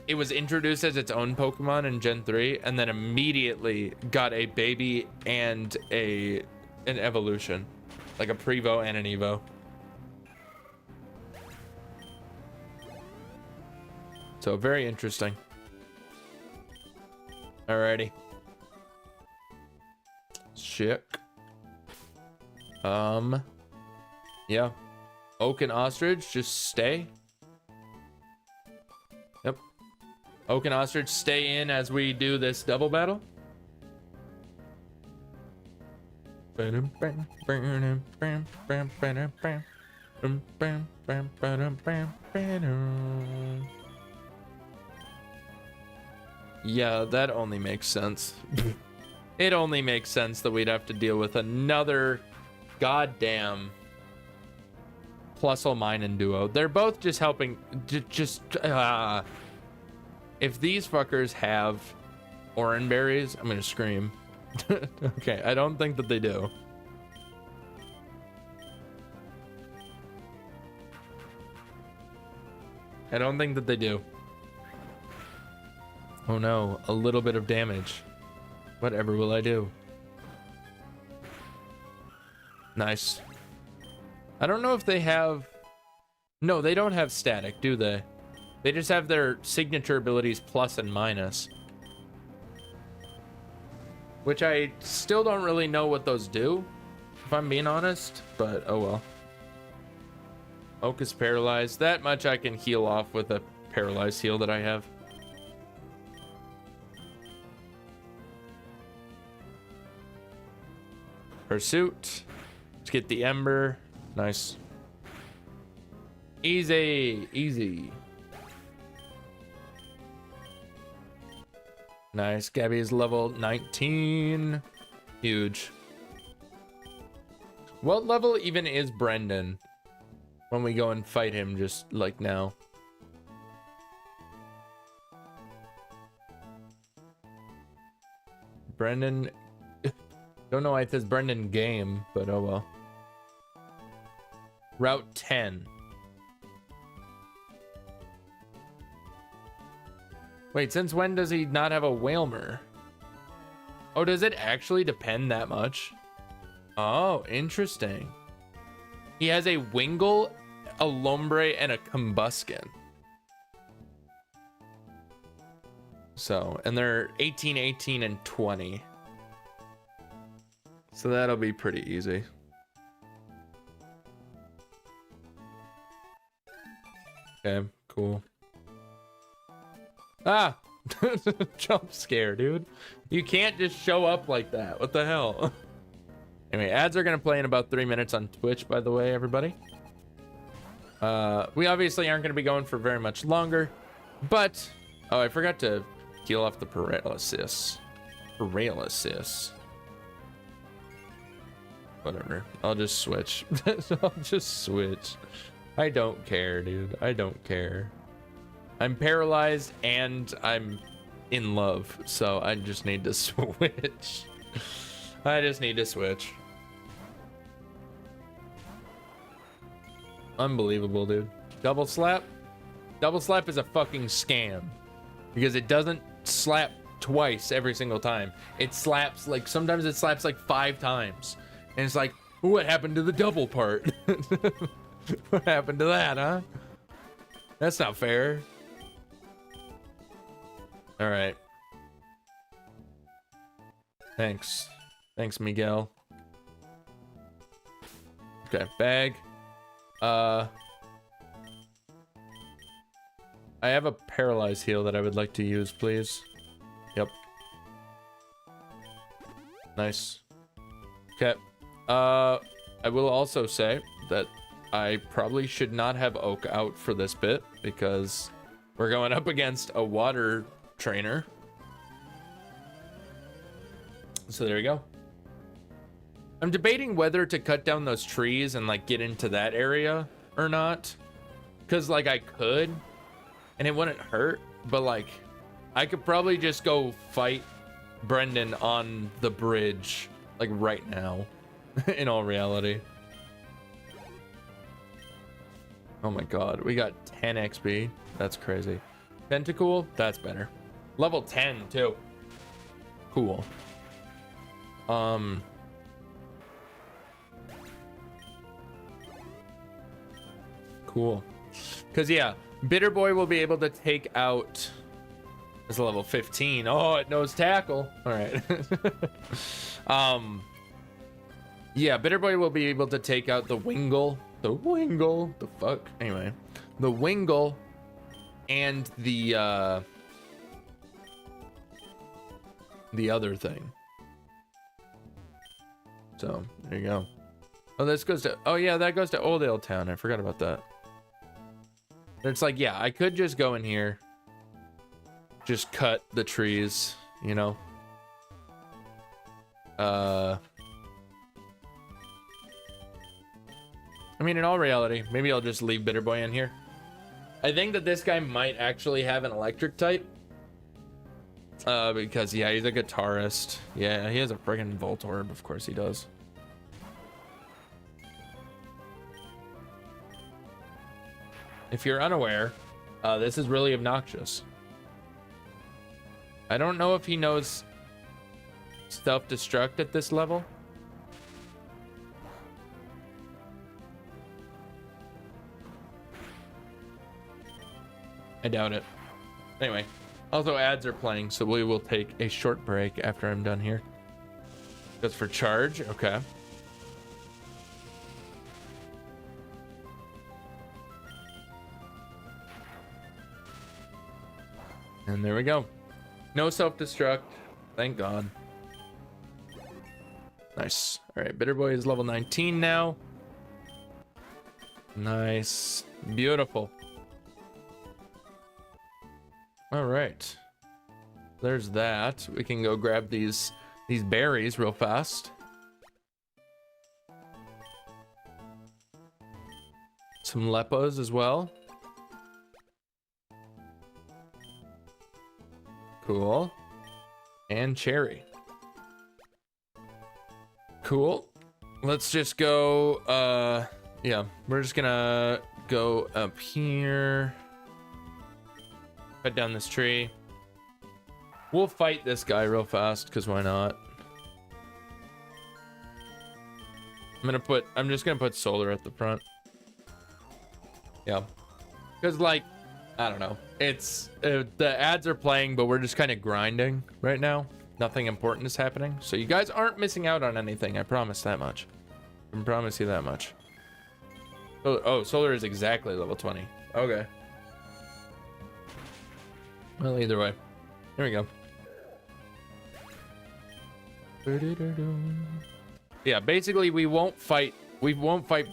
it was introduced as its own Pokemon in Gen 3 and then immediately got a baby and an evolution. Like a Prevo and an Evo. So very interesting. Alrighty. Chick. Yeah. Oak and Ostrich, just stay. Yep. Oak and Ostrich, stay in as we do this double battle. Yeah, that only makes sense. It only makes sense that we'd have to deal with another goddamn Plusle Mine and Duo. They're both just helping. If these fuckers have Oran berries, I'm gonna scream. Okay, I don't think that they do. I don't think that they do. Oh no, a little bit of damage. Whatever will I do? Nice. I don't know if they have... No, they don't have static, do they? They just have their signature abilities plus and minus. Which I still don't really know what those do, if I'm being honest, but oh well. Oak is paralyzed. That much I can heal off with a paralyzed heal that I have. Pursuit. Let's get the Ember. Nice. Easy. Easy. Nice. Gabby is level 19. Huge. What level even is Brendan when we go and fight him just like now? Brendan... Don't know why it says Brendan game, but oh well. Route 10. Wait, since when does he not have a Whalmer? Oh, does it actually depend that much? Oh, interesting. He has a Wingull, a Lombre, and a Combuskin. So, and they're 18, 18, and 20. So that'll be pretty easy. Okay, cool. Ah! Jump scare, dude. You can't just show up like that. What the hell? Anyway, ads are going to play in about 3 minutes on Twitch, by the way, everybody. We obviously aren't going to be going for very much longer, but... Oh, I forgot to heal off the paralysis. Paralysis. Whatever. I'll just switch. I'll just switch. I don't care, dude. I don't care. I'm paralyzed and I'm in love, so I just need to switch. I just need to switch. Unbelievable, dude. Double slap. Double slap is a fucking scam because it doesn't slap twice every single time. It slaps like sometimes it slaps like 5 times, and it's like, what happened to the double part? What happened to that, huh? That's not fair. All right. Thanks, Miguel. Okay, bag. I have a paralyzed heal that I would like to use, please. Yep. Nice. Okay. I will also say that I probably should not have Oak out for this bit because we're going up against a water trainer. So there you go. I'm debating whether to cut down those trees and like get into that area or not. Cause like I could and it wouldn't hurt, but like I could probably just go fight Brendan on the bridge like right now in all reality. Oh my god, we got 10 XP. That's crazy. Tentacool, that's better. Level 10 too. Cool. Cool. Cause yeah, Bitter Boy will be able to take out. It's level 15. Oh, it knows tackle. All right. Yeah, Bitter Boy will be able to take out the Wingull. The Wingull. The fuck. Anyway, the Wingull and the other thing. So there you go. Oh, this goes to. Oh yeah, that goes to Oldale Town. I forgot about that. It's like, yeah, I could just go in here, just cut the trees, you know. I mean, in all reality, maybe I'll just leave Bitter Boy in here. I think that this guy might actually have an electric type. Because, yeah, he's a guitarist. Yeah, he has a friggin' Voltorb. Of course he does. If you're unaware, this is really obnoxious. I don't know if he knows self-destruct at this level. I doubt it. Anyway, also ads are playing, so we will take a short break after I'm done here. Just for charge, okay. And there we go. No self-destruct. Thank God. Nice. All right, Bitter Boy is level 19 now. Nice. Beautiful. All right. There's that. We can go grab these berries real fast. Some lepos as well. Cool. And cherry. Cool. Let's just go, yeah, we're just gonna go up here. Cut down this tree. We'll fight this guy real fast, because why not? I'm just gonna put solar at the front. Yeah. Because, like, I don't know. It's the ads are playing, but we're just kind of grinding right now. Nothing important is happening, so you guys aren't missing out on anything. I promise that much. I can promise you that much. Oh, solar is exactly level 20. Okay. Well, either way, there we go. Yeah, basically we won't fight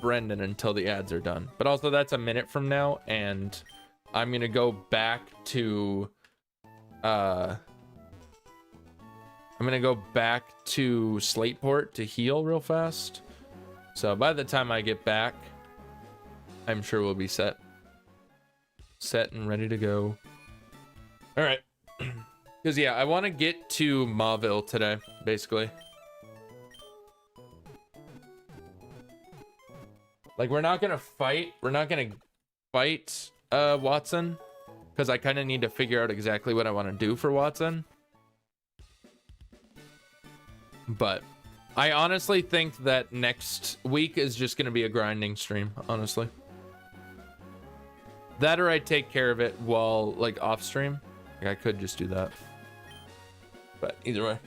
Brendan until the ads are done. But also that's a minute from now, and I'm gonna go back to Slateport to heal real fast. So by the time I get back, I'm sure we'll be set and ready to go. All right. Because yeah, I want to get to Mauville today, basically. Like, we're not gonna fight Watson, because I kind of need to figure out exactly what I want to do for Watson. But I honestly think that next week is just going to be a grinding stream, honestly. That or I take care of it while, like, off stream. Like, I could just do that. But either way.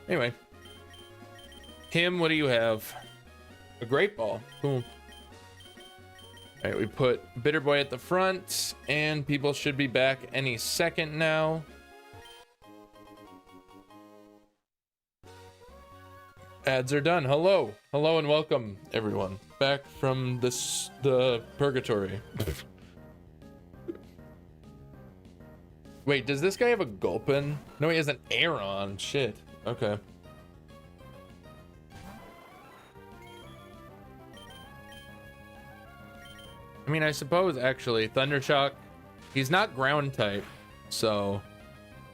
Anyway. Kim, what do you have? A great ball. Cool. All right, we put Bitter Boy at the front, and people should be back any second now. Ads are done. Hello. Hello and welcome, everyone. Back from the purgatory. Wait, does this guy have a Gulpin? No, he has an Aeron. Shit. Okay. I mean, I suppose, actually, Thundershock, he's not ground type, so,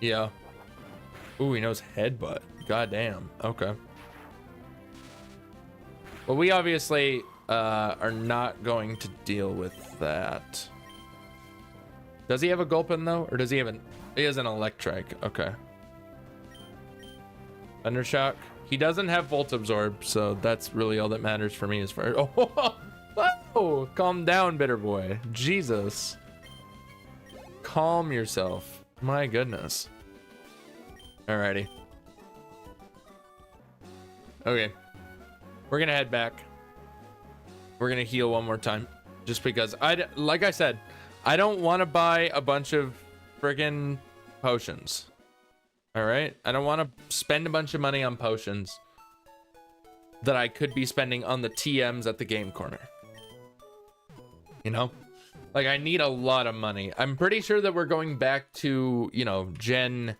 yeah. Ooh, he knows Headbutt. Goddamn. Okay. Well, we obviously are not going to deal with that. Does he have a Gulpin, though? Or does he have an... He has an Electrike. Okay. Thundershock. He doesn't have Volt Absorb, so that's really all that matters for me as far as... Oh, calm down, Bitter Boy. Jesus. Calm yourself. My goodness. Alrighty. Okay. We're gonna head back. We're gonna heal one more time. Just because, like I said, I don't want to buy a bunch of friggin' potions. Alright? I don't want to spend a bunch of money on potions that I could be spending on the TMs at the game corner. You know? Like, I need a lot of money. I'm pretty sure that we're going back to, you know, you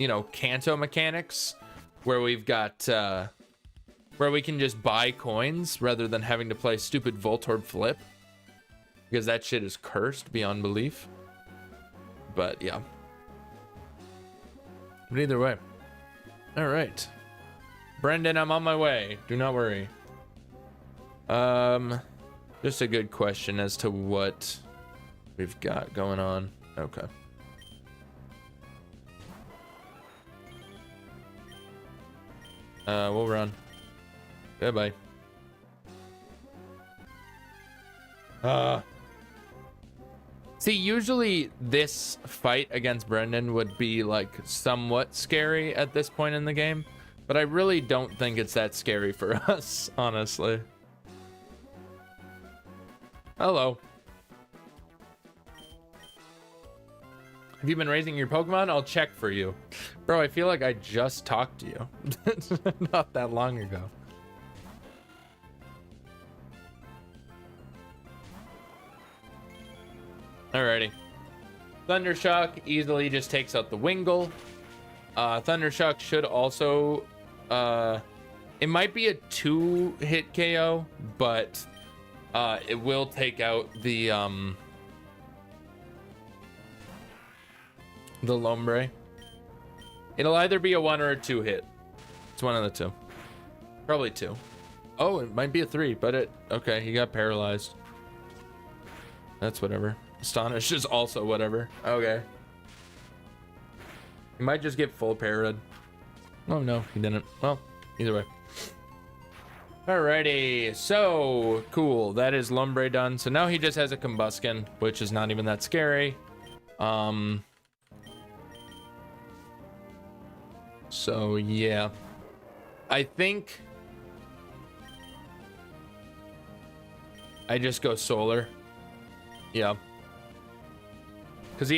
know, Kanto mechanics, where we've got, where we can just buy coins rather than having to play stupid Voltorb Flip. Because that shit is cursed beyond belief. But, yeah. But either way. Alright. Brendan, I'm on my way. Do not worry. Just a good question as to what we've got going on. Okay. We'll run. Goodbye. See, usually this fight against Brendan would be like somewhat scary at this point in the game, but I really don't think it's that scary for us, honestly. Hello. Have you been raising your Pokemon? I'll check for you. Bro, I feel like I just talked to you. Not that long ago. Alrighty. Thundershock easily just takes out the Wingull. Thundershock should also... it might be a 2-hit KO, but... it will take out the Lombre. It'll either be a 1 or a 2 hit. It's one of the two. Probably 2. Oh, it might be a 3, but it... Okay, he got paralyzed. That's whatever. Astonish is also whatever. Okay. He might just get full parried. Oh, no, he didn't. Well, either way. Alrighty, so cool. That is Lombre done. So now he just has a Combusken, which is not even that scary. So yeah, I think I just go Solar. Yeah, because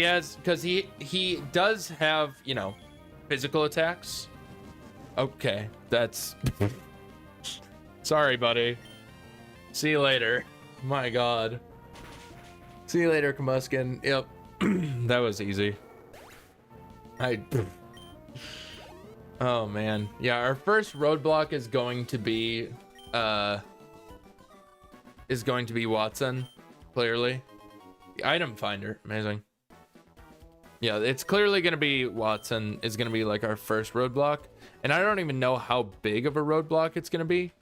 he does have, you know, physical attacks. Okay, that's. Sorry, buddy. See you later. My God. See you later, Combusken. Yep. That was easy. Oh, man. Yeah, our first roadblock is going to be... Watson. Clearly. The item finder. Amazing. Yeah, it's clearly going to be Watson is going to be like our first roadblock. And I don't even know how big of a roadblock it's going to be.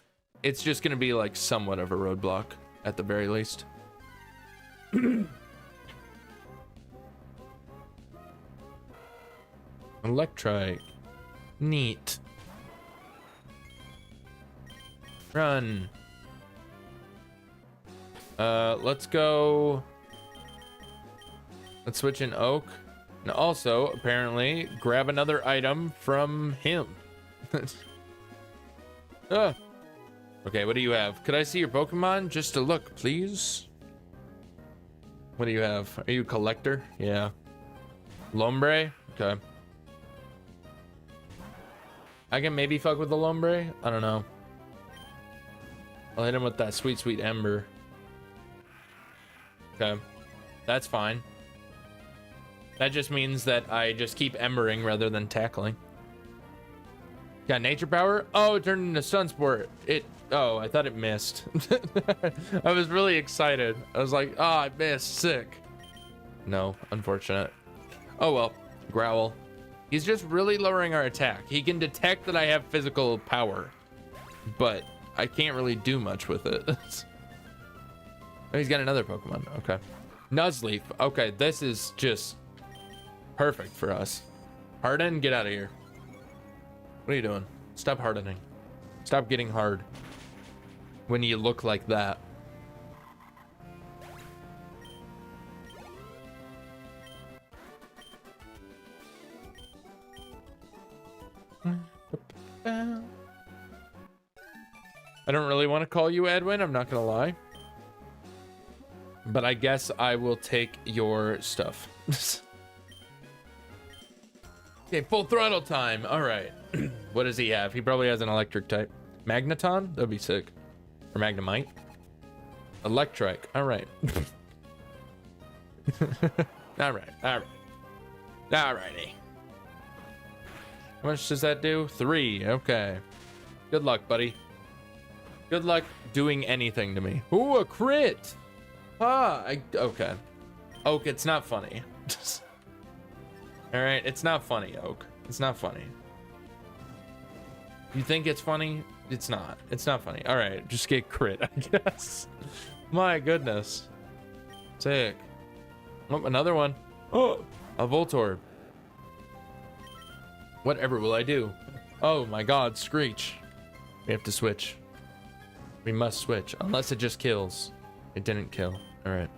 It's just going to be like somewhat of a roadblock at the very least. Electrike. Neat. Run. Let's go. Let's switch in Oak. And also, apparently, grab another item from him. Okay, what do you have? Could I see your Pokemon? Just to look, please. What do you have? Are you a collector? Yeah. Lombre? Okay. I can maybe fuck with the Lombre. I don't know. I'll hit him with that sweet, sweet Ember. Okay. That's fine. That just means that I just keep embering rather than tackling. Got nature power? Oh, it turned into Sunsport. Oh, I thought it missed. I was really excited. I was like, oh, I missed. Sick. No, unfortunate. Oh, well. Growl. He's just really lowering our attack. He can detect that I have physical power, but I can't really do much with it. Oh, he's got another Pokemon. Okay. Nuzleaf. Okay, this is just perfect for us. Harden, get out of here. What are you doing? Stop hardening. Stop getting hard when you look like that. I don't really want to call you Edwin, I'm not gonna lie. But I guess I will take your stuff. Okay, full throttle time. All right. What does he have? He probably has an electric type. Magneton? That'd be sick. Or Magnemite. Electrike. All right. All right. All right. All righty. How much does that do? 3. Okay. Good luck, buddy. Good luck doing anything to me. Ooh, a crit. Okay. Oak, it's not funny. All right, it's not funny, Oak. It's not funny. You think it's funny? It's not. It's not funny. All right, just get crit, I guess. My goodness. Sick. Oh, another one. Oh, a Voltorb. Whatever will I do? Oh my God, Screech. We have to switch. We must switch, unless it just kills. It didn't kill. All right.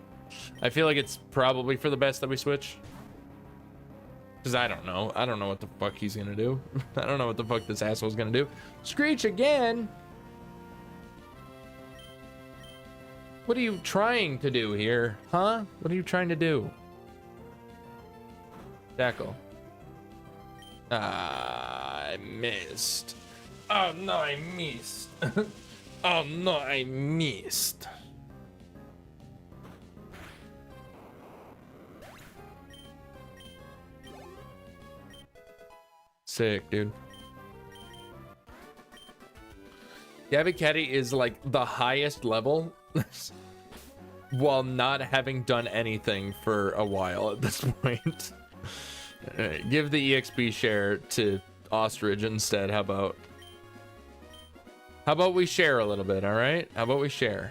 I feel like it's probably for the best that we switch. Because I don't know. I don't know what the fuck he's gonna do. I don't know what the fuck this asshole's gonna do. Screech again! What are you trying to do here? Huh? What are you trying to do? Tackle. Ah, I missed. Oh no, I missed. Oh no, I missed. Sick, dude. Yabby is like the highest level while not having done anything for a while at this point. Give the EXP share to Ostrich instead. How about we share a little bit, all right? How about we share?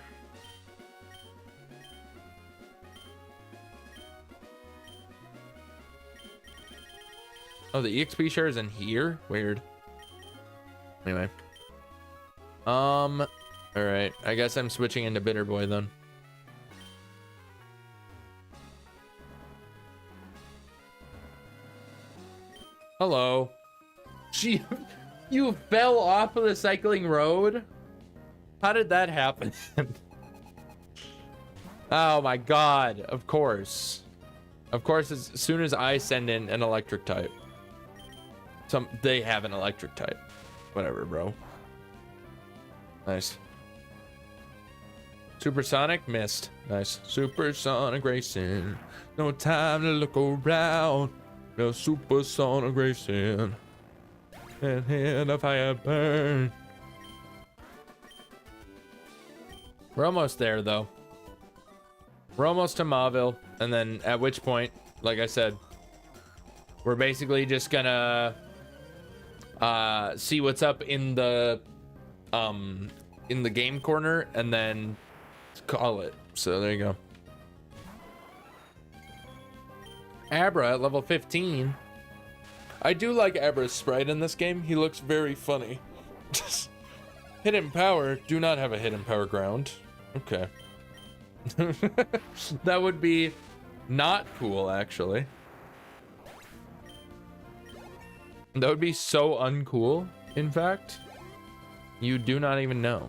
Oh, the EXP share is in here? Weird. Anyway. All right. I guess I'm switching into Bitter Boy then. Hello. Gee, you fell off of the cycling road? How did that happen? Oh my God. Of course. Of course, as soon as I send in an electric type. They have an electric type. Whatever, bro. Nice. Supersonic missed. Nice. Supersonic racing. No time to look around. No supersonic racing. And the fire burn. We're almost there, though. We're almost to Mauville, and then at which point, like I said, we're basically just gonna see what's up in the game corner and then call it. So there you go. Abra at level 15. I do like Abra's sprite in this game. He looks very funny. Hidden power. Do not have a hidden power ground. Okay. That would be not cool, actually. That would be so uncool, in fact. You do not even know.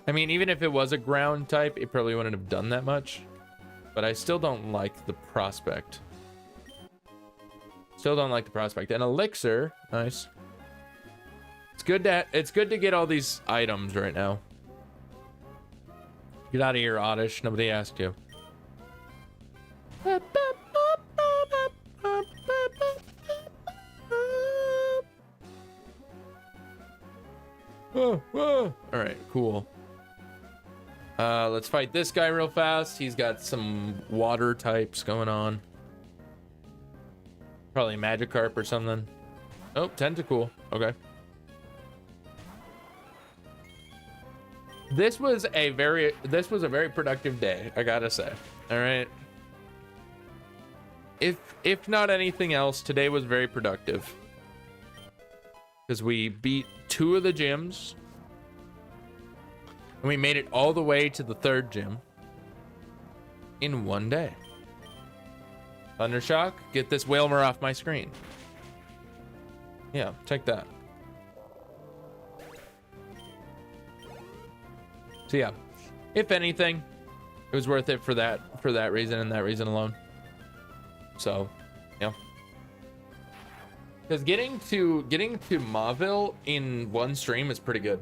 I mean, even if it was a ground type, it probably wouldn't have done that much. But I still don't like the prospect. Still don't like the prospect. An elixir, nice. It's good to get all these items right now. Get out of here, Oddish. Nobody asked you. All right, cool. Let's fight this guy real fast. He's got some water types going on. Probably Magikarp or something. Oh, Tentacool. Okay. This was a very productive day, I gotta say. All right. If not anything else, today was very productive. Because we beat 2 of the gyms. And we made it all the way to the 3rd gym. In one day. Thundershock, get this Wailmer off my screen. Yeah, take that. So yeah, if anything, it was worth it for that reason and that reason alone. So, yeah. Because getting to Mauville in one stream is pretty good.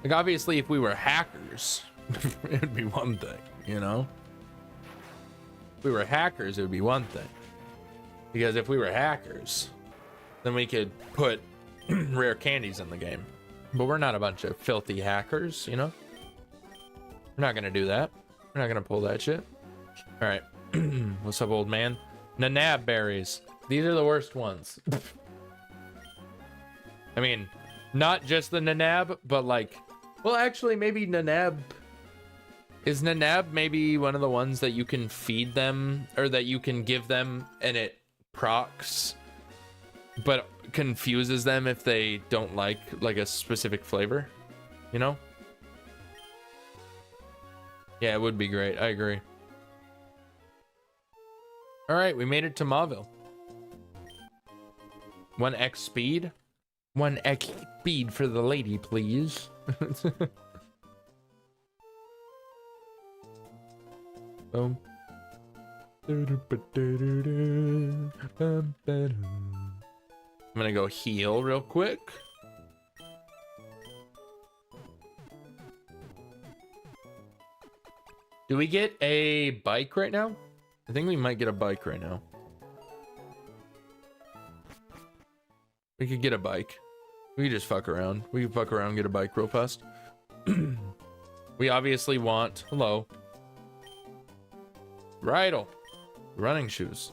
Like, obviously, if we were hackers, it would be one thing, you know? If we were hackers, it would be one thing. Because if we were hackers, then we could put rare candies in the game. But we're not a bunch of filthy hackers, you know? We're not gonna do that. We're not gonna pull that shit. All right. What's up, old man? Nanab berries. These are the worst ones. I mean, not just the Nanab, but like... Well, actually, maybe Nanab... Is Nanab maybe one of the ones that you can feed them, or that you can give them, and it procs, but confuses them if they don't like a specific flavor? You know? Yeah, it would be great. I agree. All right, we made it to Mauville. 1x speed? 1x speed for the lady, please. Boom. I'm gonna go heal real quick. Do we get a bike right now? I think we might get a bike right now. We could get a bike. We could just fuck around. We could fuck around and get a bike real fast. We obviously want... Hello. Bridle. Running shoes.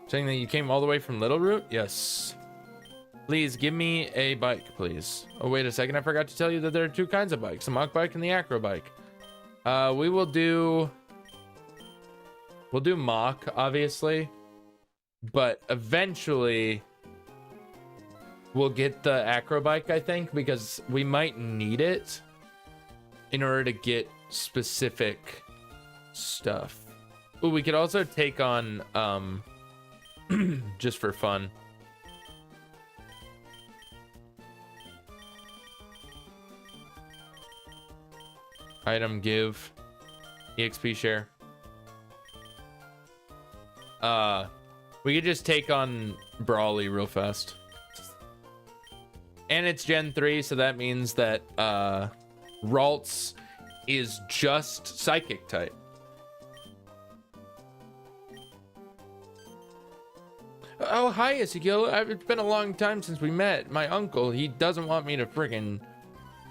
Saying that you came all the way from Little Root? Yes. Please give me a bike, please. Oh, wait a second. I forgot to tell you that there are 2 kinds of bikes. The mock bike and the acro bike. We will do... We'll do mock, obviously. But eventually... We'll get the acro bike, I think, because we might need it in order to get specific stuff. Ooh, we could also take on, just for fun. Item give. EXP share. We could just take on Brawly real fast. And it's Gen 3, so that means that Ralts is just Psychic type. Oh, hi, IsYaBoiSkinny. It's been a long time since we met. My uncle, he doesn't want me to friggin'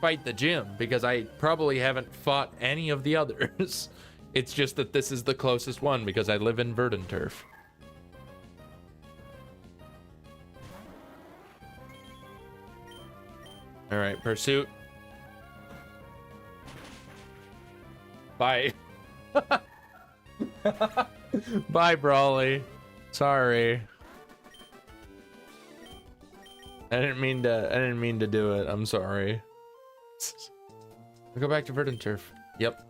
fight the gym because I probably haven't fought any of the others. It's just that this is the closest one because I live in Verdanturf. All right, pursuit. Bye. Bye, Brawly. Sorry. I didn't mean to do it. I'm sorry. I'll go back to Verdant Turf. Yep.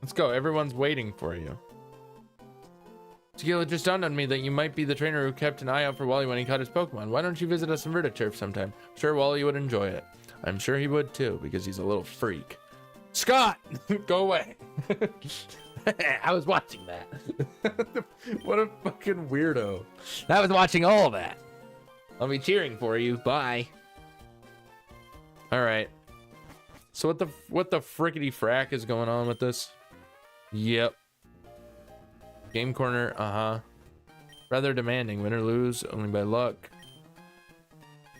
Let's go. Everyone's waiting for you. Skill, it just dawned on me that you might be the trainer who kept an eye out for Wally when he caught his Pokemon. Why don't you visit us in Verdant Turf sometime? I'm sure Wally would enjoy it. I'm sure he would too, because he's a little freak. Scott! Go away. I was watching that. What a fucking weirdo. I was watching all of that. I'll be cheering for you. Bye. All right. So what the frickety frack is going on with this? Yep. Game corner. Uh-huh. Rather demanding. Win or lose only by luck.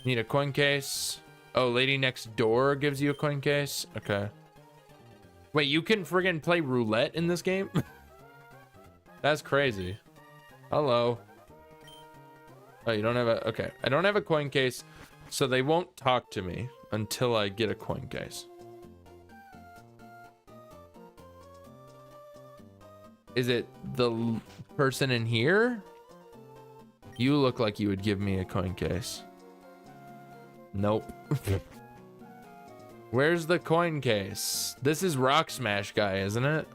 Need a coin case. Oh, lady next door gives you a coin case. Okay. Wait, you can friggin' play roulette in this game? That's crazy. Hello. Oh, you don't have a... Okay. I don't have a coin case, so they won't talk to me until I get a coin case. Is it the person in here? You look like you would give me a coin case. Nope. Where's the coin case? This is Rock Smash guy, isn't it?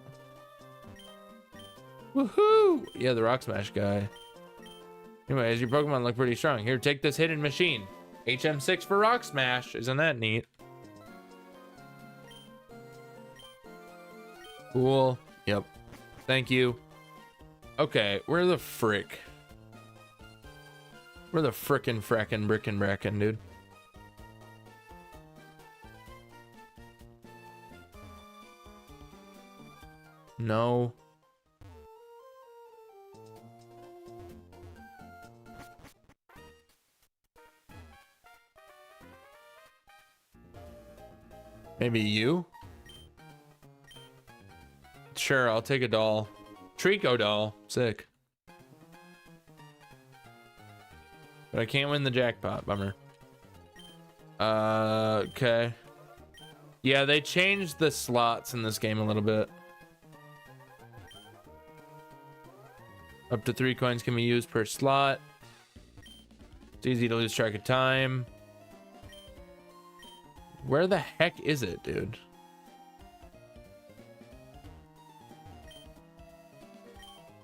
Woohoo! Yeah, the Rock Smash guy. Anyways, your Pokemon look pretty strong. Here, take this hidden machine. HM6 for Rock Smash. Isn't that neat? Cool. Yep. Thank you. Okay, where the frick? Where the frickin' frackin' brickin' brackin', dude? No. Maybe you? Sure, I'll take a doll. Trico doll. Sick. But I can't win the jackpot. Bummer. Okay. Yeah, they changed the slots in this game a little bit. Up to 3 coins can be used per slot. It's easy to lose track of time. Where the heck is it, dude?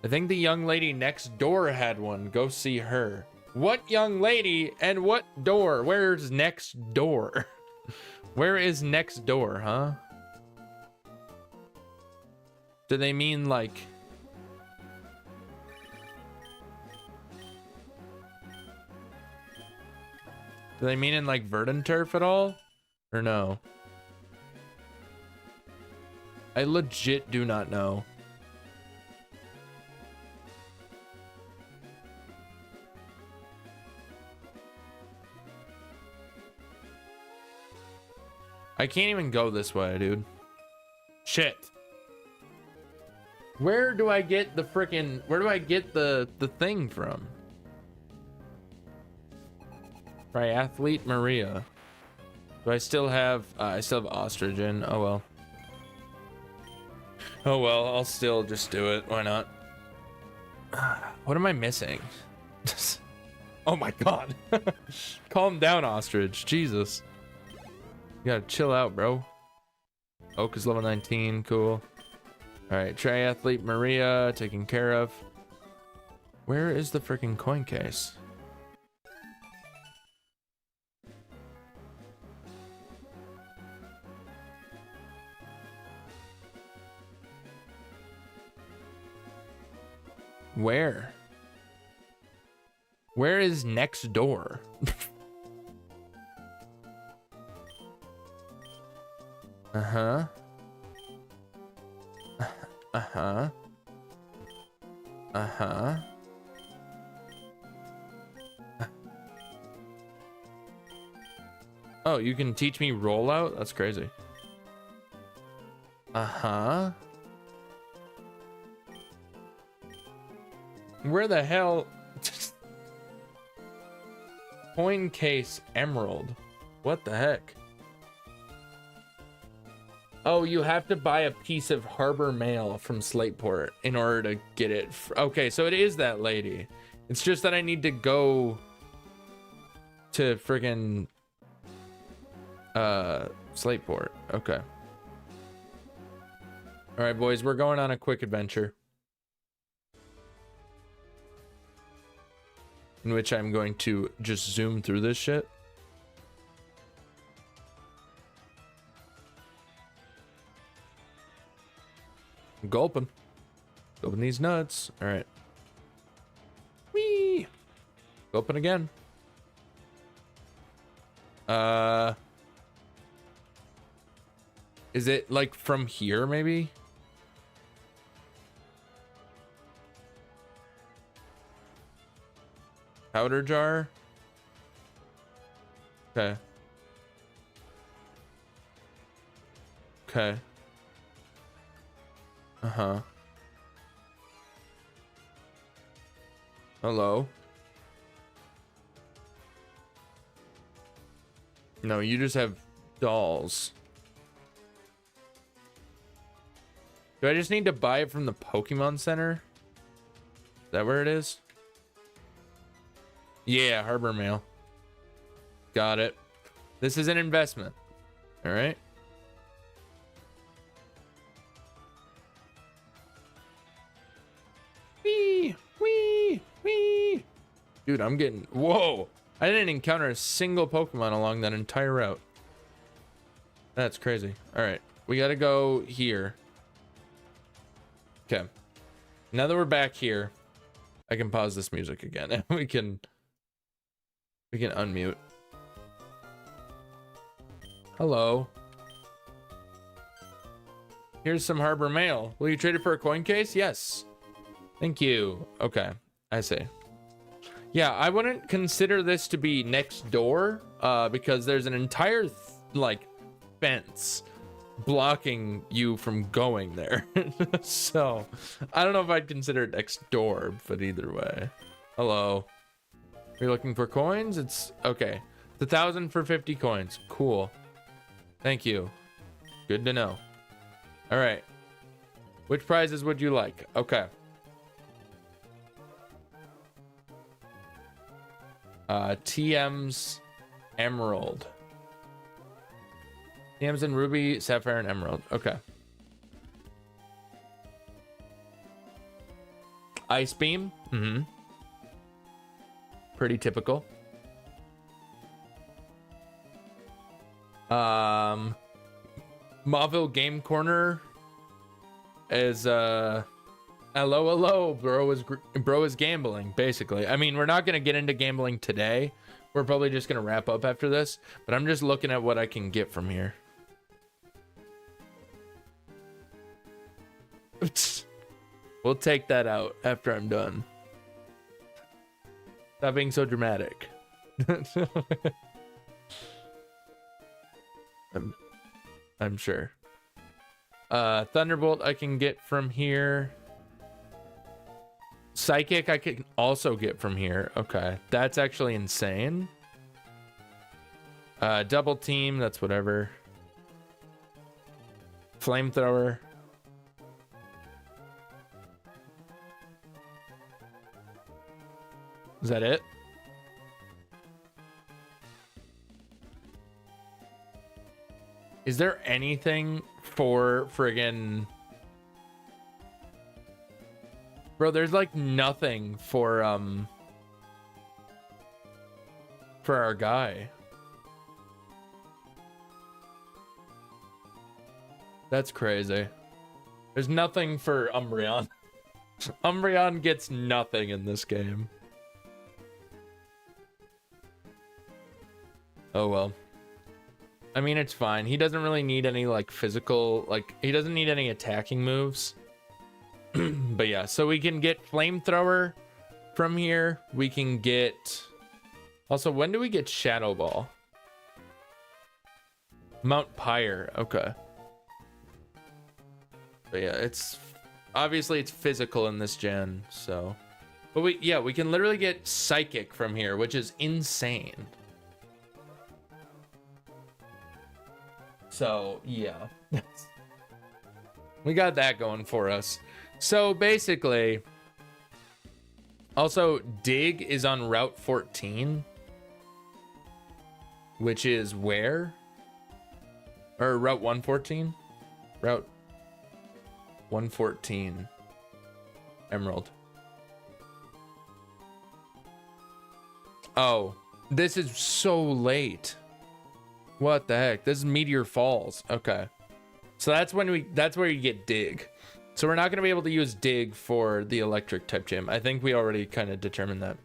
I think the young lady next door had one. Go see her. What young lady and what door? Where's next door? Where is next door, huh? Do they mean like... Do they mean in like Verdant Turf at all? Or no? I legit do not know. I can't even go this way, dude. Shit. Where do I get the frickin'... Where do I get the thing from? Triathlete Maria. Do I still have... I still have Ostrigen. Oh, well. Oh, well. I'll still just do it. Why not? What am I missing? Oh, my God. Calm down, Ostrich. Jesus. You gotta chill out, bro. Oak is level 19. Cool. Alright, Triathlete Maria taken care of. Where is the freaking coin case? Where? Where is next door? Uh-huh. Uh-huh. Uh-huh. Oh, you can teach me rollout? That's crazy. Uh-huh. Where the hell? Coin case emerald. What the heck? Oh, you have to buy a piece of Harbor Mail from Slateport in order to get it. Okay, so it is that lady. It's just that I need to go to friggin' Slateport. Okay. All right, boys, we're going on a quick adventure in which I'm going to just zoom through this shit. I'm gulping these nuts. All right. Whee! Gulping again. Is it like from here maybe? Powder jar. Okay. Okay. Uh-huh. Hello. No, you just have dolls. Do I just need to buy it from the Pokemon Center? Is that where it is? Yeah, Harbor Mail. Got it. This is an investment. All right. Wee, wee, wee. Dude, I'm getting... Whoa. I didn't encounter a single Pokemon along that entire route. That's crazy. All right. We got to go here. Okay. Now that we're back here, I can pause this music again and we can unmute. Hello. Here's some Harbor Mail. Will you trade it for a coin case? Yes. Thank you. Okay. I see. Yeah, I wouldn't consider this to be next door because there's an entire like fence blocking you from going there. So I don't know if I'd consider it next door, but either way. Hello. You're looking for coins? It's okay. It's 1,000 for 50 coins. Cool. Thank you. Good to know. All right. Which prizes would you like? Okay. TM's Emerald. TM's in Ruby, Sapphire, and Emerald. Okay. Ice Beam. Mm-hmm. Pretty typical. Mauville Game Corner is hello, bro is gambling, basically. I mean, we're not gonna get into gambling today. We're probably just gonna wrap up after this, but I'm just looking at what I can get from here. We'll take that out after I'm done. Stop being so dramatic. I'm sure. Thunderbolt I can get from here. Psychic I can also get from here. Okay, that's actually insane. Double team, that's whatever. Flamethrower. Is that it? Is there anything for friggin... Bro, there's like nothing for our guy. That's crazy. There's nothing for Umbreon. Umbreon gets nothing in this game. Oh well. I mean, it's fine. He doesn't really need any like physical, like he doesn't need any attacking moves. But yeah, so we can get Flamethrower from here. We can get... Also, when do we get Shadow Ball? Mount Pyre. Okay. But yeah, it's... Obviously, it's physical in this gen, so... But we can literally get Psychic from here, which is insane. So, yeah. We got that going for us. So, basically, also, Dig is on Route 14, which is where? Or Route 114? Route 114. Emerald. Oh, this is so late. What the heck? This is Meteor Falls. Okay. So that's where you get Dig. So we're not going to be able to use Dig for the electric type gym. I think we already kind of determined that.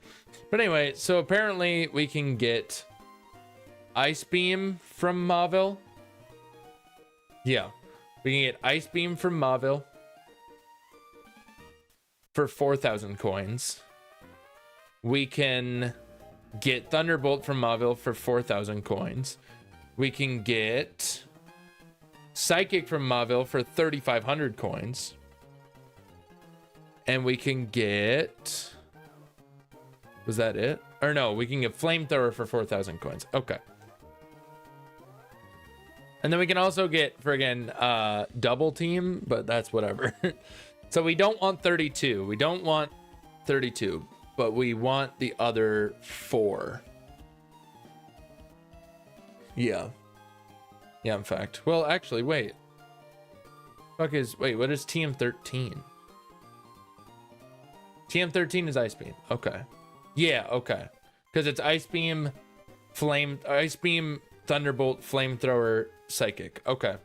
But anyway, so apparently we can get Ice Beam from Mauville. Yeah. We can get Ice Beam from Mauville for 4,000 coins. We can get Thunderbolt from Mauville for 4,000 coins. We can get Psychic from Mauville for 3,500 coins. And we can get... Was that it? Or no, we can get Flamethrower for 4,000 coins. Okay. And then we can also get friggin' Double Team, but that's whatever. So we don't want 32. We don't want 32. But we want the other 4. Yeah. Yeah, in fact. Well, actually, wait. What is TM13? TM13 is Ice Beam. Okay. Yeah, okay. Because it's Ice Beam, Thunderbolt, Flamethrower, Psychic. Okay.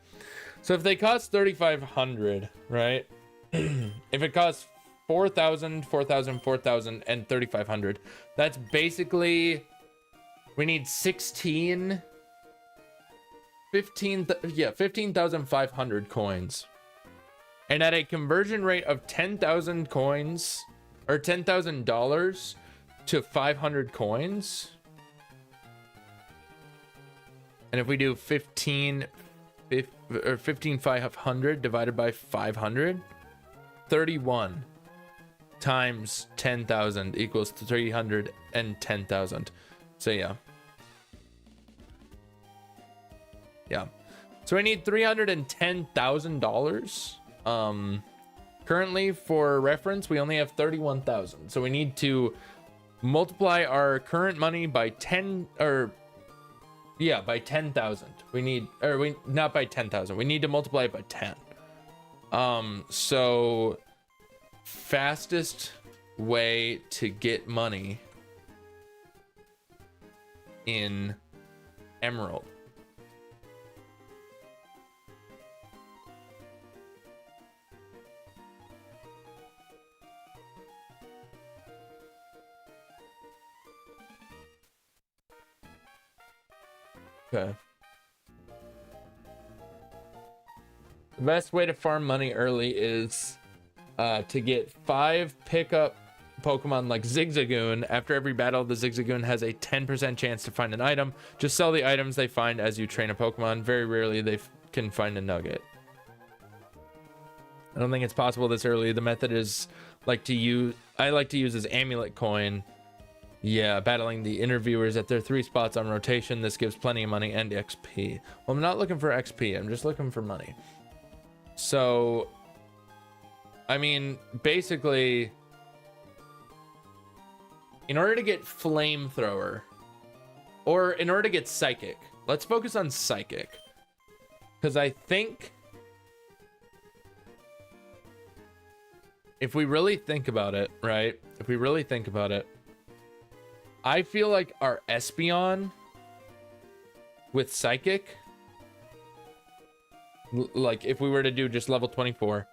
So if they cost 3,500, right? If it costs 4,000, 4,000, 4,000, and 3,500. That's basically... We need 15,500 coins. And at a conversion rate of 10,000 coins, or $10,000 to 500 coins. And if we do 15,500 divided by 500, 31 times 10,000 equals 310,000. So yeah. Yeah. So I need $310,000. Currently, for reference, we only have 31,000. So we need to multiply our current money by 10, or yeah, by 10,000. Not by 10,000. We need to multiply it by 10. So fastest way to get money in Emerald. Okay. The best way to farm money early is to get 5 pickup Pokemon like Zigzagoon. After every battle, the Zigzagoon has a 10% chance to find an item. Just sell the items they find as you train a Pokemon. Very rarely they can find a nugget. I don't think it's possible this early. The method is I like to use as Amulet Coin. Yeah, battling the interviewers at their 3 spots on rotation. This gives plenty of money and XP. Well, I'm not looking for XP. I'm just looking for money. So, I mean, basically, in order to get Flamethrower, or in order to get Psychic, let's focus on Psychic. Because I think if we really think about it, right? If we really think about it, I feel like our Espeon with Psychic, like if we were to do just level 24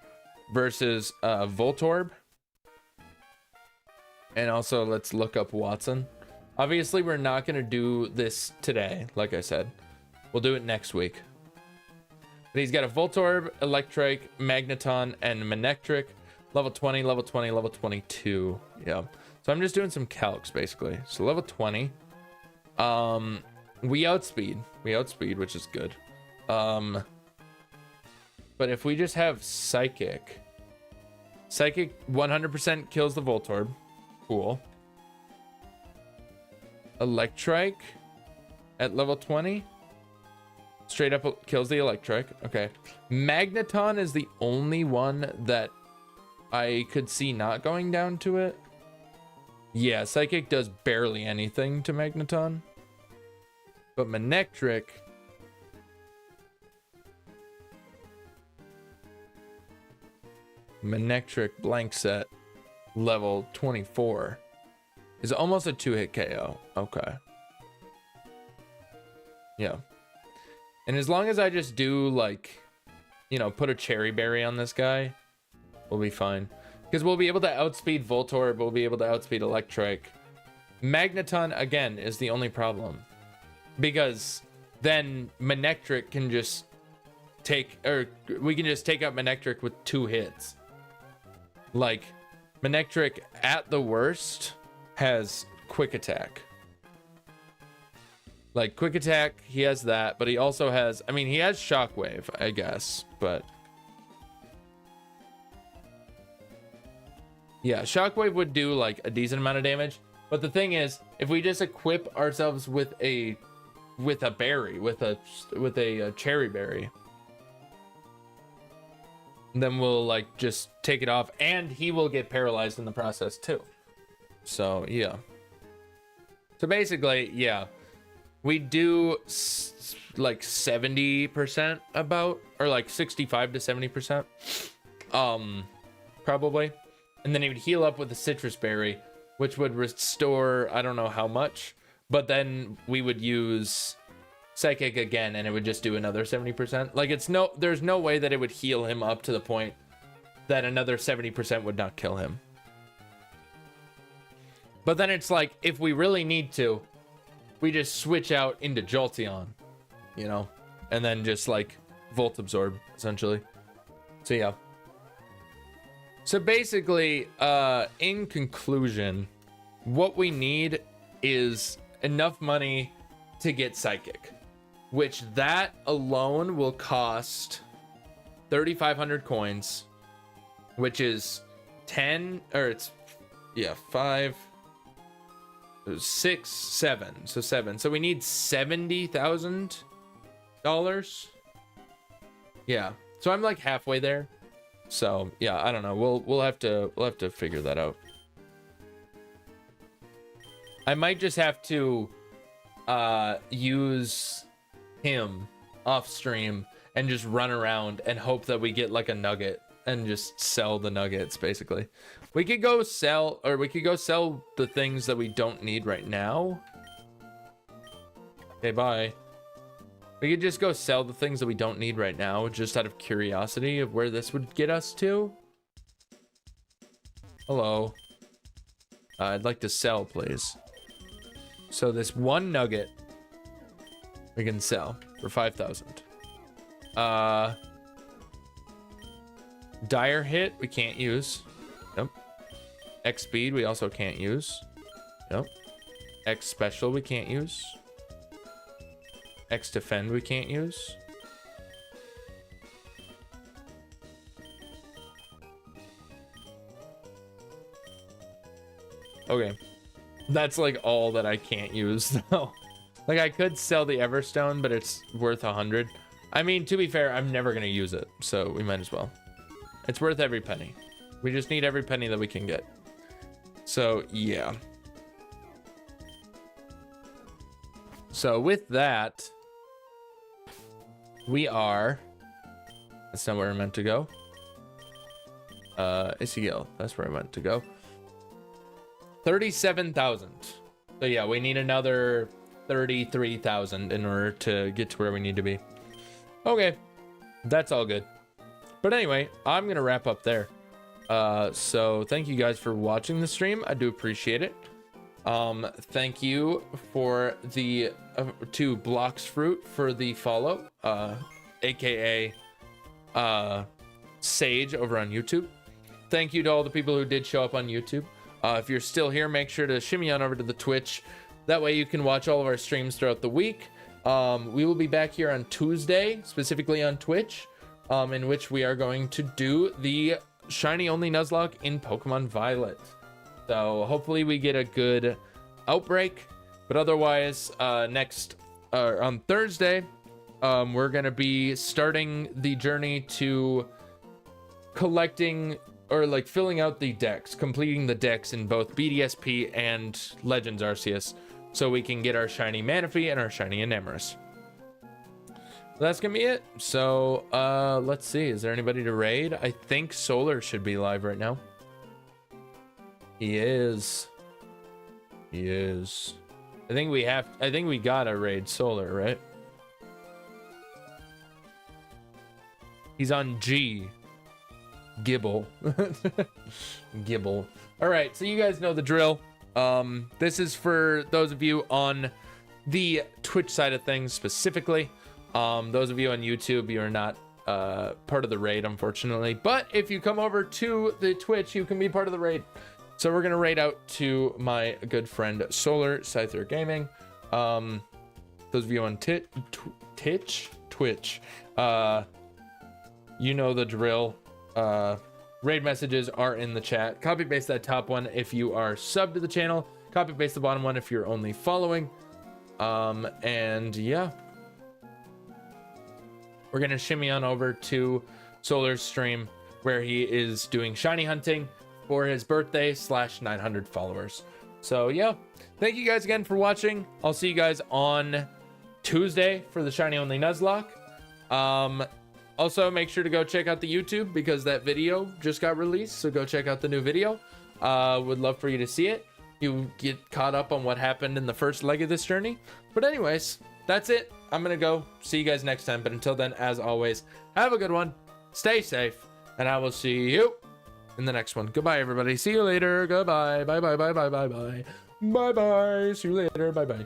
versus Voltorb, and also let's look up Watson. Obviously, we're not going to do this today, like I said. We'll do it next week. But he's got a Voltorb, Electrike, Magneton, and Manectric. Level 20, level 20, level 22. Yeah. So I'm just doing some calcs, basically. So level 20. We outspeed, which is good. But if we just have Psychic 100% kills the Voltorb. Cool. Electrike at level 20. Straight up kills the Electrike. Okay. Magneton is the only one that I could see not going down to it. Yeah, Psychic does barely anything to Magneton. But Manectric... Manectric blank set level 24 is almost a 2-hit KO. Okay. Yeah. And as long as I just do, like, you know, put a Cherry Berry on this guy, we'll be fine. Because we'll be able to outspeed Voltorb, we'll be able to outspeed Electrike. Magneton, again, is the only problem. Because then Manectric can just take, or we can just take out Manectric with 2 hits. Like, Manectric, at the worst, has Quick Attack. Like, Quick Attack, he has that, but he also has... I mean, he has Shockwave, I guess, but... Yeah, Shockwave would do, like, a decent amount of damage. But the thing is, if we just equip ourselves with a berry, with a Cherry Berry, then we'll, like, just take it off, and he will get paralyzed in the process, too. So, yeah. So, basically, yeah. We do like 70% about, or like 65 to 70%, probably. And then he would heal up with a Citrus Berry, which would restore, I don't know how much, but then we would use Psychic again and it would just do another 70%. Like there's no way that it would heal him up to the point that another 70% would not kill him. But then it's like, if we really need to, we just switch out into Jolteon, you know, and then just like Volt Absorb, essentially. So yeah. So basically, in conclusion, what we need is enough money to get Psychic, which that alone will cost 3,500 coins, which is 10, or it's, yeah, 5... 6, 7, so 7. So we need $70,000. Yeah. So I'm like halfway there. So yeah, I don't know. We'll have to figure that out. I might just have to use him off stream and just run around and hope that we get like a nugget and just sell the nuggets, basically. We could go sell the things that we don't need right now. Okay, bye. We could just go sell the things that we don't need right now, just out of curiosity of where this would get us to. Hello. I'd like to sell, please. So this one nugget we can sell for 5,000. Dire Hit we can't use. Nope. X Speed we also can't use. Nope. X Special we can't use. X Defend we can't use. Okay. That's like all that I can't use though. Like I could sell the Everstone, but it's worth 100. I mean, to be fair, I'm never gonna use it, so we might as well. It's worth every penny. We just need every penny that we can get. So, yeah. So, with that, we are... That's not where I meant to go. IsYaBoiSkinny. That's where I meant to go. 37,000. So, yeah, we need another 33,000 in order to get to where we need to be. Okay. That's all good. But anyway, I'm going to wrap up there. So thank you guys for watching the stream. I do appreciate it. Thank you for the to Blocks Fruit for the follow, aka Sage over on YouTube. Thank you to all the people who did show up on YouTube. If you're still here, make sure to shimmy on over to the Twitch. That way you can watch all of our streams throughout the week. We will be back here on Tuesday, specifically on Twitch, in which we are going to do the Shiny only Nuzlocke in Pokemon Violet. So hopefully we get a good outbreak. But otherwise, on Thursday, we're gonna be starting the journey to collecting or like filling out the decks, completing the decks in both BDSP and Legends Arceus, so we can get our shiny Manaphy and our shiny Enamorus. That's gonna be it. So let's see, is there anybody to raid? I think Solar should be live right now. He is. I think we gotta raid Solar, right? He's on G. Gibble. Gibble. All right, so you guys know the drill. This is for those of you on the Twitch side of things specifically. Those of you on YouTube, you are not part of the raid, unfortunately. But if you come over to the Twitch, you can be part of the raid. So we're gonna raid out to my good friend Solar Scyther Gaming. Those of you on Twitch, you know the drill. Raid messages are in the chat. Copy paste that top one if you are subbed to the channel. Copy paste the bottom one if you're only following. And yeah, we're gonna shimmy on over to Solar's stream where he is doing shiny hunting for his birthday / 900 followers. So yeah, thank you guys again for watching. I'll see you guys on Tuesday for the shiny only Nuzlocke. Also make sure to go check out the YouTube because that video just got released, so go check out the new video. Would love for you to see it. You get caught up on what happened in the first leg of this journey. But anyways, that's it. I'm gonna go. See you guys next time, but until then, as always, have a good one, stay safe, and I will see you in the next one. Goodbye, everybody. See you later. Goodbye. Bye. See you later. Bye.